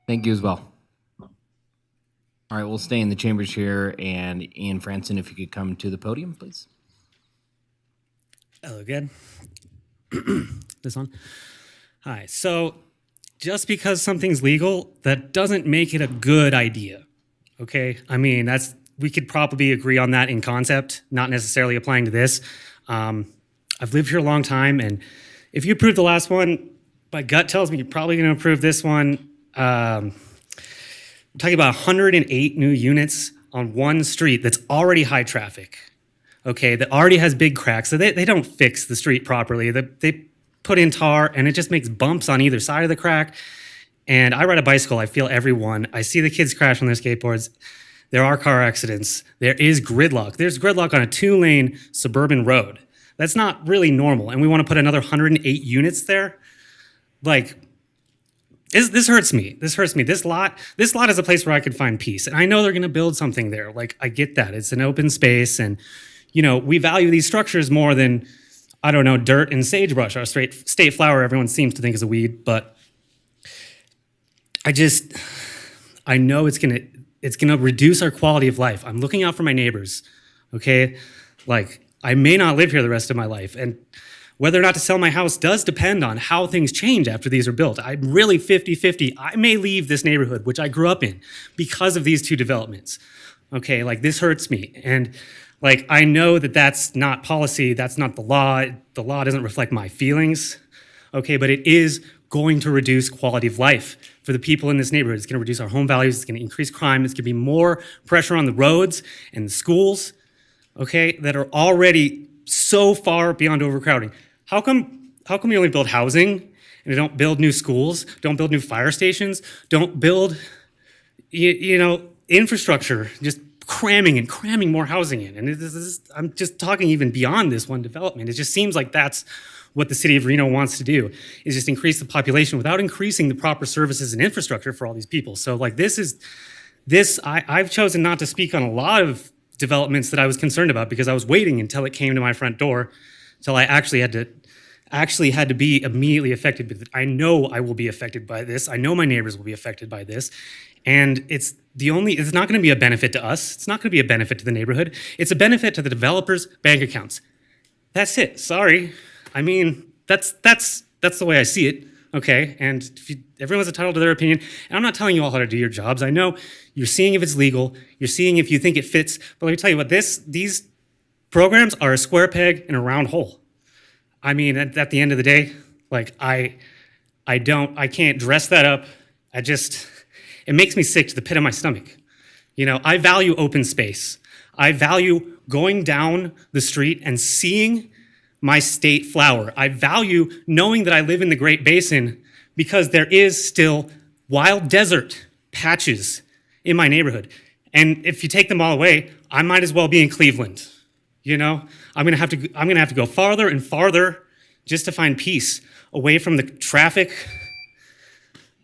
Thank you as well. All right, we'll stay in the chambers here, and Ian Franson, if you could come to the podium, please. Hello again. This on? Hi. So just because something's legal, that doesn't make it a good idea. Okay? I mean, we could probably agree on that in concept, not necessarily applying to this. I've lived here a long time, and if you approve the last one, my gut tells me you're probably going to approve this one. We're talking about 108 new units on one street that's already high traffic, okay, that already has big cracks. So they don't fix the street properly. They put in tar, and it just makes bumps on either side of the crack. And I ride a bicycle. I feel everyone. I see the kids crash on their skateboards. There are car accidents. There is gridlock. There's gridlock on a 2-lane suburban road. That's not really normal. And we want to put another 108 units there? Like, this hurts me. This hurts me. This lot is a place where I could find peace. And I know they're going to build something there. Like, I get that. It's an open space. And, you know, we value these structures more than, I don't know, dirt and sagebrush, our state flower everyone seems to think is a weed. But I know it's going to reduce our quality of life. I'm looking out for my neighbors, okay? Like, I may not live here the rest of my life. And whether or not to sell my house does depend on how things change after these are built. I'm really 50-50. I may leave this neighborhood, which I grew up in, because of these two developments. Okay, like, this hurts me. And like, I know that that's not policy, that's not the law. The law doesn't reflect my feelings. Okay, but it is going to reduce quality of life for the people in this neighborhood. It's going to reduce our home values. It's going to increase crime. It's going to be more pressure on the roads and the schools, okay, that are already so far beyond overcrowding. How come we only build housing and don't build new schools, don't build new fire stations, don't build, infrastructure, just cramming more housing in? And I'm just talking even beyond this one development. It just seems like that's what the city of Reno wants to do, is just increase the population without increasing the proper services and infrastructure for all these people. So like, I've chosen not to speak on a lot of developments that I was concerned about because I was waiting until it came to my front door, until I actually had to be immediately affected with it. I know I will be affected by this. I know my neighbors will be affected by this. And it's not going to be a benefit to us. It's not going to be a benefit to the neighborhood. It's a benefit to the developers' bank accounts. That's it. Sorry. I mean, that's the way I see it. Okay. And everyone's entitled to their opinion. And I'm not telling you all how to do your jobs. I know you're seeing if it's legal. You're seeing if you think it fits. But let me tell you what, these programs are a square peg in a round hole. I mean, at the end of the day, like I can't dress that up. It makes me sick to the pit of my stomach. You know, I value open space. I value going down the street and seeing my state flower. I value knowing that I live in the Great Basin because there is still wild desert patches in my neighborhood. And if you take them all away, I might as well be in Cleveland. You know, I'm gonna have to go farther and farther just to find peace away from the traffic.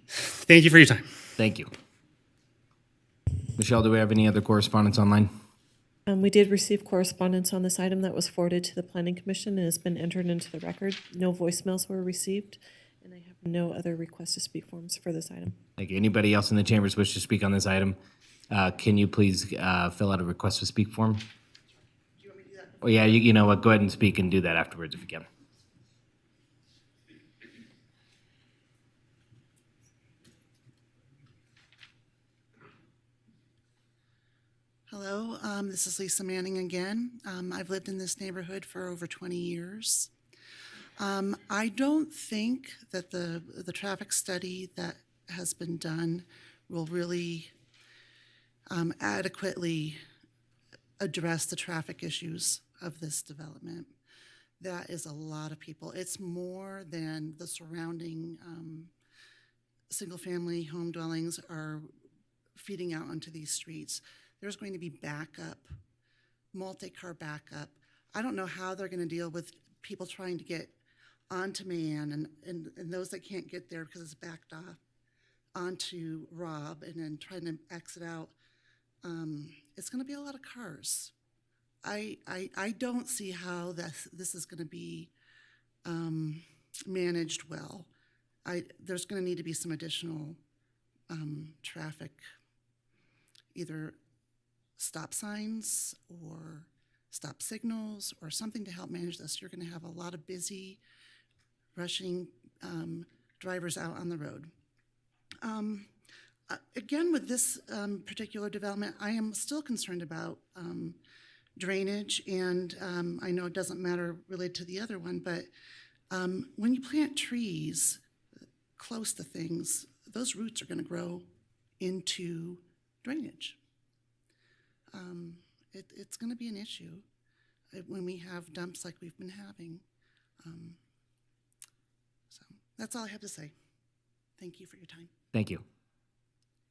Thank you for your time. Thank you. Michelle, do we have any other correspondence online? We did receive correspondence on this item that was forwarded to the Planning Commission and has been entered into the record. No voicemails were received, and I have no other request to speak forms for this item. Thank you. Anybody else in the chambers wish to speak on this item? Can you please fill out a request to speak form? Oh, yeah, you know what, go ahead and speak and do that afterwards if you can. Hello, this is Lisa Manning again. I've lived in this neighborhood for over 20 years. I don't think that the traffic study that has been done will really adequately address the traffic issues of this development. That is a lot of people. It's more than the surrounding single-family home dwellings are feeding out onto these streets. There's going to be backup, multi-car backup. I don't know how they're going to deal with people trying to get onto Mayan and those that can't get there because it's backed off onto Robb and then trying to exit out. It's going to be a lot of cars. I don't see how this is going to be managed well. There's going to need to be some additional traffic, either stop signs or stop signals or something to help manage this. You're going to have a lot of busy, rushing drivers out on the road. Again, with this particular development, I am still concerned about drainage, and I know it doesn't matter related to the other one, but when you plant trees close to things, those roots are going to grow into drainage. It's going to be an issue when we have dumps like we've been having. So that's all I have to say. Thank you for your time. Thank you.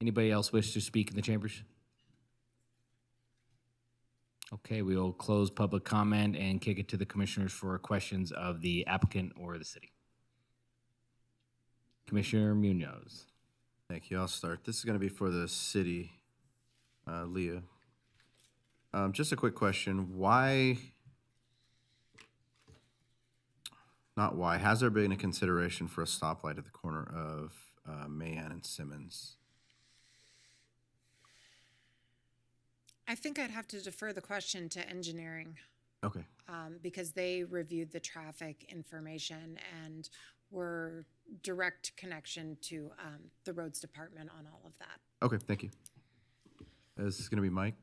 Anybody else wish to speak in the chambers? Okay, we will close public comment and kick it to the commissioners for questions of the applicant or the city. Commissioner Munoz. Thank you. I'll start. This is going to be for the city. Leah. Just a quick question. Why, not why, has there been a consideration for a stoplight at the corner of Mayan and Simmons? I think I'd have to defer the question to engineering. Okay. Because they reviewed the traffic information and were direct connection to the roads department on all of that. Okay, thank you. This is going to be Mike.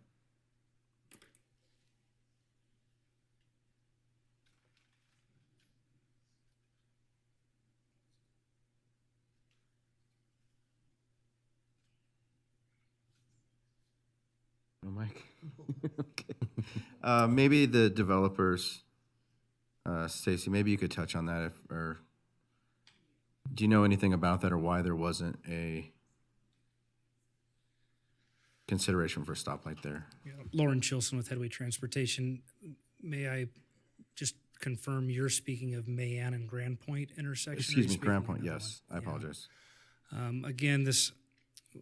No, Mike. Okay. Maybe the developers, Stacy, maybe you could touch on that, or do you know anything about that, or why there wasn't a consideration for a stoplight there? Yeah. Lauren Chilson with Headway Transportation. May I just confirm you're speaking of Mayan and Grand Point intersection? Excuse me, Grand Point, yes. I apologize. Again,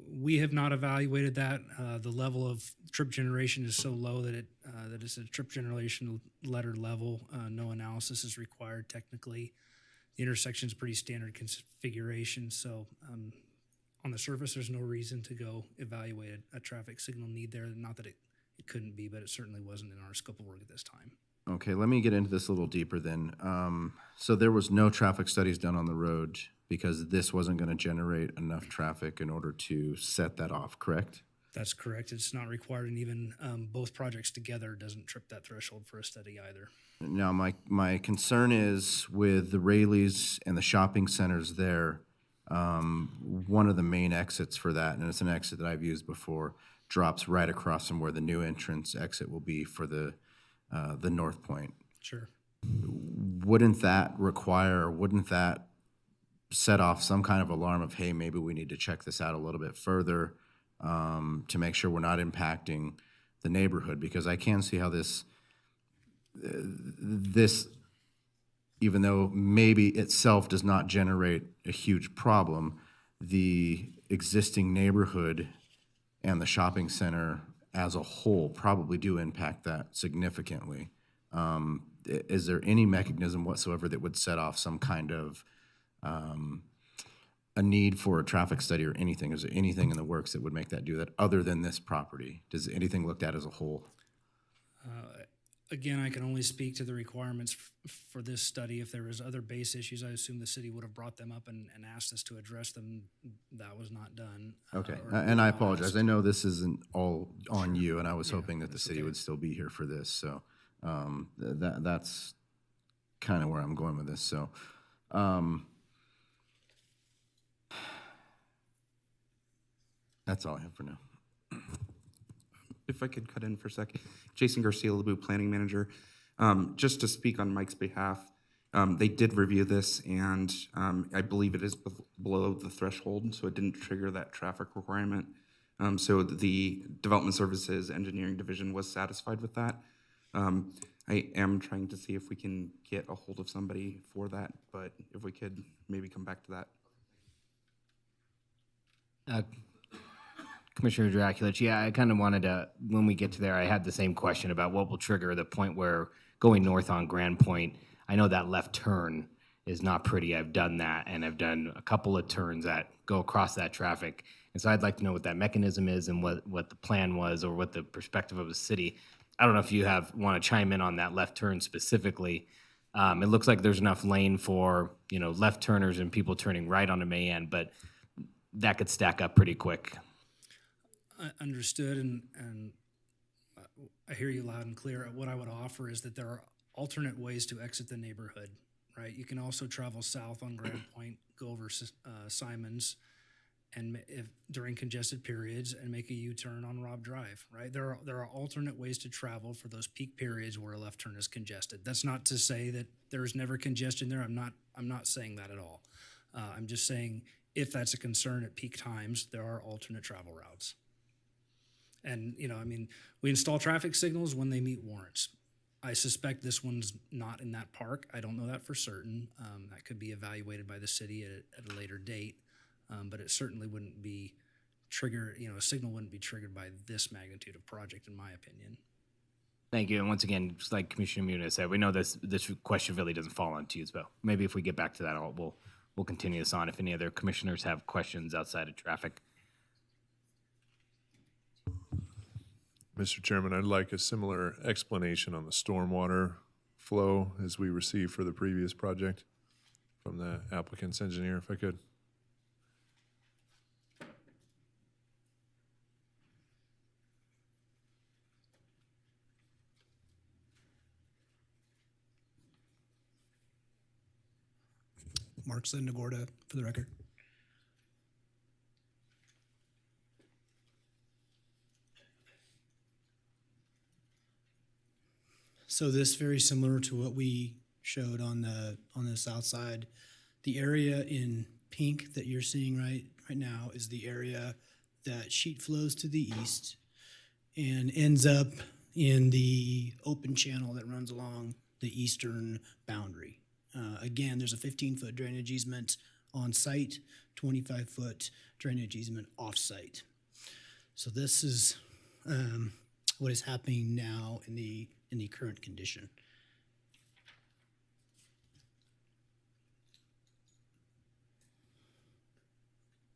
we have not evaluated that. The level of trip generation is so low that that is a trip generation letter level. No analysis is required technically. The intersection is pretty standard configuration, so on the surface, there's no reason to go evaluate a traffic signal need there. Not that it couldn't be, but it certainly wasn't in our scope of work at this time. Okay, let me get into this a little deeper then. So there was no traffic studies done on the road because this wasn't going to generate enough traffic in order to set that off, correct? That's correct. It's not required, and even both projects together doesn't trip that threshold for a study either. Now, my concern is with the Rayleighs and the shopping centers there. One of the main exits for that, and it's an exit that I've used before, drops right across from where the new entrance exit will be for the North Point. Sure. Wouldn't that set off some kind of alarm of, hey, maybe we need to check this out a little bit further to make sure we're not impacting the neighborhood? Because I can see how this, even though maybe itself does not generate a huge problem, the existing neighborhood and the shopping center as a whole probably do impact that significantly. Is there any mechanism whatsoever that would set off some kind of a need for a traffic study or anything? Is there anything in the works that would make that do that other than this property? Does anything looked at as a whole? Again, I can only speak to the requirements for this study. If there was other base issues, I assume the city would have brought them up and asked us to address them. That was not done. Okay, or and I not apologize. asked. I know this isn't all on you, and I was hoping that the city would still be here for this. So that's kind of where I'm going with this. So that's all I have for now. If I could cut in for a second. Jason Garcia, LeBoux Planning Manager. Just to speak on Mike's behalf, they did review this, and I believe it is below the threshold, so it didn't trigger that traffic requirement. So the Development Services Engineering Division was satisfied with that. I am trying to see if we can get a hold of somebody for that, but if we could maybe come back to that. Commissioner Draculich, yeah, I kind of wanted to, when we get to there, I had the same question about what will trigger the point where going north on Grand Point. I know that left turn is not pretty. I've done that, and I've done a couple of turns that go across that traffic. And so I'd like to know what that mechanism is and what the plan was, or what the perspective of the city. I don't know if you want to chime in on that left turn specifically. It looks like there's enough lane for, left turners and people turning right onto Mayan, but that could stack up pretty quick. Understood, and I hear you loud and clear. What I would offer is that there are alternate ways to exit the neighborhood, right? You can also travel south on Grand Point, go over Simons, and during congested periods, and make a U-turn on Robb Drive, right? There are alternate ways to travel for those peak periods where a left turn is congested. That's not to say that there's never congestion there. I'm not saying that at all. I'm just saying if that's a concern at peak times, there are alternate travel routes. And, we install traffic signals when they meet warrants. I suspect this one's not in that park. I don't know that for certain. That could be evaluated by the city at a later date. But it certainly wouldn't be triggered, a signal wouldn't be triggered by this magnitude of project, in my opinion. Thank you. And once again, just like Commissioner Muniz said, we know this question really doesn't fall on you, but maybe if we get back to that, we'll continue this on if any other commissioners have questions outside of traffic. Mr. Chairman, I'd like a similar explanation on the stormwater flow as we received for the previous project from the applicant's engineer, if I could. Mark Sendagorda, for the record. So this very similar to what we showed on the south side. The area in pink that you're seeing right now is the area that sheet flows to the east and ends up in the open channel that runs along the eastern boundary. Again, there's a 15-foot drainage easement on site, 25-foot drainage easement off site. So this is what is happening now in the current condition.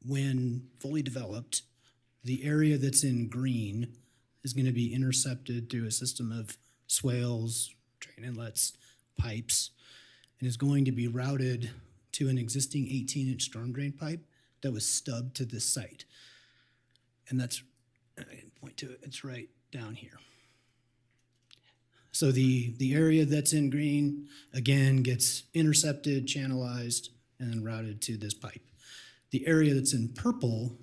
When fully developed, the area that's in green is going to be intercepted through a system of swales, drain inlets, pipes, and is going to be routed to an existing 18-inch storm drain pipe that was stubbed to this site. And that's I can point to it, it's right down here. So the area that's in green, again, gets intercepted, channelized, and then routed to this pipe. The area that's in purple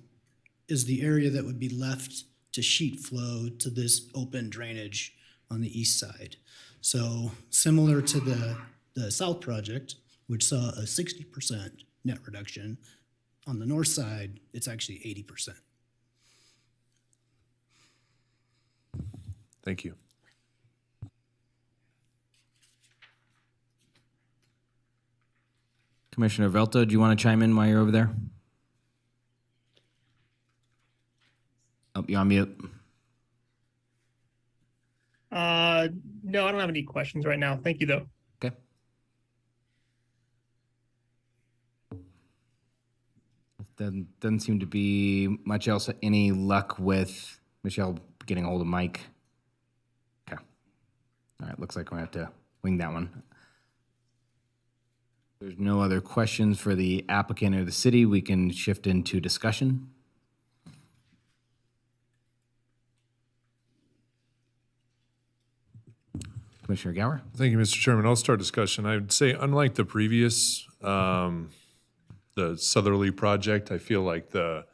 is the area that would be left to sheet flow to this open drainage on the east side. So similar to the south project, which saw a 60% net reduction, on the north side, it's actually 80%. Thank you. Commissioner Velta, do you want to chime in while you're over there? Oh, you're on mute. No, I don't have any questions right now. Thank you, though. Okay. Doesn't seem to be much else. Any luck with Michelle getting a hold of Mike? Okay. All right, looks like we're going to have to wing that one. There's no other questions for the applicant or the city. We can shift into discussion. Commissioner Gower? Thank you, Mr. Chairman. I'll start discussion. I would say, unlike the previous, the southerly project, I feel like the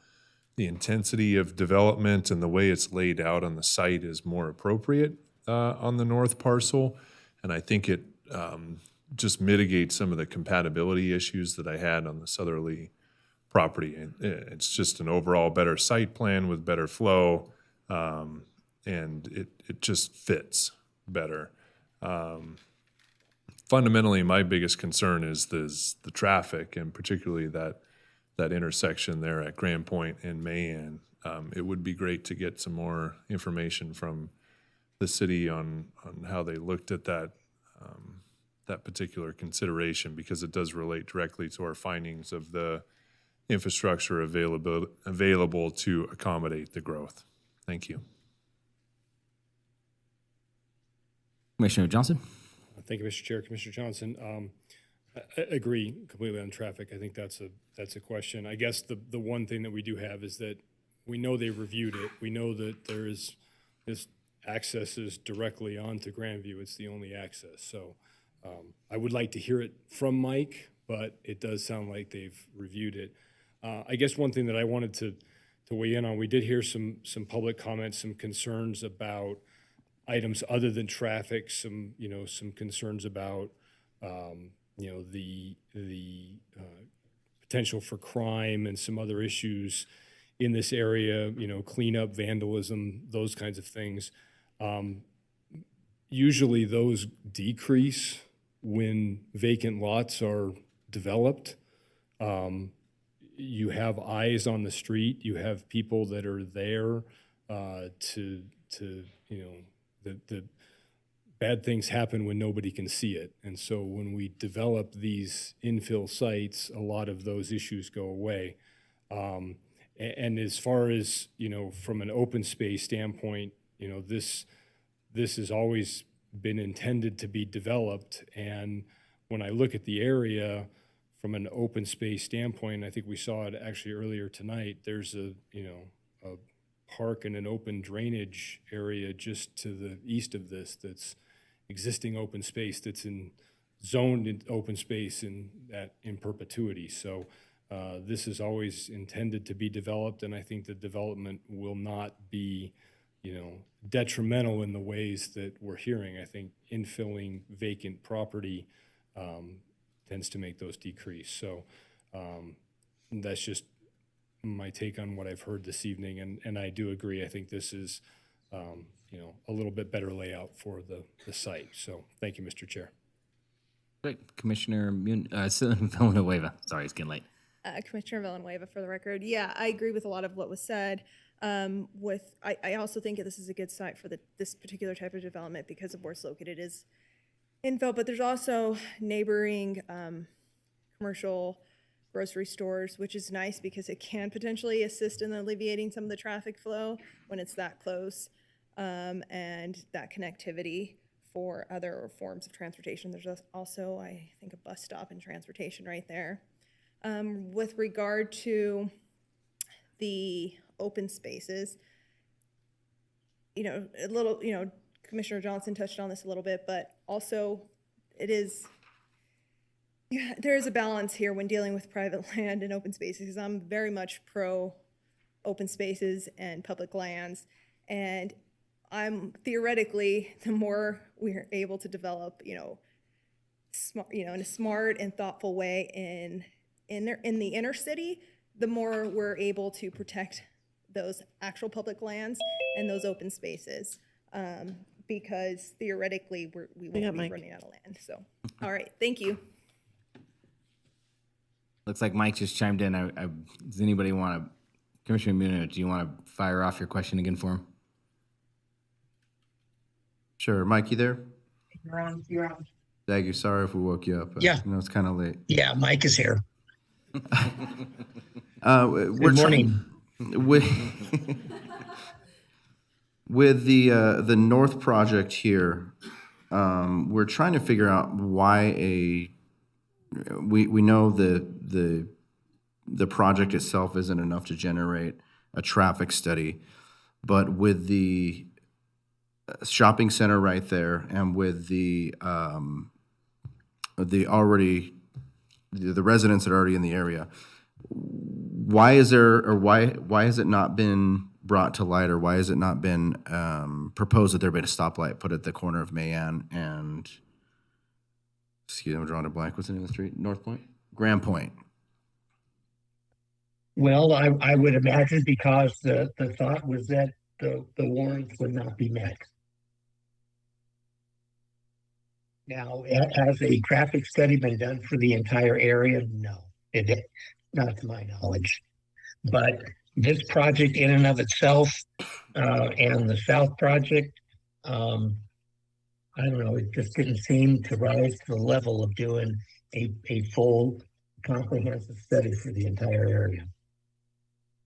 intensity of development and the way it's laid out on the site is more appropriate on the north parcel. And I think it just mitigates some of the compatibility issues that I had on the southerly property. And it's just an overall better site plan with better flow, and it just fits better. Fundamentally, my biggest concern is the traffic, and particularly that intersection there at Grand Point and Mayan. It would be great to get some more information from the city on how they looked at that particular consideration, because it does relate directly to our findings of the infrastructure available to accommodate the growth. Thank you. Commissioner Johnson? Thank you, Mr. Chair. Commissioner Johnson, I agree completely on traffic. I think that's a question. I guess the one thing that we do have is that we know they reviewed it. We know that this access is directly onto Grandview. It's the only access. So I would like to hear it from Mike, but it does sound like they've reviewed it. I guess one thing that I wanted to weigh in on, we did hear some public comments, some concerns about items other than traffic, some concerns about the potential for crime and some other issues in this area, cleanup, vandalism, those kinds of things. Usually those decrease when vacant lots are developed. You have eyes on the street. You have people that are there the bad things happen when nobody can see it. And so when we develop these infill sites, a lot of those issues go away. And as far as, from an open space standpoint, this has always been intended to be developed. And when I look at the area from an open space standpoint, I think we saw it actually earlier tonight, there's a park and an open drainage area just to the east of this that's existing open space that's zoned in open space in perpetuity. So this is always intended to be developed, and I think the development will not be detrimental in the ways that we're hearing. I think infilling vacant property tends to make those decrease. So that's just my take on what I've heard this evening, and I do agree. I think this is a little bit better layout for the site. So thank you, Mr. Chair. Great. Commissioner Villanueva. Sorry, it's getting late. Commissioner Villanueva, for the record. Yeah, I agree with a lot of what was said. I also think that this is a good site for this particular type of development because of where it's located is infill, but there's also neighboring commercial grocery stores, which is nice because it can potentially assist in alleviating some of the traffic flow when it's that close, and that connectivity for other forms of transportation. There's also, I think, a bus stop and transportation right there. With regard to the open spaces, a little, Commissioner Johnson touched on this a little bit, but also it is, yeah, there is a balance here when dealing with private land and open spaces, because I'm very much pro open spaces and public lands. And I'm theoretically, the more we're able to develop, smart, in a smart and thoughtful way in the inner city, the more we're able to protect those actual public lands and those open spaces. Because theoretically, we won't be running out of land. So, all right, thank you. Looks like Mike just chimed in. Does anybody want to, Commissioner Munoz, do you want to fire off your question again for him? Sure. Mike, you there? You're on. Daggy, sorry if we woke you up. Yeah. I know it's kind of late. Yeah, Mike is here. We're Good morning. With the North project here, we're trying to figure out why we know the project itself isn't enough to generate a traffic study, but with the shopping center right there and with the residents that are already in the area, why has it not been brought to light, or why has it not been proposed that there be a stoplight put at the corner of Mayan and, excuse me, I'm drawing a blank. What's the name of the street? North Point? Grand Point. Well, I would imagine because the thought was that the warrants would not be met. Now, has a traffic study been done for the entire area? No, not to my knowledge. But this project in and of itself, and the South project, I don't know, it just didn't seem to rise to the level of doing a full comprehensive study for the entire area,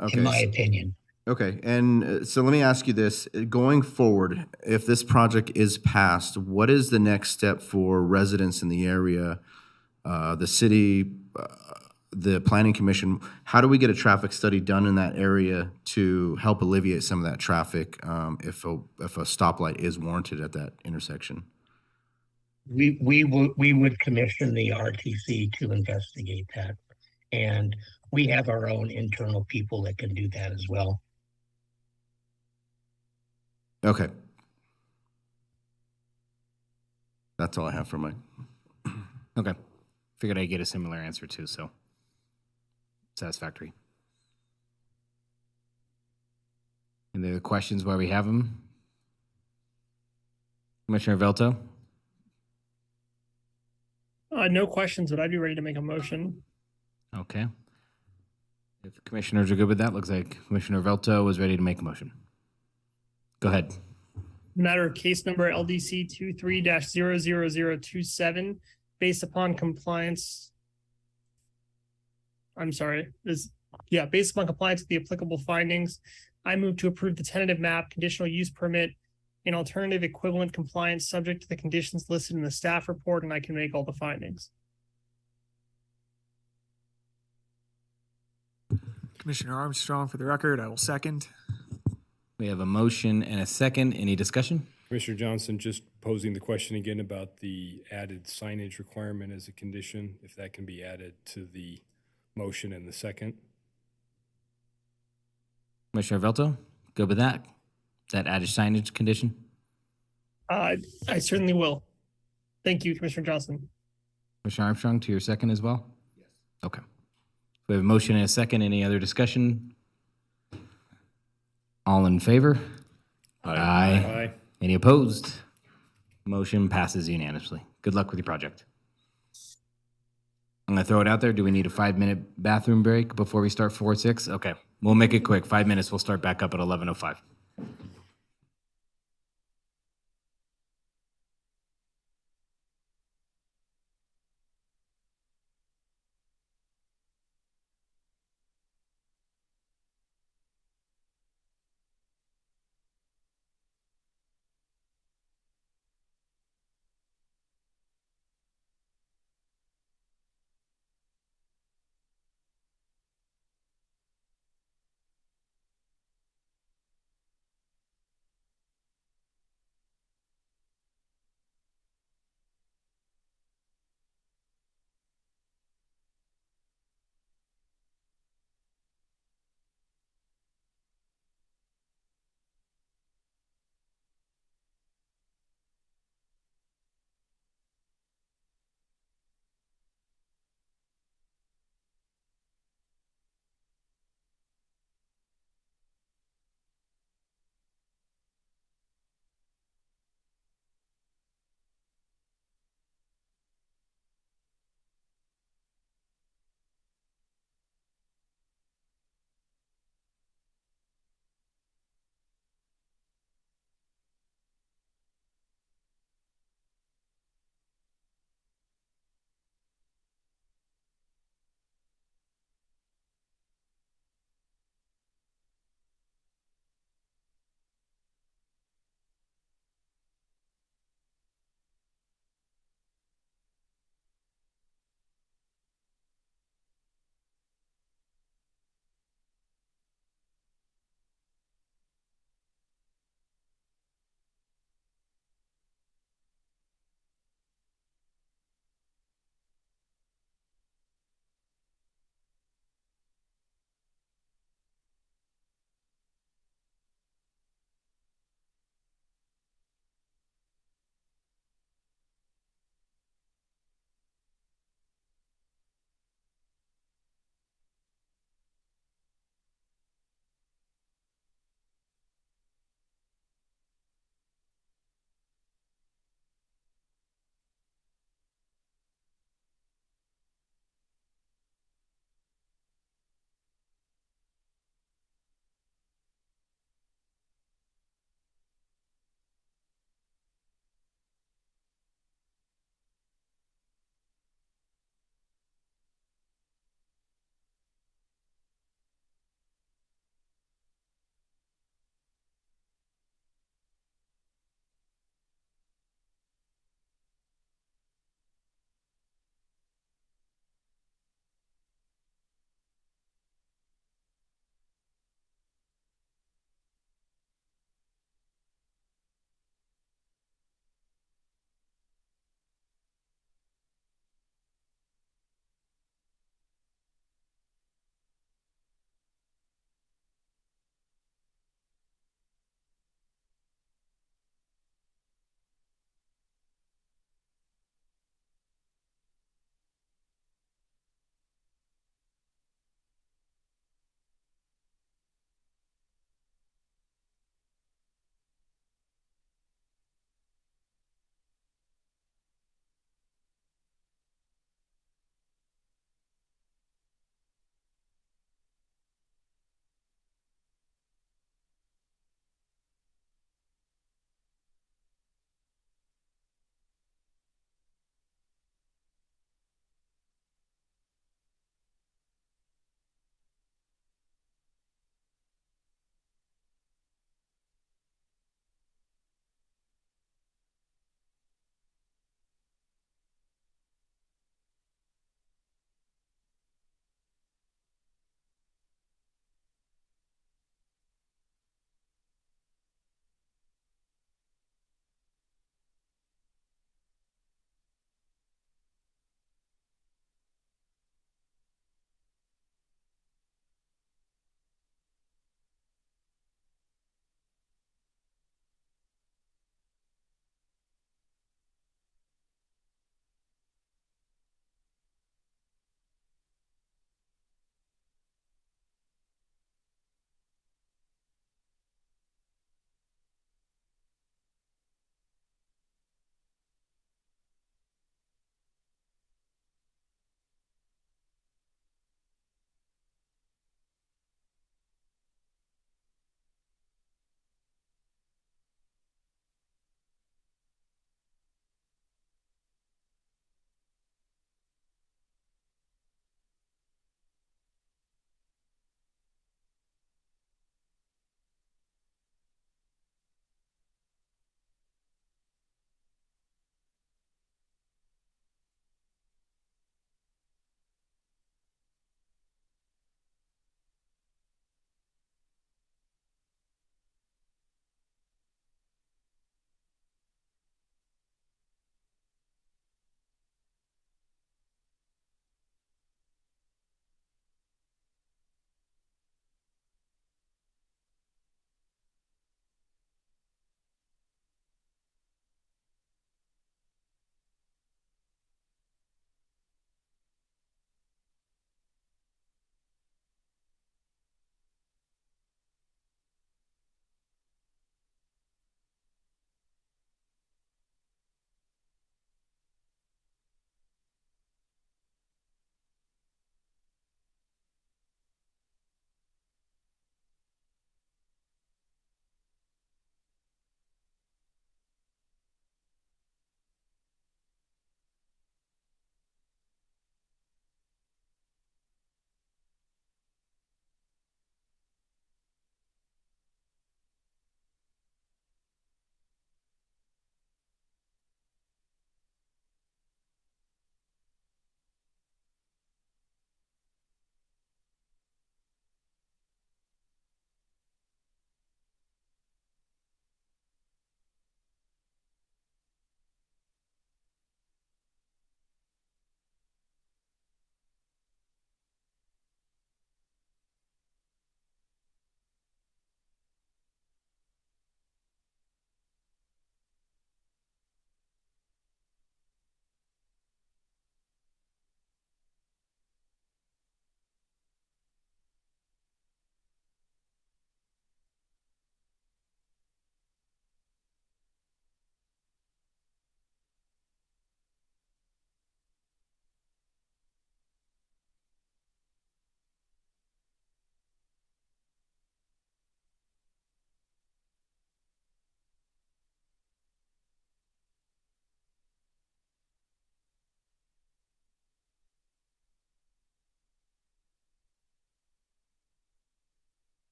Okay. in my opinion. Okay, and so let me ask you this. Going forward, if this project is passed, what is the next step for residents in the area, the city, the planning commission? How do we get a traffic study done in that area to help alleviate some of that traffic if a stoplight is warranted at that intersection? We would commission the RTC to investigate that. And we have our own internal people that can do that as well. Okay. That's all I have for Mike. Okay. Figured I'd get a similar answer too, so satisfactory. Any other questions while we have them? Commissioner Velto? No questions, but I'd be ready to make a motion. Okay. If the commissioners are good with that, looks like Commissioner Velto was ready to make a motion. Go ahead. Matter of case number LDC 23-00027, based upon compliance. Based upon compliance with the applicable findings, I move to approve the tentative map, conditional use permit, and alternative equivalent compliance subject to the conditions listed in the staff report, and I can make all the findings. Commissioner Armstrong, for the record, I will second. We have a motion and a second. Any discussion? Commissioner Johnson, just posing the question again about the added signage requirement as a condition, if that can be added to the motion in the second. Commissioner Velto, good with that? That added signage condition? I certainly will. Thank you, Commissioner Johnson. Commissioner Armstrong, to your second as well? Yes. Okay. We have a motion and a second. Any other discussion? All in favor? Aye. Aye. Any opposed? Motion passes unanimously. Good luck with your project. I'm going to throw it out there. Do we need a 5-minute bathroom break before we start 4-6? Okay. We'll make it quick. 5 minutes. We'll start back up at 11:05.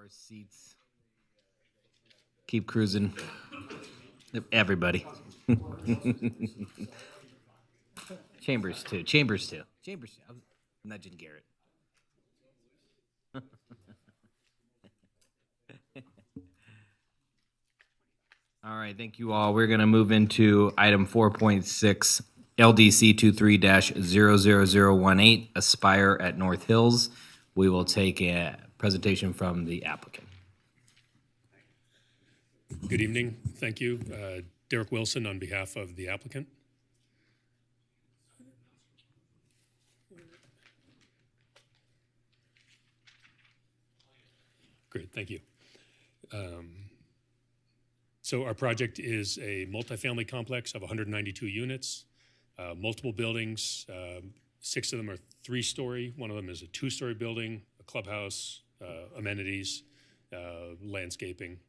Doors, seats. Keep cruising. Everybody. Chambers too. Chambers too. Chambers too. I was nudging Garrett. All right, thank you all. We're going to move into item 4.6, LDC 23-00018, Aspire at North Hills. We will take a presentation from the applicant. Good evening. Thank you. Derek Wilson on behalf of the applicant. Great, thank you. So our project is a multifamily complex of 192 units, multiple buildings. 6 of them are 3-story. 1 of them is a 2-story building, a clubhouse, amenities, landscaping,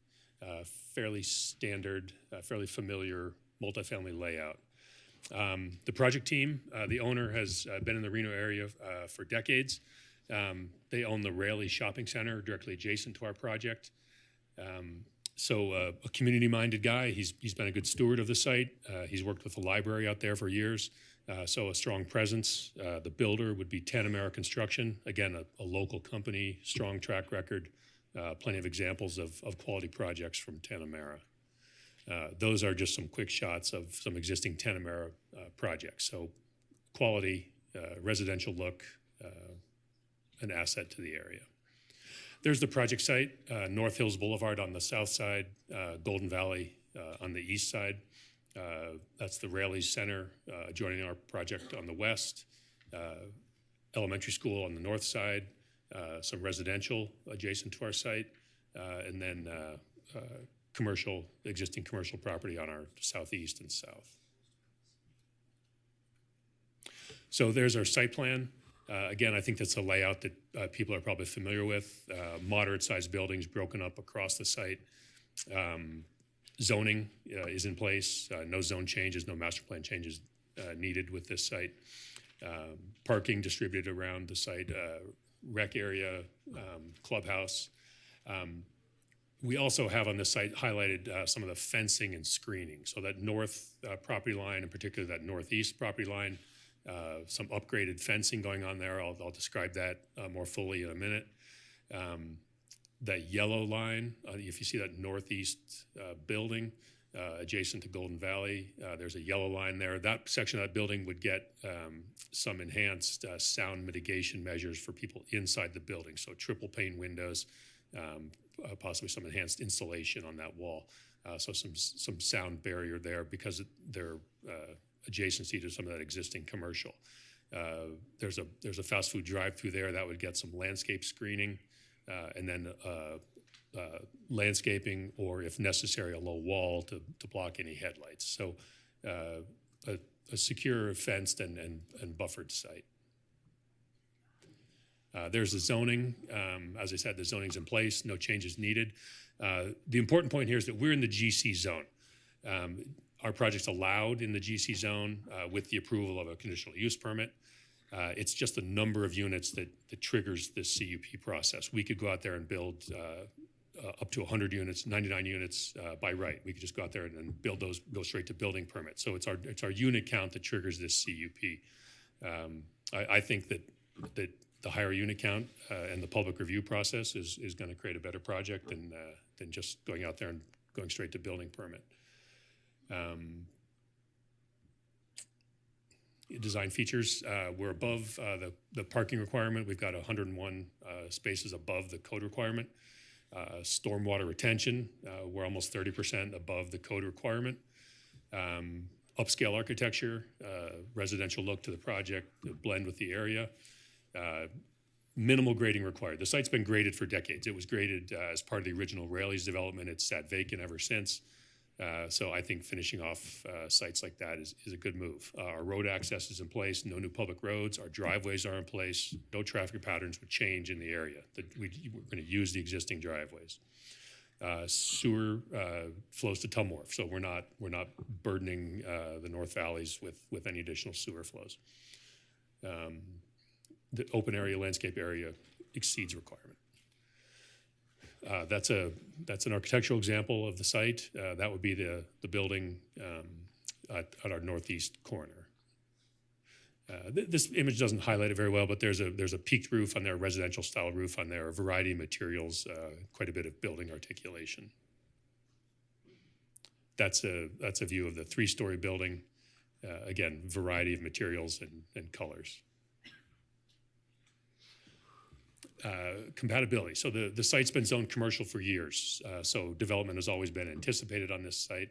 fairly standard, fairly familiar multifamily layout. The project team, the owner has been in the Reno area for decades. They own the Raleigh Shopping Center directly adjacent to our project. So a community-minded guy. He's been a good steward of the site. He's worked with the library out there for years, so a strong presence. The builder would be Tanamera Construction. Again, a local company, strong track record, plenty of examples of quality projects from Tanamera. Those are just some quick shots of some existing Tanamera projects. So quality, residential look, an asset to the area. There's the project site, North Hills Boulevard on the south side, Golden Valley on the east side. That's the Raleigh Center adjoining our project on the west, elementary school on the north side, some residential adjacent to our site, and then existing commercial property on our southeast and south. So there's our site plan. Again, I think that's a layout that people are probably familiar with. Moderate-sized buildings broken up across the site. Zoning is in place. No zone changes, no master plan changes needed with this site. Parking distributed around the site. Rec area, clubhouse. We also have on the site highlighted some of the fencing and screening. So that north property line, in particular that northeast property line, some upgraded fencing going on there. I'll describe that more fully in a minute. That yellow line, if you see that northeast building adjacent to Golden Valley, there's a yellow line there. That section of that building would get some enhanced sound mitigation measures for people inside the building. So triple pane windows, possibly some enhanced insulation on that wall. So some sound barrier there because they're adjacency to some of that existing commercial. There's a fast food drive-through there that would get some landscape screening, and then landscaping, or if necessary, a low wall to block any headlights. So a secure, fenced, and buffered site. There's the zoning. As I said, the zoning's in place, no changes needed. The important point here is that we're in the GC zone. Our project's allowed in the GC zone with the approval of a conditional use permit. It's just the number of units that triggers this CUP process. We could go out there and build up to 100 units, 99 units by right. We could just go out there and build those, go straight to building permit. So it's our unit count that triggers this CUP. I think that the higher unit count and the public review process is going to create a better project than just going out there and going straight to building permit. Design features, we're above the parking requirement. We've got 101 spaces above the code requirement. Stormwater retention, we're almost 30% above the code requirement. Upscale architecture, residential look to the project, blend with the area. Minimal grading required. The site's been graded for decades. It was graded as part of the original Raleigh's development. It's sat vacant ever since. So I think finishing off sites like that is a good move. Our road access is in place, no new public roads. Our driveways are in place. No traffic patterns would change in the area. We're going to use the existing driveways. Sewer flows to Tumwharf, so we're not burdening the North Valleys with any additional sewer flows. The open area, landscape area exceeds requirement. That's an architectural example of the site. That would be the building at our northeast corner. This image doesn't highlight it very well, but there's a peaked roof on there, a residential style roof on there, a variety of materials, quite a bit of building articulation. That's a view of the 3-story building. Again, variety of materials and colors. Compatibility. So the site's been zoned commercial for years. So development has always been anticipated on this site.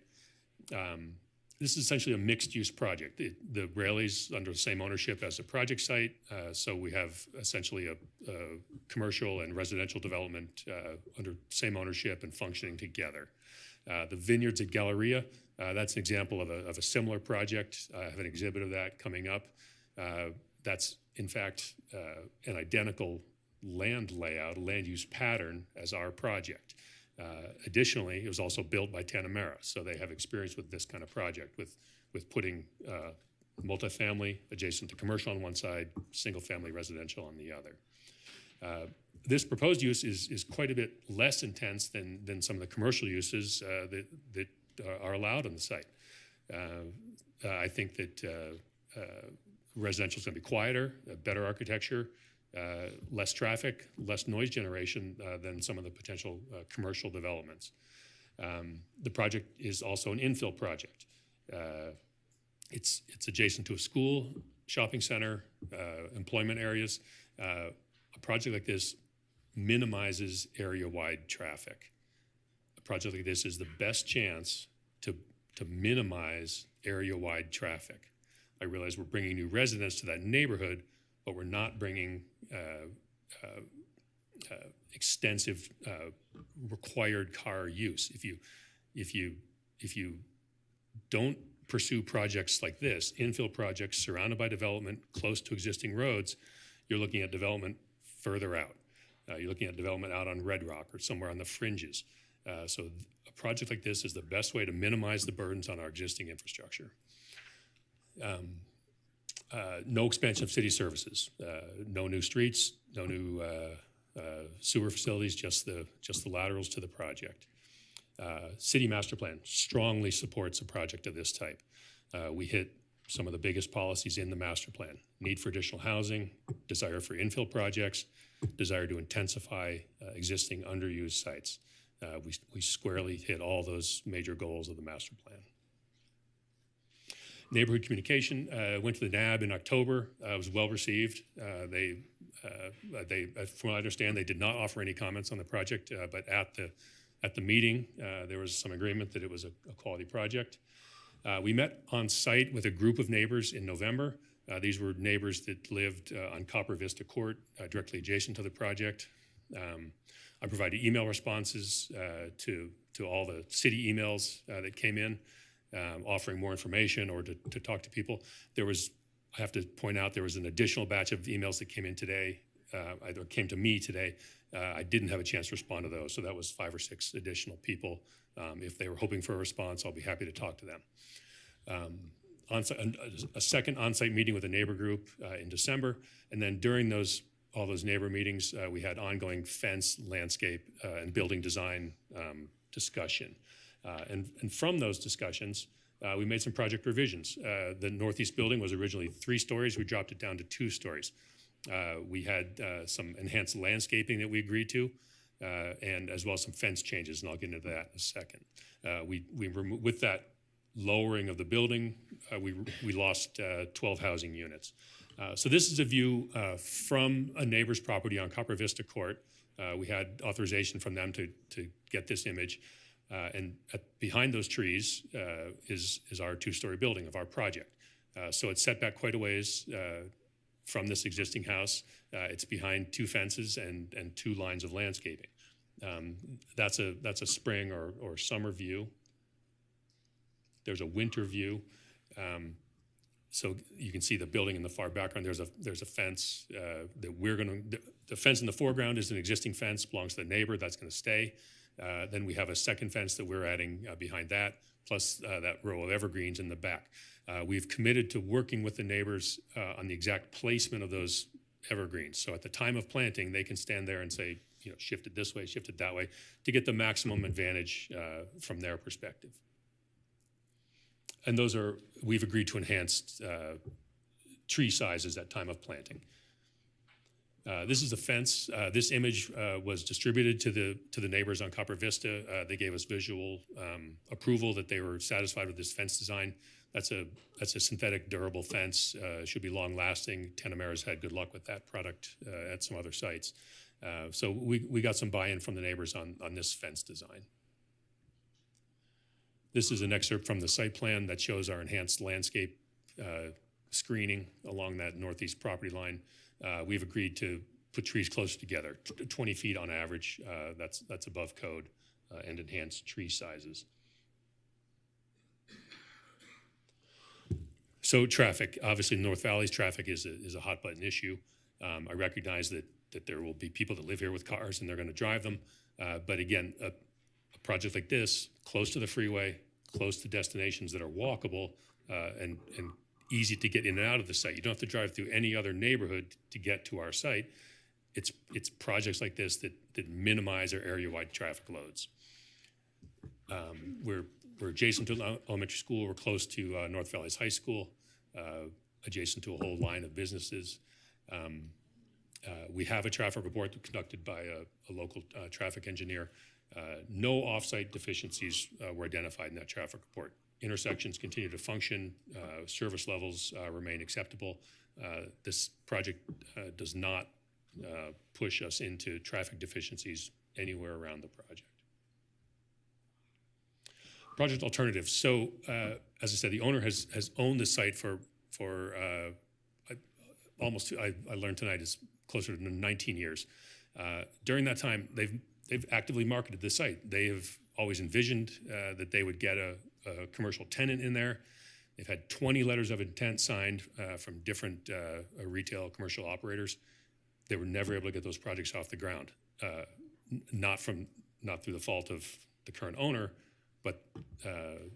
This is essentially a mixed-use project. The Raley's under the same ownership as the project site, so we have essentially a commercial and residential development under same ownership and functioning together. The vineyards at Galleria, that's an example of a similar project. I have an exhibit of that coming up. That's, in fact, an identical land layout, land use pattern as our project. Additionally, it was also built by Tanamera, so they have experience with this kind of project, with putting multifamily adjacent to commercial on one side, single-family residential on the other. This proposed use is quite a bit less intense than some of the commercial uses that are allowed on the site. I think that residential is going to be quieter, better architecture, less traffic, less noise generation than some of the potential commercial developments. The project is also an infill project. It's adjacent to a school, shopping center, employment areas. A project like this minimizes area-wide traffic. A project like this is the best chance to minimize area-wide traffic. I realize we're bringing new residents to that neighborhood, but we're not bringing extensive required car use. If you don't pursue projects like this, infill projects surrounded by development close to existing roads, you're looking at development further out. You're looking at development out on Red Rock or somewhere on the fringes. So a project like this is the best way to minimize the burdens on our existing infrastructure. No expansion of city services, no new streets, no new sewer facilities, just the laterals to the project. City master plan strongly supports a project of this type. We hit some of the biggest policies in the master plan: need for additional housing, desire for infill projects, desire to intensify existing underused sites. We squarely hit all those major goals of the master plan. Neighborhood communication went to the NAB in October. It was well received. They, from what I understand, they did not offer any comments on the project, but at the meeting, there was some agreement that it was a quality project. We met on site with a group of neighbors in November. These were neighbors that lived on Copper Vista Court, directly adjacent to the project. I provided email responses to all the city emails that came in, offering more information or to talk to people. There was, I have to point out, there was an additional batch of emails that came in today, either came to me today. I didn't have a chance to respond to those, so that was 5 or 6 additional people. If they were hoping for a response, I'll be happy to talk to them. A second on-site meeting with a neighbor group in December, and then during all those neighbor meetings, we had ongoing fence, landscape, and building design discussion. And from those discussions, we made some project revisions. The northeast building was originally 3 stories. We dropped it down to 2 stories. We had some enhanced landscaping that we agreed to, and as well as some fence changes, and I'll get into that in a second. With that lowering of the building, we lost 12 housing units. So this is a view from a neighbor's property on Copper Vista Court. We had authorization from them to get this image. And behind those trees is our 2-story building of our project. So it's set back quite a ways from this existing house. It's behind 2 fences and 2 lines of landscaping. That's a spring or summer view. There's a winter view. So you can see the building in the far background. There's a fence that the fence in the foreground is an existing fence, belongs to the neighbor. That's going to stay. Then we have a second fence that we're adding behind that, plus that row of evergreens in the back. We've committed to working with the neighbors on the exact placement of those evergreens. So at the time of planting, they can stand there and say, shifted this way, shifted that way, to get the maximum advantage from their perspective. And we've agreed to enhanced tree sizes at time of planting. This is a fence. This image was distributed to the neighbors on Copper Vista. They gave us visual approval that they were satisfied with this fence design. That's a synthetic durable fence. Should be long lasting. Tenamera's had good luck with that product at some other sites. So we got some buy-in from the neighbors on this fence design. This is an excerpt from the site plan that shows our enhanced landscape screening along that northeast property line. We've agreed to put trees closer together, 20 feet on average. That's above code, and enhanced tree sizes. So traffic, obviously North Valley's traffic is a hot button issue. I recognize that there will be people that live here with cars and they're going to drive them. But again, a project like this, close to the freeway, close to destinations that are walkable and easy to get in and out of the site. You don't have to drive through any other neighborhood to get to our site. It's projects like this that minimize our area-wide traffic loads. We're adjacent to an elementary school. We're close to North Valley's high school, adjacent to a whole line of businesses. We have a traffic report conducted by a local traffic engineer. No off-site deficiencies were identified in that traffic report. Intersections continue to function. Service levels remain acceptable. This project does not push us into traffic deficiencies anywhere around the project. Project alternatives. So, as I said, the owner has owned the site for almost, I learned tonight, is closer to 19 years. During that time, they've actively marketed the site. They have always envisioned that they would get a commercial tenant in there. They've had 20 letters of intent signed from different retail commercial operators. They were never able to get those projects off the ground, not through the fault of the current owner, but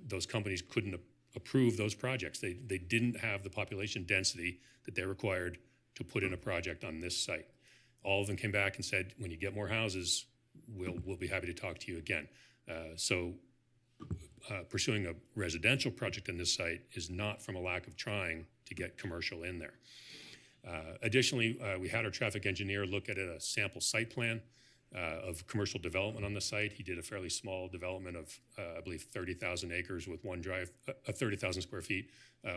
those companies couldn't approve those projects. They didn't have the population density that they required to put in a project on this site. All of them came back and said, when you get more houses, we'll be happy to talk to you again. So pursuing a residential project on this site is not from a lack of trying to get commercial in there. Additionally, we had our traffic engineer look at a sample site plan of commercial development on the site. He did a fairly small development of, I believe, 30,000 acres with 30,000 square feet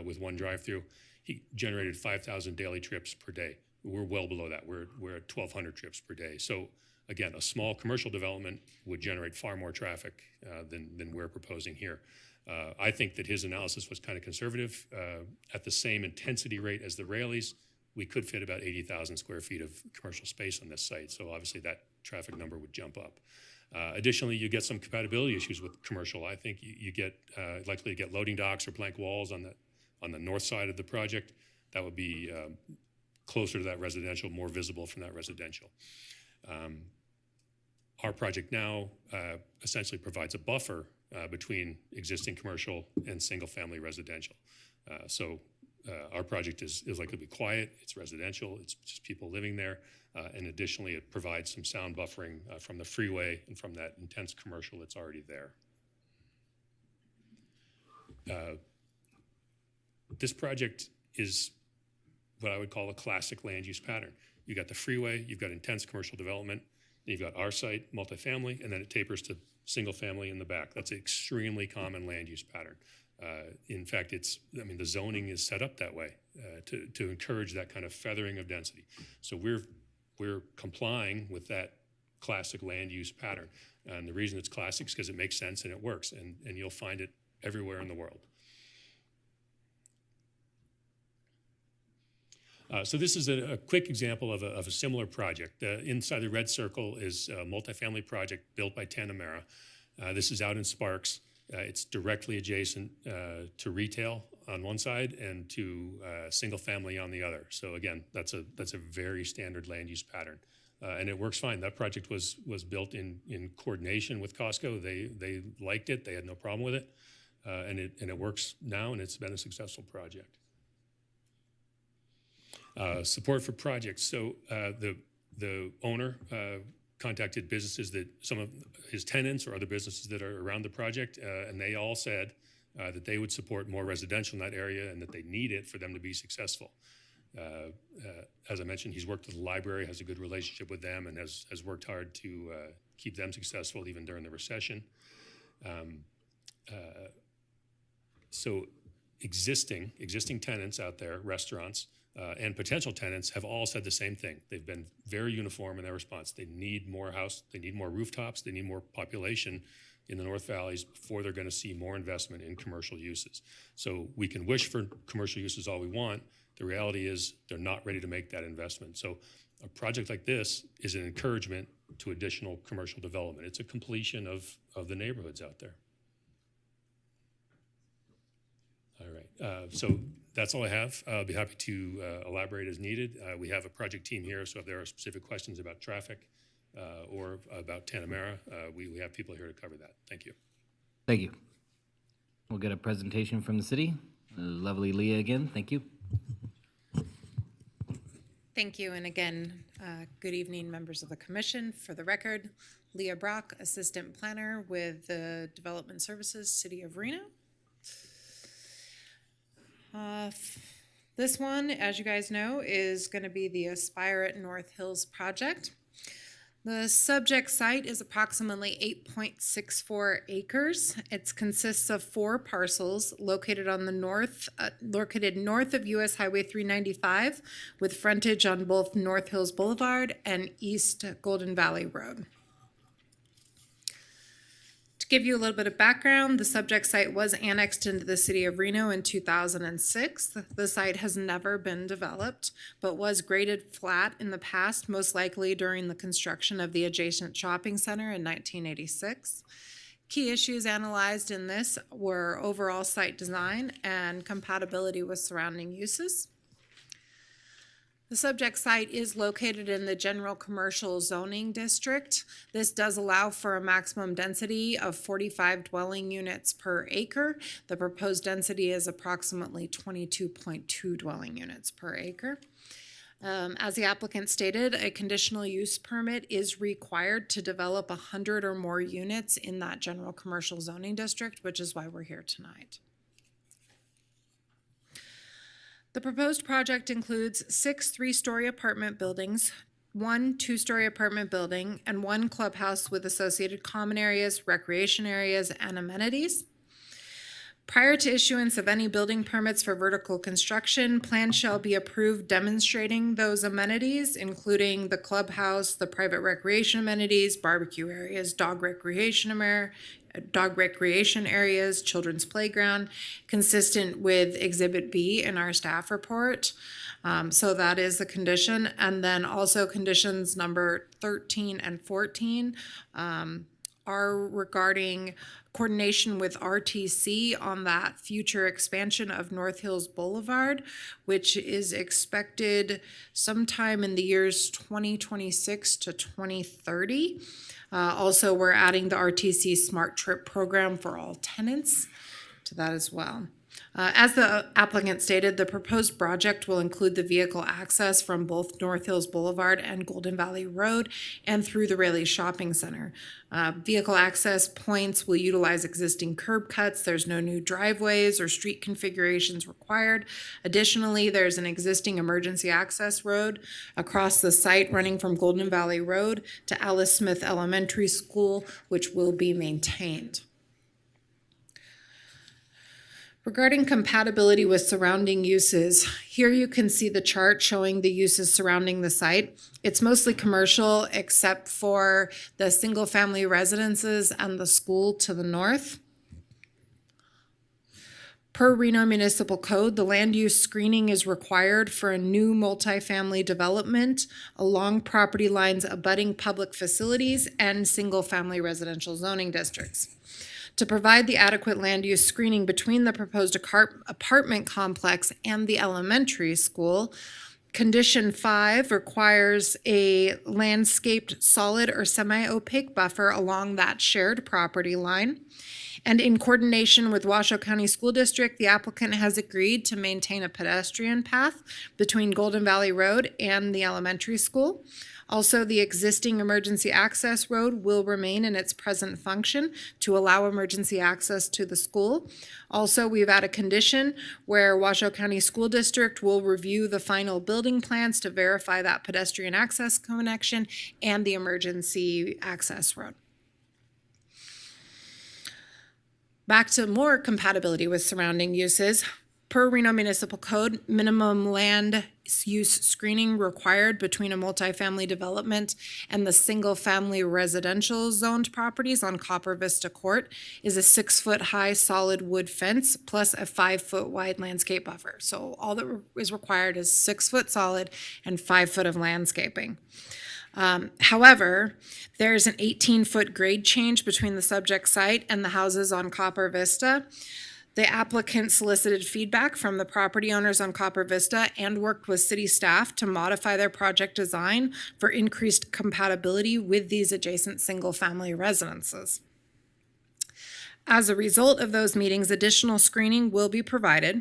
with one drive-through. He generated 5,000 daily trips per day. We're well below that. We're at 1,200 trips per day. So again, a small commercial development would generate far more traffic than we're proposing here. I think that his analysis was kind of conservative. At the same intensity rate as the Raley's, we could fit about 80,000 square feet of commercial space on this site. So obviously that traffic number would jump up. Additionally, you get some compatibility issues with commercial. I think you get likely to get loading docks or blank walls on the north side of the project. That would be closer to that residential, more visible from that residential. Our project now essentially provides a buffer between existing commercial and single-family residential. So our project is likely to be quiet. It's residential. It's just people living there. And additionally, it provides some sound buffering from the freeway and from that intense commercial that's already there. This project is what I would call a classic land use pattern. You've got the freeway, you've got intense commercial development, you've got our site, multifamily, and then it tapers to single family in the back. That's an extremely common land use pattern. In fact, the zoning is set up that way to encourage that kind of feathering of density. So we're complying with that classic land use pattern. And the reason it's classic is because it makes sense and it works, and you'll find it everywhere in the world. So this is a quick example of a similar project. Inside the red circle is a multifamily project built by Tenamera. This is out in Sparks. It's directly adjacent to retail on one side and to single family on the other. So again, that's a very standard land use pattern. And it works fine. That project was built in coordination with Costco. They liked it. They had no problem with it. And it works now, and it's been a successful project. Support for projects. So the owner contacted businesses that some of his tenants or other businesses that are around the project, and they all said that they would support more residential in that area and that they need it for them to be successful. As I mentioned, he's worked with the library, has a good relationship with them, and has worked hard to keep them successful even during the recession. So existing tenants out there, restaurants, and potential tenants have all said the same thing. They've been very uniform in their response. They need more they need more rooftops, they need more population in the North Valleys before they're going to see more investment in commercial uses. So we can wish for commercial uses all we want. The reality is they're not ready to make that investment. So a project like this is an encouragement to additional commercial development. It's a completion of the neighborhoods out there. All right, so that's all I have. I'll be happy to elaborate as needed. We have a project team here, so if there are specific questions about traffic or about Tanamera, we have people here to cover that. Thank you. Thank you. We'll get a presentation from the city. Lovely Leah again, thank you. Thank you, and again, good evening, members of the commission. For the record, Leah Brock, Assistant Planner with the Development Services, City of Reno. This one, as you guys know, is going to be the Aspire at North Hills project. The subject site is approximately 8.64 acres. It consists of 4 parcels located on the north of US Highway 395, with frontage on both North Hills Boulevard and East Golden Valley Road. To give you a little bit of background, the subject site was annexed into the city of Reno in 2006. The site has never been developed, but was graded flat in the past, most likely during the construction of the adjacent shopping center in 1986. Key issues analyzed in this were overall site design and compatibility with surrounding uses. The subject site is located in the general commercial zoning district. This does allow for a maximum density of 45 dwelling units per acre. The proposed density is approximately 22.2 dwelling units per acre. As the applicant stated, a conditional use permit is required to develop 100 or more units in that general commercial zoning district, which is why we're here tonight. The proposed project includes 6 three-story apartment buildings, 1 two-story apartment building, and 1 clubhouse with associated common areas, recreation areas, and amenities. Prior to issuance of any building permits for vertical construction, plans shall be approved demonstrating those amenities, including the clubhouse, the private recreation amenities, barbecue areas, dog recreation areas, children's playground, consistent with Exhibit B in our staff report. So that is the condition. And then also conditions number 13 and 14 are regarding coordination with RTC on that future expansion of North Hills Boulevard, which is expected sometime in the years 2026 to 2030. Also, we're adding the RTC Smart Trip program for all tenants to that as well. As the applicant stated, the proposed project will include the vehicle access from both North Hills Boulevard and Golden Valley Road and through the Raleigh Shopping Center. Vehicle access points will utilize existing curb cuts. There's no new driveways or street configurations required. Additionally, there's an existing emergency access road across the site running from Golden Valley Road to Alice Smith Elementary School, which will be maintained. Regarding compatibility with surrounding uses, here you can see the chart showing the uses surrounding the site. It's mostly commercial except for the single-family residences and the school to the north. Per Reno Municipal Code, the land use screening is required for a new multifamily development along property lines abutting public facilities and single-family residential zoning districts. To provide the adequate land use screening between the proposed apartment complex and the elementary school, Condition 5 requires a landscaped solid or semi-opaque buffer along that shared property line. And in coordination with Washoe County School District, the applicant has agreed to maintain a pedestrian path between Golden Valley Road and the elementary school. Also, the existing emergency access road will remain in its present function to allow emergency access to the school. Also, we've added a condition where Washoe County School District will review the final building plans to verify that pedestrian access connection and the emergency access road. Back to more compatibility with surrounding uses. Per Reno Municipal Code, minimum land use screening required between a multifamily development and the single-family residential zoned properties on Copper Vista Court is a 6-foot-high solid wood fence plus a 5-foot wide landscape buffer. So all that is required is 6 foot solid and 5 foot of landscaping. However, there's an 18-foot grade change between the subject site and the houses on Copper Vista. The applicant solicited feedback from the property owners on Copper Vista and worked with city staff to modify their project design for increased compatibility with these adjacent single-family residences. As a result of those meetings, additional screening will be provided.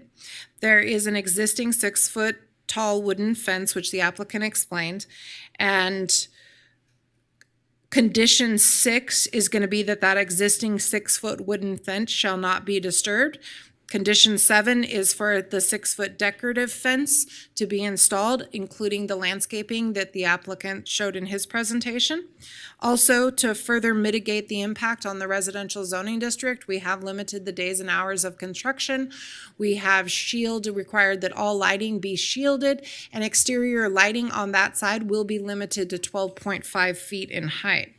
There is an existing 6-foot tall wooden fence, which the applicant explained, and condition 6 is going to be that existing 6-foot wooden fence shall not be disturbed. Condition 7 is for the 6-foot decorative fence to be installed, including the landscaping that the applicant showed in his presentation. Also, to further mitigate the impact on the residential zoning district, we have limited the days and hours of construction. We have required that all lighting be shielded, and exterior lighting on that side will be limited to 12.5 feet in height.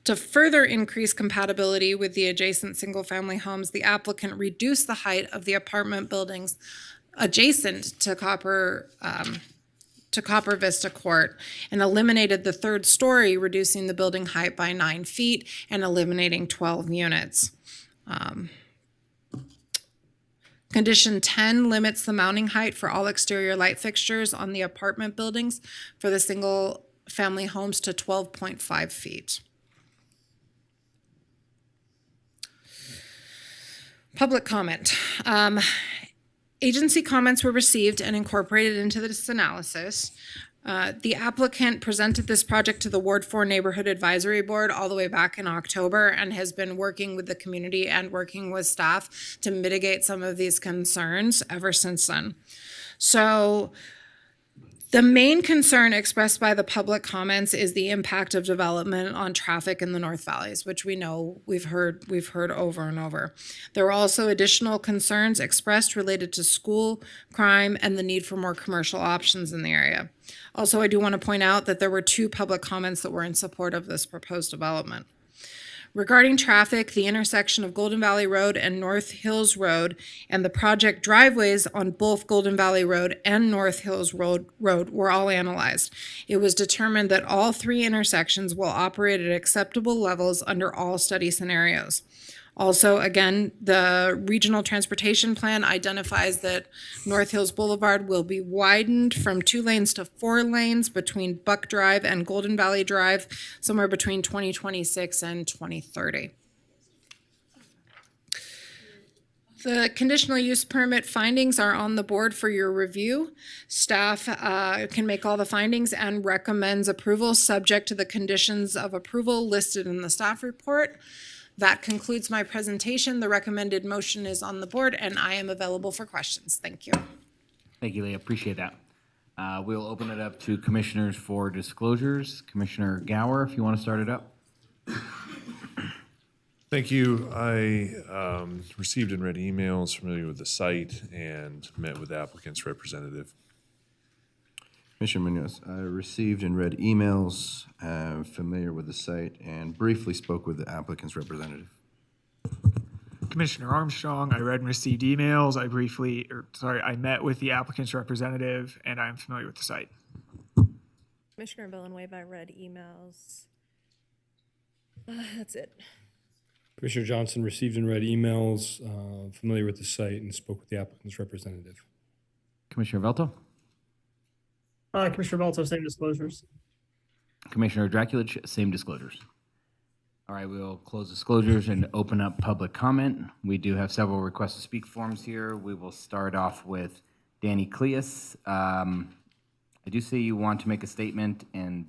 To further increase compatibility with the adjacent single-family homes, the applicant reduced the height of the apartment buildings adjacent to Copper Vista Court and eliminated the 3rd story, reducing the building height by 9 feet and eliminating 12 units. Condition 10 limits the mounting height for all exterior light fixtures on the apartment buildings for the single-family homes to 12.5 feet. Public comment. Agency comments were received and incorporated into this analysis. The applicant presented this project to the Ward 4 Neighborhood Advisory Board all the way back in October and has been working with the community and working with staff to mitigate some of these concerns ever since then. So the main concern expressed by the public comments is the impact of development on traffic in the North Valleys, which we know we've heard over and over. There were also additional concerns expressed related to school, crime, and the need for more commercial options in the area. Also, I do want to point out that there were 2 public comments that were in support of this proposed development. Regarding traffic, the intersection of Golden Valley Road and North Hills Road and the project driveways on both Golden Valley Road and North Hills Road were all analyzed. It was determined that all 3 intersections will operate at acceptable levels under all study scenarios. Also, again, the regional transportation plan identifies that North Hills Boulevard will be widened from 2 lanes to 4 lanes between Buck Drive and Golden Valley Drive, somewhere between 2026 and 2030. The conditional use permit findings are on the board for your review. Staff can make all the findings and recommends approval subject to the conditions of approval listed in the staff report. That concludes my presentation. The recommended motion is on the board, and I am available for questions. Thank you. Thank you, Leah. Appreciate that. We'll open it up to commissioners for disclosures. Commissioner Gower, if you want to start it up. Thank you. I received and read emails familiar with the site and met with the applicant's representative. Commissioner Munoz, I received and read emails, familiar with the site, and briefly spoke with the applicant's representative. Commissioner Armstrong, I read and received emails. I met with the applicant's representative, and I'm familiar with the site. Commissioner Villanueva, I read emails. That's it. Commissioner Johnson received and read emails, familiar with the site, and spoke with the applicant's representative. Commissioner Velto? Commissioner Balto, same disclosures. Commissioner Draculich, same disclosures. All right, we'll close disclosures and open up public comment. We do have several request to speak forms here. We will start off with Danny Cleus. I do see you want to make a statement and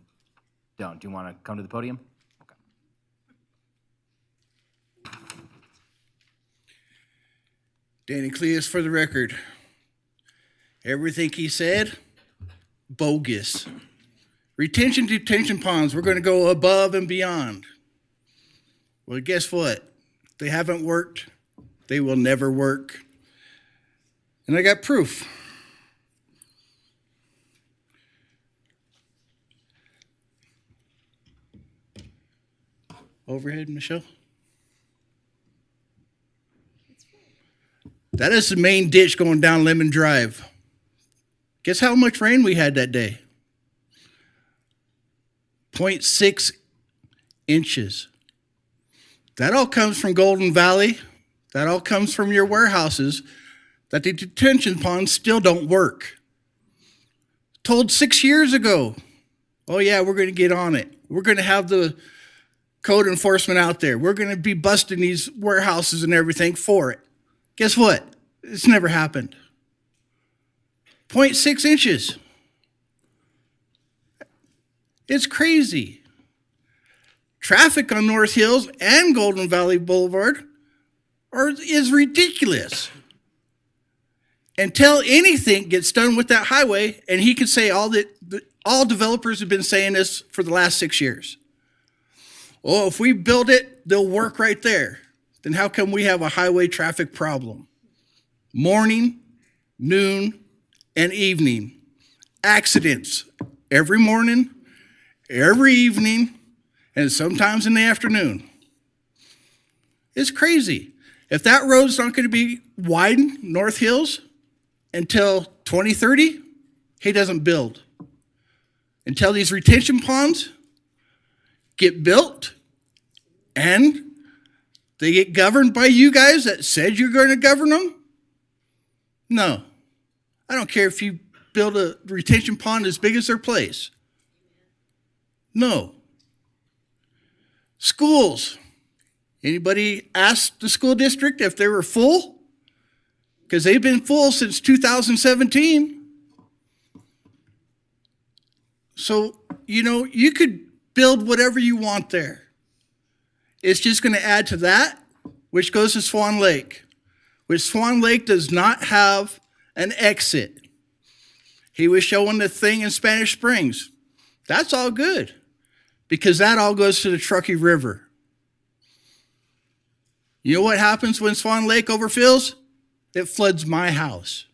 don't. Do you want to come to the podium? Danny Cleus for the record. Everything he said, bogus. Retention detention ponds, we're going to go above and beyond. Well, guess what? They haven't worked. They will never work. And I got proof. Overhead, Michelle. That is the main ditch going down Lemon Drive. Guess how much rain we had that day? 0.6 inches. That all comes from Golden Valley. That all comes from your warehouses, that the detention ponds still don't work. Told 6 years ago, oh yeah, we're going to get on it. We're going to have the code enforcement out there. We're going to be busting these warehouses and everything for it. Guess what? It's never happened. 0.6 inches. It's crazy. Traffic on North Hills and Golden Valley Boulevard is ridiculous. Until anything gets done with that highway, and he could say all developers have been saying this for the last 6 years. Oh, if we build it, they'll work right there. Then how come we have a highway traffic problem? Morning, noon, and evening. Accidents every morning, every evening, and sometimes in the afternoon. It's crazy. If that road's not going to be widened, North Hills, until 2030, he doesn't build. Until these retention ponds get built and they get governed by you guys that said you're going to govern them? No. I don't care if you build a retention pond as big as their place. No. Schools. Anybody ask the school district if they were full? Because they've been full since 2017. So, you could build whatever you want there. It's just going to add to that, which goes to Swan Lake, which Swan Lake does not have an exit. He was showing the thing in Spanish Springs. That's all good, because that all goes to the Truckee River. You know what happens when Swan Lake overfills? It floods my house.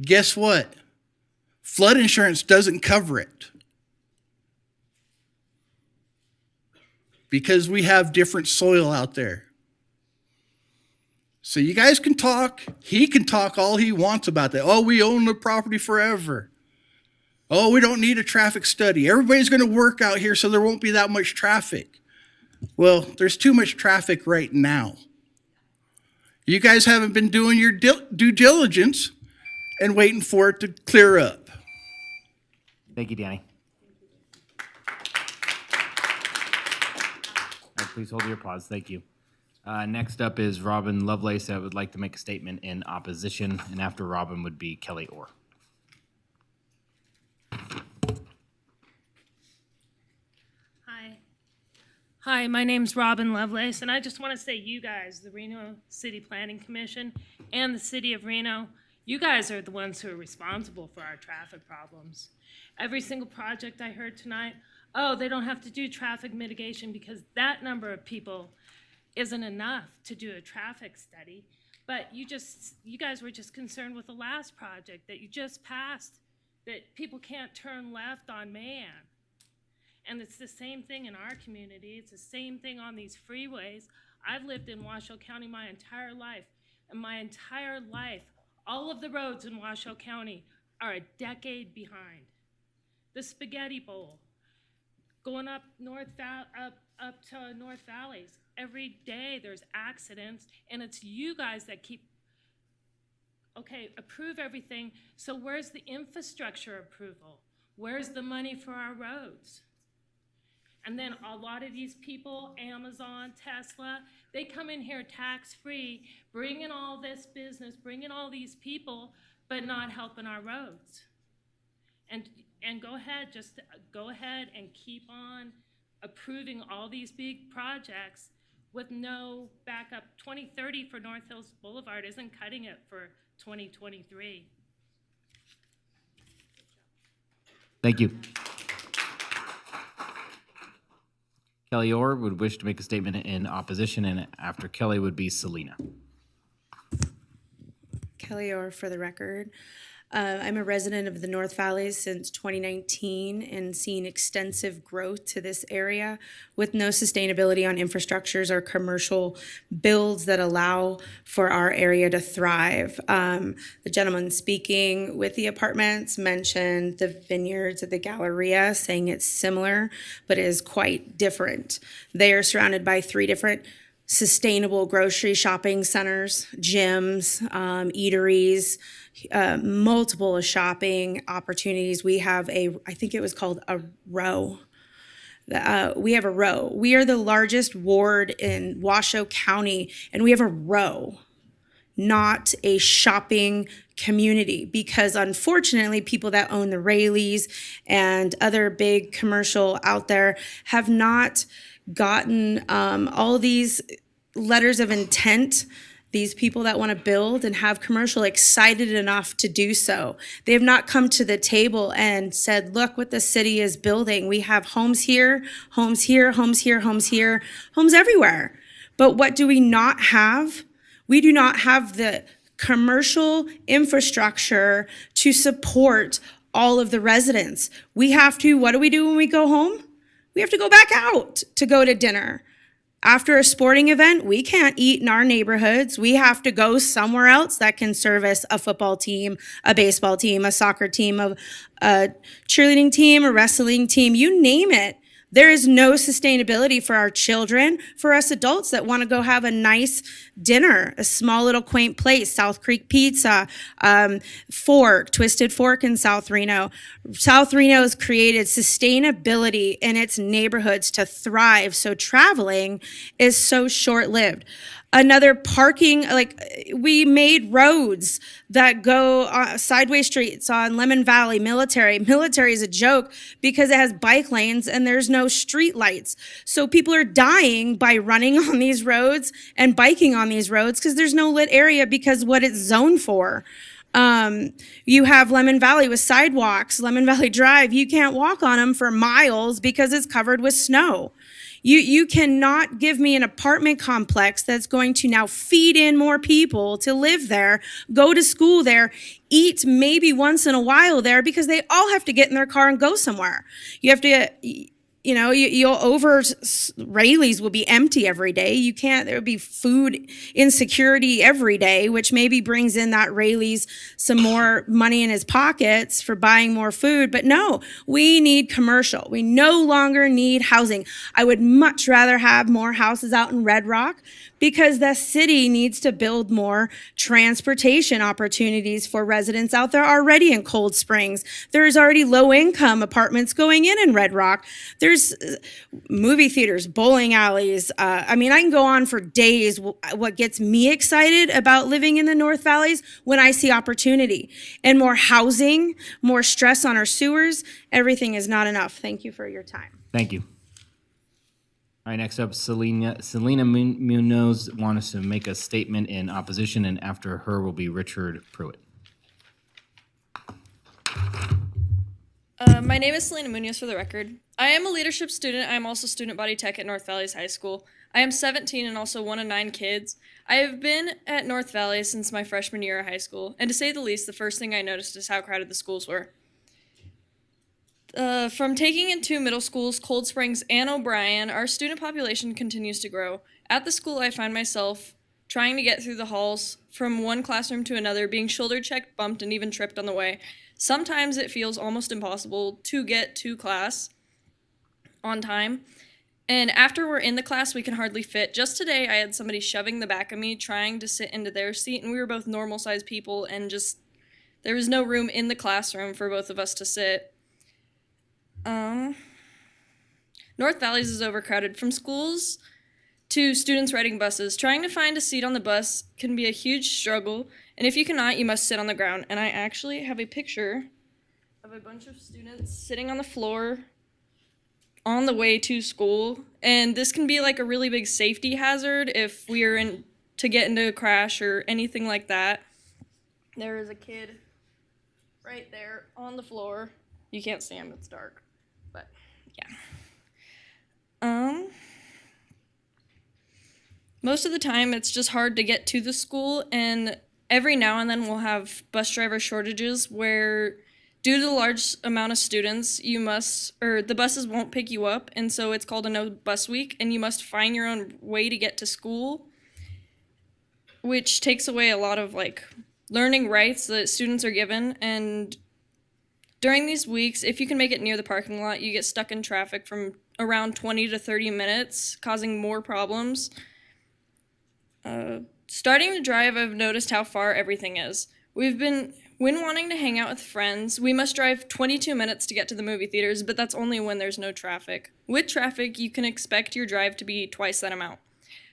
Guess what? Flood insurance doesn't cover it, because we have different soil out there. So you guys can talk. He can talk all he wants about that. Oh, we own the property forever. Oh, we don't need a traffic study. Everybody's going to work out here so there won't be that much traffic. Well, there's too much traffic right now. You guys haven't been doing your due diligence and waiting for it to clear up. Thank you, Danny. All right, please hold your applause. Thank you. Next up is Robin Lovelace. I would like to make a statement in opposition, and after Robin would be Kelly Orr. Hi, my name's Robin Lovelace, and I just want to say you guys, the Reno City Planning Commission and the City of Reno, you guys are the ones who are responsible for our traffic problems. Every single project I heard tonight, oh, they don't have to do traffic mitigation because that number of people isn't enough to do a traffic study. But you guys were just concerned with the last project that you just passed, that people can't turn left on Man. And it's the same thing in our community. It's the same thing on these freeways. I've lived in Washoe County my entire life. And my entire life, all of the roads in Washoe County are a decade behind. The Spaghetti Bowl, going up up to North Valleys, every day there's accidents, and it's you guys that keep, okay, approve everything. So where's the infrastructure approval? Where's the money for our roads? And then a lot of these people, Amazon, Tesla, they come in here tax-free, bringing all this business, bringing all these people, but not helping our roads. And go ahead, just go ahead and keep on approving all these big projects with no backup. 2030 for North Hills Boulevard isn't cutting it for 2023. Thank you. Kelly Orr would wish to make a statement in opposition, and after Kelly would be Selena. Kelly Orr for the record. I'm a resident of the North Valley since 2019 and seen extensive growth to this area with no sustainability on infrastructures or commercial builds that allow for our area to thrive. The gentleman speaking with the apartments mentioned the vineyards at the Galleria, saying it's similar, but is quite different. They are surrounded by 3 different sustainable grocery shopping centers, gyms, eateries, multiple shopping opportunities. We have I think it was called a row. We have a row. We are the largest ward in Washoe County, and we have a row, not a shopping community, because unfortunately people that own the Rayleighs and other big commercial out there have not gotten all these letters of intent, these people that want to build and have commercial excited enough to do so. They have not come to the table and said, look what the city is building. We have homes here, homes here, homes here, homes here, homes everywhere. But what do we not have? We do not have the commercial infrastructure to support all of the residents. We have to, what do we do when we go home? We have to go back out to go to dinner. After a sporting event, we can't eat in our neighborhoods. We have to go somewhere else that can service a football team, a baseball team, a soccer team, a cheerleading team, a wrestling team, you name it. There is no sustainability for our children, for us adults that want to go have a nice dinner, a small little quaint place, South Creek Pizza, Twisted Fork in South Reno. South Reno has created sustainability in its neighborhoods to thrive, so traveling is so short-lived. Another parking, like we made roads that go sideways streets on Lemon Valley, Military. Military is a joke because it has bike lanes and there's no street lights. So people are dying by running on these roads and biking on these roads because there's no lit area because what it's zoned for. You have Lemon Valley with sidewalks, Lemon Valley Drive. You can't walk on them for miles because it's covered with snow. You cannot give me an apartment complex that's going to now feed in more people to live there, go to school there, eat maybe once in a while there because they all have to get in their car and go somewhere. You have to, Rayleighs will be empty every day. There will be food insecurity every day, which maybe brings in that Rayleighs some more money in his pockets for buying more food. But no, we need commercial. We no longer need housing. I would much rather have more houses out in Red Rock because the city needs to build more transportation opportunities for residents out there already in Cold Springs. There's already low-income apartments going in Red Rock. There's movie theaters, bowling alleys. I can go on for days. What gets me excited about living in the North Valleys when I see opportunity and more housing, more stress on our sewers. Everything is not enough. Thank you for your time. Thank you. All right, next up, Selena Munoz wants us to make a statement in opposition, and after her will be Richard Pruitt. My name is Selena Munoz for the record. I am a leadership student. I am also student body tech at North Valleys High School. I am 17 and also one of 9 kids. I have been at North Valley since my freshman year of high school, and to say the least, the first thing I noticed is how crowded the schools were. From taking in 2 middle schools, Cold Springs and O'Brien, our student population continues to grow. At the school, I find myself trying to get through the halls from one classroom to another, being shoulder checked, bumped, and even tripped on the way. Sometimes it feels almost impossible to get to class on time. And after we're in the class, we can hardly fit. Just today, I had somebody shoving the back of me, trying to sit into their seat, and we were both normal-sized people, and there was no room in the classroom for both of us to sit. North Valleys is overcrowded. From schools to students riding buses, trying to find a seat on the bus can be a huge struggle, and if you cannot, you must sit on the ground. And I actually have a picture of a bunch of students sitting on the floor on the way to school, and this can be like a really big safety hazard if we are in to get into a crash or anything like that. There is a kid right there on the floor. You can't see him, it's dark, but yeah. Most of the time it's just hard to get to the school, and every now and then we'll have bus driver shortages where due to the large amount of students, the buses won't pick you up, and so it's called a no bus week, and you must find your own way to get to school, which takes away a lot of like learning rights that students are given. And during these weeks, if you can make it near the parking lot, you get stuck in traffic from around 20 to 30 minutes, causing more problems. Starting to drive, I've noticed how far everything is. When wanting to hang out with friends, we must drive 22 minutes to get to the movie theaters, but that's only when there's no traffic. With traffic, you can expect your drive to be twice that amount.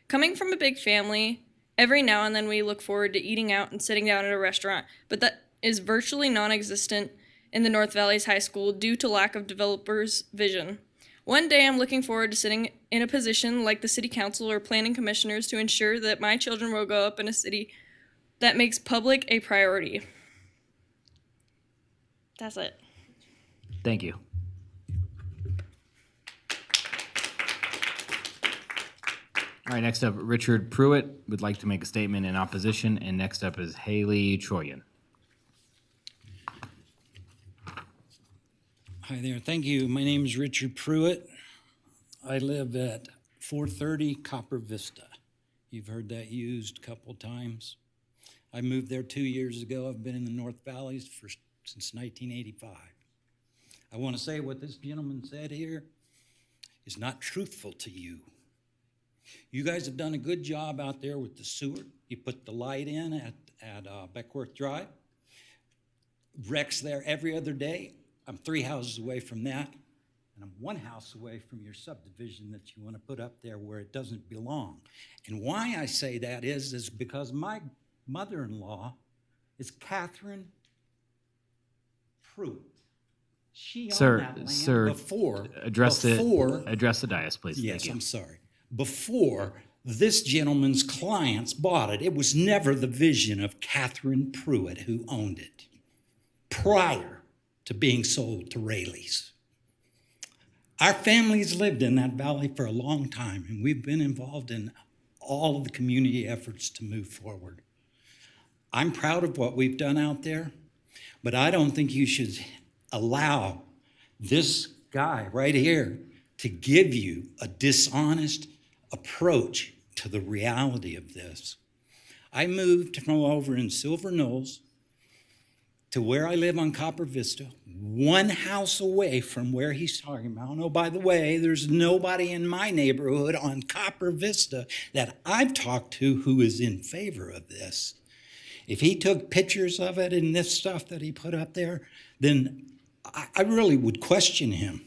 Coming from a big family, every now and then we look forward to eating out and sitting down at a restaurant, but that is virtually non-existent in the North Valleys High School due to lack of developers' vision. One day I'm looking forward to sitting in a position like the city council or planning commissioners to ensure that my children will grow up in a city that makes public a priority. That's it. Thank you. All right, next up, Richard Pruitt would like to make a statement in opposition, and next up is Haley Choyan. Hi there, thank you. My name is Richard Pruitt. I live at 430 Copper Vista. You've heard that used a couple times. I moved there 2 years ago. I've been in the North Valleys since 1985. I want to say what this gentleman said here is not truthful to you. You guys have done a good job out there with the sewer. You put the light in at Beckworth Drive. Wrecks there every other day. I'm 3 houses away from that, and I'm 1 house away from your subdivision that you want to put up there where it doesn't belong. And why I say that is because my mother-in-law is Catherine Pruitt. She owned that land before. Address the dais, please. Yes, Thank you. I'm sorry. Before this gentleman's clients bought it, it was never the vision of Catherine Pruitt who owned it prior to being sold to Rayleigh's. Our family's lived in that valley for a long time, and we've been involved in all of the community efforts to move forward. I'm proud of what we've done out there, but I don't think you should allow this guy right here to give you a dishonest approach to the reality of this. I moved from over in Silver Knolls to where I live on Copper Vista, 1 house away from where he's talking about. Oh, by the way, there's nobody in my neighborhood on Copper Vista that I've talked to who is in favor of this. If he took pictures of it and this stuff that he put up there, then I really would question him.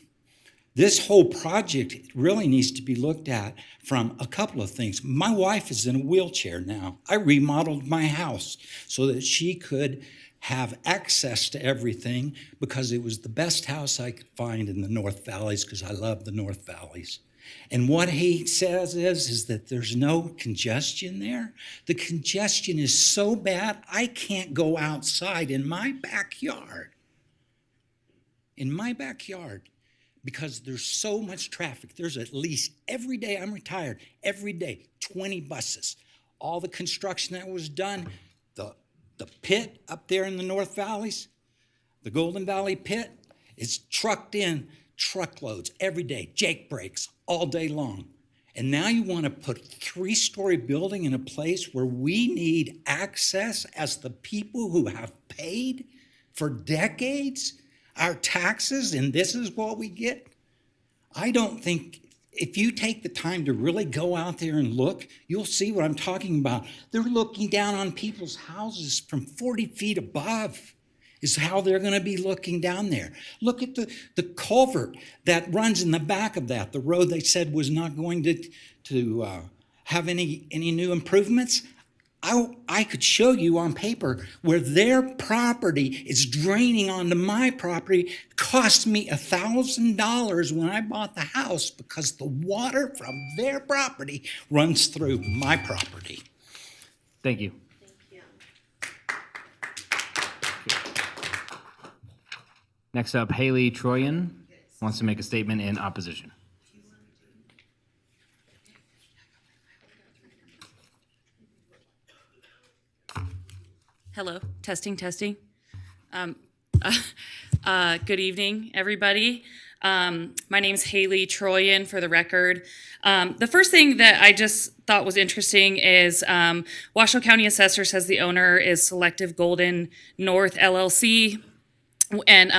This whole project really needs to be looked at from a couple of things. My wife is in a wheelchair now. I remodeled my house so that she could have access to everything because it was the best house I could find in the North Valleys because I love the North Valleys. And what he says is that there's no congestion there. The congestion is so bad, I can't go outside in my backyard. Because there's so much traffic. There's at least every day, I'm retired, every day, 20 buses. All the construction that was done, the pit up there in the North Valleys, the Golden Valley pit, is trucked in truckloads every day, Jake breaks all day long. And now you want to put a 3-story building in a place where we need access as the people who have paid for decades our taxes, and this is what we get? I don't think, if you take the time to really go out there and look, you'll see what I'm talking about. They're looking down on people's houses from 40 feet above is how they're going to be looking down there. Look at the culvert that runs in the back of that, the road they said was not going to have any new improvements. I could show you on paper where their property is draining onto my property. Cost me $1,000 when I bought the house because the water from their property runs through my property. Thank you. Next up, Haley Troyan wants to make a statement in opposition. Hello, testing. Good evening, everybody. My name's Haley Troyan, for the record. The first thing that I just thought was interesting is Washoe County Assessor says the owner is Selective Golden North LLC. And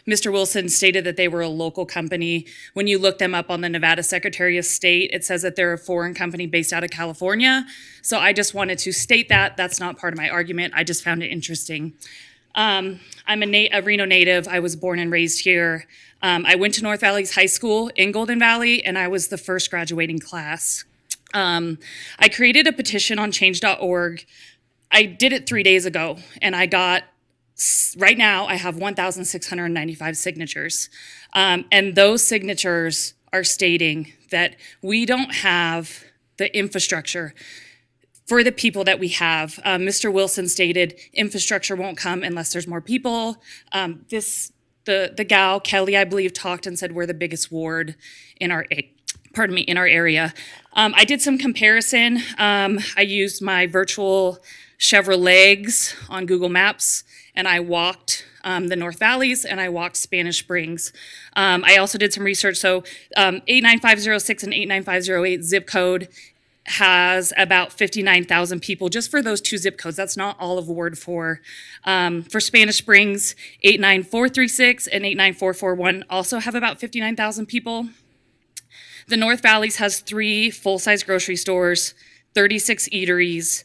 Mr. Wilson stated that they were a local company. When you look them up on the Nevada Secretary of State, it says that they're a foreign company based out of California. So I just wanted to state that. That's not part of my argument. I just found it interesting. I'm a Reno native. I was born and raised here. I went to North Valley's High School in Golden Valley, and I was the first graduating class. I created a petition on change.org. I did it 3 days ago, and right now, I have 1,695 signatures. And those signatures are stating that we don't have the infrastructure for the people that we have. Mr. Wilson stated infrastructure won't come unless there's more people. The gal, Kelly, I believe, talked and said we're the biggest ward in our area. I did some comparison. I used my virtual Chevrolet on Google Maps, and I walked the North Valleys, and I walked Spanish Springs. I also did some research. So 89506 and 89508 zip code has about 59,000 people just for those two zip codes. That's not all of Ward 4. For Spanish Springs, 89436 and 89441 also have about 59,000 people. The North Valleys has 3 full-size grocery stores, 36 eateries,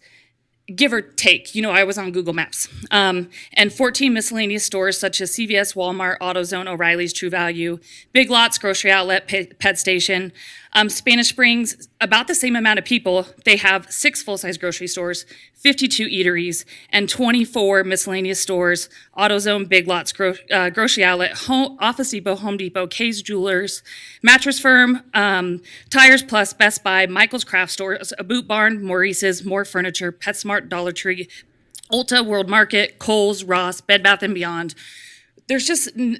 give or take, I was on Google Maps, and 14 miscellaneous stores such as CVS, Walmart, AutoZone, O'Reilly's, True Value, Big Lots, Grocery Outlet, Pet Station. Spanish Springs, about the same amount of people. They have 6 full-size grocery stores, 52 eateries, and 24 miscellaneous stores, AutoZone, Big Lots, Grocery Outlet, Office Depot, Home Depot, Kay's Jewelers, Mattress Firm, Tires Plus, Best Buy, Michael's Craft Stores, a Boot Barn, Maurice's, More Furniture, PetSmart, Dollar Tree, Ulta, World Market, Kohl's, Ross, Bed Bath & Beyond.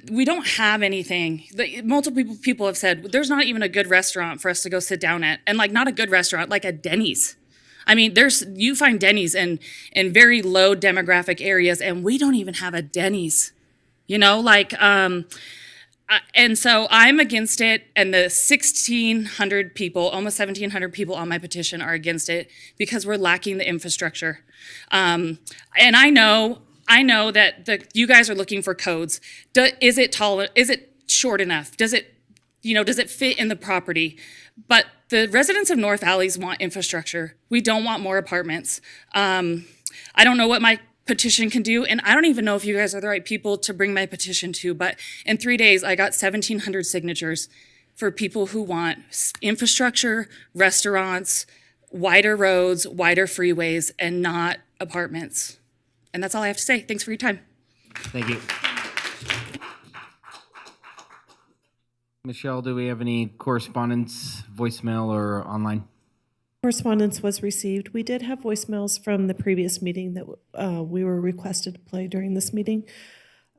We don't have anything. Multiple people have said, there's not even a good restaurant for us to go sit down at. And not a good restaurant, like a Denny's. I mean, you find Denny's in very low demographic areas, and we don't even have a Denny's, and so I'm against it, and the 1,600 people, almost 1,700 people on my petition are against it because we're lacking the infrastructure. And I know that you guys are looking for codes. Is it tall? Is it short enough? Does it fit in the property? But the residents of North Valleys want infrastructure. We don't want more apartments. I don't know what my petition can do, and I don't even know if you guys are the right people to bring my petition to, but in 3 days, I got 1,700 signatures for people who want infrastructure, restaurants, wider roads, wider freeways, and not apartments. And that's all I have to say. Thanks for your time. Thank you. Michelle, do we have any correspondence, voicemail, or online? Correspondence was received. We did have voicemails from the previous meeting that we were requested to play during this meeting.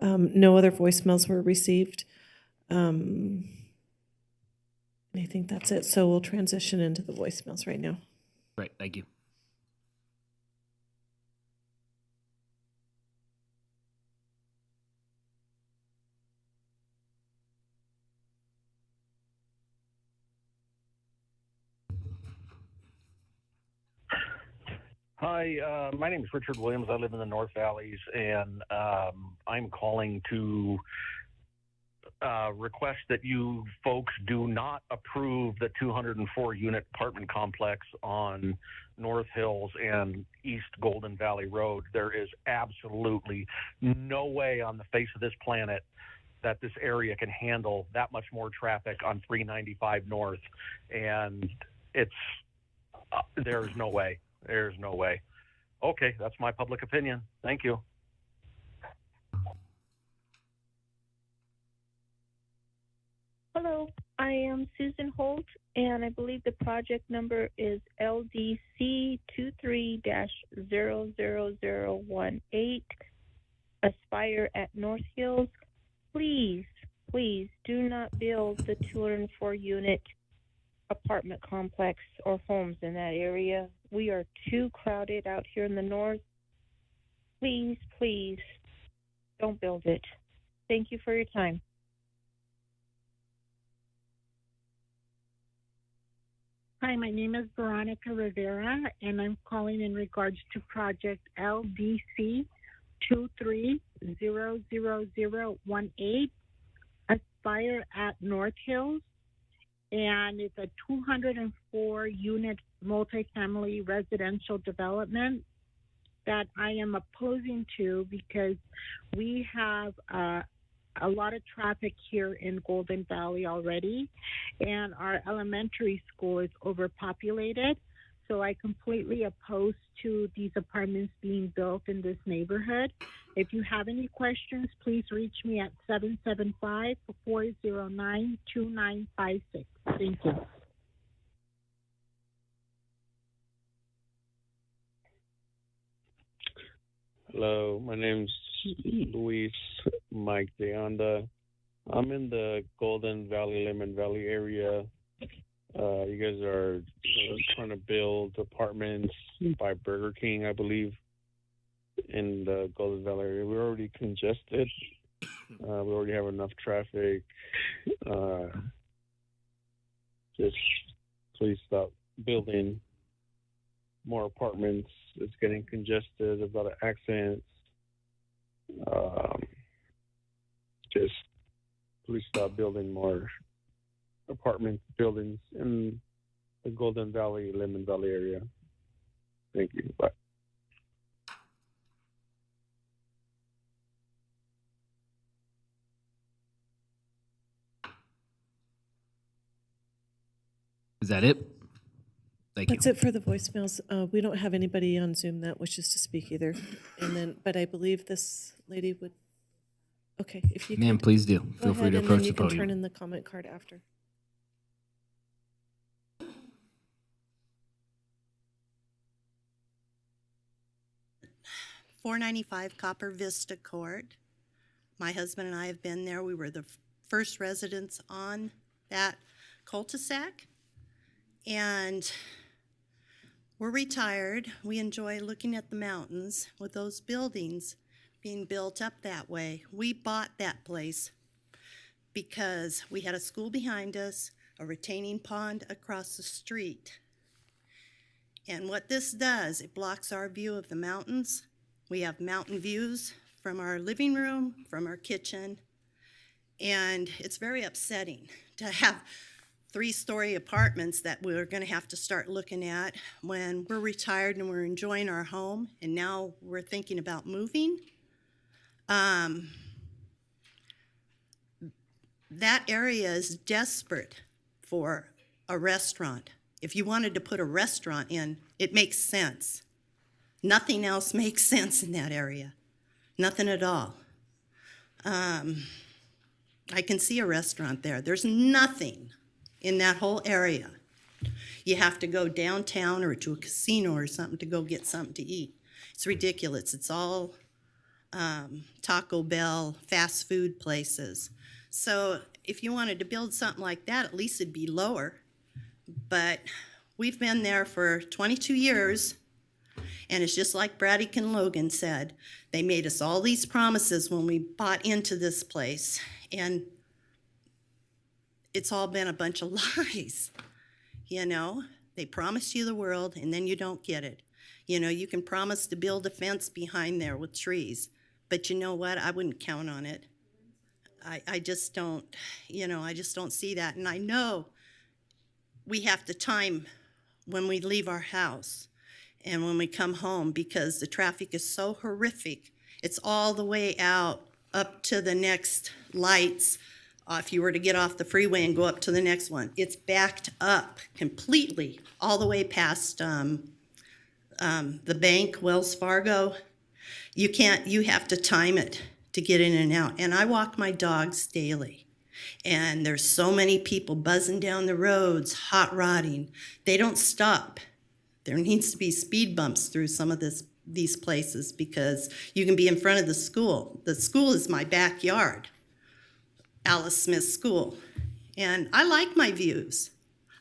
No other voicemails were received. I think that's it. So we'll transition into the voicemails right now. Great, thank you. Hi, my name is Richard Williams. I live in the North Valleys, and I'm calling to request that you folks do not approve the 204-unit apartment complex on North Hills and East Golden Valley Road. There is absolutely no way on the face of this planet that this area can handle that much more traffic on 395 North, and there's no way. There's no way. Okay, that's my public opinion. Thank you. Hello, I am Susan Holt, and I believe the project number is LDC 23-00018, Aspire at North Hills. Please, please do not build the 204 unit apartment complex or homes in that area. We are too crowded out here in the north. Please, please don't build it. Thank you for your time. Hi, my name is Veronica Rivera, and I'm calling in regards to project LDC 23-00018, Aspire at North Hills. And it's a 204 unit multifamily residential development that I am opposing to because we have a lot of traffic here in Golden Valley already, and our elementary school is overpopulated. So I completely oppose to these apartments being built in this neighborhood. If you have any questions, please reach me at 775-409-2956. Thank you. Hello, my name's Luis Mike DeAnda. I'm in the Golden Valley, Lemon Valley area. You guys are trying to build apartments by Burger King, I believe, in the Golden Valley area. We're already congested. We already have enough traffic. Just please stop building more apartments. It's getting congested. There's a lot of accidents. Just please stop building more apartment buildings in the Golden Valley, Lemon Valley area. Thank you. Bye. Is that it? Thank you. That's it for the voicemails. We don't have anybody on Zoom that wishes to speak either. And then, but I believe this lady would, okay, if you could. Ma'am, please do. Go Feel free ahead, to and approach then the you can podium. turn in the comment card after. .495 Copper Vista Court. My husband and I have been there. We were the first residents on that cul-de-sac. And we're retired. We enjoy looking at the mountains with those buildings being built up that way. We bought that place because we had a school behind us, a retaining pond across the street. And what this does, it blocks our view of the mountains. We have mountain views from our living room, from our kitchen, and it's very upsetting to have 3-story apartments that we're going to have to start looking at when we're retired and we're enjoying our home, and now we're thinking about moving. That area is desperate for a restaurant. If you wanted to put a restaurant in, it makes sense. Nothing else makes sense in that area. Nothing at all. I can see a restaurant there. There's nothing in that whole area. You have to go downtown or to a casino or something to go get something to eat. It's ridiculous. It's all Taco Bell, fast food places. So if you wanted to build something like that, at least it'd be lower. But we've been there for 22 years. And it's just like Braddock and Logan said, they made us all these promises when we bought into this place, and it's all been a bunch of lies. You know, they promise you the world and then you don't get it. You know, you can promise to build a fence behind there with trees, but you know what? I wouldn't count on it. I just don't, you know, I just don't see that. And I know we have to time when we leave our house and when we come home because the traffic is so horrific. It's all the way out up to the next lights. If you were to get off the freeway and go up to the next one, it's backed up completely all the way past the bank, Wells Fargo, you have to time it to get in and out. And I walk my dogs daily. And there's so many people buzzing down the roads, hot rodding. They don't stop. There needs to be speed bumps through some of these places because you can be in front of the school. The school is my backyard, Alice Smith School. And I like my views.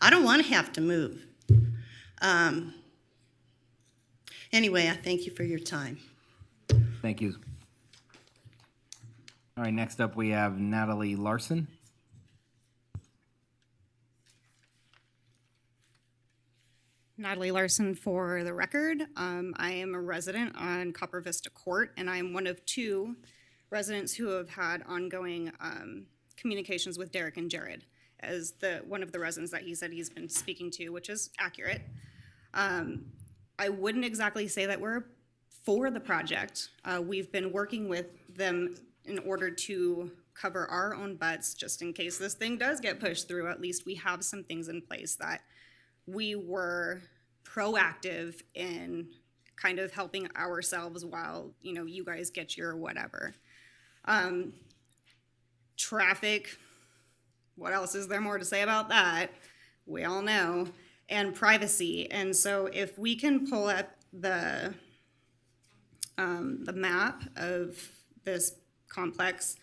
I don't want to have to move. Anyway, I thank you for your time. Thank you. All right, next up we have Natalie Larson. Natalie Larson for the record. I am a resident on Copper Vista Court, and I am one of 2 residents who have had ongoing communications with Derek and Jared as one of the residents that he said he's been speaking to, which is accurate. I wouldn't exactly say that we're for the project. We've been working with them in order to cover our own butts just in case this thing does get pushed through. At least we have some things in place that we were proactive in kind of helping ourselves while, you guys get your whatever. Traffic, what else is there more to say about that? We all know. And privacy. And so if we can pull up the map of this complex,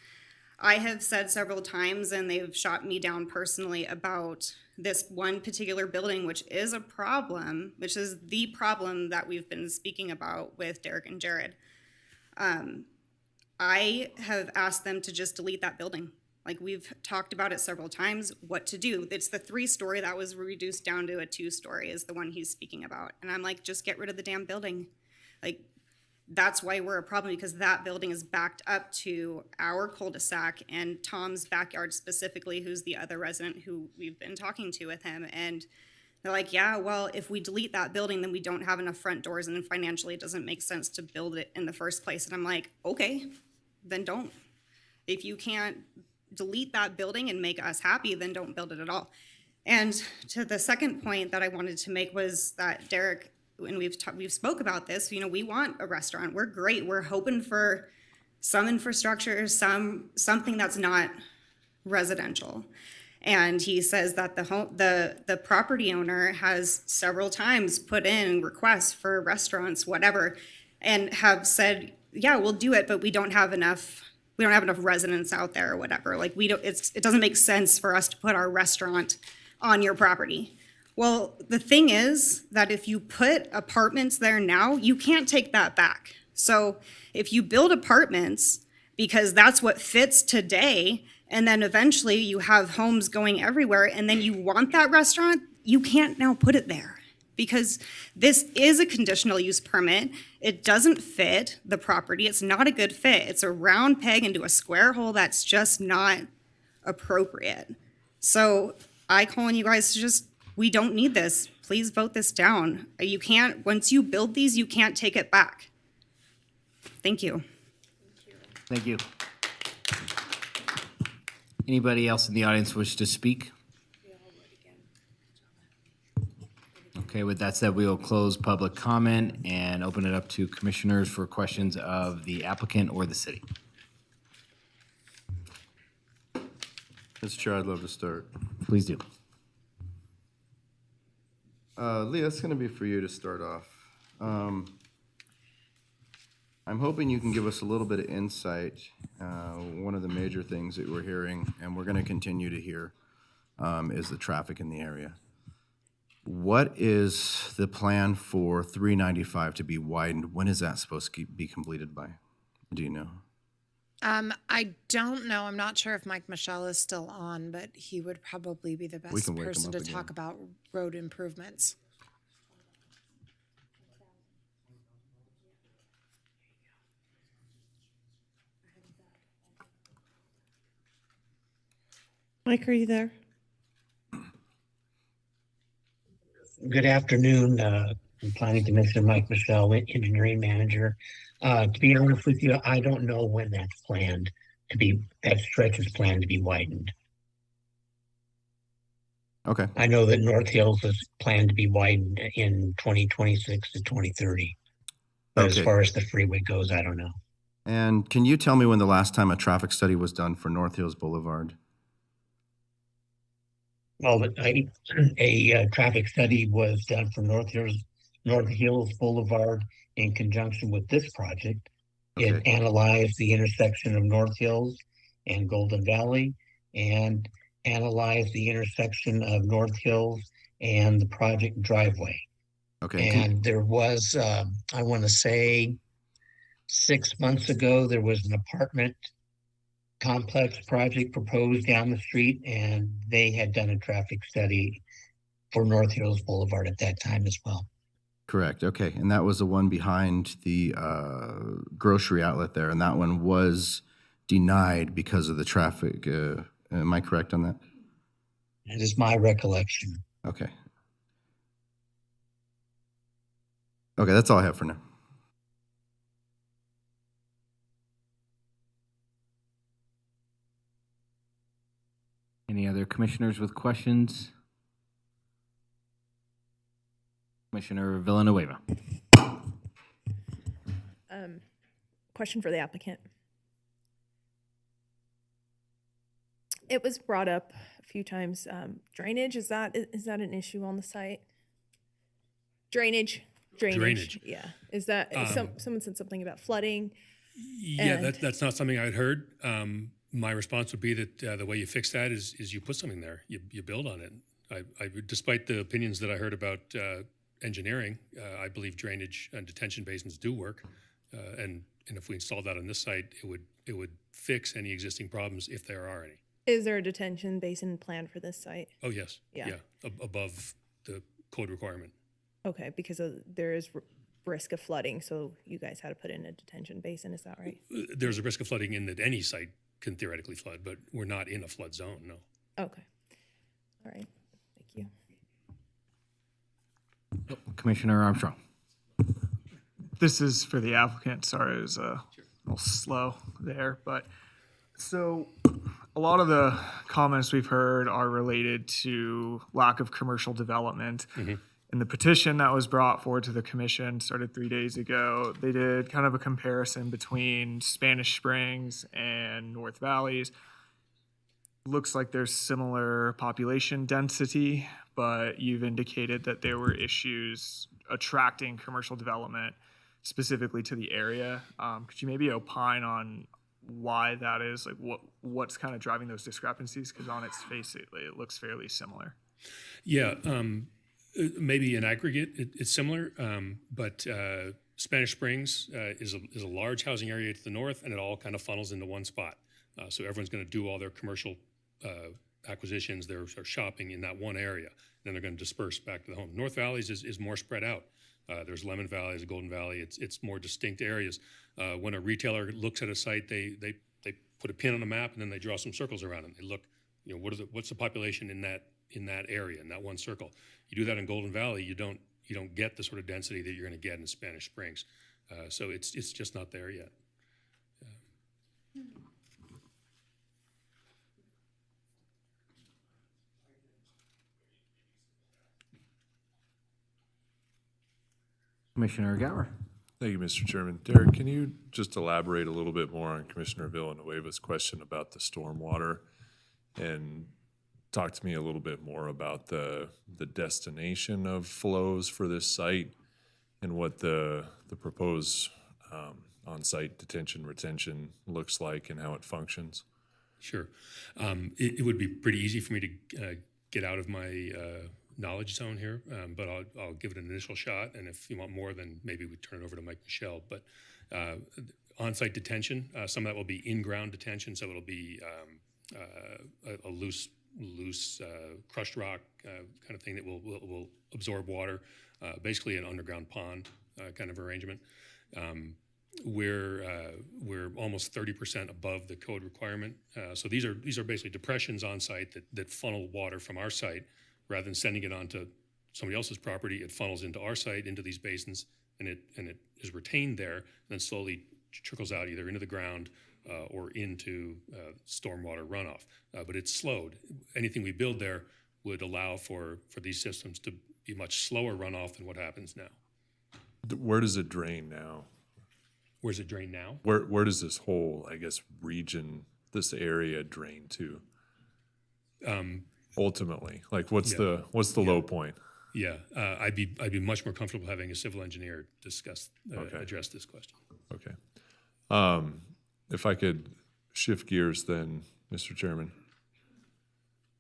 I have said several times, and they've shot me down personally about this one particular building, which is a problem, which is the problem that we've been speaking about with Derek and Jared. I have asked them to just delete that building. Like, we've talked about it several times, what to do. It's the 3-story that was reduced down to a 2-story is the one he's speaking about. And I'm like, just get rid of the damn building. Like, that's why we're a problem, because that building is backed up to our cul-de-sac and Tom's backyard specifically, who's the other resident who we've been talking to with him. And they're like, yeah, well, if we delete that building, then we don't have enough front doors, and then financially it doesn't make sense to build it in the first place. And I'm like, okay, then don't. If you can't delete that building and make us happy, then don't build it at all. And to the second point that I wanted to make was that Derek, and we've spoke about this, we want a restaurant. We're great. We're hoping for some infrastructure, something that's not residential. And he says that the property owner has several times put in requests for restaurants, whatever, and have said, yeah, we'll do it, but we don't have enough residents out there or whatever. Like, it doesn't make sense for us to put our restaurant on your property. Well, the thing is that if you put apartments there now, you can't take that back. So if you build apartments because that's what fits today, and then eventually you have homes going everywhere, and then you want that restaurant, you can't now put it there. Because this is a conditional use permit. It doesn't fit the property. It's not a good fit. It's a round peg into a square hole that's just not appropriate. So I call on you guys to we don't need this. Please vote this down. You can't, once you build these, you can't take it back. Thank you. Thank you. Anybody else in the audience wish to speak? Okay, with that said, we will close public comment and open it up to commissioners for questions of the applicant or the city. Mr. Chair, I'd love to start. Please do. Leah, it's going to be for you to start off. I'm hoping you can give us a little bit of insight. One of the major things that we're hearing, and we're going to continue to hear, is the traffic in the area. What is the plan for 395 to be widened? When is that supposed to be completed by? Do you know? I don't know. I'm not sure if Mike Michelle is still on, but he would probably be the best person to talk about road improvements. Mike, are you there? Good afternoon, Planning Commissioner Mike Michelle, Engineering Manager. To be honest with you, I don't know when that's planned to be, that stretch is planned to be widened. Okay. I know that North Hills is planned to be widened in 2026 to 2030. But as Okay. far as the freeway goes, I don't know. And can you tell me when the last time a traffic study was done for North Hills Boulevard? Well, a traffic study was done for North Hills Boulevard in conjunction with this project. It Okay. analyzed the intersection of North Hills and Golden Valley and analyzed the intersection of North Hills and the project driveway. Okay. And there was, I want to say 6 months ago, there was an apartment complex project proposed down the street, and they had done a traffic study for North Hills Boulevard at that time as well. Correct. Okay. And that was the one behind the grocery outlet there. And that one was denied because of the traffic. Am I correct on that? That is my recollection. Okay. Okay. That's all I have for now. Any other commissioners with questions? Commissioner Villanueva. Question for the applicant. It was brought up a few times. Drainage, is that an issue on the site? Drainage. Yeah. Is that someone said something about flooding? Yeah, that's not something I'd heard. My response would be that the way you fix that is you put something there. You build on it. I despite the opinions that I heard about engineering, I believe drainage and detention basins do work, and if we installed that on this site, it would fix any existing problems if there are any. Is there a detention basin plan for this site? Oh yes, Yeah. Above the code requirement. Okay, because there is risk of flooding, so you guys had to put in a detention basin. Is that right? There's a risk of flooding in that any site can theoretically flood, but we're not in a flood zone. No. Okay. All right. Thank you. Commissioner Armstrong. This is for the applicant. Sorry, it was a little slow there. But so a lot of the comments we've heard are related to lack of commercial development. Mm-hmm. In the petition that was brought forward to the commission, started 3 days ago, they did kind of a comparison between Spanish Springs and North Valleys. Looks like there's similar population density, but you've indicated that there were issues attracting commercial development specifically to the area. Could you maybe opine on why that is? Like what's kind of driving those discrepancies? Because on its face, it looks fairly similar. Yeah. Maybe in aggregate, it's similar, but Spanish Springs is a large housing area to the north, and it all kind of funnels into one spot. So everyone's going to do all their commercial acquisitions, their shopping in that one area. Then they're going to disperse back to the home. North Valleys is more spread out. There's Lemon Valley, there's Golden Valley. It's more distinct areas. When a retailer looks at a site, they put a pin on the map, and then they draw some circles around it. They look, what's the population in that area, in that one circle. You do that in Golden Valley, you don't get the sort of density that you're going to get in Spanish Springs. So it's just not there yet. Commissioner Gower. Thank you, Mr. Chairman. Derek, can you just elaborate a little bit more on Commissioner Villanueva's question about the stormwater and talk to me a little bit more about the destination of flows for this site and what the proposed on-site detention retention looks like and how it functions? Sure. It would be pretty easy for me to get out of my knowledge zone here, but I'll give it an initial shot. And if you want more, then maybe we turn it over to Mike Michelle. But on-site detention, some of that will be in-ground detention, so it'll be a loose crushed rock kind of thing that will absorb water, basically an underground pond kind of arrangement. We're almost 30% above the code requirement. So these are basically depressions on site that funnel water from our site. Rather than sending it onto somebody else's property, it funnels into our site, into these basins, and it is retained there, and then slowly trickles out either into the ground or into stormwater runoff. But it's slowed. Anything we build there would allow for these systems to be much slower runoff than what happens now. Where does it drain now? Where's it drain now? Where does this whole, I guess, region, this area drain to? Ultimately, like what's Yeah. the low point? Yeah, I'd be much more comfortable having a civil engineer discuss address this question. Okay. If I could shift gears then, Mr. Chairman.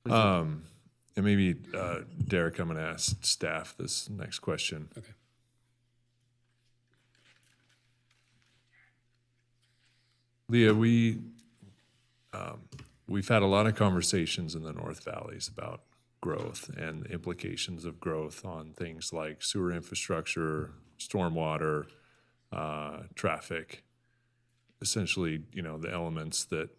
And maybe, Derek, I'm going to ask staff this next question. Okay. Leah, we've had a lot of conversations in the North Valleys about growth and the implications of growth on things like sewer infrastructure, stormwater, traffic, essentially, the elements that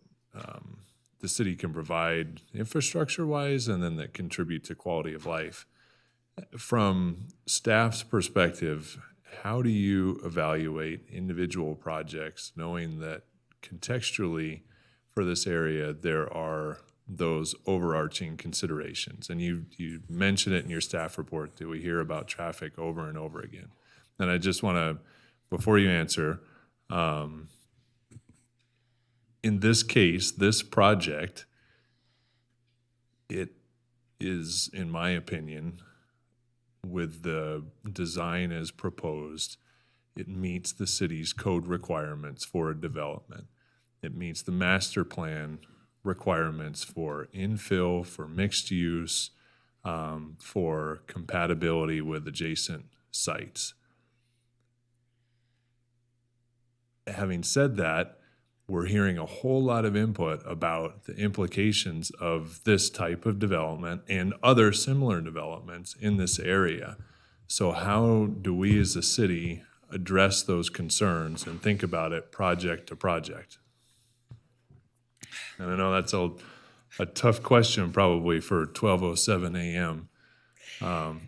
the city can provide infrastructure-wise and then that contribute to quality of life. From staff's perspective, how do you evaluate individual projects knowing that contextually for this area there are those overarching considerations? And you mentioned it in your staff report that we hear about traffic over and over again. And I just want to, before you answer, in this case, this project, it is, in my opinion, with the design as proposed, it meets the city's code requirements for a development. It meets the master plan requirements for infill, for mixed use, for compatibility with adjacent sites. Having said that, we're hearing a whole lot of input about the implications of this type of development and other similar developments in this area. So how do we as a city address those concerns and think about it project to project? And I know that's a tough question probably for 12:07 a.m.,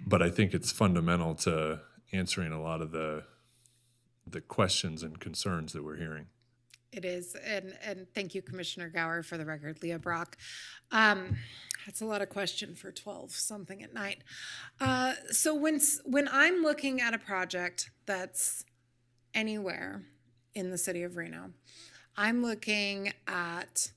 but I think it's fundamental to answering a lot of the questions and concerns that we're hearing. It is, and thank you, Commissioner Gower, for the record, Leah Brock. That's a lot of question for 12-something at night. So when I'm looking at a project that's anywhere in the city of Reno, I'm looking at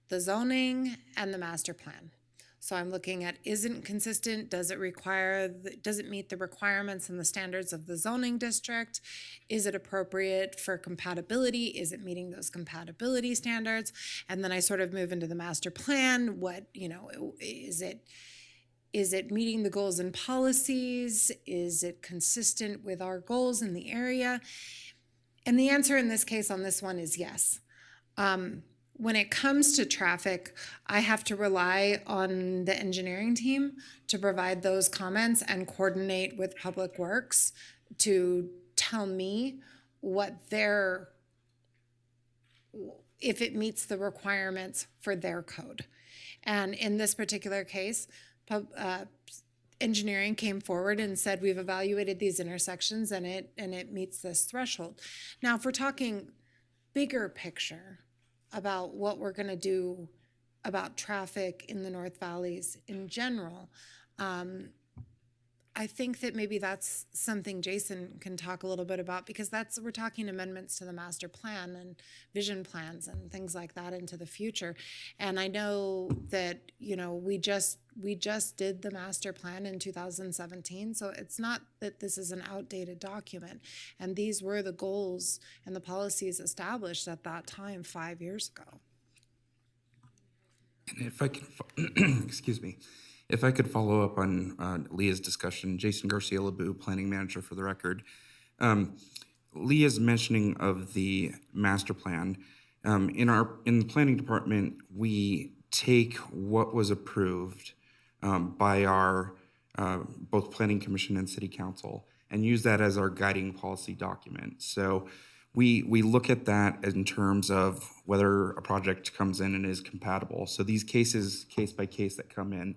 the zoning and the master plan. So I'm looking at, isn't consistent, does it meet the requirements and the standards of the zoning district? Is it appropriate for compatibility? Is it meeting those compatibility standards? And then I sort of move into the master plan. Is it meeting the goals and policies? Is it consistent with our goals in the area? And the answer in this case on this one is yes. When it comes to traffic, I have to rely on the engineering team to provide those comments and coordinate with Public Works to tell me if it meets the requirements for their code. And in this particular case, engineering came forward and said, we've evaluated these intersections and it meets this threshold. Now, if we're talking bigger picture about what we're going to do about traffic in the North Valleys in general, I think that maybe that's something Jason can talk a little bit about, because we're talking amendments to the master plan and vision plans and things like that into the future. And I know that, we just did the master plan in 2017, so it's not that this is an outdated document. And these were the goals and the policies established at that time 5 years ago. And if I could, excuse me, if I could follow up on Leah's discussion, Jason Garcia-LeBou, Planning Manager for the record. Leah's mentioning of the master plan. In the Planning Department, we take what was approved by our both Planning Commission and City Council and use that as our guiding policy document. So we look at that in terms of whether a project comes in and is compatible. So these cases, case by case that come in,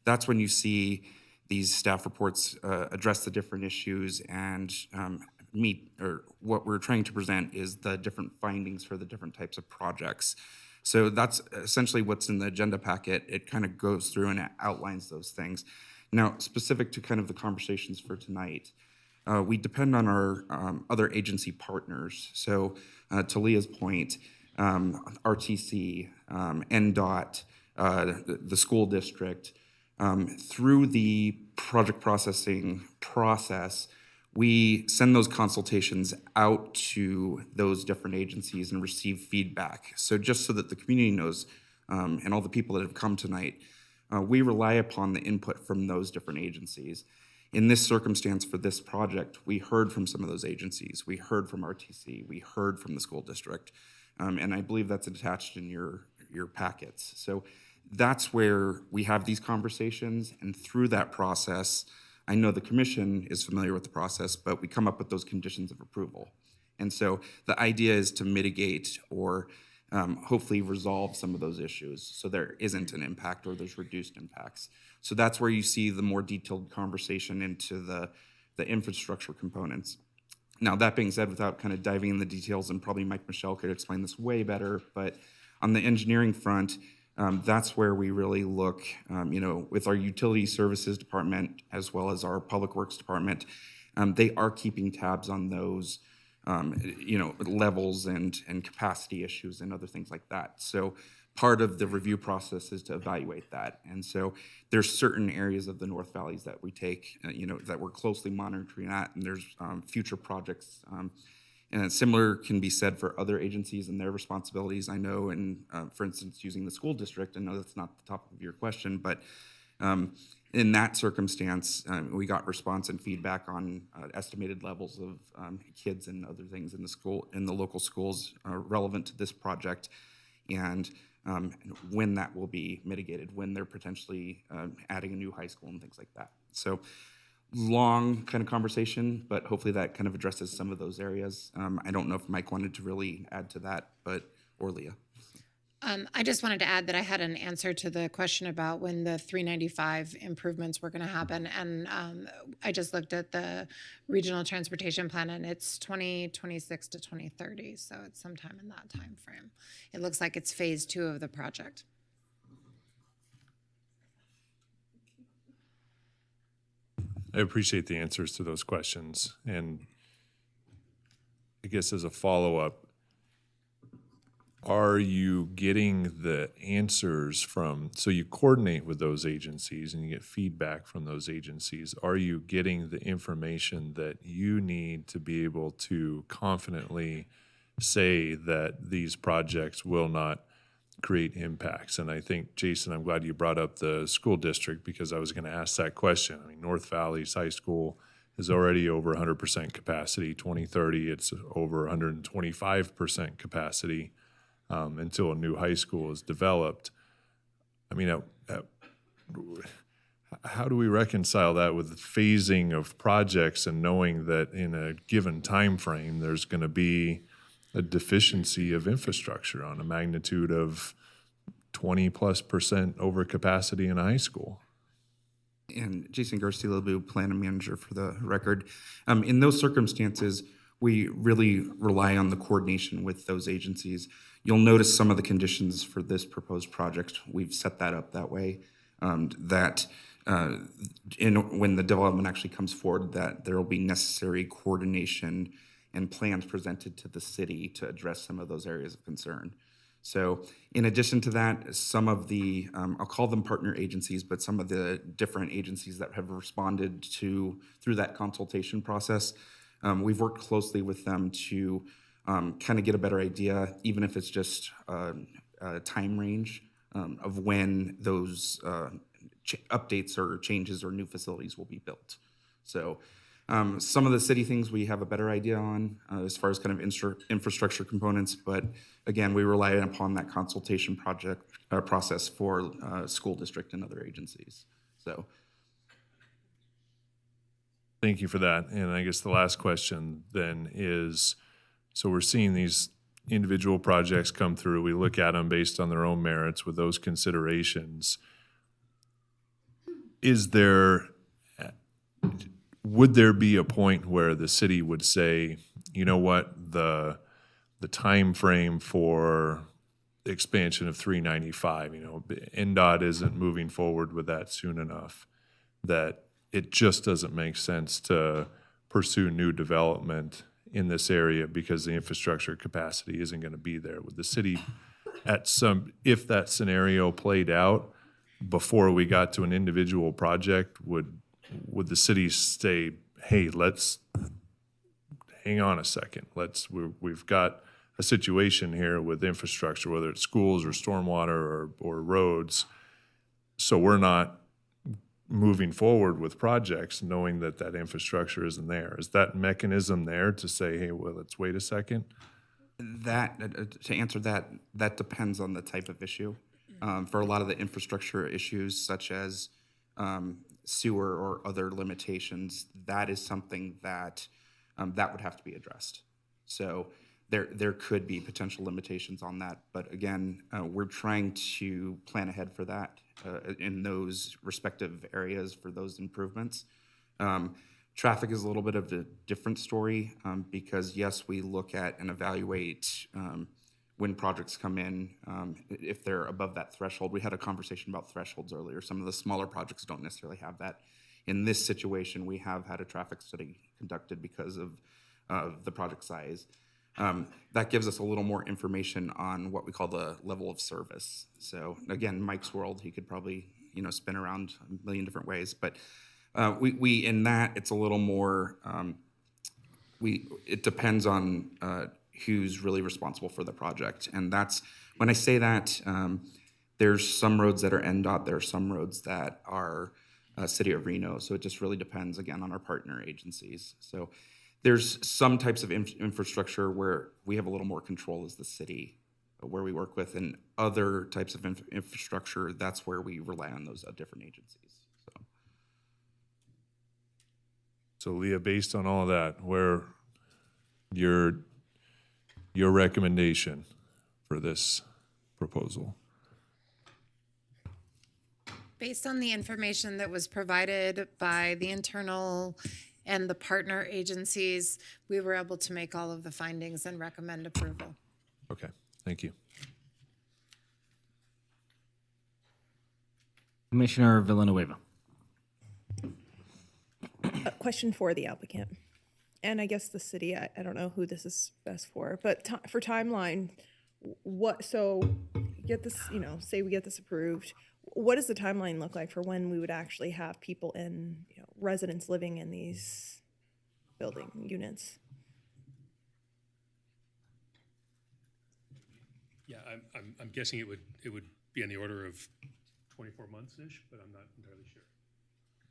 that's when you see these staff reports address the different issues and meet, or what we're trying to present is the different findings for the different types of projects. So that's essentially what's in the agenda packet. It kind of goes through and it outlines those things. Now, specific to kind of the conversations for tonight, we depend on our other agency partners. So to Leah's point, RTC, NDOT, the school district, through the project processing process, we send those consultations out to those different agencies and receive feedback. So just so that the community knows, and all the people that have come tonight, we rely upon the input from those different agencies. In this circumstance for this project, we heard from some of those agencies. We heard from RTC. We heard from the school district. And I believe that's attached in your packets. So that's where we have these conversations. And through that process, I know the commission is familiar with the process, but we come up with those conditions of approval. And so the idea is to mitigate or hopefully resolve some of those issues so there isn't an impact or there's reduced impacts. So that's where you see the more detailed conversation into the infrastructure components. Now, that being said, without kind of diving in the details, and probably Mike Michelle could explain this way better, but on the engineering front, that's where we really look, with our utility services department as well as our public works department, they are keeping tabs on those, levels and capacity issues and other things like that. So part of the review process is to evaluate that. And so there's certain areas of the North Valleys that we take, that we're closely monitoring at, and there's future projects. And similar can be said for other agencies and their responsibilities. I know, and for instance, using the school district, I know that's not the topic of your question, but in that circumstance, we got response and feedback on estimated levels of kids and other things in the local schools relevant to this project, and when that will be mitigated, when they're potentially adding a new high school and things like that. So long kind of conversation, but hopefully that kind of addresses some of those areas. I don't know if Mike wanted to really add to that, or Leah. I just wanted to add that I had an answer to the question about when the 395 improvements were going to happen. And I just looked at the regional transportation plan, and it's 2026 to 2030. So it's sometime in that time frame. It looks like it's phase 2 of the project. I appreciate the answers to those questions. And I guess as a follow-up, are you getting the answers so you coordinate with those agencies and you get feedback from those agencies, are you getting the information that you need to be able to confidently say that these projects will not create impacts? And I think, Jason, I'm glad you brought up the school district, because I was going to ask that question. I mean, North Valley's high school is already over 100% capacity. 2030, it's over 125% capacity until a new high school is developed. I mean, how do we reconcile that with the phasing of projects and knowing that in a given time frame there's going to be a deficiency of infrastructure on a magnitude of 20+% overcapacity in a high school? And Jason Garcia-LeBeau, planning manager for the record. In those circumstances, we really rely on the coordination with those agencies. You'll notice some of the conditions for this proposed project, we've set that up that way, when the development actually comes forward, that there will be necessary coordination and plans presented to the city to address some of those areas of concern. So in addition to that, some of the, I'll call them partner agencies, but some of the different agencies that have responded through that consultation process, we've worked closely with them to kind of get a better idea, even if it's just a time range of when those updates or changes or new facilities will be built. So some of the city things we have a better idea on as far as kind of infrastructure components, but again, we rely upon that consultation process for school district and other agencies. So. Thank you for that. And I guess the last question then is, so we're seeing these individual projects come through. We look at them based on their own merits with those considerations. Would there be a point where the city would say, you know what, the time frame for expansion of 395. NDOT isn't moving forward with that soon enough, that it just doesn't make sense to pursue new development in this area because the infrastructure capacity isn't going to be there. With the city, if that scenario played out before we got to an individual project, would the city say, hey, let's hang on a second. We've got a situation here with infrastructure, whether it's schools or stormwater or roads. So we're not moving forward with projects knowing that that infrastructure isn't there. Is that mechanism there to say, hey, well, let's wait a second? To answer that, that depends on the type of issue. For a lot of the infrastructure issues, such as sewer or other limitations, that is something that that would have to be addressed. So there could be potential limitations on that, but again, we're trying to plan ahead for that in those respective areas for those improvements. Traffic is a little bit of a different story because yes, we look at and evaluate when projects come in, if they're above that threshold. We had a conversation about thresholds earlier. Some of the smaller projects don't necessarily have that. In this situation, we have had a traffic study conducted because of the project size. That gives us a little more information on what we call the level of service. So again, Mike's world, he could probably spin around a million different ways, but we in that it's a little more. It depends on who's really responsible for the project, and that's when I say that. There's some roads that are NDOT. There are some roads that are City of Reno. So it just really depends again on our partner agencies. So there's some types of infrastructure where we have a little more control as the city, where we work with, and other types of infrastructure, that's where we rely on those different agencies. So Leah, based on all that, where your recommendation for this proposal? Based on the information that was provided by the internal and the partner agencies, we were able to make all of the findings and recommend approval. Okay, thank you. Commissioner Villanueva. A question for the applicant, and I guess the city. I don't know who this is best for, but for timeline, so get this, say we get this approved. What does the timeline look like for when we would actually have people residents living in these building units? Yeah, I'm guessing it would be on the order of 24 months-ish, but I'm not entirely sure.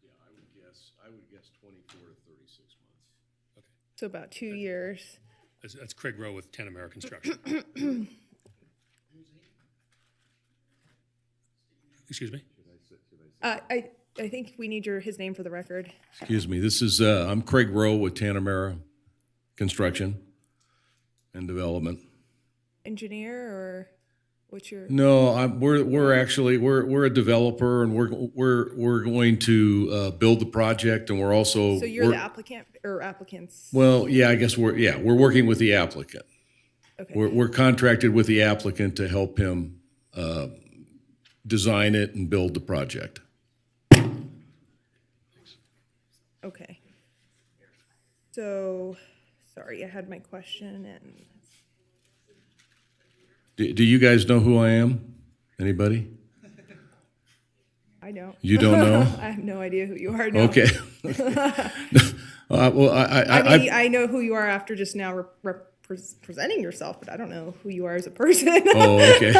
Yeah, I would guess 24 to 36 months. Okay. So about 2 years. That's Craig Rowe with 10 American Construction. Excuse me? I think we need his name for the record. Excuse me. This is I'm Craig Rowe with Tanamera Construction and Development. Engineer, or what's your? No, we're actually a developer, and we're going to build the project, and we're also. So you're the applicant or applicants? Well, yeah, I guess we're working with the applicant. Okay. We're contracted with the applicant to help him design it and build the project. Okay. So, sorry, I had my question and. Do you guys know who I am? Anybody? I don't. You don't know? I have no idea who you are now. Okay. Well, I know who you are after just now presenting yourself, but I don't know who you are as a person. Oh, okay.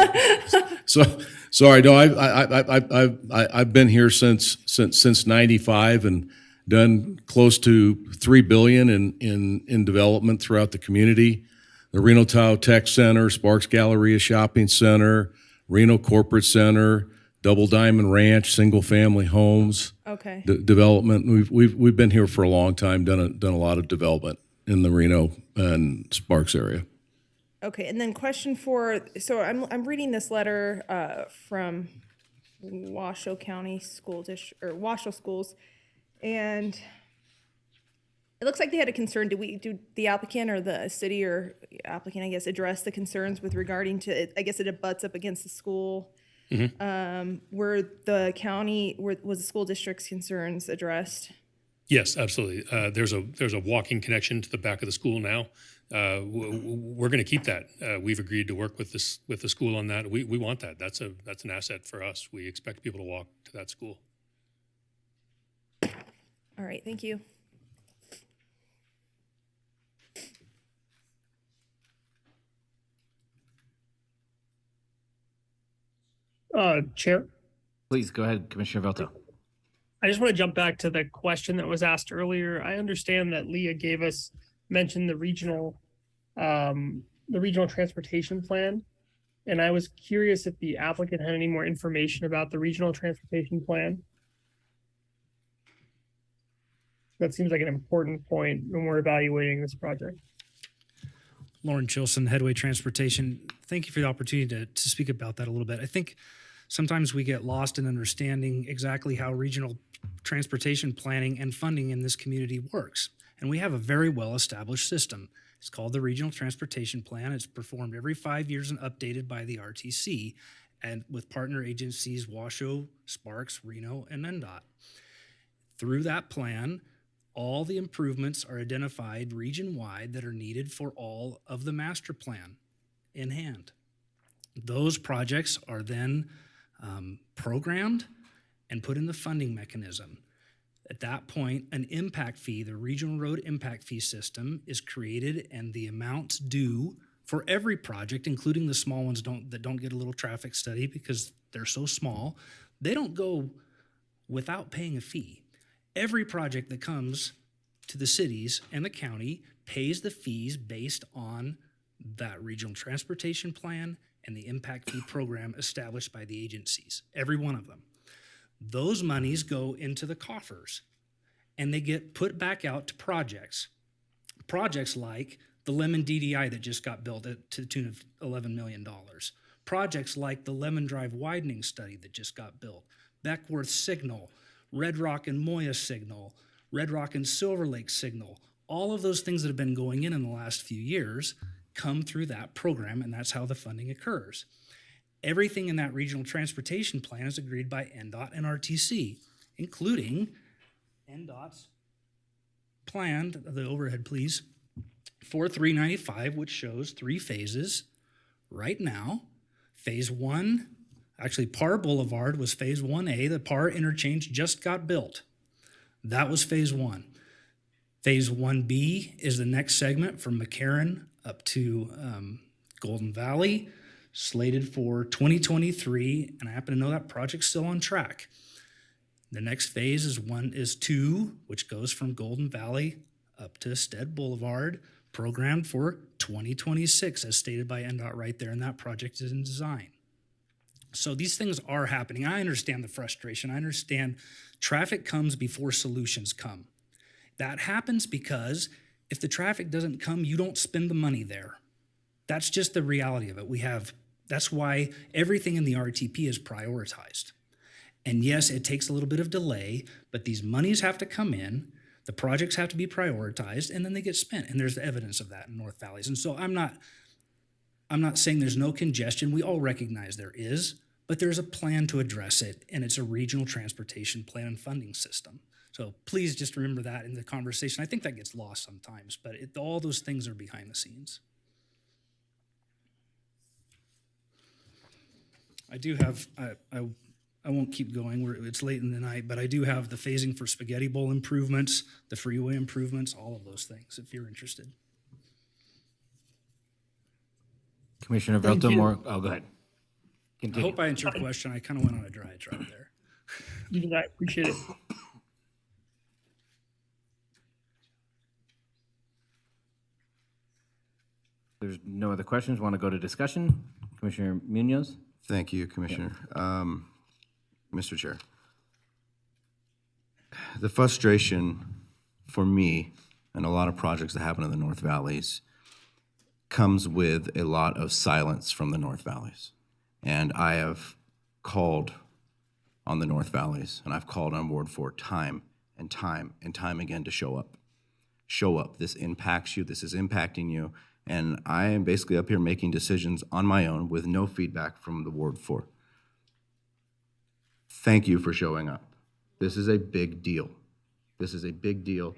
So sorry. No, I've been here since '95 and done close to $3 billion in development throughout the community. The Reno Tao Tech Center, Sparks Galleria Shopping Center, Reno Corporate Center, Double Diamond Ranch, single family homes. Okay. Development. We've been here for a long time. Done a lot of development in the Reno and Sparks area. Okay, and then question so I'm reading this letter from Washoe County School District or Washoe Schools, and It looks like they had a concern. Do the applicant or the city or applicant, I guess, address the concerns with regarding to it? I guess it abuts up against the school. Were the county, was the school district's concerns addressed? Yes, absolutely. There's a walking connection to the back of the school now. We're going to keep that. We've agreed to work with the school on that. We want that. That's an asset for us. We expect people to walk to that school. All right, thank you. Chair, Please go ahead, Commissioner Velto. I just want to jump back to the question that was asked earlier. I understand that Leah mentioned the regional transportation plan. And I was curious if the applicant had any more information about the regional transportation plan. That seems like an important point when we're evaluating this project. Lauren Chilson, Headway Transportation. Thank you for the opportunity to speak about that a little bit. I think sometimes we get lost in understanding exactly how regional transportation planning and funding in this community works. And we have a very well-established system. It's called the Regional Transportation Plan. It's performed every 5 years and updated by the RTC and with partner agencies Washoe, Sparks, Reno, and NDOT. Through that plan, all the improvements are identified region-wide that are needed for all of the master plan in hand. Those projects are then programmed and put in the funding mechanism. At that point, an impact fee, the Regional Road Impact Fee System, is created, and the amounts due for every project, including the small ones that don't get a little traffic study because they're so small, they don't go without paying a fee. Every project that comes to the cities and the county pays the fees based on that regional transportation plan and the impact fee program established by the agencies, every one of them. Those monies go into the coffers and they get put back out to projects. Projects like the Lemon DDI that just got built to the tune of $11 million. Projects like the Lemon Drive widening study that just got built. Beckworth Signal, Red Rock and Moya Signal, Red Rock and Silver Lake Signal. All of those things that have been going in the last few years come through that program, and that's how the funding occurs. Everything in that regional transportation plan is agreed by NDOT and RTC, including NDOT's plan, the overhead please, for 395, which shows 3 phases right now. Phase 1, actually Parr Boulevard was phase 1A. The Parr interchange just got built. That was phase 1. Phase 1B is the next segment from McCarran up to Golden Valley, slated for 2023, and I happen to know that project's still on track. The next phase is 2, which goes from Golden Valley up to Stead Boulevard, programmed for 2026, as stated by NDOT right there, and that project is in design. So these things are happening. I understand the frustration. I understand traffic comes before solutions come. That happens because if the traffic doesn't come, you don't spend the money there. That's just the reality of it. That's why everything in the RTP is prioritized. And yes, it takes a little bit of delay, but these monies have to come in, the projects have to be prioritized, and then they get spent. And there's evidence of that in North Valleys. And so I'm not saying there's no congestion. We all recognize there is, but there's a plan to address it, and it's a regional transportation plan and funding system. So please just remember that in the conversation. I think that gets lost sometimes, but all those things are behind the scenes. I do have, I won't keep going, it's late in the night, but I do have the phasing for Spaghetti Bowl improvements, the freeway improvements, all of those things, if you're interested. Commissioner Thank Velto, you. go ahead. Continue. I hope I answered your question. I kind of went on a diatribe there. You did, I appreciate it. There's no other questions. Want to go to discussion? Commissioner Munoz? Thank you, Commissioner. Mr. Chair. The frustration for me and a lot of projects that happen in the North Valleys comes with a lot of silence from the North Valleys. And I have called on the North Valleys, and I've called on board for time and time and time again to show up. show up. This impacts you. This is impacting you. And I am basically up here making decisions on my own with no feedback from the Ward 4. Thank you for showing up. This is a big deal. This is a big deal.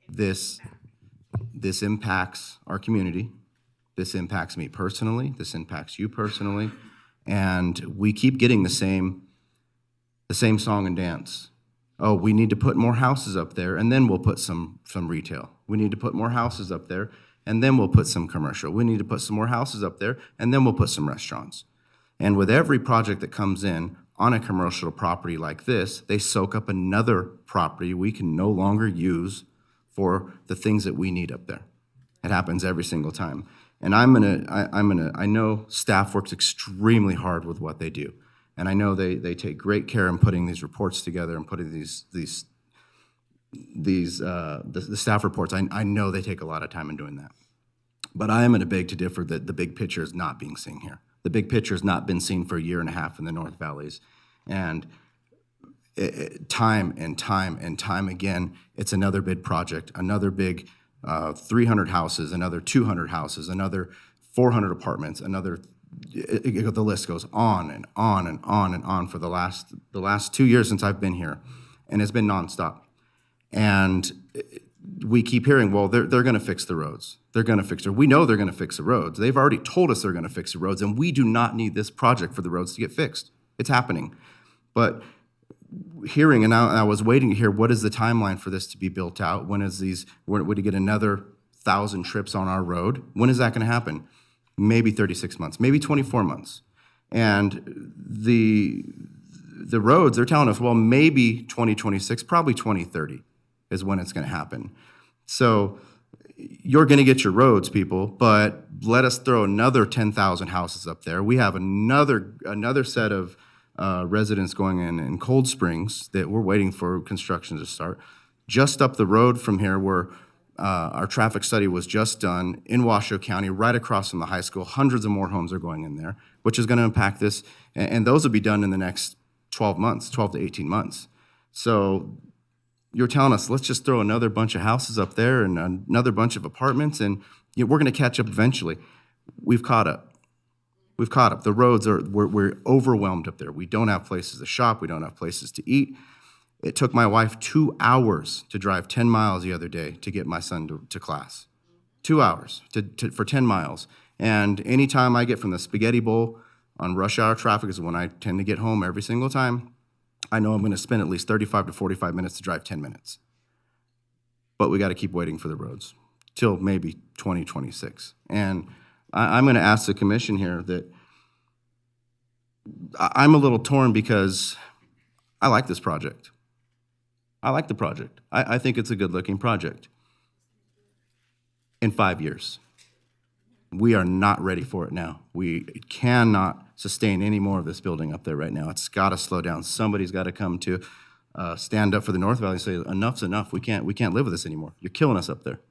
This impacts our community. This impacts me personally. This impacts you personally. And we keep getting the same song and dance. Oh, we need to put more houses up there, and then we'll put some retail. We need to put more houses up there, and then we'll put some commercial. We need to put some more houses up there, and then we'll put some restaurants. And with every project that comes in on a commercial property like this, they soak up another property we can no longer use for the things that we need up there. It happens every single time. And I know staff works extremely hard with what they do. And I know they take great care in putting these reports together and putting the staff reports. I know they take a lot of time in doing that. But I am going to beg to differ that the big picture is not being seen here. The big picture has not been seen for a year and a half in the North Valleys. And time and time again, it's another big project, another big 300 houses, another 200 houses, another 400 apartments, another, the list goes on and on and on and on for the last 2 years since I've been here. And it's been nonstop. And we keep hearing, well, they're going to fix the roads. They're going to fix it. We know they're going to fix the roads. They've already told us they're going to fix the roads, and we do not need this project for the roads to get fixed. It's happening. But hearing, and I was waiting to hear, what is the timeline for this to be built out? When is would to get another 1,000 trips on our road? When is that going to happen? Maybe 36 months, maybe 24 months. And the roads, they're telling us, well, maybe 2026, probably 2030 is when it's going to happen. So you're going to get your roads, people, but let us throw another 10,000 houses up there. We have another set of residents going in Cold Springs that we're waiting for construction to start. Just up the road from here, where our traffic study was just done in Washoe County, right across from the high school, hundreds of more homes are going in there, which is going to impact this. And those will be done in the next 12 to 18 months. So you're telling us, let's just throw another bunch of houses up there and another bunch of apartments, and we're going to catch up eventually. We've caught up. We've caught up. The roads we're overwhelmed up there. We don't have places to shop. We don't have places to eat. It took my wife 2 hours to drive 10 miles the other day to get my son to class. 2 hours for 10 miles. And anytime I get from the Spaghetti Bowl on rush hour traffic is when I tend to get home every single time. I know I'm going to spend at least 35 to 45 minutes to drive 10 minutes. But we got to keep waiting for the roads till maybe 2026. And I'm going to ask the commission here that I'm a little torn because I like this project. I like the project. I think it's a good-looking project. In 5 years, we are not ready for it now. We cannot sustain any more of this building up there right now. It's got to slow down. Somebody's got to come to stand up for the North Valley and say, enough's enough. We can't live with this anymore. You're killing us up there.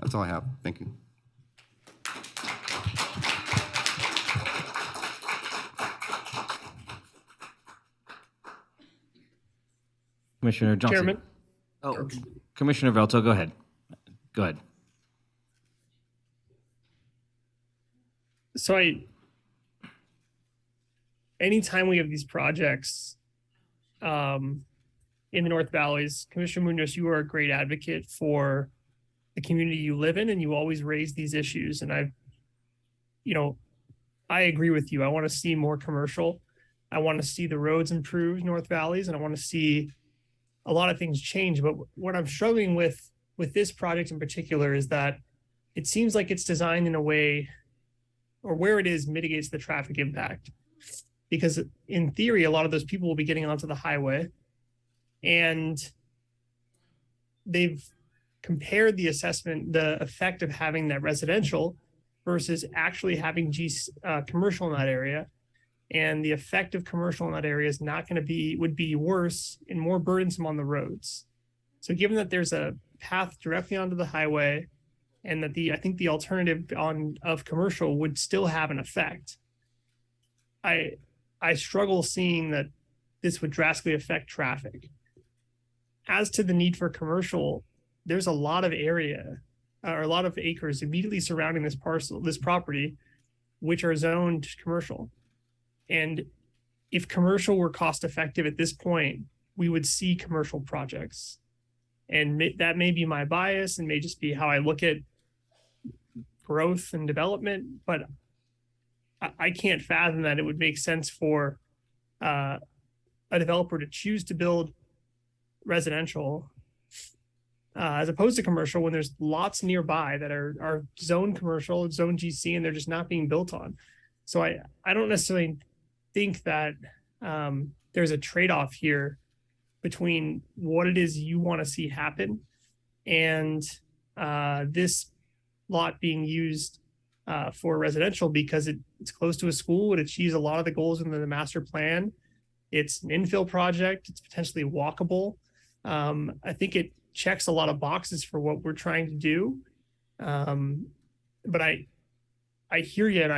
That's all I have. Thank you. Commissioner Johnson. Chairman. Oh, Commissioner Velto, go ahead. Go ahead. So anytime we have these projects in the North Valleys, Commissioner Munoz, you are a great advocate for the community you live in, and you always raise these issues. And I agree with you. I want to see more commercial. I want to see the roads improve, North Valleys, and I want to see a lot of things change. But what I'm struggling with this project in particular is that it seems like it's designed in a way, or where it is mitigates the traffic impact. Because in theory, a lot of those people will be getting onto the highway, and they've compared the effect of having that residential versus actually having commercial in that area. And the effect of commercial in that area is would be worse and more burdensome on the roads. So given that there's a path directly onto the highway, and that I think the alternative of commercial would still have an effect, I struggle seeing that this would drastically affect traffic. As to the need for commercial, there's a lot of area or a lot of acres immediately surrounding this property, which are zoned commercial. And if commercial were cost effective at this point, we would see commercial projects. And that may be my bias and may just be how I look at growth and development, but I can't fathom that it would make sense for a developer to choose to build residential as opposed to commercial when there's lots nearby that are zone commercial, zone GC, and they're just not being built on. So I don't necessarily think that there's a trade-off here between what it is you want to see happen and this lot being used for residential because it's close to a school. It achieves a lot of the goals in the master plan. It's an infill project. It's potentially walkable. I think it checks a lot of boxes for what we're trying to do. But I hear you, and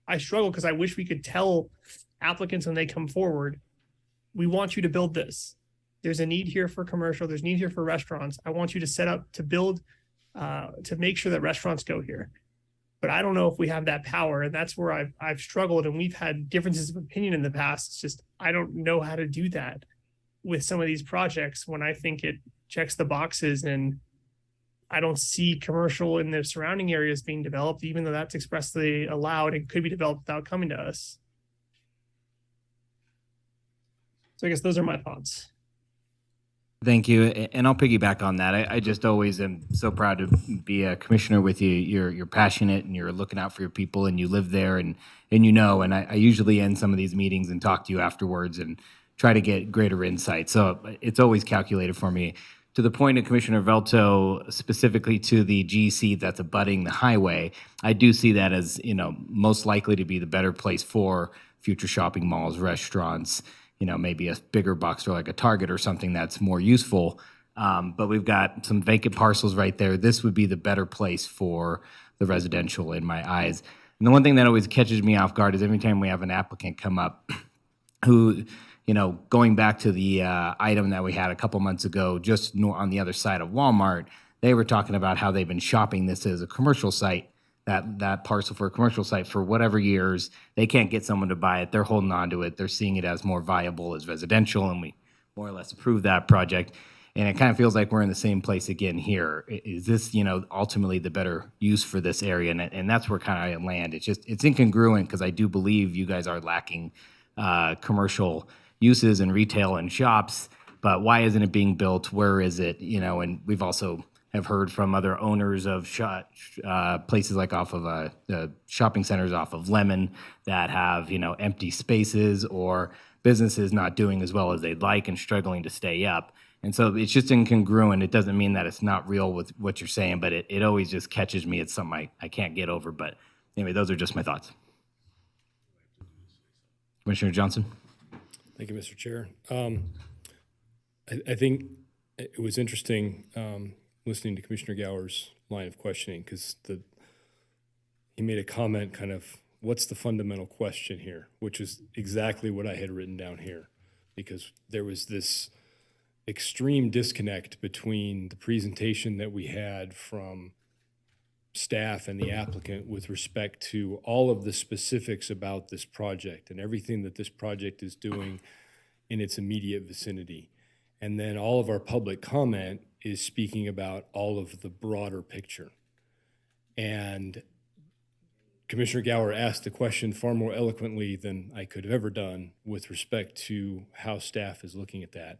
I struggle because I wish we could tell applicants when they come forward, we want you to build this. There's a need here for commercial. There's a need here for restaurants. I want you to set up to build, to make sure that restaurants go here. But I don't know if we have that power, and that's where I've struggled, and we've had differences of opinion in the past. It's just I don't know how to do that with some of these projects when I think it checks the boxes, and I don't see commercial in the surrounding areas being developed, even though that's expressly allowed and could be developed without coming to us. So I guess those are my thoughts. Thank you, and I'll piggyback on that. I just always am so proud to be a commissioner with you. You're passionate and you're looking out for your people, and you live there, and you know. And I usually end some of these meetings and talk to you afterwards and try to get greater insight. So it's always calculated for me. To the point of Commissioner Velto, specifically to the GC that's abutting the highway, I do see that as most likely to be the better place for future shopping malls, restaurants. Maybe a bigger box store like a Target or something that's more useful. But we've got some vacant parcels right there. This would be the better place for the residential in my eyes. And the one thing that always catches me off guard is every time we have an applicant come up who, going back to the item that we had a couple months ago, just on the other side of Walmart, they were talking about how they've been shopping this as a commercial site. That parcel for a commercial site for whatever years. They can't get someone to buy it. They're holding on to it. They're seeing it as more viable as residential, and we more or less approved that project. And it kind of feels like we're in the same place again here. Is this, ultimately the better use for this area? And that's where kind of I land. It's incongruent because I do believe you guys are lacking commercial uses and retail and shops, but why isn't it being built? Where is it? And we've also have heard from other owners of places like off of shopping centers off of Lemon that have, empty spaces or businesses not doing as well as they'd like and struggling to stay up. And so it's just incongruent. It doesn't mean that it's not real with what you're saying, but it always just catches me. It's something I can't get over. But anyway, those are just my thoughts. Commissioner Johnson. Thank you, Mr. Chair. I think it was interesting listening to Commissioner Gower's line of questioning because he made a comment kind of, what's the fundamental question here, which is exactly what I had written down here, because there was this extreme disconnect between the presentation that we had from staff and the applicant with respect to all of the specifics about this project and everything that this project is doing in its immediate vicinity. And then all of our public comment is speaking about all of the broader picture. And Commissioner Gower asked the question far more eloquently than I could have ever done with respect to how staff is looking at that.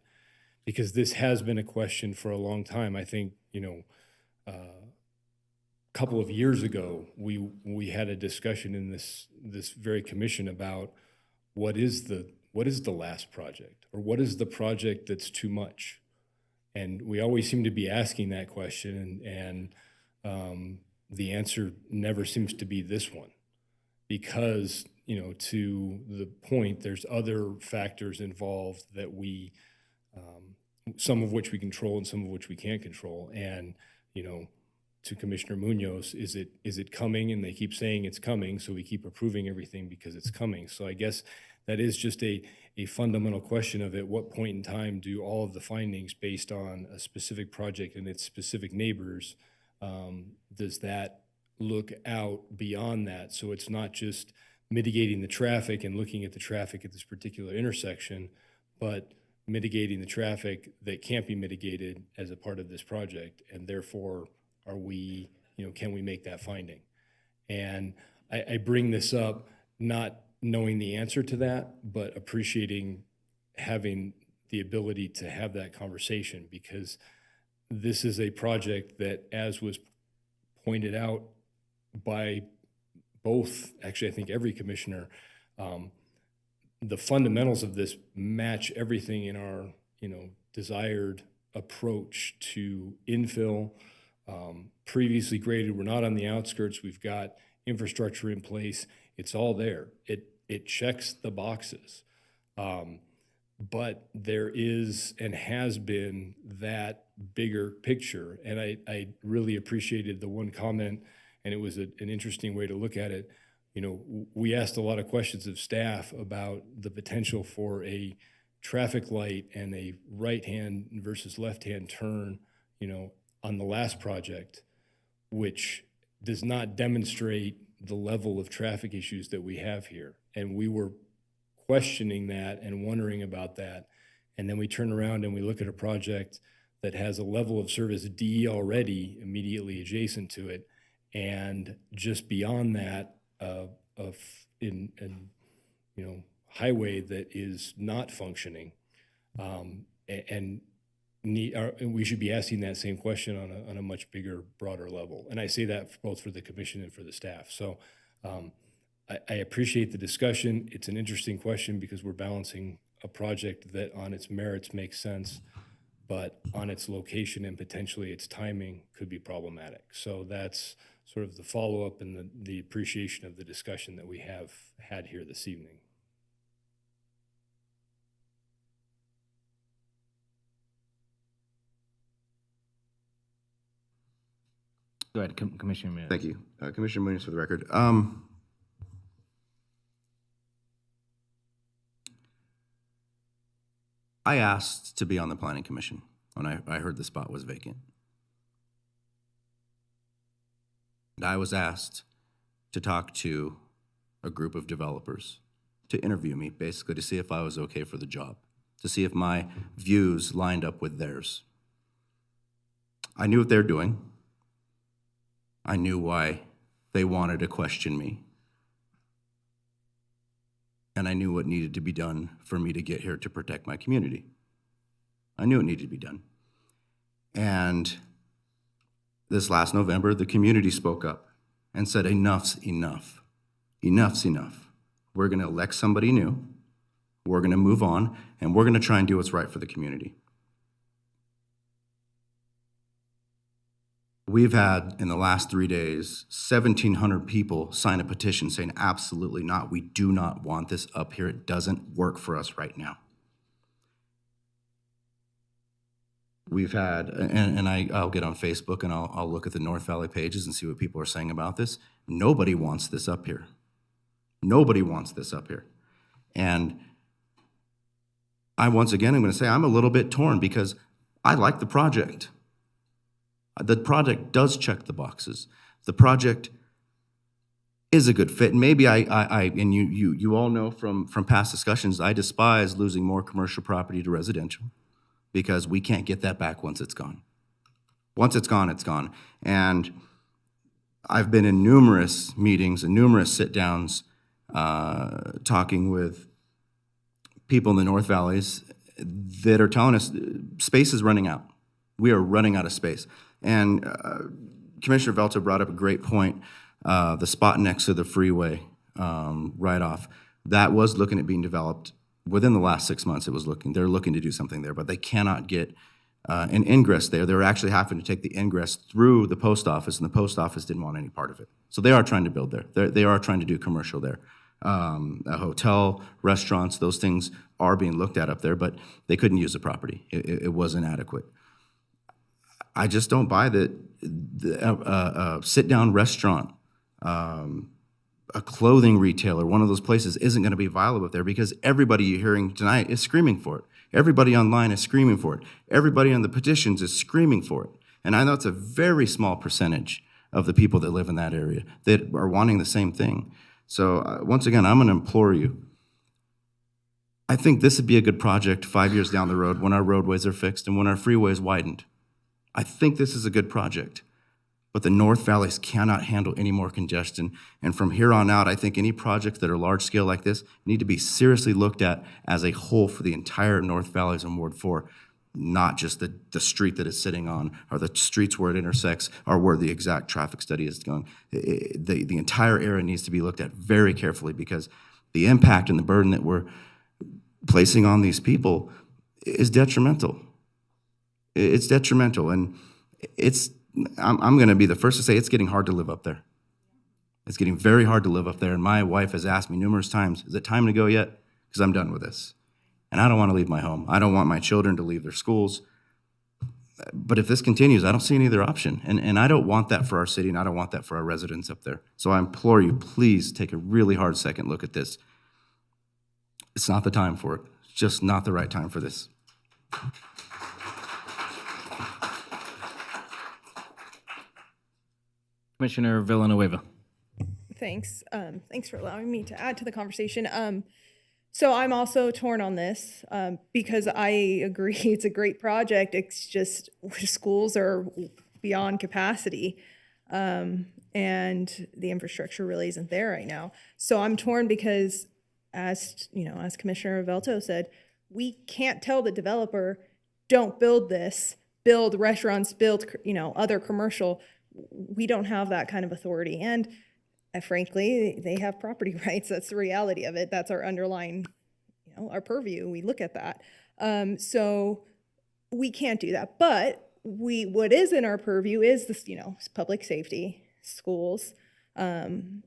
Because this has been a question for a long time. I think, a couple of years ago, we had a discussion in this very commission about what is the last project, or what is the project that's too much? And we always seem to be asking that question, and the answer never seems to be this one, because to the point, there's other factors involved that we, some of which we control and some of which we can't control. And to Commissioner Munoz, is it coming? And they keep saying it's coming, so we keep approving everything because it's coming. So I guess that is just a fundamental question of at what point in time do all of the findings based on a specific project and its specific neighbors, does that look out beyond that? So it's not just mitigating the traffic and looking at the traffic at this particular intersection, but mitigating the traffic that can't be mitigated as a part of this project. And therefore, are we, can we make that finding? And I bring this up not knowing the answer to that, but appreciating having the ability to have that conversation, because this is a project that, as was pointed out by both, actually I think every commissioner, the fundamentals of this match everything in our desired approach to infill, previously graded. We're not on the outskirts. We've got infrastructure in place. It's all there. It checks the boxes. But there is and has been that bigger picture. And I really appreciated the one comment, and it was an interesting way to look at it. We asked a lot of questions of staff about the potential for a traffic light and a right-hand versus left-hand turn, on the last project, which does not demonstrate the level of traffic issues that we have here. And we were questioning that and wondering about that. And then we turn around and we look at a project that has a level of service D already immediately adjacent to it. And just beyond that, highway that is not functioning, and we should be asking that same question on a much bigger, broader level. And I say that both for the commission and for the staff. So I appreciate the discussion. It's an interesting question because we're balancing a project that on its merits makes sense, but on its location and potentially its timing could be problematic. So that's sort of the follow-up and the appreciation of the discussion that we have had here this evening. Go ahead, Commissioner Muniz. Thank you. Commissioner Muniz for the record. I asked to be on the Planning Commission when I heard the spot was vacant. And I was asked to talk to a group of developers to interview me, basically to see if I was okay for the job, to see if my views lined up with theirs. I knew what they're doing. I knew why they wanted to question me. And I knew what needed to be done for me to get here to protect my community. I knew it needed to be done. And this last November, the community spoke up and said, enough's enough. Enough's enough. We're going to elect somebody new. We're going to move on, and we're going to try and do what's right for the community. We've had, in the last 3 days, 1,700 people sign a petition saying, absolutely not. We do not want this up here. It doesn't work for us right now. We've had, and I'll get on Facebook and I'll look at the North Valley pages and see what people are saying about this. Nobody wants this up here. Nobody wants this up here. And I'm going to say I'm a little bit torn because I like the project. The project does check the boxes. The project is a good fit. And maybe and you all know from past discussions, I despise losing more commercial property to residential because we can't get that back once it's gone. Once it's gone, it's gone. And I've been in numerous meetings and numerous sit-downs talking with people in the North Valleys that are telling us space is running out. We are running out of space. And Commissioner Velta brought up a great point, the spot next to the freeway right off. That was looking at being developed within the last 6 months. They're looking to do something there, but they cannot get an ingress there. They're actually having to take the ingress through the post office, and the post office didn't want any part of it. So they are trying to build there. They are trying to do commercial there. A hotel, restaurants, those things are being looked at up there, but they couldn't use the property. It wasn't adequate. I just don't buy that the sit-down restaurant a clothing retailer, one of those places, isn't going to be viable up there because everybody you're hearing tonight is screaming for it. Everybody online is screaming for it. Everybody on the petitions is screaming for it. And I know it's a very small percentage of the people that live in that area that are wanting the same thing. So once again, I'm going to implore you. I think this would be a good project 5 years down the road when our roadways are fixed and when our freeway is widened. I think this is a good project. But the North Valleys cannot handle any more congestion. And from here on out, I think any projects that are large scale like this need to be seriously looked at as a whole for the entire North Valleys in Ward 4, not just the street that it's sitting on or the streets where it intersects or where the exact traffic study is going. The entire area needs to be looked at very carefully because the impact and the burden that we're placing on these people is detrimental. It's detrimental, and I'm going to be the first to say it's getting hard to live up there. It's getting very hard to live up there, and my wife has asked me numerous times, is it time to go yet? Because I'm done with this. And I don't want to leave my home. I don't want my children to leave their schools. But if this continues, I don't see any other option. And I don't want that for our city, and I don't want that for our residents up there. So I implore you, please take a really hard second look at this. It's not the time for it. It's just not the right time for this. Commissioner Villanueva. Thanks. Thanks for allowing me to add to the conversation. So I'm also torn on this because I agree it's a great project. It's just schools are beyond capacity, and the infrastructure really isn't there right now. So I'm torn because, as Commissioner Velto said, we can't tell the developer, don't build this, build restaurants, build other commercial. We don't have that kind of authority. And frankly, they have property rights. That's the reality of it. That's our underlying, our purview. We look at that. So we can't do that. But what is in our purview is this, public safety, schools, the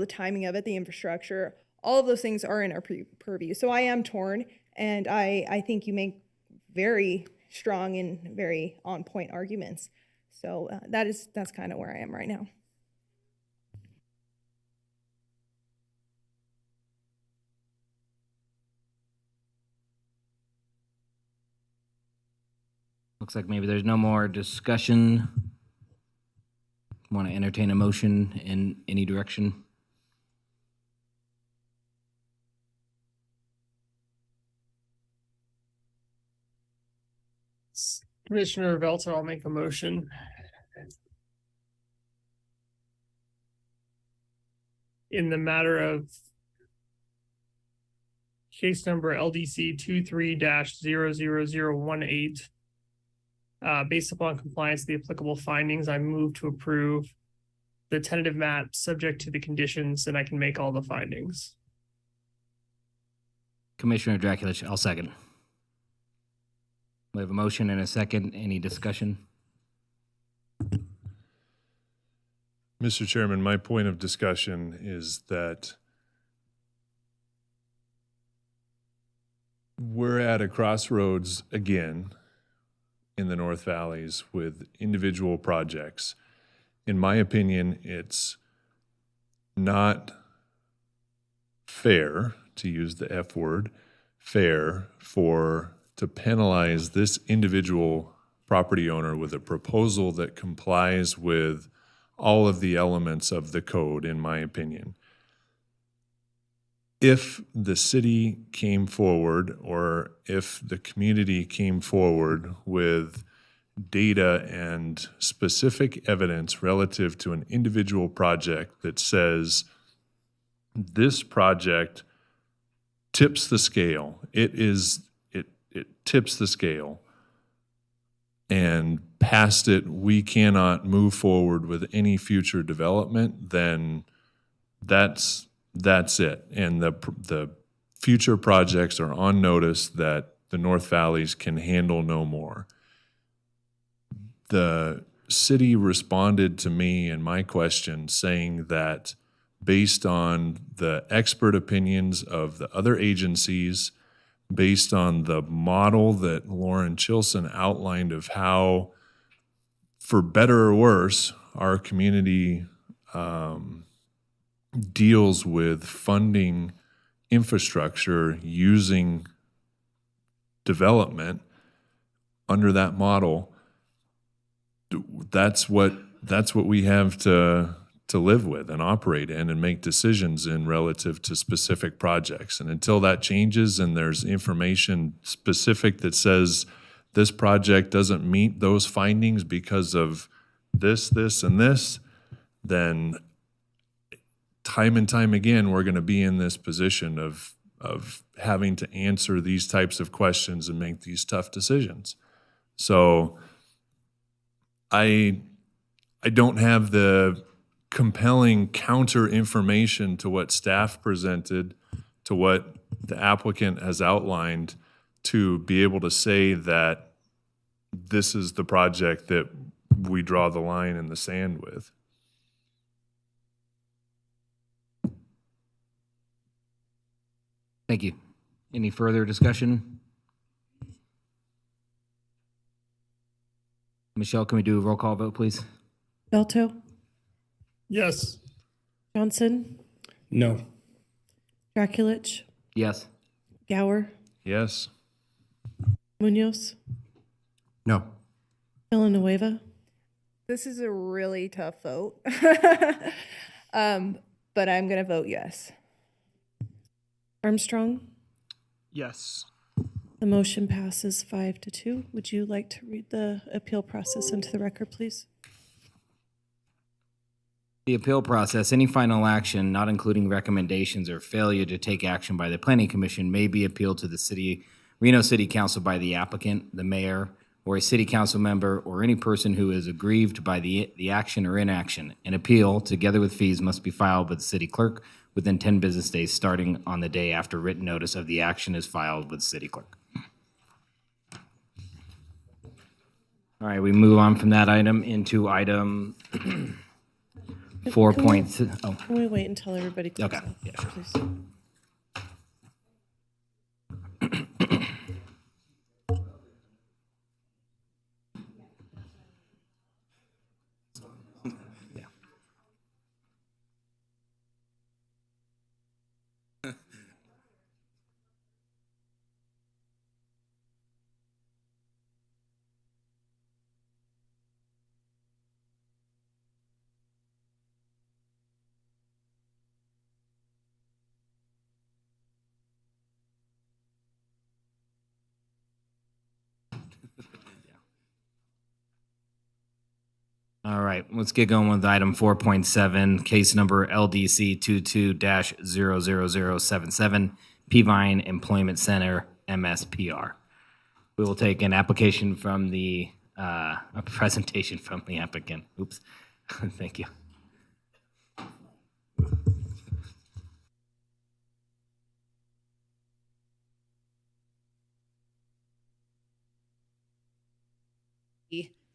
timing of it, the infrastructure, all of those things are in our purview. So I am torn, and I think you make very strong and very on point arguments. So that's kind of where I am right now. Looks like maybe there's no more discussion. Want to entertain a motion in any direction? Commissioner Velter, I'll make a motion. In the matter of case number LDC 23-00018, based upon compliance with the applicable findings, I move to approve the tentative map subject to the conditions, and I can make all the findings. Commissioner Draculich, I'll second. We have a motion and a second. Any discussion? Mr. Chairman, my point of discussion is that we're at a crossroads again in the North Valleys with individual projects. In my opinion, it's not fair, to use the F word, fair to penalize this individual property owner with a proposal that complies with all of the elements of the code, in my opinion. If the city came forward, or if the community came forward with data and specific evidence relative to an individual project that says this project tips the scale, it tips the scale, and past it we cannot move forward with any future development, then that's it. And the future projects are on notice that the North Valleys can handle no more. The city responded to me and my question saying that based on the expert opinions of the other agencies, based on the model that Lauren Chilson outlined of how, for better or worse, our community deals with funding infrastructure using development under that model, that's what we have to live with and operate in and make decisions in relative to specific projects. And until that changes and there's information specific that says this project doesn't meet those findings because of this, and this, then time and time again, we're going to be in this position of having to answer these types of questions and make these tough decisions. So I don't have the compelling counter information to what staff presented, to what the applicant has outlined, to be able to say that this is the project that we draw the line in the sand with. Thank you. Any further discussion? Michelle, can we do a roll call vote, please? Belto, Yes. Johnson, No. Draculich, Yes. Gower, Yes. Munoz, No. Villanueva, This is a really tough vote. But I'm going to vote yes. Armstrong. Yes. The motion passes 5-2. Would you like to read the appeal process into the record, please? The appeal process, any final action, not including recommendations or failure to take action by the Planning Commission, may be appealed to the Reno City Council by the applicant, the mayor, or a city council member, or any person who is aggrieved by the action or inaction. An appeal, together with fees, must be filed with the city clerk within 10 business days starting on the day after written notice of the action is filed with the city clerk. All right, we move on from that item into item 4. Can we- Oh, Can we wait until everybody clears okay. up, Yeah, sure. please? All right, let's get going with item 4.7, case number LDC 22-00077, Peavine Employment Center, MSPR. We will take an application from a presentation from the applicant. Oops, thank you.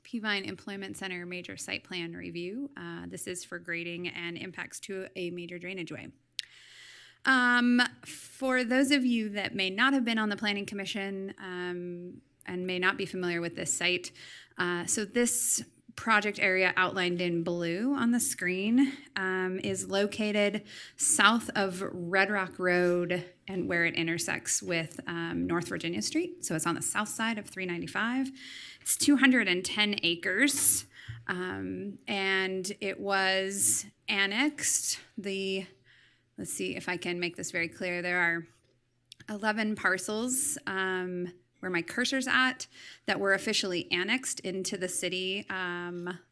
Peavine Employment Center Major Site Plan Review. This is for grading and impacts to a major drainage way. For those of you that may not have been on the Planning Commission and may not be familiar with this site, so this project area outlined in blue on the screen is located south of Red Rock Road and where it intersects with North Virginia Street. So it's on the south side of 395. It's 210 acres, and it was annexed. Let's see if I can make this very clear. There are 11 parcels where my cursor's at that were officially annexed into the city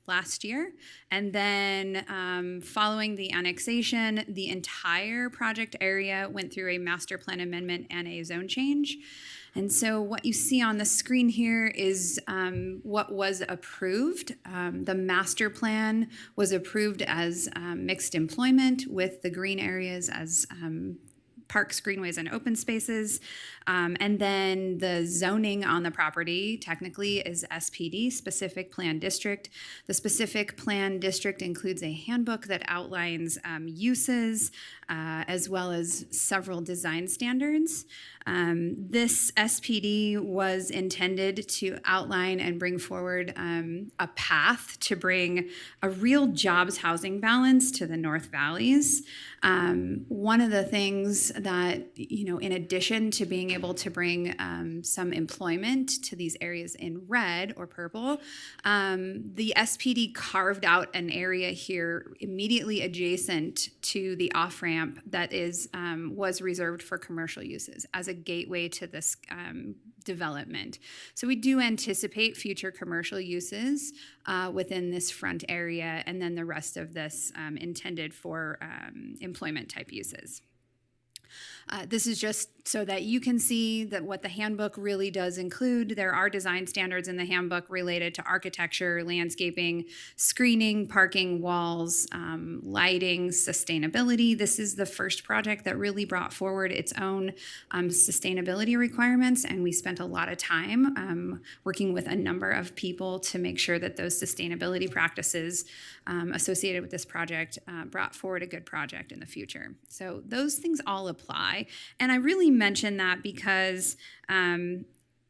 last year. And then following the annexation, the entire project area went through a master plan amendment and a zone change. And so what you see on the screen here is what was approved. The master plan was approved as mixed employment with the green areas as parks, greenways, and open spaces. And then the zoning on the property technically is SPD, Specific Plan District. The Specific Plan District includes a handbook that outlines uses as well as several design standards. This SPD was intended to outline and bring forward a path to bring a real jobs housing balance to the North Valleys. One of the things that, in addition to being able to bring some employment to these areas in red or purple, the SPD carved out an area here immediately adjacent to the off-ramp that was reserved for commercial uses as a gateway to this development. So we do anticipate future commercial uses within this front area, and then the rest of this intended for employment type uses. This is just so that you can see that what the handbook really does include. There are design standards in the handbook related to architecture, landscaping, screening, parking, walls, lighting, sustainability. This is the first project that really brought forward its own sustainability requirements, and we spent a lot of time working with a number of people to make sure that those sustainability practices associated with this project brought forward a good project in the future. So those things all apply. And I really mention that because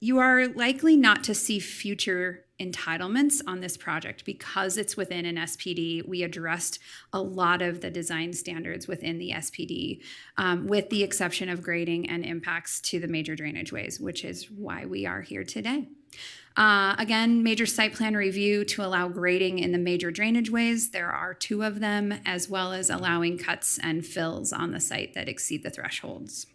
you are likely not to see future entitlements on this project because it's within an SPD. We addressed a lot of the design standards within the SPD, with the exception of grading and impacts to the major drainage ways, which is why we are here today. Again, major site plan review to allow grading in the major drainage ways. There are 2 of them, as well as allowing cuts and fills on the site that exceed the thresholds.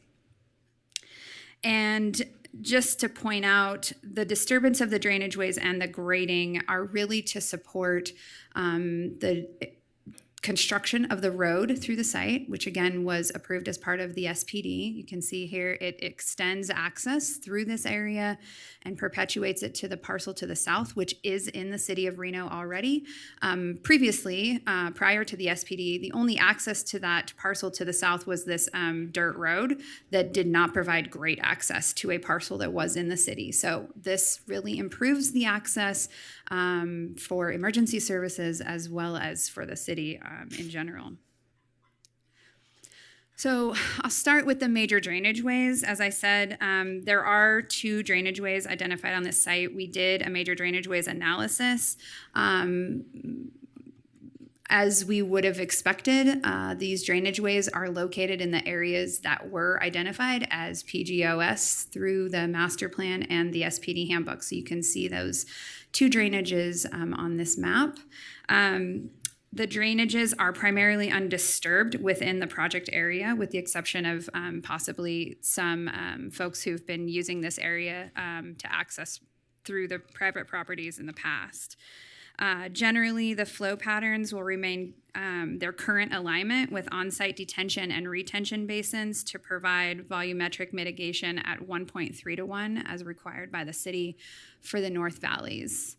And just to point out, the disturbance of the drainage ways and the grading are really to support the construction of the road through the site, which again was approved as part of the SPD. You can see here it extends access through this area and perpetuates it to the parcel to the south, which is in the city of Reno already. Previously, prior to the SPD, the only access to that parcel to the south was this dirt road that did not provide great access to a parcel that was in the city. So this really improves the access for emergency services as well as for the city in general. So I'll start with the major drainage ways. As I said, there are 2 drainage ways identified on this site. We did a major drainage ways analysis. As we would have expected, these drainage ways are located in the areas that were identified as PGOS through the master plan and the SPD handbook. So you can see those 2 drainages on this map. The drainages are primarily undisturbed within the project area, with the exception of possibly some folks who've been using this area to access through the private properties in the past. Generally, the flow patterns will remain their current alignment with on-site detention and retention basins to provide volumetric mitigation at 1.3 to 1 as required by the city for the North Valleys.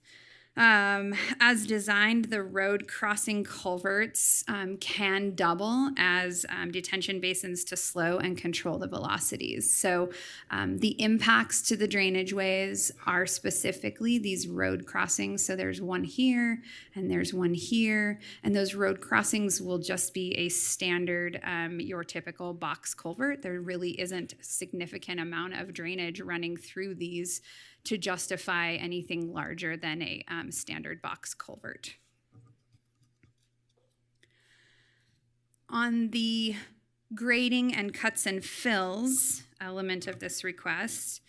As designed, the road crossing culverts can double as detention basins to slow and control the velocities. So the impacts to the drainage ways are specifically these road crossings. So there's one here and there's one here, and those road crossings will just be a standard, your typical box culvert. There really isn't a significant amount of drainage running through these to justify anything larger than a standard box culvert. On the grading and cuts and fills element of this request,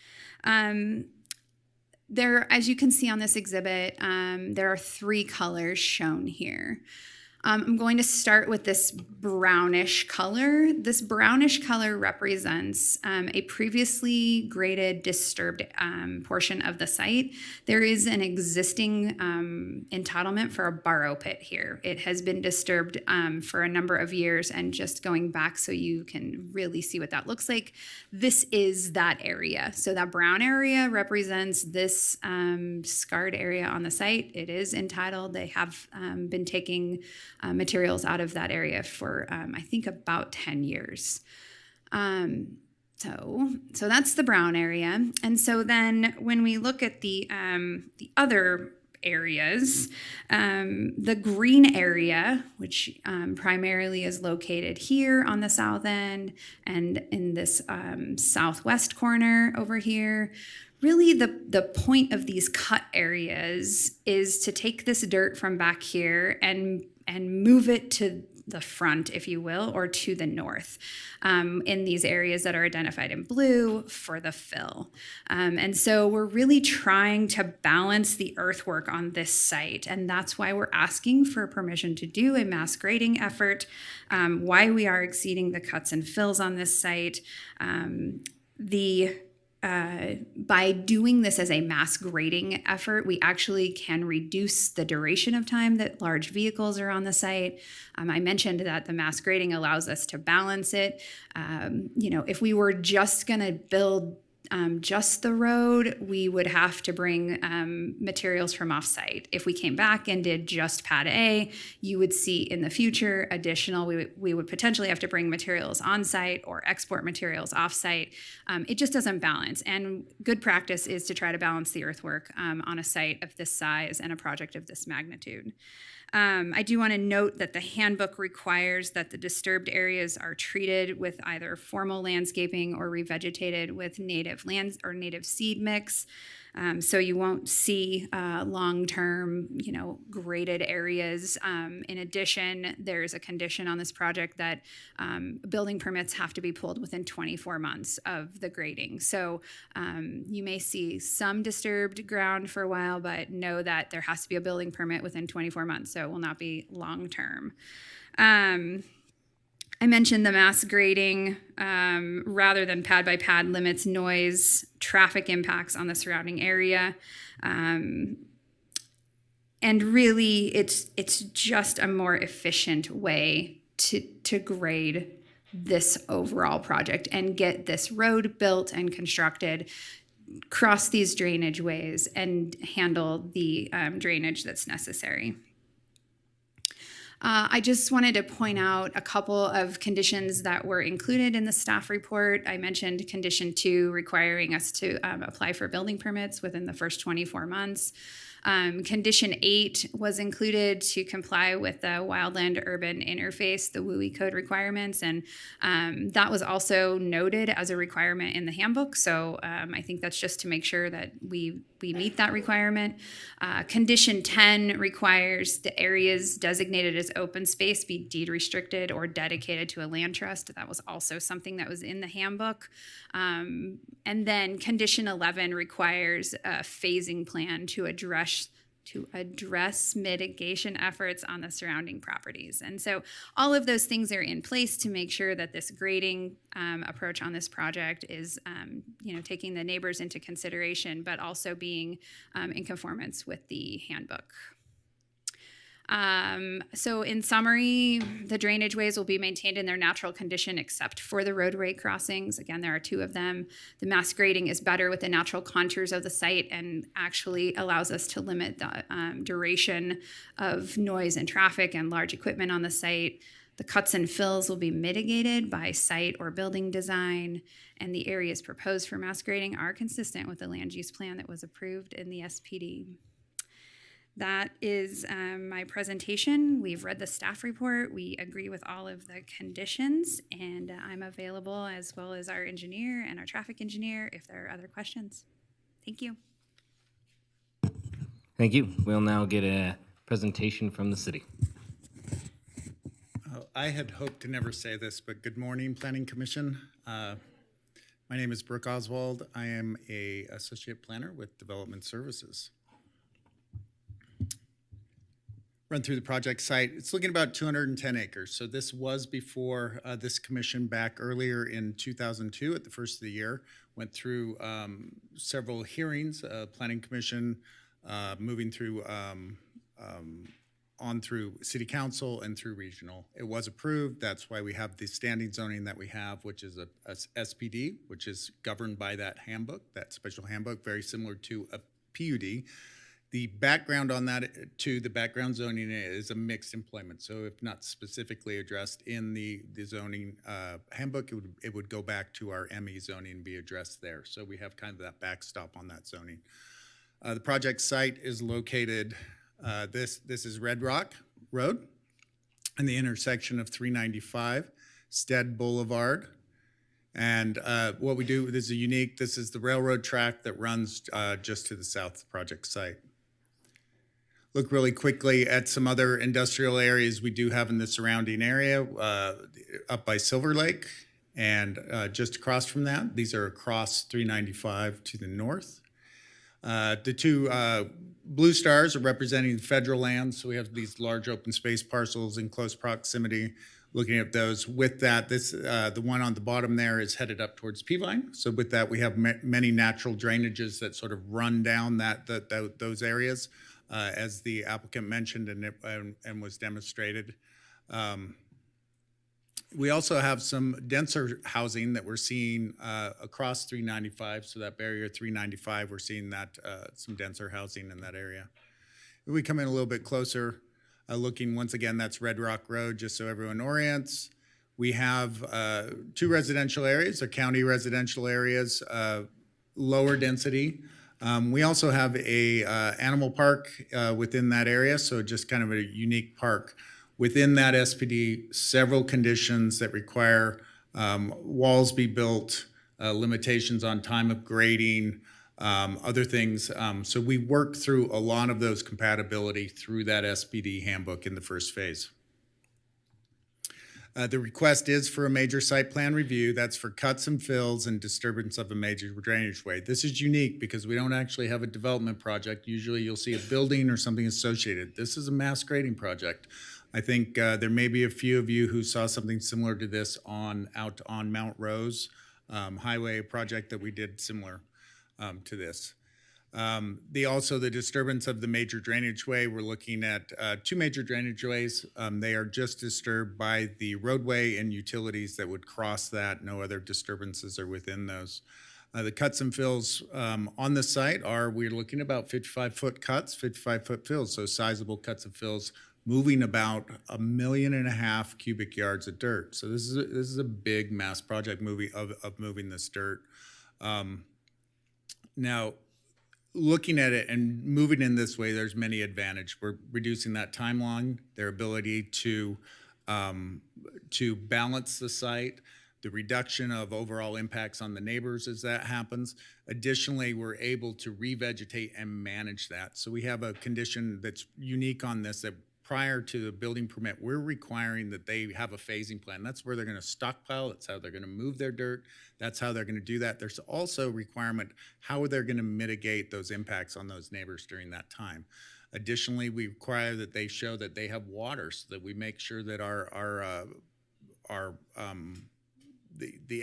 there, as you can see on this exhibit, there are 3 colors shown here. I'm going to start with this brownish color. This brownish color represents a previously graded disturbed portion of the site. There is an existing entitlement for a borrow pit here. It has been disturbed for a number of years, and just going back so you can really see what that looks like, this is that area. So that brown area represents this scarred area on the site. It is entitled. They have been taking materials out of that area for I think about 10 years. So that's the brown area. And so then when we look at the other areas. The green area, which primarily is located here on the south end and in this southwest corner over here. Really, the point of these cut areas is to take this dirt from back here and move it to the front, if you will, or to the north in these areas that are identified in blue for the fill. And so we're really trying to balance the earthwork on this site. And that's why we're asking for permission to do a mass grading effort, why we are exceeding the cuts and fills on this site. By doing this as a mass grading effort, we actually can reduce the duration of time that large vehicles are on the site. I mentioned that the mass grading allows us to balance it. If we were just going to build just the road, we would have to bring materials from off-site. If we came back and did just pad A, you would see in the future we would potentially have to bring materials on-site or export materials off-site. It just doesn't balance. And good practice is to try to balance the earthwork on a site of this size and a project of this magnitude. I do want to note that the handbook requires that the disturbed areas are treated with either formal landscaping or revegetated with native lands or native seed mix. So you won't see long-term, graded areas. In addition, there's a condition on this project that building permits have to be pulled within 24 months of the grading. So you may see some disturbed ground for a while, but know that there has to be a building permit within 24 months, so it will not be long-term. I mentioned the mass grading rather than pad by pad limits noise, traffic impacts on the surrounding area. And really, it's just a more efficient way to grade this overall project and get this road built and constructed, cross these drainage ways, and handle the drainage that's necessary. I just wanted to point out a couple of conditions that were included in the staff report. I mentioned condition 2 requiring us to apply for building permits within the first 24 months. Condition 8 was included to comply with the wildland urban interface, the WUI code requirements, and that was also noted as a requirement in the handbook. So I think that's just to make sure that we meet that requirement. Condition 10 requires the areas designated as open space be deed restricted or dedicated to a land trust. That was also something that was in the handbook. And then condition 11 requires a phasing plan to address mitigation efforts on the surrounding properties. And so all of those things are in place to make sure that this grading approach on this project is taking the neighbors into consideration, but also being in conformance with the handbook. So in summary, the drainage ways will be maintained in their natural condition except for the roadway crossings. Again, there are 2 of them. The mass grading is better with the natural contours of the site and actually allows us to limit the duration of noise and traffic and large equipment on the site. The cuts and fills will be mitigated by site or building design, and the areas proposed for mass grading are consistent with the land use plan that was approved in the SPD. That is my presentation. We've read the staff report. We agree with all of the conditions, and I'm available as well as our engineer and our traffic engineer if there are other questions. Thank you. Thank you. We'll now get a presentation from the city. I had hoped to never say this, but good morning, Planning Commission. My name is Brooke Oswald. I am an associate planner with Development Services. Run through the project site. It's looking about 210 acres. So this was before this commission back earlier in 2002 at the first of the year. Went through several hearings, Planning Commission, moving through on through City Council and through Regional. It was approved. That's why we have the standing zoning that we have, which is a SPD, which is governed by that handbook, that special handbook, very similar to a PUD. The background on that, to the background zoning, is a mixed employment. So if not specifically addressed in the zoning handbook, it would go back to our ME zoning and be addressed there. So we have kind of that backstop on that zoning. The project site is located, this is Red Rock Road in the intersection of 395, Stead Boulevard. And what we do, this is the railroad track that runs just to the south of the project site. Look really quickly at some other industrial areas we do have in the surrounding area, up by Silver Lake, and just across from that. These are across 395 to the north. The two blue stars are representing federal lands, so we have these large open space parcels in close proximity. Looking at those, with that, the one on the bottom there is headed up towards Peavine. So with that, we have many natural drainages that sort of run down those areas, as the applicant mentioned and was demonstrated. We also have some denser housing that we're seeing across 395. So that barrier 395, we're seeing that some denser housing in that area. If we come in a little bit closer, looking once again, that's Red Rock Road, just so everyone orients. We have two residential areas, or county residential areas, lower density. We also have a animal park within that area, so just kind of a unique park. Within that SPD, several conditions that require walls be built, limitations on time of grading, other things. So we worked through a lot of those compatibility through that SPD handbook in the first phase. The request is for a major site plan review. That's for cuts and fills and disturbance of a major drainage way. This is unique because we don't actually have a development project. Usually you'll see a building or something associated. This is a mass grading project. I think there may be a few of you who saw something similar to this out on Mount Rose Highway, project that we did similar to this. The disturbance of the major drainage way, we're looking at two major drainage ways. They are just disturbed by the roadway and utilities that would cross that. No other disturbances are within those. The cuts and fills on the site we're looking about 55-foot cuts, 55-foot fills, so sizable cuts and fills, moving about 1.5 million cubic yards of dirt. So this is a big mass project of moving this dirt. Now, looking at it and moving in this way, there's many advantages. We're reducing that timeline, their ability to balance the site, the reduction of overall impacts on the neighbors as that happens. Additionally, we're able to revegetate and manage that. So we have a condition that's unique on this, that prior to the building permit, we're requiring that they have a phasing plan. That's where they're going to stockpile. That's how they're going to move their dirt. That's how they're going to do that. There's also a requirement how they're going to mitigate those impacts on those neighbors during that time. Additionally, we require that they show that they have water, so that we make sure that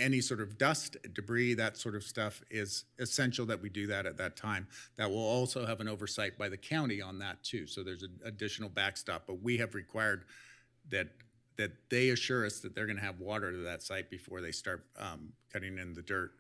any sort of dust, debris, that sort of stuff is essential that we do that at that time. That will also have an oversight by the county on that too. So there's an additional backstop, but we have required that they assure us that they're going to have water to that site before they start cutting in the dirt.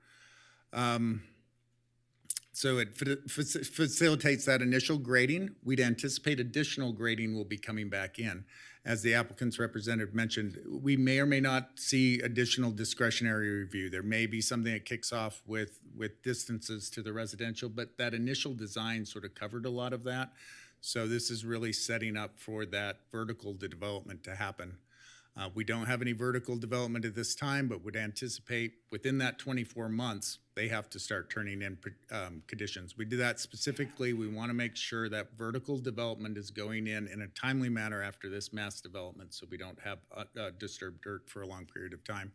So it facilitates that initial grading. We'd anticipate additional grading will be coming back in. As the applicant's representative mentioned, we may or may not see additional discretionary review. There may be something that kicks off with distances to the residential, but that initial design sort of covered a lot of that. So this is really setting up for that vertical development to happen. We don't have any vertical development at this time, but would anticipate within that 24 months, they have to start turning in conditions. We do that specifically. We want to make sure that vertical development is going in a timely manner after this mass development, so we don't have disturbed dirt for a long period of time.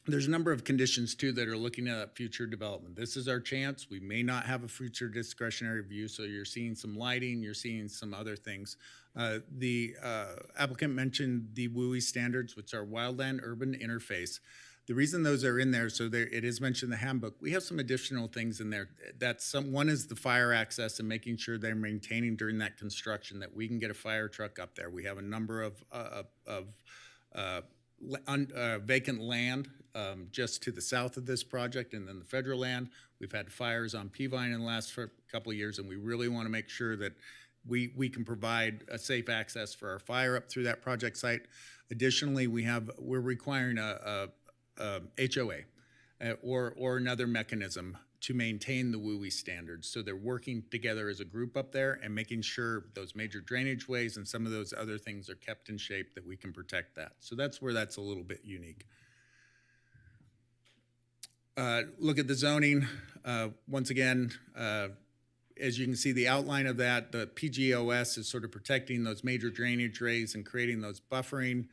There's a number of conditions too that are looking at future development. This is our chance. We may not have a future discretionary review, so you're seeing some lighting, you're seeing some other things. The applicant mentioned the WUI standards, which are wildland urban interface. The reason those are in there, so it is mentioned in the handbook, we have some additional things in there. One is the fire access and making sure they're maintaining during that construction, that we can get a fire truck up there. We have a number of vacant land just to the south of this project, and then the federal land. We've had fires on Peavine in the last couple of years, and we really want to make sure that we can provide a safe access for our fire up through that project site. Additionally, we're requiring a HOA or another mechanism to maintain the WUI standards. So they're working together as a group up there and making sure those major drainage ways and some of those other things are kept in shape that we can protect that. So that's where that's a little bit unique. Look at the zoning. Once again, as you can see, the outline of that, the PGOS is sort of protecting those major drainage ways and creating those buffering.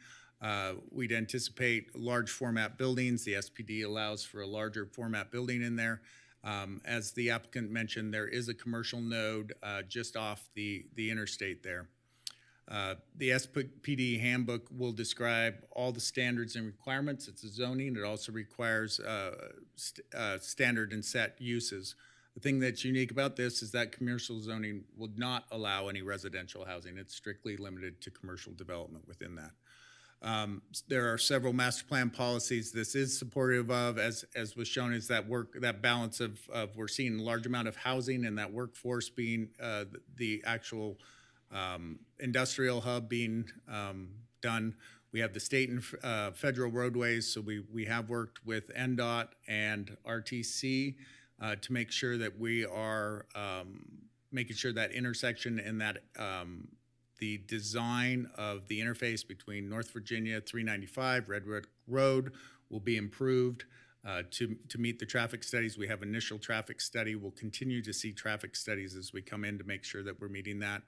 We'd anticipate large format buildings. The SPD allows for a larger format building in there. As the applicant mentioned, there is a commercial node just off the interstate there. The SPD handbook will describe all the standards and requirements. It's a zoning. It also requires standard and set uses. The thing that's unique about this is that commercial zoning would not allow any residential housing. It's strictly limited to commercial development within that. There are several master plan policies this is supportive of, as was shown, is that balance of we're seeing a large amount of housing and that workforce being the actual industrial hub being done. We have the state and federal roadways, so we have worked with NDOT and RTC to make sure that we are making sure that intersection and that the design of the interface between North Virginia 395 Redwood Road will be improved to meet the traffic studies. We have initial traffic study. We'll continue to see traffic studies as we come in to make sure that we're meeting that,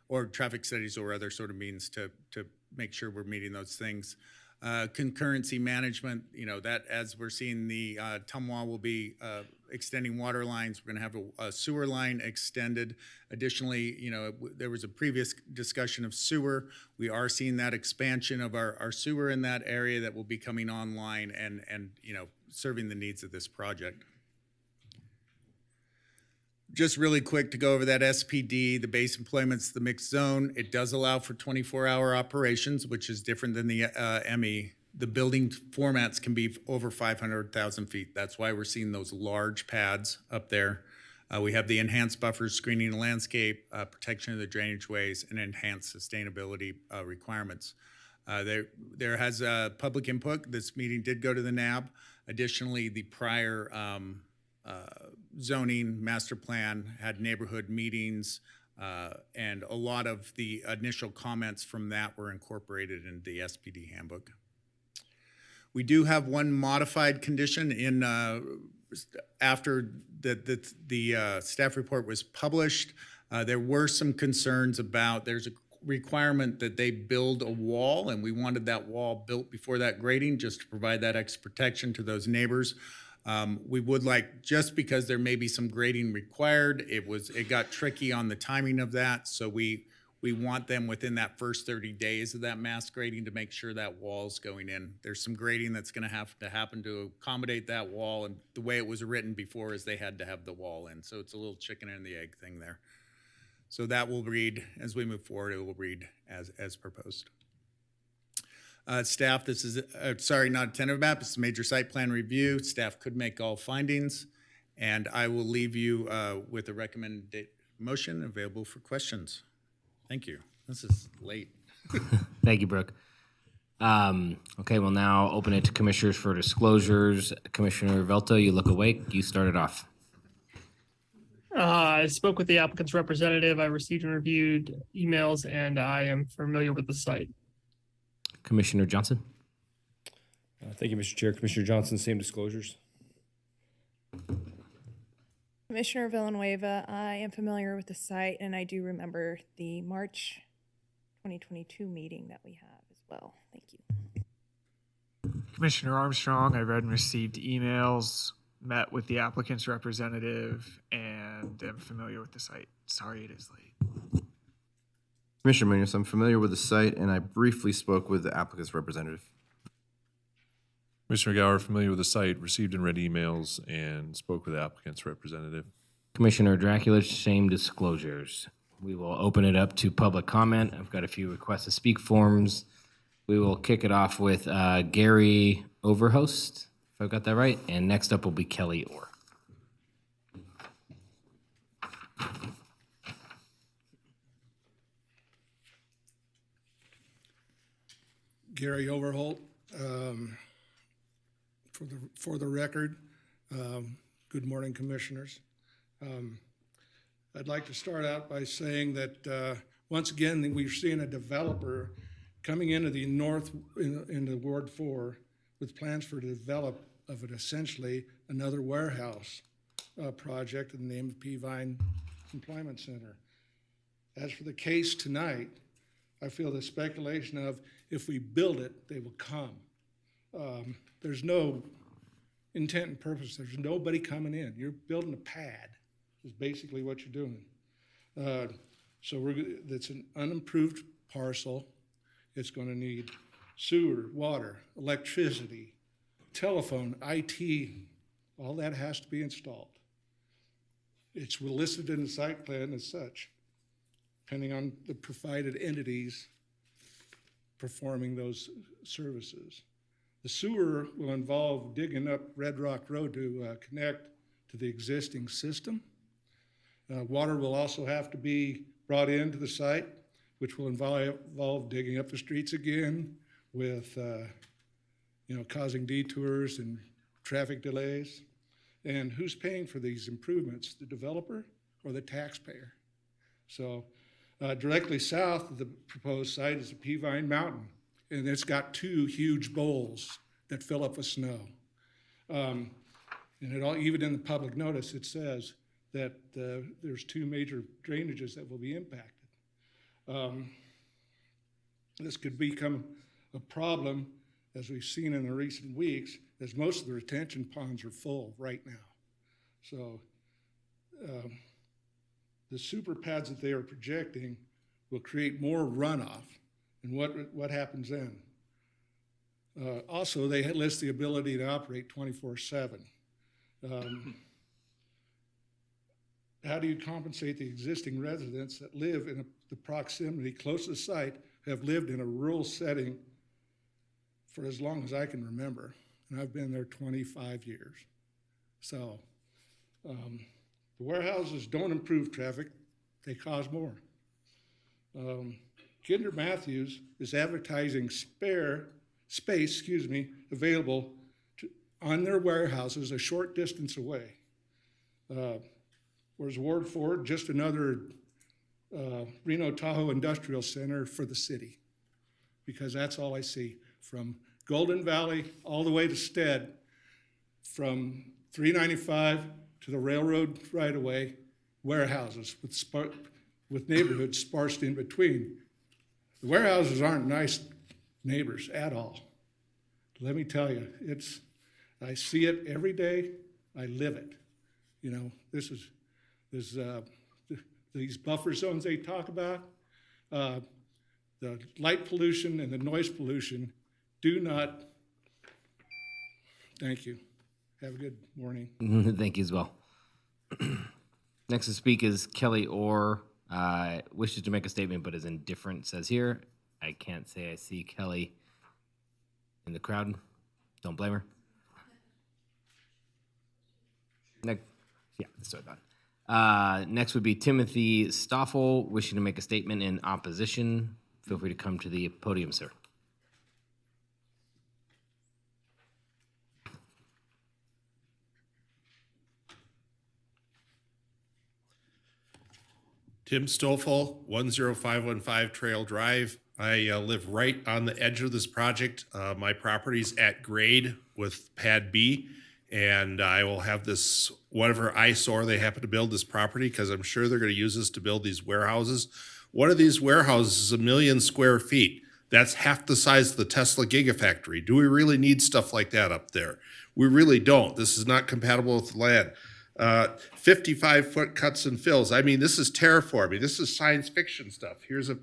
or traffic studies or other sort of means to make sure we're meeting those things. Concurrency management, that as we're seeing the Tumwa will be extending water lines. We're going to have a sewer line extended. Additionally, there was a previous discussion of sewer. We are seeing that expansion of our sewer in that area that will be coming online and serving the needs of this project. Just really quick to go over that SPD, the base employment's the mixed zone. It does allow for 24-hour operations, which is different than the ME. The building formats can be over 500,000 feet. That's why we're seeing those large pads up there. We have the enhanced buffers, screening the landscape, protection of the drainage ways, and enhanced sustainability requirements. There has public input. This meeting did go to the NAB. Additionally, the prior zoning master plan had neighborhood meetings, and a lot of the initial comments from that were incorporated into the SPD handbook. We do have one modified condition in after the staff report was published. There were some concerns about there's a requirement that they build a wall, and we wanted that wall built before that grading just to provide that extra protection to those neighbors. We would like, just because there may be some grading required, it got tricky on the timing of that, so we want them within that first 30 days of that mass grading to make sure that wall's going in. There's some grading that's going to have to happen to accommodate that wall, and the way it was written before is they had to have the wall in, so it's a little chicken and the egg thing there. So that will read, as we move forward, it will read as proposed. Staff, this is, sorry, not a tentative map, it's a major site plan review. Staff could make all findings, and I will leave you with a recommended motion available for questions. Thank you. This is late. Thank you, Brooke. Okay, we'll now open it to commissioners for disclosures. Commissioner Velto, you look awake. You started off. I spoke with the applicant's representative. I received and reviewed emails, and I am familiar with the site. Commissioner Johnson. Thank you, Mr. Chair. Commissioner Johnson, same disclosures. Commissioner Villanueva, I am familiar with the site, and I do remember the March 2022 meeting that we have as well. Thank you. Commissioner Armstrong, I read and received emails, met with the applicant's representative, and am familiar with the site. Sorry it is late. Commissioner Munoz, I'm familiar with the site, and I briefly spoke with the applicant's representative. Commissioner Gower, familiar with the site, received and read emails, and spoke with the applicant's representative. Commissioner Dracula, same disclosures. We will open it up to public comment. I've got a few requests to speak forms. We will kick it off with Gary Overhost, if I've got that right, and next up will be Kelly Orr. Gary Overholt. For the record, Good morning, Commissioners. I'd like to start out by saying that once again, we're seeing a developer coming into the into Ward 4 with plans for the develop of it essentially another warehouse project in the name of Peavine Employment Center. As for the case tonight, I feel the speculation of if we build it, they will come. There's no intent and purpose. There's nobody coming in. You're building a pad is basically what you're doing. So it's an unimproved parcel. It's going to need sewer, water, electricity, telephone, IT. All that has to be installed. It's listed in the site plan as such, depending on the provided entities performing those services. The sewer will involve digging up Red Rock Road to connect to the existing system. Water will also have to be brought into the site, which will involve digging up the streets again with, causing detours and traffic delays. And who's paying for these improvements, the developer or the taxpayer? So directly south of the proposed site is the Peavine Mountain, and it's got two huge bowls that fill up with snow. And even in the public notice, it says that there's two major drainages that will be impacted. This could become a problem, as we've seen in the recent weeks, as most of the retention ponds are full right now. So the super pads that they are projecting will create more runoff. And what happens then? Also, they list the ability to operate 24/7. How do you compensate the existing residents that live in the proximity close to the site, have lived in a rural setting for as long as I can remember? And I've been there 25 years. So the warehouses don't improve traffic, they cause more. Kinder Matthews is advertising space available on their warehouses a short distance away. Whereas Ward 4, just another Reno Tahoe Industrial Center for the city, because that's all I see. From Golden Valley all the way to Stead, from 395 to the railroad right-of-way, warehouses with neighborhoods sparsed in between. The warehouses aren't nice neighbors at all. Let me tell you, I see it every day, I live it. These buffer zones they talk about, the light pollution and the noise pollution do not. Thank you. Have a good morning. Thank you as well. Next to speak is Kelly Orr. Wishes to make a statement but is indifferent, says here. I can't say I see Kelly in the crowd. Don't blame her. Next, yeah, that's what I thought. Next would be Timothy Stoffel, wishing to make a statement in opposition. Feel free to come to the podium, sir. Tim Stoffel, 10515 Trail Drive. I live right on the edge of this project. My property's at grade with Pad B, and I will have this, whatever eyesore they happen to build this property, because I'm sure they're going to use this to build these warehouses. One of these warehouses is 1 million square feet. That's half the size of the Tesla Gigafactory. Do we really need stuff like that up there? We really don't. This is not compatible with the land. 55-foot cuts and fills. I mean, this is terraforming. This is science fiction stuff. Here's a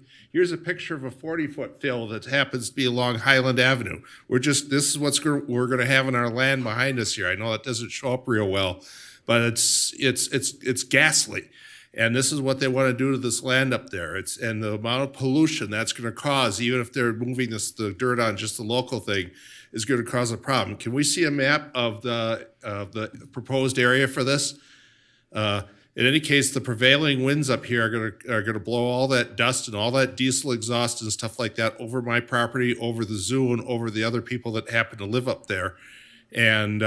picture of a 40-foot fill that happens to be along Highland Avenue. This is what we're going to have in our land behind us here. I know that doesn't show up real well, but it's ghastly. And this is what they want to do to this land up there. And the amount of pollution that's going to cause, even if they're moving the dirt on just the local thing, is going to cause a problem. Can we see a map of the proposed area for this? In any case, the prevailing winds up here are going to blow all that dust and all that diesel exhaust and stuff like that over my property, over the zoo, and over the other people that happen to live up there. And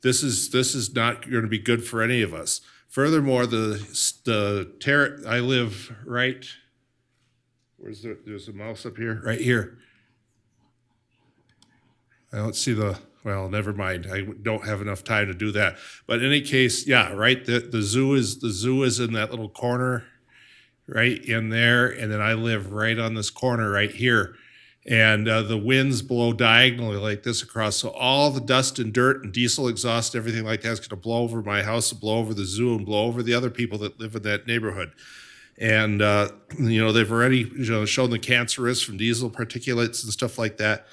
this is not going to be good for any of us. Furthermore, I live right. There's a mouse up here, right here. I don't see well, never mind. I don't have enough time to do that. But in any case, yeah, right. The zoo is in that little corner, right in there, and then I live right on this corner right here. And the winds blow diagonally like this across. So all the dust and dirt and diesel exhaust, everything like that is going to blow over my house, and blow over the zoo, and blow over the other people that live in that neighborhood. And they've already shown the cancer risk from diesel particulates and stuff like that.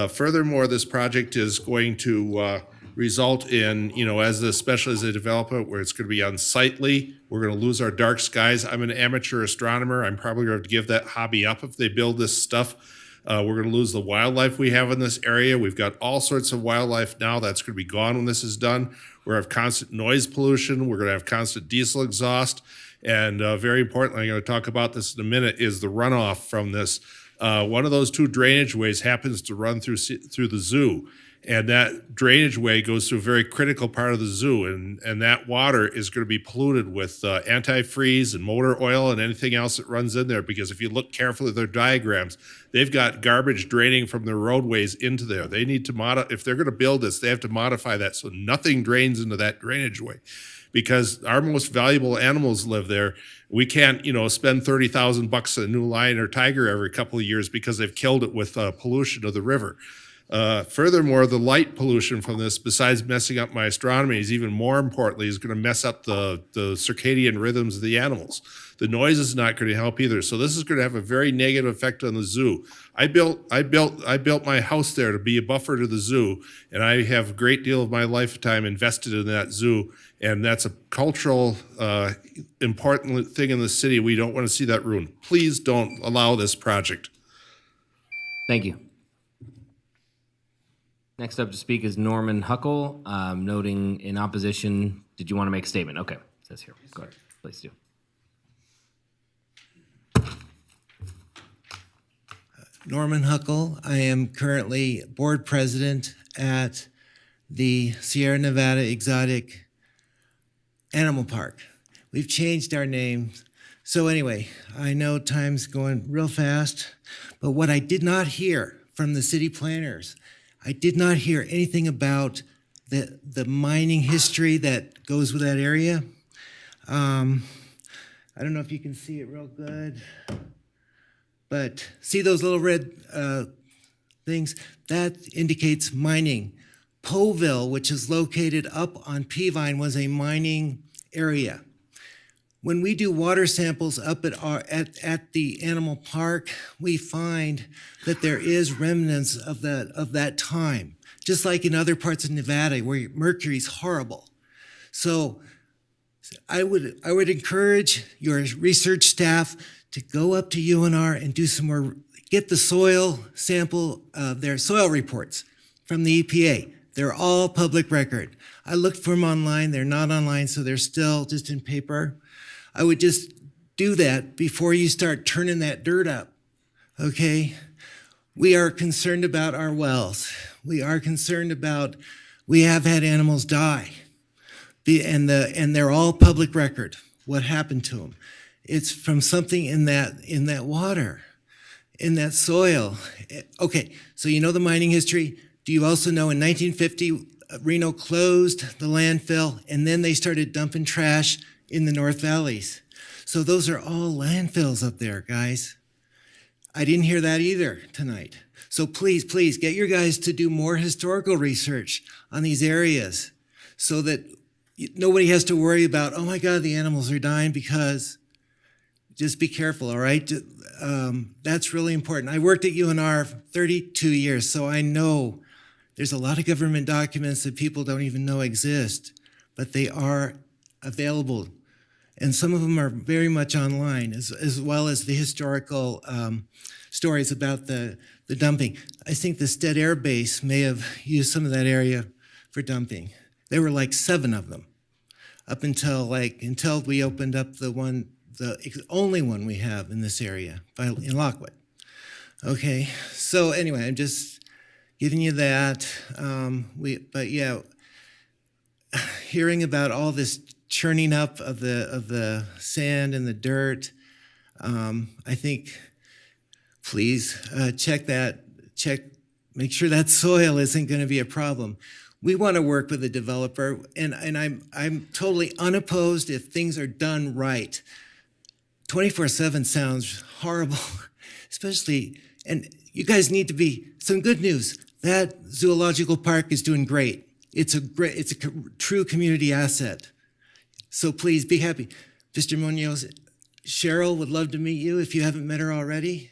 Furthermore, this project is going to result in, especially as a developer, where it's going to be unsightly. We're going to lose our dark skies. I'm an amateur astronomer. I'm probably going to give that hobby up if they build this stuff. We're going to lose the wildlife we have in this area. We've got all sorts of wildlife now. That's going to be gone when this is done. We're going to have constant noise pollution. We're going to have constant diesel exhaust. And very importantly, I'm going to talk about this in a minute, is the runoff from this. One of those two drainage ways happens to run through the zoo. And that drainage way goes through a very critical part of the zoo. And that water is going to be polluted with antifreeze and motor oil and anything else that runs in there. Because if you look carefully at their diagrams, they've got garbage draining from their roadways into there. They need to if they're going to build this, they have to modify that so nothing drains into that drainage way. Because our most valuable animals live there. We can't, spend $30,000 on a new lion or tiger every couple of years because they've killed it with pollution of the river. Furthermore, the light pollution from this, besides messing up my astronomy, is even more importantly, is going to mess up the circadian rhythms of the animals. The noise is not going to help either. So this is going to have a very negative effect on the zoo. I built my house there to be a buffer to the zoo, and I have a great deal of my lifetime invested in that zoo. And that's a cultural, important thing in the city. We don't want to see that ruined. Please don't allow this project. Thank you. Next up to speak is Norman Huckle, noting in opposition. Did you want to make a statement? Okay, it says here. Go ahead, please do. Norman Huckle. I am currently board president at the Sierra Nevada Exotic Animal Park. We've changed our name. So anyway, I know time's going real fast, but what I did not hear from the city planners, I did not hear anything about the mining history that goes with that area. I don't know if you can see it real good, but see those little red things? That indicates mining. Poville, which is located up on Peavine, was a mining area. When we do water samples up at the animal park, we find that there is remnants of that time, just like in other parts of Nevada where mercury's horrible. So I would encourage your research staff to go up to UNR and do some more, get the soil sample, their soil reports from the EPA. They're all public record. I looked for them online. They're not online, so they're still just in paper. I would just do that before you start turning that dirt up, okay? We are concerned about our wells. We are concerned about, we have had animals die. And they're all public record, what happened to them. It's from something in that water, in that soil. Okay, so you know the mining history. Do you also know in 1950, Reno closed the landfill, and then they started dumping trash in the North Valleys. So those are all landfills up there, guys. I didn't hear that either tonight. So please, please get your guys to do more historical research on these areas so that nobody has to worry about, oh my God, the animals are dying, because just be careful, all right? That's really important. I worked at UNR for 32 years, so I know there's a lot of government documents that people don't even know exist, but they are available. And some of them are very much online, as well as the historical stories about the dumping. I think the Stead Air Base may have used some of that area for dumping. There were like 7 of them up until we opened up the only one we have in this area in Lockwood. Okay, so anyway, I'm just giving you that. But yeah, hearing about all this churning up of the sand and the dirt. I think, please make sure that soil isn't going to be a problem. We want to work with the developer, and I'm totally unopposed if things are done right. 24/7 sounds horrible, especially, and you guys need to be, some good news. That zoological park is doing great. It's a true community asset. So please be happy. Mr. Munoz, Cheryl would love to meet you if you haven't met her already.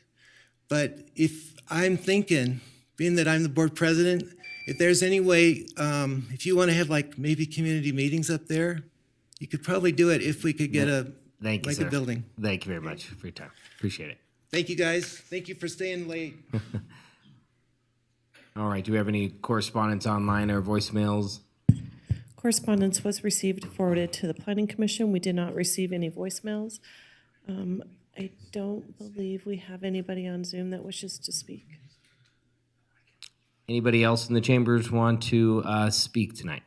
But if I'm thinking, being that I'm the board president, if there's any way, if you want to have like maybe community meetings up there, you could probably do it if we could get a building. Thank you very much for your time. Appreciate it. Thank you, guys. Thank you for staying late. All right, do we have any correspondence online or voicemails? Correspondence was received, forwarded to the Planning Commission. We did not receive any voicemails. I don't believe we have anybody on Zoom that wishes to speak. Anybody else in the chambers want to speak tonight?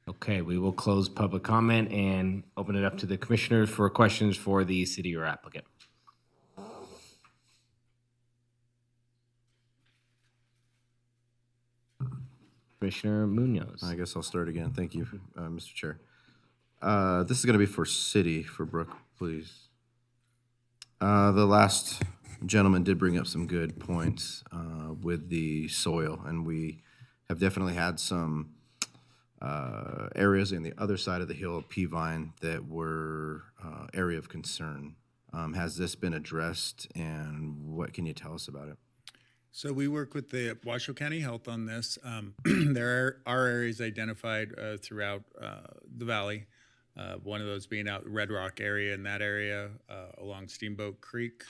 Okay, we will close public comment and open it up to the commissioners for questions for the city or applicant. Commissioner Munoz. I guess I'll start again. Thank you, Mr. Chair. This is going to be for city, for Brooke, please. The last gentleman did bring up some good points with the soil, and we have definitely had some areas in the other side of the hill of Peavine that were area of concern. Has this been addressed, and what can you tell us about it? So we work with the Washoe County Health on this. There are areas identified throughout the valley. One of those being out the Red Rock area, in that area along Steamboat Creek.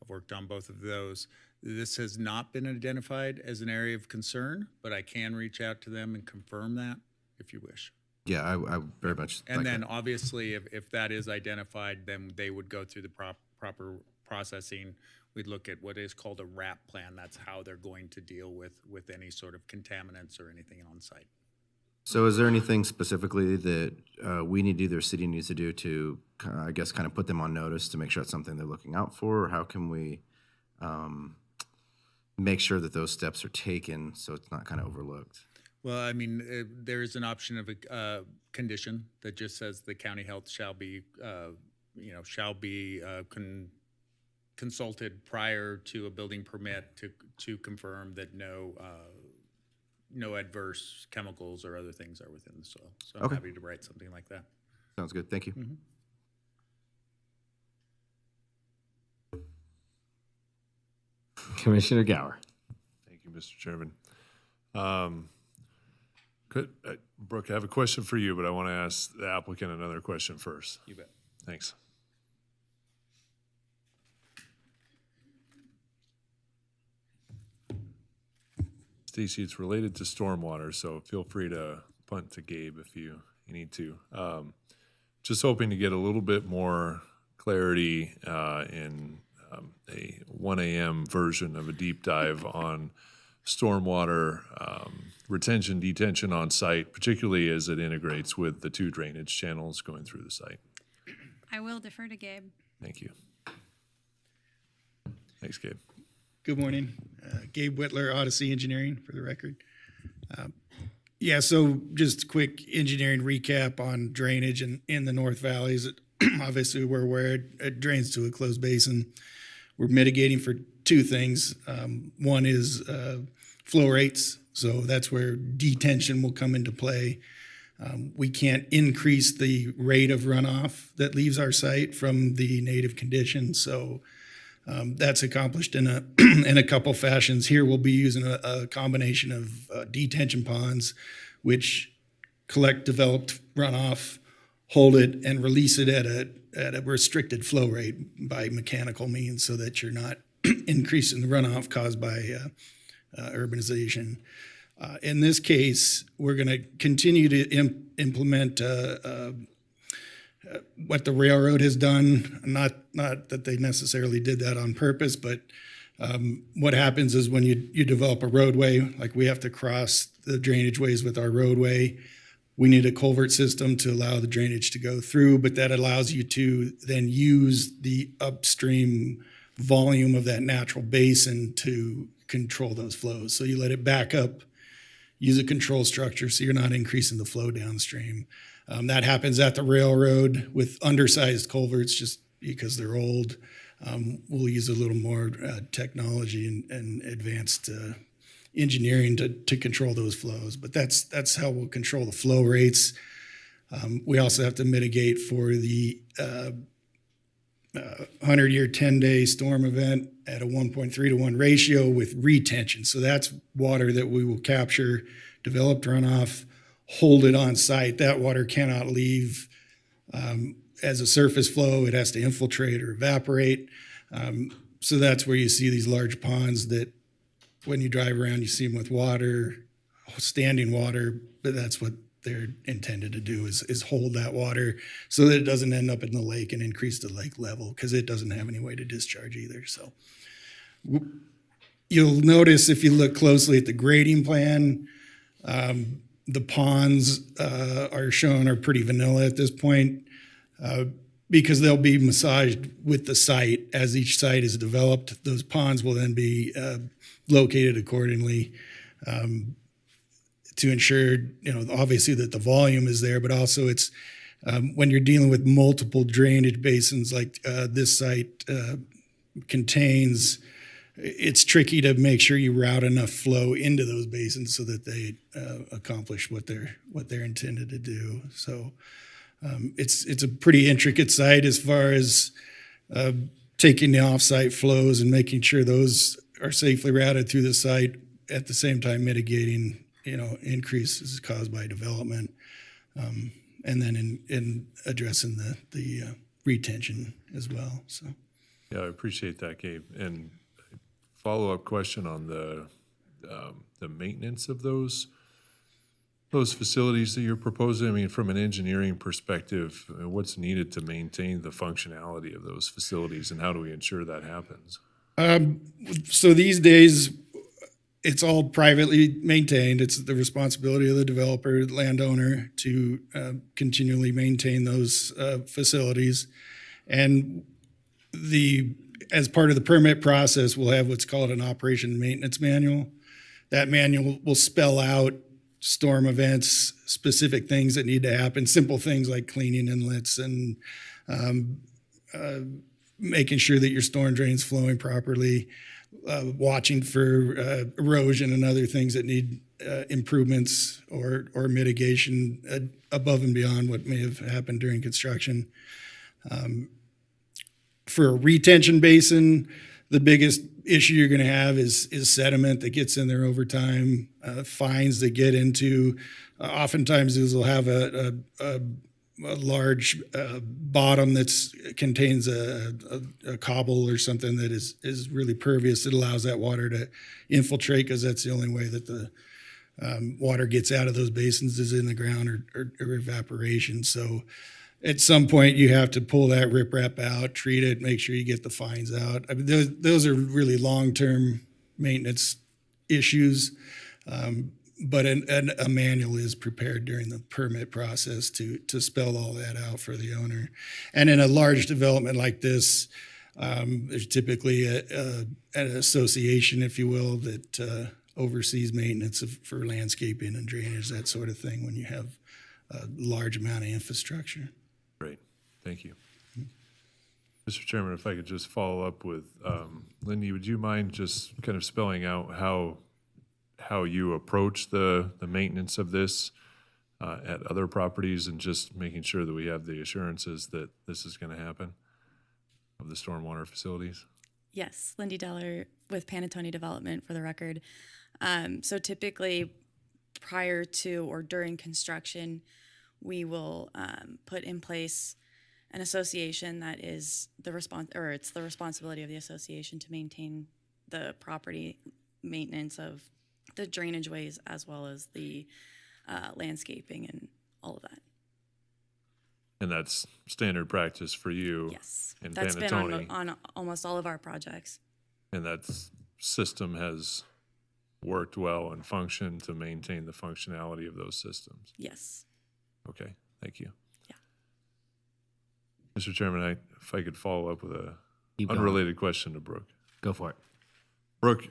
I've worked on both of those. This has not been identified as an area of concern, but I can reach out to them and confirm that if you wish. Yeah, I very much. And like then that. obviously if that is identified, then they would go through the proper processing. We'd look at what is called a RAP plan. That's how they're going to deal with any sort of contaminants or anything on site. So is there anything specifically that we need to do, their city needs to do to, I guess, kind of put them on notice to make sure it's something they're looking out for? Or how can we make sure that those steps are taken so it's not kind of overlooked? Well, I mean, there is an option of a condition that just says the county health shall be, consulted prior to a building permit to confirm that no adverse chemicals or other things are within the soil. So I'm happy to write something like that. Sounds good. Thank you. Mm-hmm. Commissioner Gower. Thank you, Mr. Chairman. Brooke, I have a question for you, but I want to ask the applicant another question first. You bet. Thanks. Stacy, it's related to stormwater, so feel free to punt to Gabe if you need to. Just hoping to get a little bit more clarity in a 1 a.m. version of a deep dive on stormwater retention, detention on site, particularly as it integrates with the 2 drainage channels going through the site. I will defer to Gabe. Thank you. Thanks, Gabe. Good morning. Gabe Whitler, Odyssey Engineering, for the record. Yeah, so just a quick engineering recap on drainage in the North Valleys. Obviously, we're aware it drains to a closed basin. We're mitigating for 2 things. One is flow rates, so that's where detention will come into play. We can't increase the rate of runoff that leaves our site from the native conditions, so that's accomplished in a couple fashions. Here we'll be using a combination of detention ponds, which collect developed runoff, hold it, and release it at a restricted flow rate by mechanical means, so that you're not increasing the runoff caused by urbanization. In this case, we're going to continue to implement what the railroad has done. Not that they necessarily did that on purpose, but what happens is when you develop a roadway, like we have to cross the drainage ways with our roadway, we need a culvert system to allow the drainage to go through, but that allows you to then use the upstream volume of that natural basin to control those flows. So you let it back up, use a control structure so you're not increasing the flow downstream. That happens at the railroad with undersized culverts just because they're old. We'll use a little more technology and advanced engineering to control those flows, but that's how we'll control the flow rates. We also have to mitigate for the 100-year, 10-day storm event at a 1.3 to 1 ratio with retention. So that's water that we will capture, developed runoff, hold it on site. That water cannot leave as a surface flow. It has to infiltrate or evaporate. So that's where you see these large ponds that when you drive around, you see them with water, standing water, but that's what they're intended to do is hold that water so that it doesn't end up in the lake and increase the lake level because it doesn't have any way to discharge either. So you'll notice if you look closely at the grading plan, the ponds are pretty vanilla at this point because they'll be massaged with the site. As each site is developed, those ponds will then be located accordingly to ensure, obviously that the volume is there, but also it's when you're dealing with multiple drainage basins like this site contains, it's tricky to make sure you route enough flow into those basins so that they accomplish what they're intended to do. So it's a pretty intricate site as far as taking the offsite flows and making sure those are safely routed through the site, at the same time mitigating increases caused by development, and then in addressing the retention as well. So Yeah, I appreciate that, Gabe. And follow-up question on the maintenance of those facilities that you're proposing. I mean, from an engineering perspective, what's needed to maintain the functionality of those facilities, and how do we ensure that happens? So these days, it's all privately maintained. It's the responsibility of the developer, landowner, to continually maintain those facilities. And as part of the permit process, we'll have what's called an operation and maintenance manual. That manual will spell out storm events, specific things that need to happen, simple things like cleaning inlets and making sure that your storm drain's flowing properly, watching for erosion and other things that need improvements or mitigation above and beyond what may have happened during construction. For a retention basin, the biggest issue you're going to have is sediment that gets in there over time, fines that get into. Oftentimes, these will have a large bottom that contains a cobble or something that is really pervious. It allows that water to infiltrate because that's the only way that the water gets out of those basins is in the ground or evaporation. So at some point you have to pull that riprap out, treat it, make sure you get the fines out. I mean, those are really long-term maintenance issues. But a manual is prepared during the permit process to spell all that out for the owner. And in a large development like this, there's typically an association, if you will, that oversees maintenance for landscaping and drainage, that sort of thing, when you have a large amount of infrastructure. Great, thank you. Mr. Chairman, if I could just follow up with, Lindy, would you mind just kind of spelling out how you approach the maintenance of this at other properties, and just making sure that we have the assurances that this is going to happen of the stormwater facilities? Yes, Lindy Deller with Panettone Development, for the record. So typically prior to or during construction, we will put in place an association that is it's the responsibility of the association to maintain the property maintenance of the drainage ways as well as the landscaping and all of that. And that's standard practice for you? Yes, in that's Panettone. been on almost all of our projects. And that system has worked well and functioned to maintain the functionality of those systems? Yes. Okay, thank you. Yeah. Mr. Chairman, if I could follow up with a Keep going. unrelated question to Brooke. Go for it. Brooke,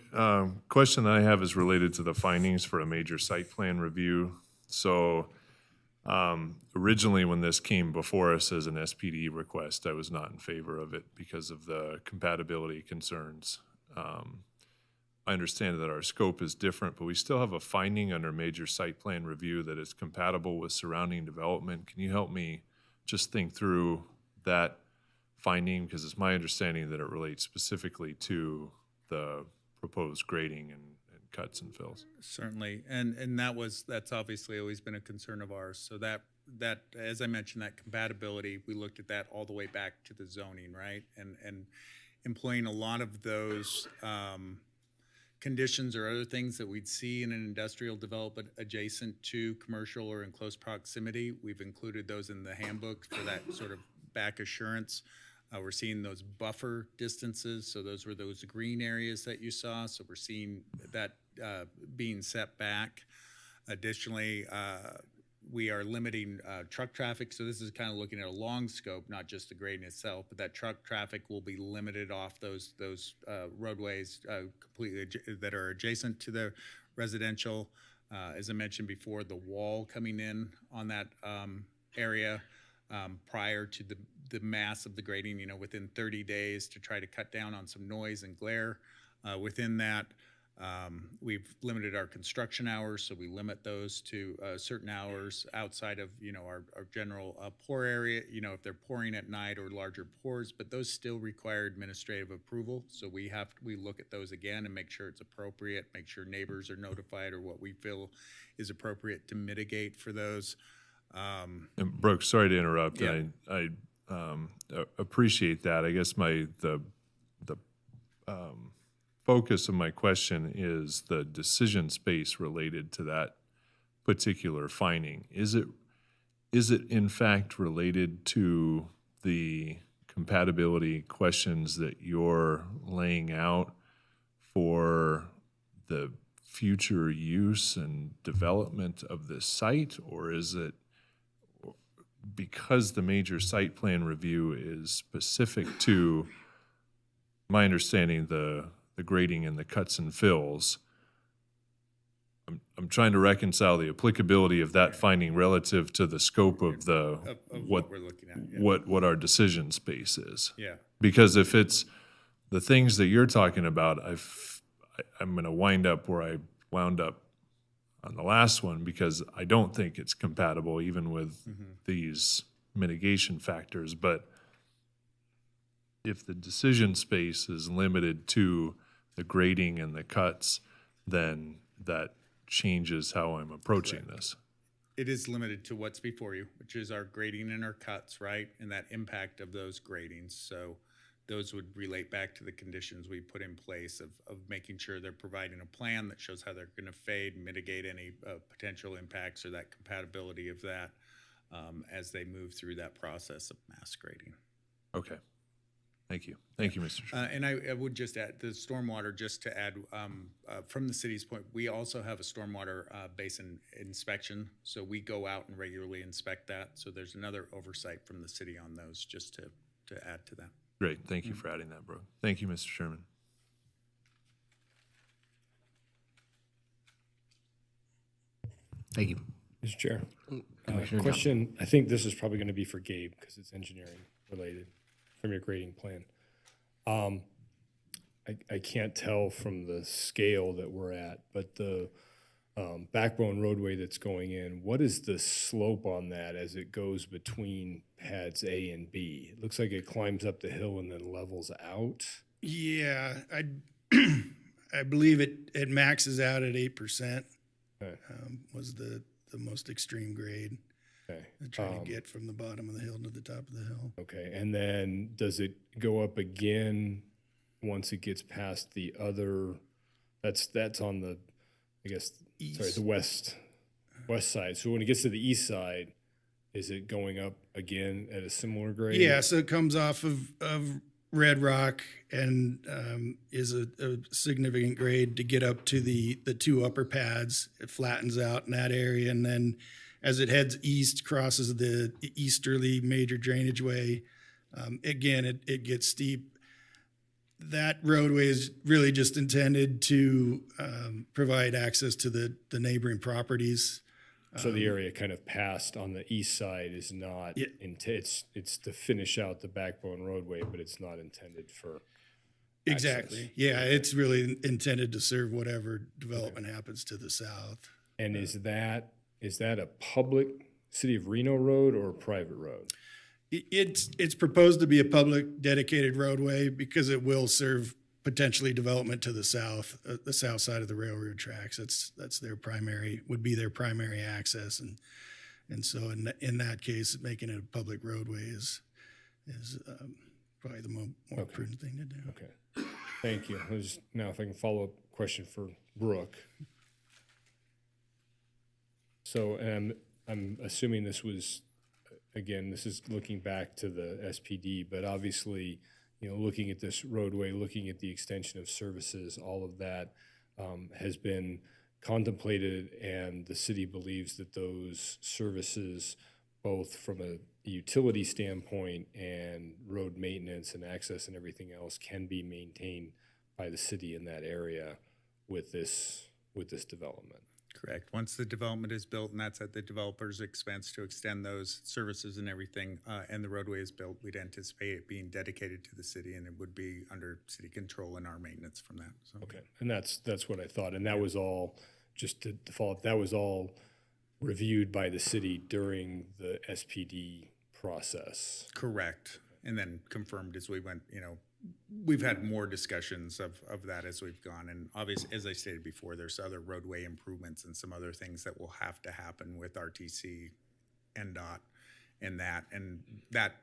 question I have is related to the findings for a major site plan review. So originally when this came before us as an SPD request, I was not in favor of it because of the compatibility concerns. I understand that our scope is different, but we still have a finding under major site plan review that is compatible with surrounding development. Can you help me just think through that finding? Because it's my understanding that it relates specifically to the proposed grading and cuts and fills. Certainly, and that's obviously always been a concern of ours. So that as I mentioned, that compatibility, we looked at that all the way back to the zoning, right? And employing a lot of those conditions or other things that we'd see in an industrial development adjacent to commercial or in close proximity. We've included those in the handbook for that sort of back assurance. We're seeing those buffer distances, so those were those green areas that you saw. So we're seeing that being set back. Additionally, we are limiting truck traffic. So this is kind of looking at a long scope, not just the grading itself, but that truck traffic will be limited off those roadways completely that are adjacent to the residential. As I mentioned before, the wall coming in on that area prior to the mass of the grading, within 30 days to try to cut down on some noise and glare. Within that, we've limited our construction hours, so we limit those to certain hours outside of our general pour area. If they're pouring at night or larger pours, but those still require administrative approval. So we look at those again and make sure it's appropriate, make sure neighbors are notified or what we feel is appropriate to mitigate for those. And Brooke, sorry to interrupt. Yeah. I appreciate that. I guess the focus of my question is the decision space related to that particular finding. Is it in fact related to the compatibility questions that you're laying out for the future use and development of this site, or is it because the major site plan review is specific to, my understanding, the grading and the cuts and fills? I'm trying to reconcile the applicability of that finding relative to the scope of what we're looking at. Yeah. what our decision space is. Yeah. Because if it's the things that you're talking about, I'm going to wind up where I wound up on the last one, because I don't think it's compatible even with these mitigation factors. But if the decision space is limited to the grading and the cuts, then that changes how I'm approaching this. It is limited to what's before you, which is our grading and our cuts, right? And that impact of those gradings. So those would relate back to the conditions we put in place of making sure they're providing a plan that shows how they're going to fade, mitigate any potential impacts or that compatibility of that as they move through that process of mass grading. Okay. Thank you. Thank you, Mr. Chair. And I would just add the stormwater, just to add from the city's point, we also have a stormwater basin inspection. So we go out and regularly inspect that. So there's another oversight from the city on those, just to add to that. Great. Thank you for adding that, Brooke. Thank you, Mr. Chairman. Thank you. Mr. Chair. Commissioner Question, I think this is probably going to be for Gabe because it's engineering related from your grading plan. I can't tell from the scale that we're at, but the backbone roadway that's going in, what is the slope on that as it goes between pads A and B? It looks like it climbs up the hill and then levels out. Yeah, I believe it maxes out at 8%. Okay. Was the most extreme grade. Okay. They're trying to get from the bottom of the hill to the top of the hill. Okay, and then does it go up again once it gets past the other? That's on the, I guess, East. the west side. So when it gets to the east side, is it going up again at a similar grade? Yeah, so it comes off of Red Rock and is a significant grade to get up to the two upper pads. It flattens out in that area, and then as it heads east, crosses the easterly major drainage way. Again, it gets steep. That roadway is really just intended to provide access to the neighboring properties. So the area kind of past on the east side is not, it's to finish out the backbone roadway, but it's not intended for Exactly. access. Yeah, it's really intended to serve whatever development happens to the south. And is that a public City of Reno road or a private road? It's proposed to be a public dedicated roadway because it will serve potentially development to the south side of the railroad tracks. That's their primary, would be their primary access. And so in that case, making it a public roadway is probably the more prudent thing to do. Okay, thank you. Now if I can follow up question for Brooke. So I'm assuming this was, again, this is looking back to the SPD, but obviously, looking at this roadway, looking at the extension of services, all of that has been contemplated, and the city believes that those services, both from a utility standpoint and road maintenance and access and everything else, can be maintained by the city in that area with this development. Correct. Once the development is built, and that's at the developer's expense to extend those services and everything, and the roadway is built, we'd anticipate it being dedicated to the city, and it would be under city control and our maintenance from that. So. Okay, and that's what I thought, and that was all, just to follow up, that was all reviewed by the city during the SPD process. Correct. And then confirmed as we went, we've had more discussions of that as we've gone. And obviously, as I stated before, there's other roadway improvements and some other things that will have to happen with RTC, NDOT, and that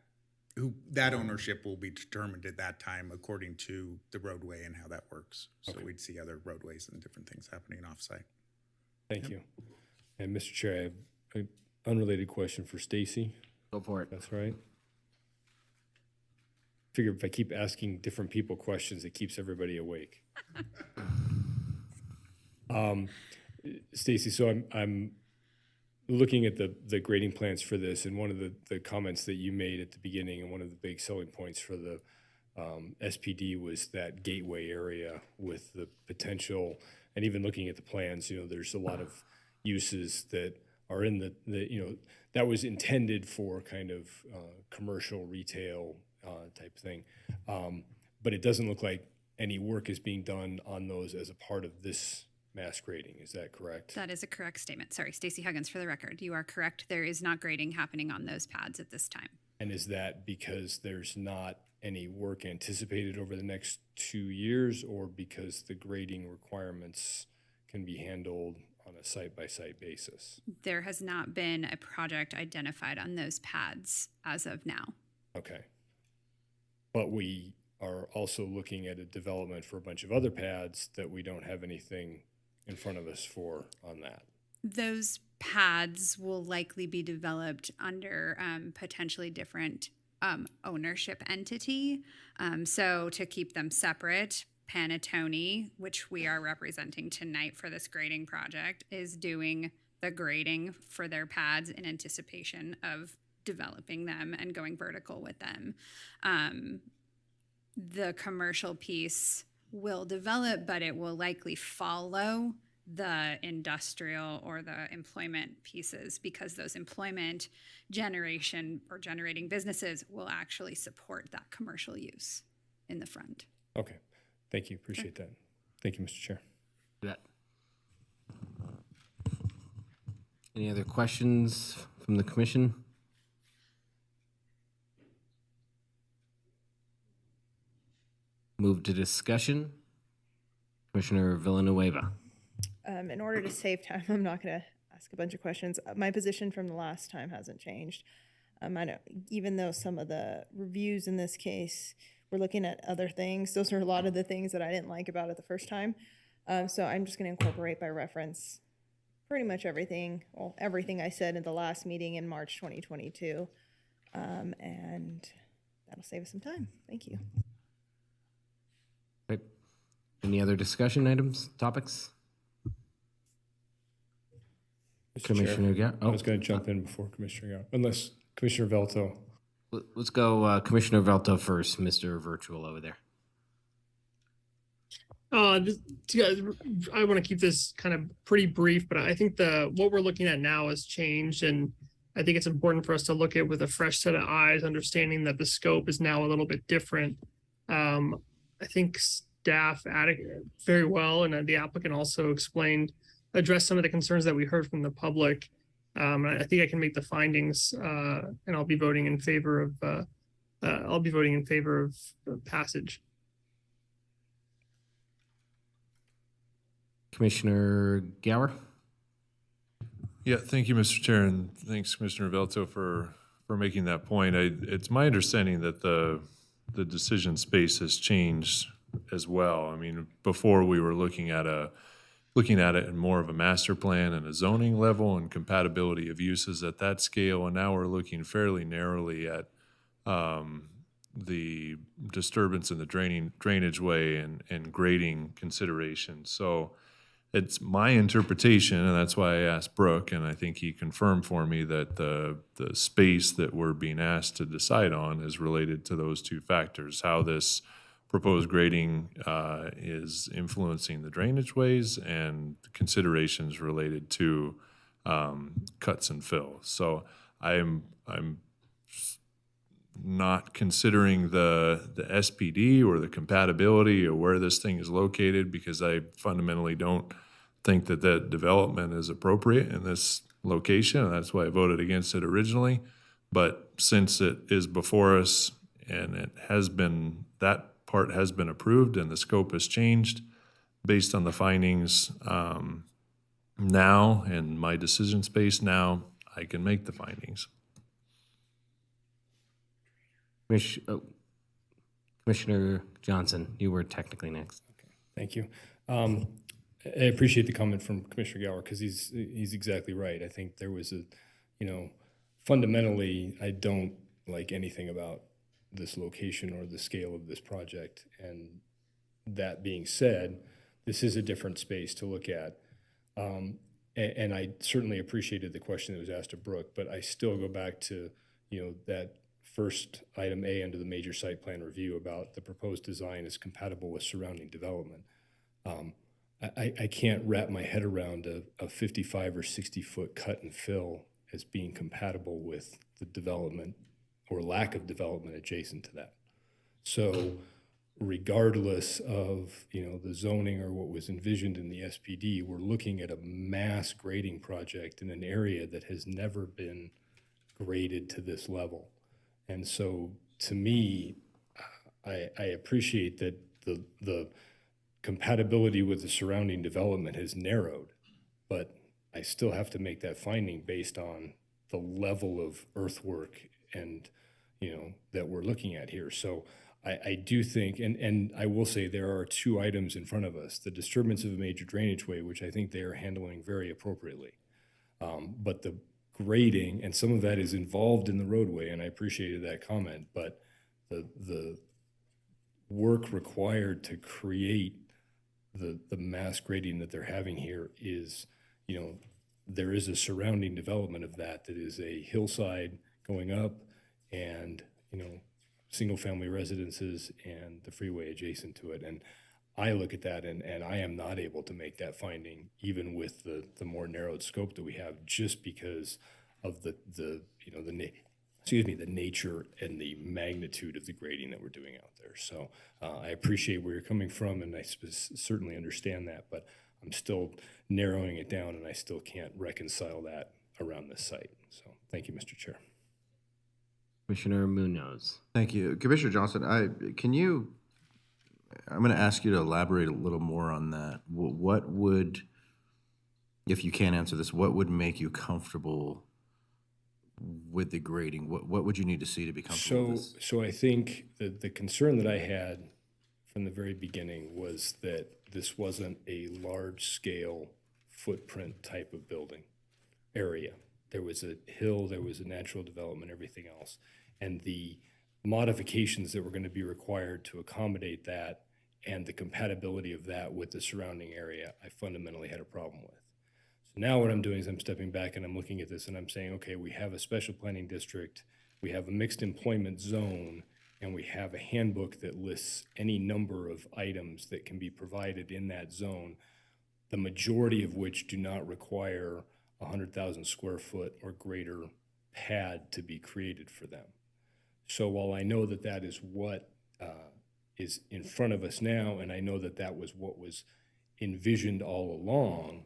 ownership will be determined at that time according to the roadway and how that works. So we'd see other roadways and different things happening offsite. Thank you. And Mr. Chair, I have an unrelated question for Stacy. Go for it. That's right. Figure if I keep asking different people questions, it keeps everybody awake. Stacy, so I'm looking at the grading plans for this, and one of the comments that you made at the beginning, and one of the big selling points for the SPD was that gateway area with the potential, and even looking at the plans, there's a lot of uses that are in the that was intended for kind of commercial retail type thing. But it doesn't look like any work is being done on those as a part of this mass grading. Is that correct? That is a correct statement. Sorry, Stacy Huggins for the record. You are correct. There is not grading happening on those pads at this time. And is that because there's not any work anticipated over the next 2 years, or because the grading requirements can be handled on a site-by-site basis? There has not been a project identified on those pads as of now. Okay. But we are also looking at a development for a bunch of other pads that we don't have anything in front of us for on that. Those pads will likely be developed under potentially different ownership entity. So to keep them separate, Panettone, which we are representing tonight for this grading project, is doing the grading for their pads in anticipation of developing them and going vertical with them. The commercial piece will develop, but it will likely follow the industrial or the employment pieces, because those employment generation or generating businesses will actually support that commercial use in the front. Okay. Thank you. Appreciate that. Thank you, Mr. Chair. Yeah. Any other questions from the commission? Move to discussion. Commissioner Villanueva. In order to save time, I'm not going to ask a bunch of questions. My position from the last time hasn't changed. I don't, even though some of the reviews in this case, we're looking at other things. Those are a lot of the things that I didn't like about it the first time. So I'm just going to incorporate by reference pretty much everything I said in the last meeting in March 2022. And that'll save us some time. Thank you. Okay. Any other discussion items, topics? Mr. Commissioner Chair, Ga- I was going to jump in before Commissioner Gower, unless Commissioner Velto. Let's go Commissioner Velto first, Mr. Virtual over there. I want to keep this kind of pretty brief, but I think what we're looking at now has changed, and I think it's important for us to look at with a fresh set of eyes, understanding that the scope is now a little bit different. I think staff added very well, and the applicant also addressed some of the concerns that we heard from the public. I think I can make the findings, and I'll be voting in favor of passage. Commissioner Gower? Yeah, thank you, Mr. Chair, and thanks, Commissioner Velto, for making that point. It's my understanding that the decision space has changed as well. I mean, before we were looking at it in more of a master plan and a zoning level and compatibility of uses at that scale, and now we're looking fairly narrowly at the disturbance in the drainage way and grading considerations. So it's my interpretation, and that's why I asked Brooke, and I think he confirmed for me that the space that we're being asked to decide on is related to those two factors, how this proposed grading is influencing the drainage ways and considerations related to cuts and fill. So I'm not considering the SPD or the compatibility or where this thing is located, because I fundamentally don't think that development is appropriate in this location, and that's why I voted against it originally. But since it is before us and that part has been approved and the scope has changed based on the findings now and my decision space now, I can make the findings. Commissioner Johnson, you were technically next. Okay, thank you. I appreciate the comment from Commissioner Gower, because he's exactly right. I think there was fundamentally, I don't like anything about this location or the scale of this project. And that being said, this is a different space to look at. And I certainly appreciated the question that was asked of Brooke, but I still go back to, that first item A under the major site plan review about the proposed design is compatible with surrounding development. I can't wrap my head around a 55 or 60 foot cut and fill as being compatible with the development or lack of development adjacent to that. So regardless of, the zoning or what was envisioned in the SPD, we're looking at a mass grading project in an area that has never been graded to this level. And so to me, I appreciate that the compatibility with the surrounding development has narrowed, but I still have to make that finding based on the level of earthwork and, that we're looking at here. So I do think, and I will say there are two items in front of us, the disturbance of a major drainage way, which I think they are handling very appropriately. But the grading, and some of that is involved in the roadway, and I appreciated that comment, but the work required to create the mass grading that they're having here is, there is a surrounding development of that is a hillside going up and, single family residences and the freeway adjacent to it. And I look at that and I am not able to make that finding, even with the more narrowed scope that we have, just because of the nature and the magnitude of the grading that we're doing out there. So I appreciate where you're coming from, and I certainly understand that, but I'm still narrowing it down, and I still can't reconcile that around this site. So thank you, Mr. Chair. Commissioner Munoz. Thank you. Commissioner Johnson, I'm going to ask you to elaborate a little more on that. What would, if you can't answer this, what would make you comfortable with the grading? What would you need to see to be comfortable with this? So I think that the concern that I had from the very beginning was that this wasn't a large-scale footprint type of building area. There was a hill, there was a natural development, everything else. And the modifications that were going to be required to accommodate that and the compatibility of that with the surrounding area, I fundamentally had a problem with. So now what I'm doing is I'm stepping back and I'm looking at this and I'm saying, okay, we have a special planning district, we have a mixed employment zone, and we have a handbook that lists any number of items that can be provided in that zone, the majority of which do not require 100,000 square foot or greater pad to be created for them. So while I know that that is what is in front of us now, and I know that that was what was envisioned all along,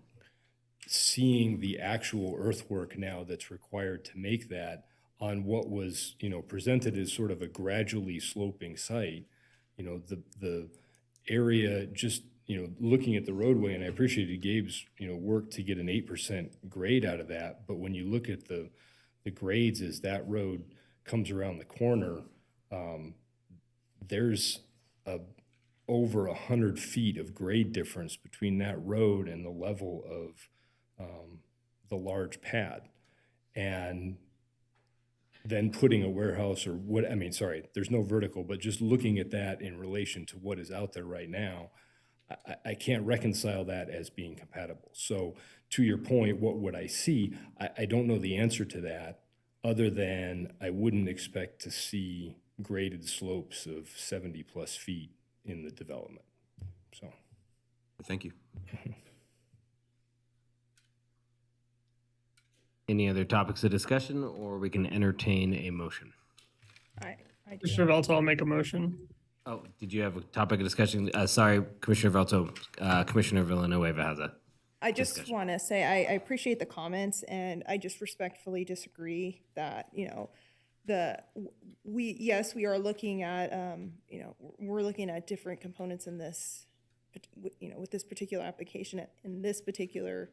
seeing the actual earthwork now that's required to make that on what was, presented as sort of a gradually sloping site, the area just, looking at the roadway, and I appreciated Gabe's, work to get an 8% grade out of that. But when you look at the grades as that road comes around the corner, there's over 100 feet of grade difference between that road and the level of the large pad. And then putting a warehouse or there's no vertical, but just looking at that in relation to what is out there right now, I can't reconcile that as being compatible. So to your point, what would I see? I don't know the answer to that, other than I wouldn't expect to see graded slopes of 70 plus feet in the development. So. Thank you. Any other topics of discussion, or we can entertain a motion? Commissioner Velto, I'll make a motion. Oh, did you have a topic of discussion? Sorry, Commissioner Velto. Commissioner Villanueva has a. I just want to say I appreciate the comments, and I just respectfully disagree that, we are looking at, we're looking at different components in this, with this particular application in this particular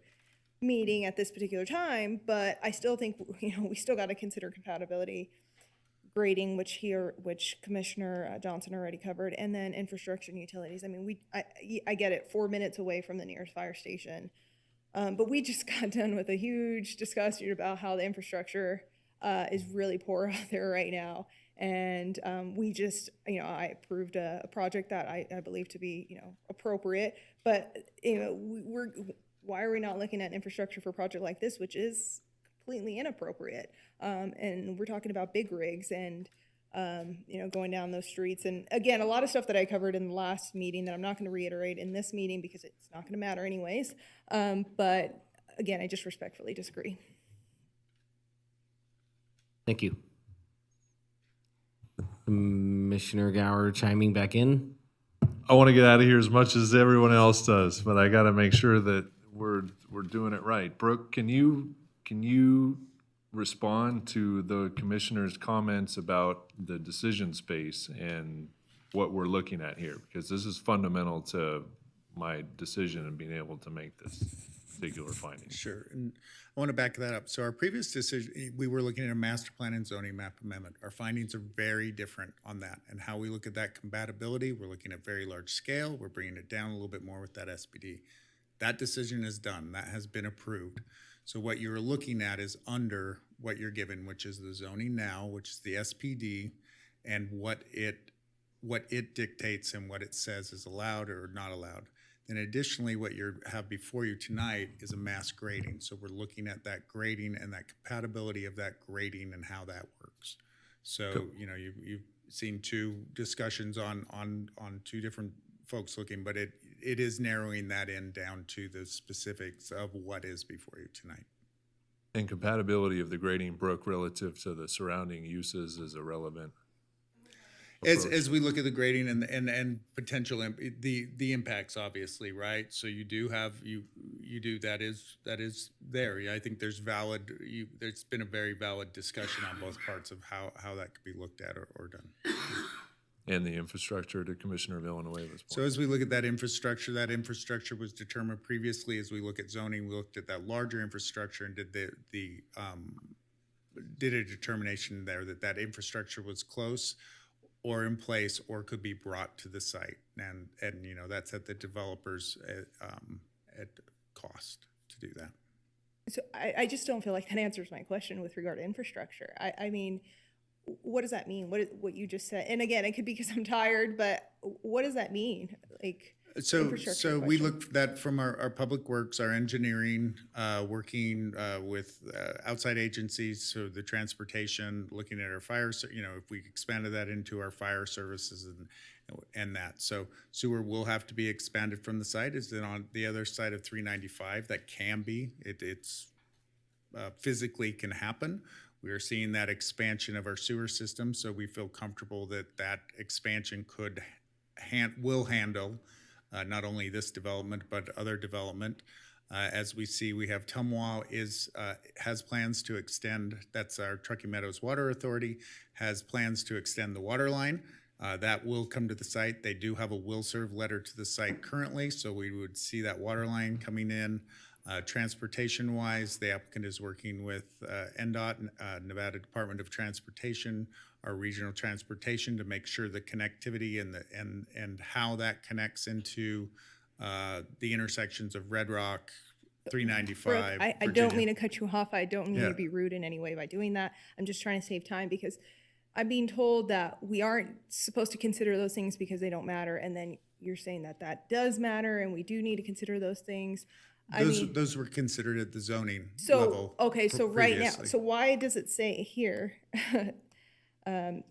meeting at this particular time, but I still think, we still got to consider compatibility, grading, which Commissioner Johnson already covered, and then infrastructure and utilities. I mean, I get it, 4 minutes away from the nearest fire station, but we just got done with a huge discussion about how the infrastructure is really poor out there right now, and we just, I approved a project that I believe to be, appropriate, but why are we not looking at infrastructure for a project like this, which is completely inappropriate? And we're talking about big rigs and, going down those streets. And again, a lot of stuff that I covered in the last meeting that I'm not going to reiterate in this meeting because it's not going to matter anyways. But again, I just respectfully disagree. Thank you. Commissioner Gower chiming back in. I want to get out of here as much as everyone else does, but I got to make sure that we're doing it right. Brooke, can you respond to the commissioner's comments about the decision space and what we're looking at here? Because this is fundamental to my decision and being able to make this particular finding. Sure, and I want to back that up. So our previous decision, we were looking at a master plan and zoning map amendment. Our findings are very different on that, and how we look at that compatibility. We're looking at very large scale. We're bringing it down a little bit more with that SPD. That decision is done. That has been approved. So what you're looking at is under what you're given, which is the zoning now, which is the SPD, and what it dictates and what it says is allowed or not allowed. Then additionally, what you have before you tonight is a mass grading. So we're looking at that grading and that compatibility of that grading and how that works. So, you've seen two discussions on two different folks looking, but it is narrowing that in down to the specifics of what is before you tonight. And compatibility of the grading, Brooke, relative to the surrounding uses is irrelevant. As we look at the grading and potential the impacts, obviously, right? So you do have that is there. Yeah, I think there's been a very valid discussion on both parts of how that could be looked at or done. And the infrastructure, to Commissioner Villanueva's point. So as we look at that infrastructure was determined previously. As we look at zoning, we looked at that larger infrastructure and did a determination there that infrastructure was close or in place or could be brought to the site. And that's at the developers at cost to do that. So I just don't feel like that answers my question with regard to infrastructure. I mean, what does that mean? What you just said? And again, it could be because I'm tired, but what does that mean? Like, So infrastructure we question. look that from our public works, our engineering, working with outside agencies, so the transportation, looking at our fire, if we expanded that into our fire services and that. So sewer will have to be expanded from the site. Is it on the other side of 395? That can be. It's physically can happen. We are seeing that expansion of our sewer system, so we feel comfortable that that expansion will handle not only this development, but other development. As we see, we have Tumwa has plans to extend, that's our Truckee Meadows Water Authority, has plans to extend the water line. That will come to the site. They do have a will serve letter to the site currently, so we would see that water line coming in. Transportation-wise, the applicant is working with NDOT, Nevada Department of Transportation, our regional transportation, to make sure the connectivity and how that connects into the intersections of Red Rock, 395. Brooke, I don't mean to cut you off. I don't mean Yeah. to be rude in any way by doing that. I'm just trying to save time because I'm being told that we aren't supposed to consider those things because they don't matter. And then you're saying that that does matter and we do need to consider those things. Those were considered at the zoning So, level. okay, so right now, previously. so why does it say here?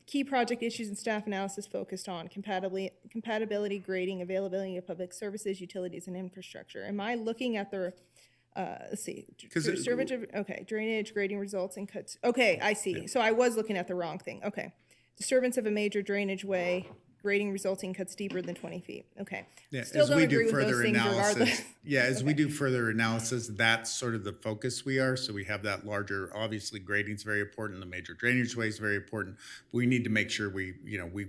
Key project issues and staff analysis focused on compatibility, grading, availability of public services, utilities, and infrastructure. Am I looking at the, let's see, drainage, grading results and cuts. Okay, I see. So I was looking at the wrong thing. Okay. Disturbance of a major drainage way, grading resulting cuts deeper than 20 feet. Okay. Yeah, Still as don't we agree do with those further things regardless. analysis, yeah, as we do further analysis, that's sort of the focus we are. So we have that larger, obviously grading is very important. The major drainage way is very important. We need to make sure we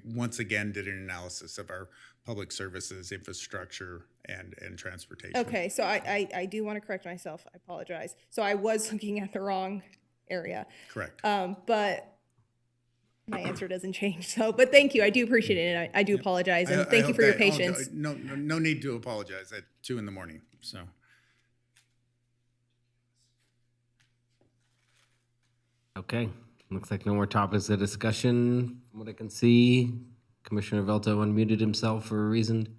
once again did an analysis of our public services, infrastructure, and transportation. Okay, so I do want to correct myself. I apologize. So I was looking at the wrong area. Correct. But my answer doesn't change. So, but thank you. I do appreciate it. And I do apologize. And thank you for your patience. No need to apologize at 2 a.m. So. Okay, looks like no more topics of discussion. From what I can see, Commissioner Velto unmuted himself for a reason.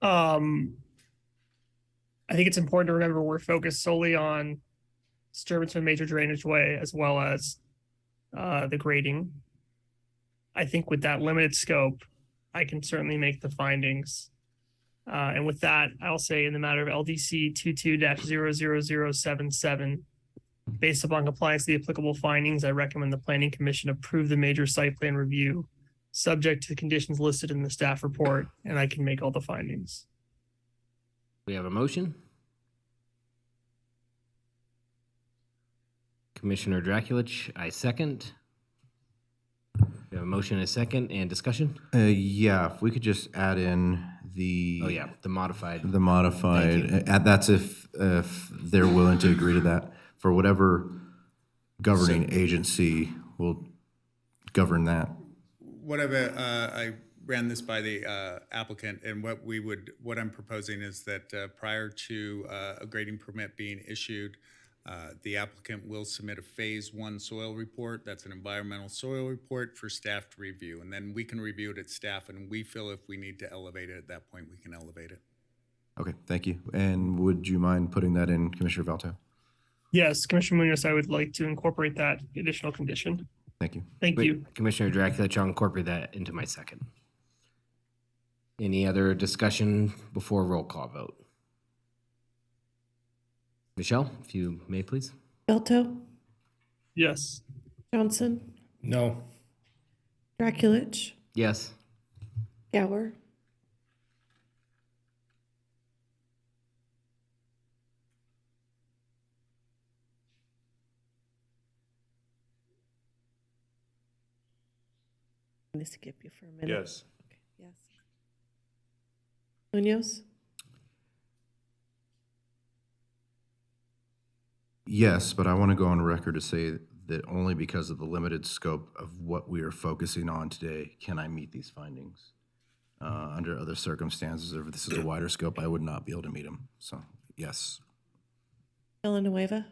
I think it's important to remember we're focused solely on disturbance of a major drainage way as well as the grading. I think with that limited scope, I can certainly make the findings. And with that, I'll say in the matter of LDC 22-00077, based upon compliance with the applicable findings, I recommend the Planning Commission approve the major site plan review subject to the conditions listed in the staff report, and I can make all the findings. We have a motion. Commissioner Draculich, I second. We have a motion and a second, and discussion? Yeah, if we could just add in the. Oh, yeah, the modified. The modified, that's if they're willing to agree to that, for whatever governing agency will govern that. Whatever, I ran this by the applicant, and what I'm proposing is that prior to a grading permit being issued, the applicant will submit a phase 1 soil report. That's an environmental soil report for staff to review. And then we can review it at staff, and we feel if we need to elevate it at that point, we can elevate it. Okay, thank you. And would you mind putting that in, Commissioner Valto? Yes, Commissioner Munoz, I would like to incorporate that additional condition. Thank you. Thank you. Commissioner Draculich, I'll incorporate that into my second. Any other discussion before roll call vote? Michelle, if you may, please. Belto, Yes. Johnson, No. Draculich, Yes. Gower, I'm going to skip you for a minute. Yes. Okay. Yes. Munoz, Yes, but I want to go on record to say that only because of the limited scope of what we are focusing on today can I meet these findings. Under other circumstances, if this is a wider scope, I would not be able to meet them. So, yes. Villanueva,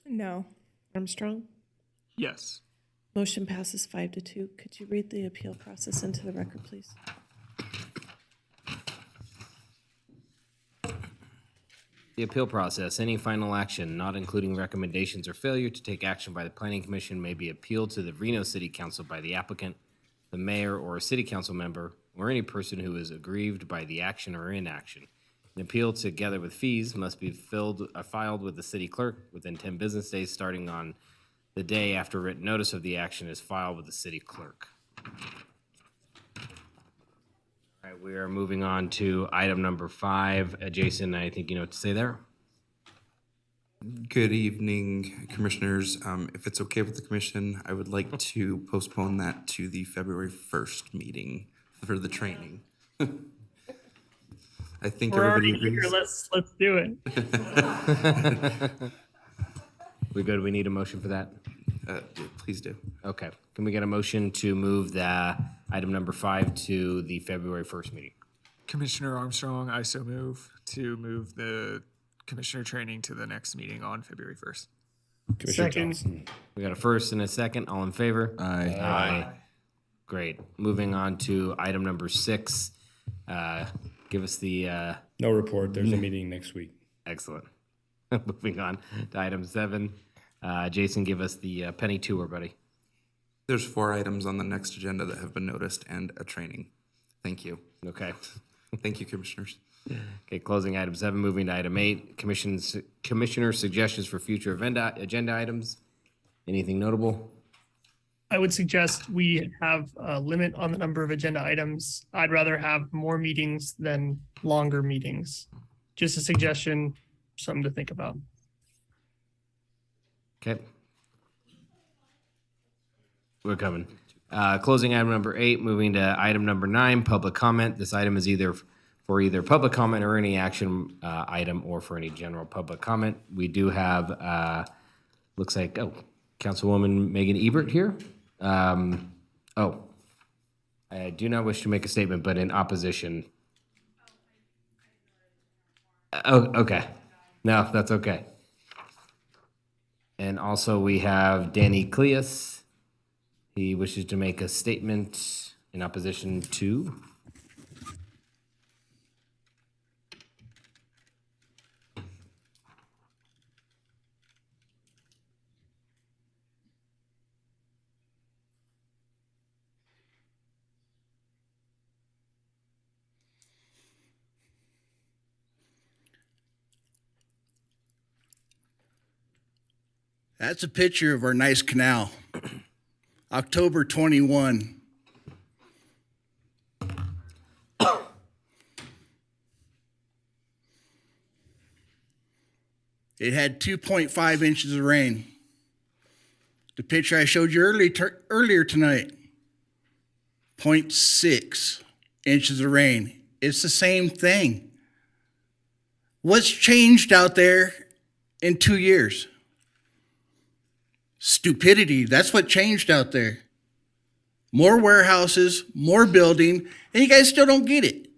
No. Armstrong, Yes. Motion passes 5-2. Could you read the appeal process into the record, please? The appeal process, any final action not including recommendations or failure to take action by the Planning Commission may be appealed to the Reno City Council by the applicant, the mayor or a city council member, or any person who is aggrieved by the action or inaction. An appeal together with fees must be filed with the city clerk within 10 business days starting on the day after written notice of the action is filed with the city clerk. All right, we are moving on to item number 5. Jason, I think you know what to say there. Good evening, Commissioners. If it's okay with the Commission, I would like to postpone that to the February 1st meeting for the training. I think We're everybody already here. agrees. Let's do it. We good? We need a motion for that? Please do. Okay. Can we get a motion to move the item number 5 to the February 1st meeting? Commissioner Armstrong, I so move to move the commissioner training to the next meeting on February 1st. Commissioner Second. Thompson. We got a first and a second. All in favor? Aye. Aye. Great. Moving on to item number 6. Give us the No report. There's a meeting next week. excellent. Moving on to item 7. Jason, give us the penny tour, buddy. There's 4 items on the next agenda that have been noticed and a training. Thank you. Okay. Thank you, Commissioners. Okay, closing item 7, moving to item 8. Commissioner suggestions for future agenda items. Anything notable? I would suggest we have a limit on the number of agenda items. I'd rather have more meetings than longer meetings. Just a suggestion, something to think about. Okay. We're coming. Closing item number 8, moving to item number 9, public comment. This item is either for either public comment or any action item or for any general public comment. We do have, looks like, Councilwoman Megan Ebert here. I do not wish to make a statement, but in opposition. Oh, okay. No, that's okay. And also we have Danny Cleus. He wishes to make a statement in opposition to. That's a picture of our nice canal. October 21. It had 2.5 inches of rain. The picture I showed you earlier tonight, 0.6 inches of rain. It's the same thing. What's changed out there in 2 years? Stupidity. That's what changed out there. More warehouses, more building, and you guys still don't get it.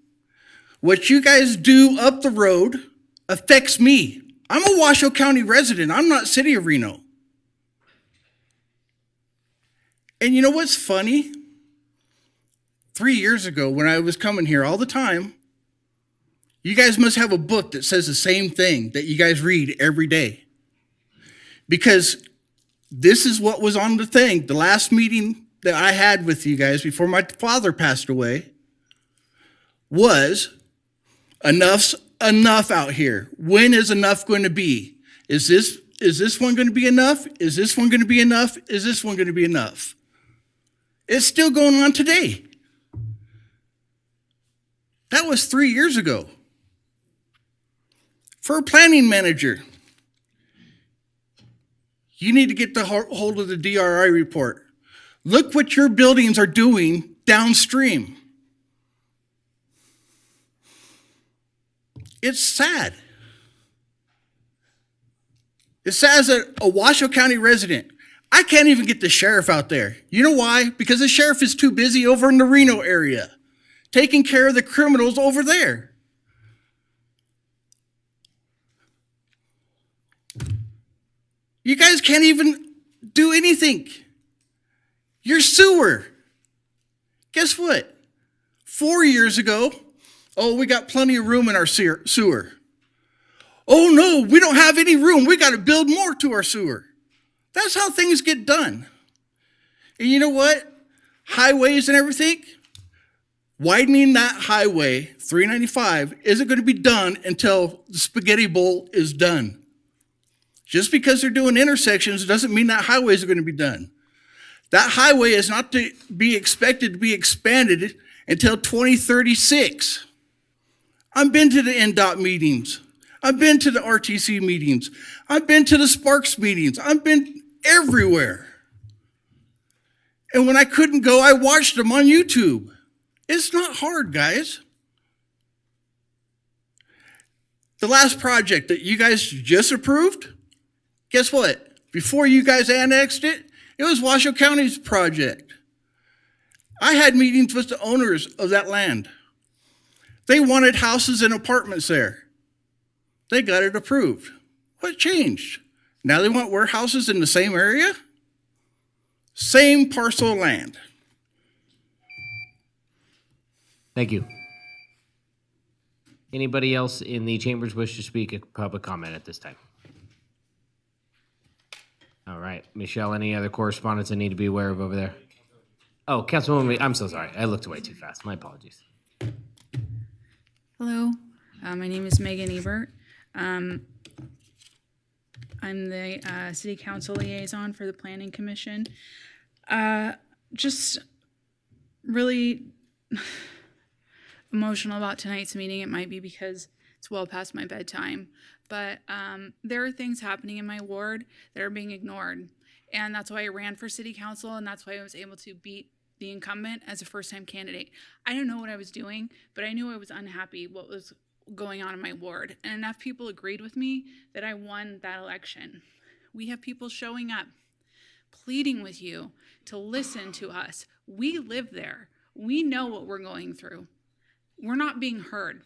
What you guys do up the road affects me. I'm a Washoe County resident. I'm not City of Reno. And you know what's funny? 3 years ago, when I was coming here all the time, you guys must have a book that says the same thing that you guys read every day. Because this is what was on the thing. The last meeting that I had with you guys before my father passed away was enough's enough out here. When is enough going to be? Is this one going to be enough? Is this one going to be enough? Is this one going to be enough? It's still going on today. That was 3 years ago. For a planning manager, you need to get the hold of the DRI report. Look what your buildings are doing downstream. It's sad. It's sad as a Washoe County resident. I can't even get the sheriff out there. You know why? Because the sheriff is too busy over in the Reno area, taking care of the criminals over there. You guys can't even do anything. Your sewer. Guess what? 4 years ago, oh, we got plenty of room in our sewer. Oh no, we don't have any room. We got to build more to our sewer. That's how things get done. And you know what? Highways and everything, widening that highway, 395, isn't going to be done until the spaghetti bowl is done. Just because they're doing intersections doesn't mean that highways are going to be done. That highway is not to be expected to be expanded until 2036. I've been to the NDOT meetings. I've been to the RTC meetings. I've been to the Sparks meetings. I've been everywhere. And when I couldn't go, I watched them on YouTube. It's not hard, guys. The last project that you guys just approved, guess what? Before you guys annexed it, it was Washoe County's project. I had meetings with the owners of that land. They wanted houses and apartments there. They got it approved. What changed? Now they want warehouses in the same area? Same parcel of land. Thank you. Anybody else in the chambers wish to speak a public comment at this time? All right, Michelle, any other correspondence I need to be aware of over there? Oh, Councilwoman, I'm so sorry. I looked away too fast. My apologies. Hello, my name is Megan Ebert. I'm the City Council Liaison for the Planning Commission. Just really emotional about tonight's meeting. It might be because it's well past my bedtime, but there are things happening in my ward that are being ignored. And that's why I ran for City Council, and that's why I was able to beat the incumbent as a first-time candidate. I don't know what I was doing, but I knew I was unhappy what was going on in my ward. And enough people agreed with me that I won that election. We have people showing up, pleading with you to listen to us. We live there. We know what we're going through. We're not being heard.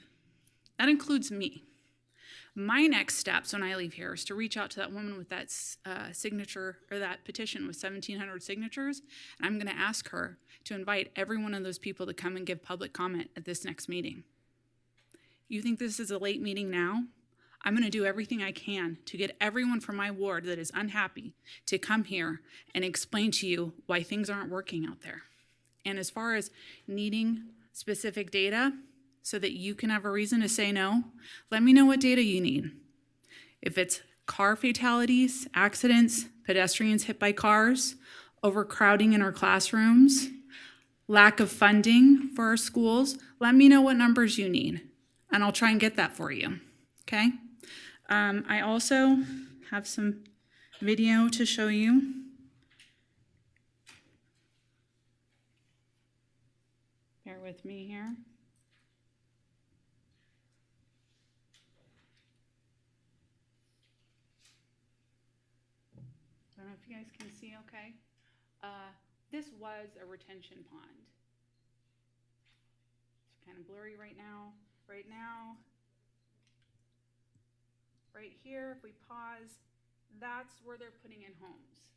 That includes me. My next steps when I leave here is to reach out to that woman with that signature, or that petition with 1,700 signatures, and I'm going to ask her to invite every one of those people to come and give public comment at this next meeting. You think this is a late meeting now? I'm going to do everything I can to get everyone from my ward that is unhappy to come here and explain to you why things aren't working out there. And as far as needing specific data so that you can have a reason to say no, let me know what data you need. If it's car fatalities, accidents, pedestrians hit by cars, overcrowding in our classrooms, lack of funding for our schools, let me know what numbers you need, and I'll try and get that for you, okay? I also have some video to show you. Bear with me here. I don't know if you guys can see okay. This was a retention pond. It's kind of blurry right now. Right now, right here, if we pause, that's where they're putting in homes.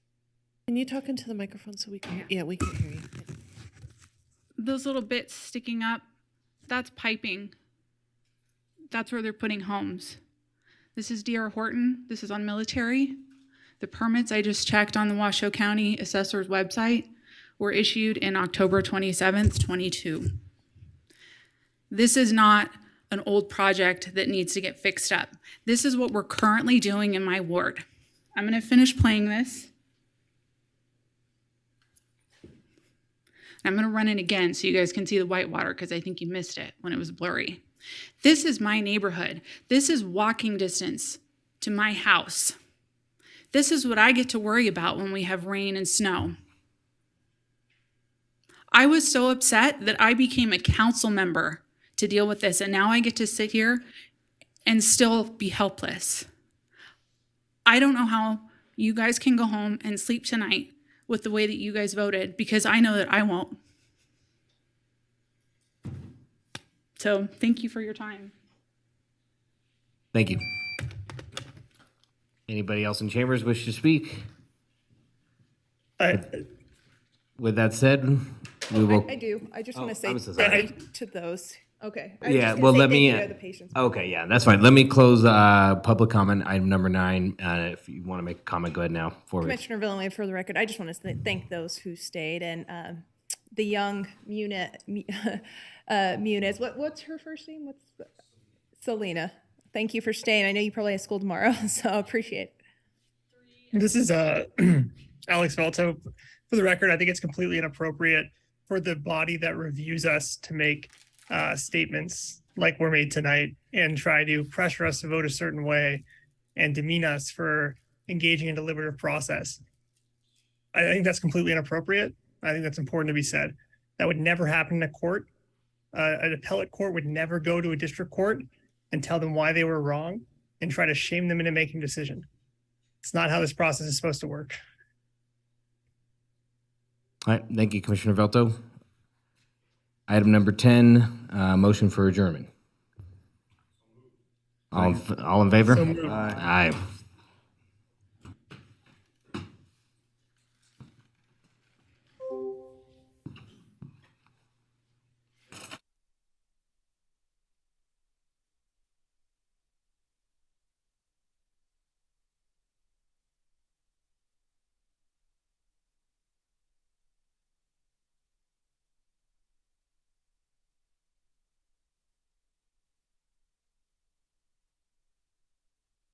Can you talk into the microphone so we can, yeah, we can hear you. Those little bits sticking up, that's piping. That's where they're putting homes. This is D.R. Horton. This is on Military. The permits I just checked on the Washoe County Assessor's website were issued in October 27th, 22. This is not an old project that needs to get fixed up. This is what we're currently doing in my ward. I'm going to finish playing this. I'm going to run it again so you guys can see the whitewater because I think you missed it when it was blurry. This is my neighborhood. This is walking distance to my house. This is what I get to worry about when we have rain and snow. I was so upset that I became a council member to deal with this, and now I get to sit here and still be helpless. I don't know how you guys can go home and sleep tonight with the way that you guys voted, because I know that I won't. So thank you for your time. Thank you. Anybody else in chambers wish to speak? With that said, we will. I do. I just want to say I'm so sorry. thank you to those. Okay. I was Yeah, just gonna well, say let thank me. you to the patients. Okay, yeah, that's fine. Let me close public comment, item number 9. If you want to make a comment, go ahead now. Commissioner Villanueva, for the record, I just want to thank those who stayed and the young Muniz. What's her first name? Selena. Thank you for staying. I know you probably have school tomorrow, so I appreciate it. This is Alex Valto. For the record, I think it's completely inappropriate for the body that reviews us to make statements like were made tonight and try to pressure us to vote a certain way and demean us for engaging in deliberative process. I think that's completely inappropriate. I think that's important to be said. That would never happen in a court. An appellate court would never go to a district court and tell them why they were wrong and try to shame them into making a decision. It's not how this process is supposed to work. All right, thank you, Commissioner Velto. Item number 10, motion for adjournment. All in favor? So moved. Aye.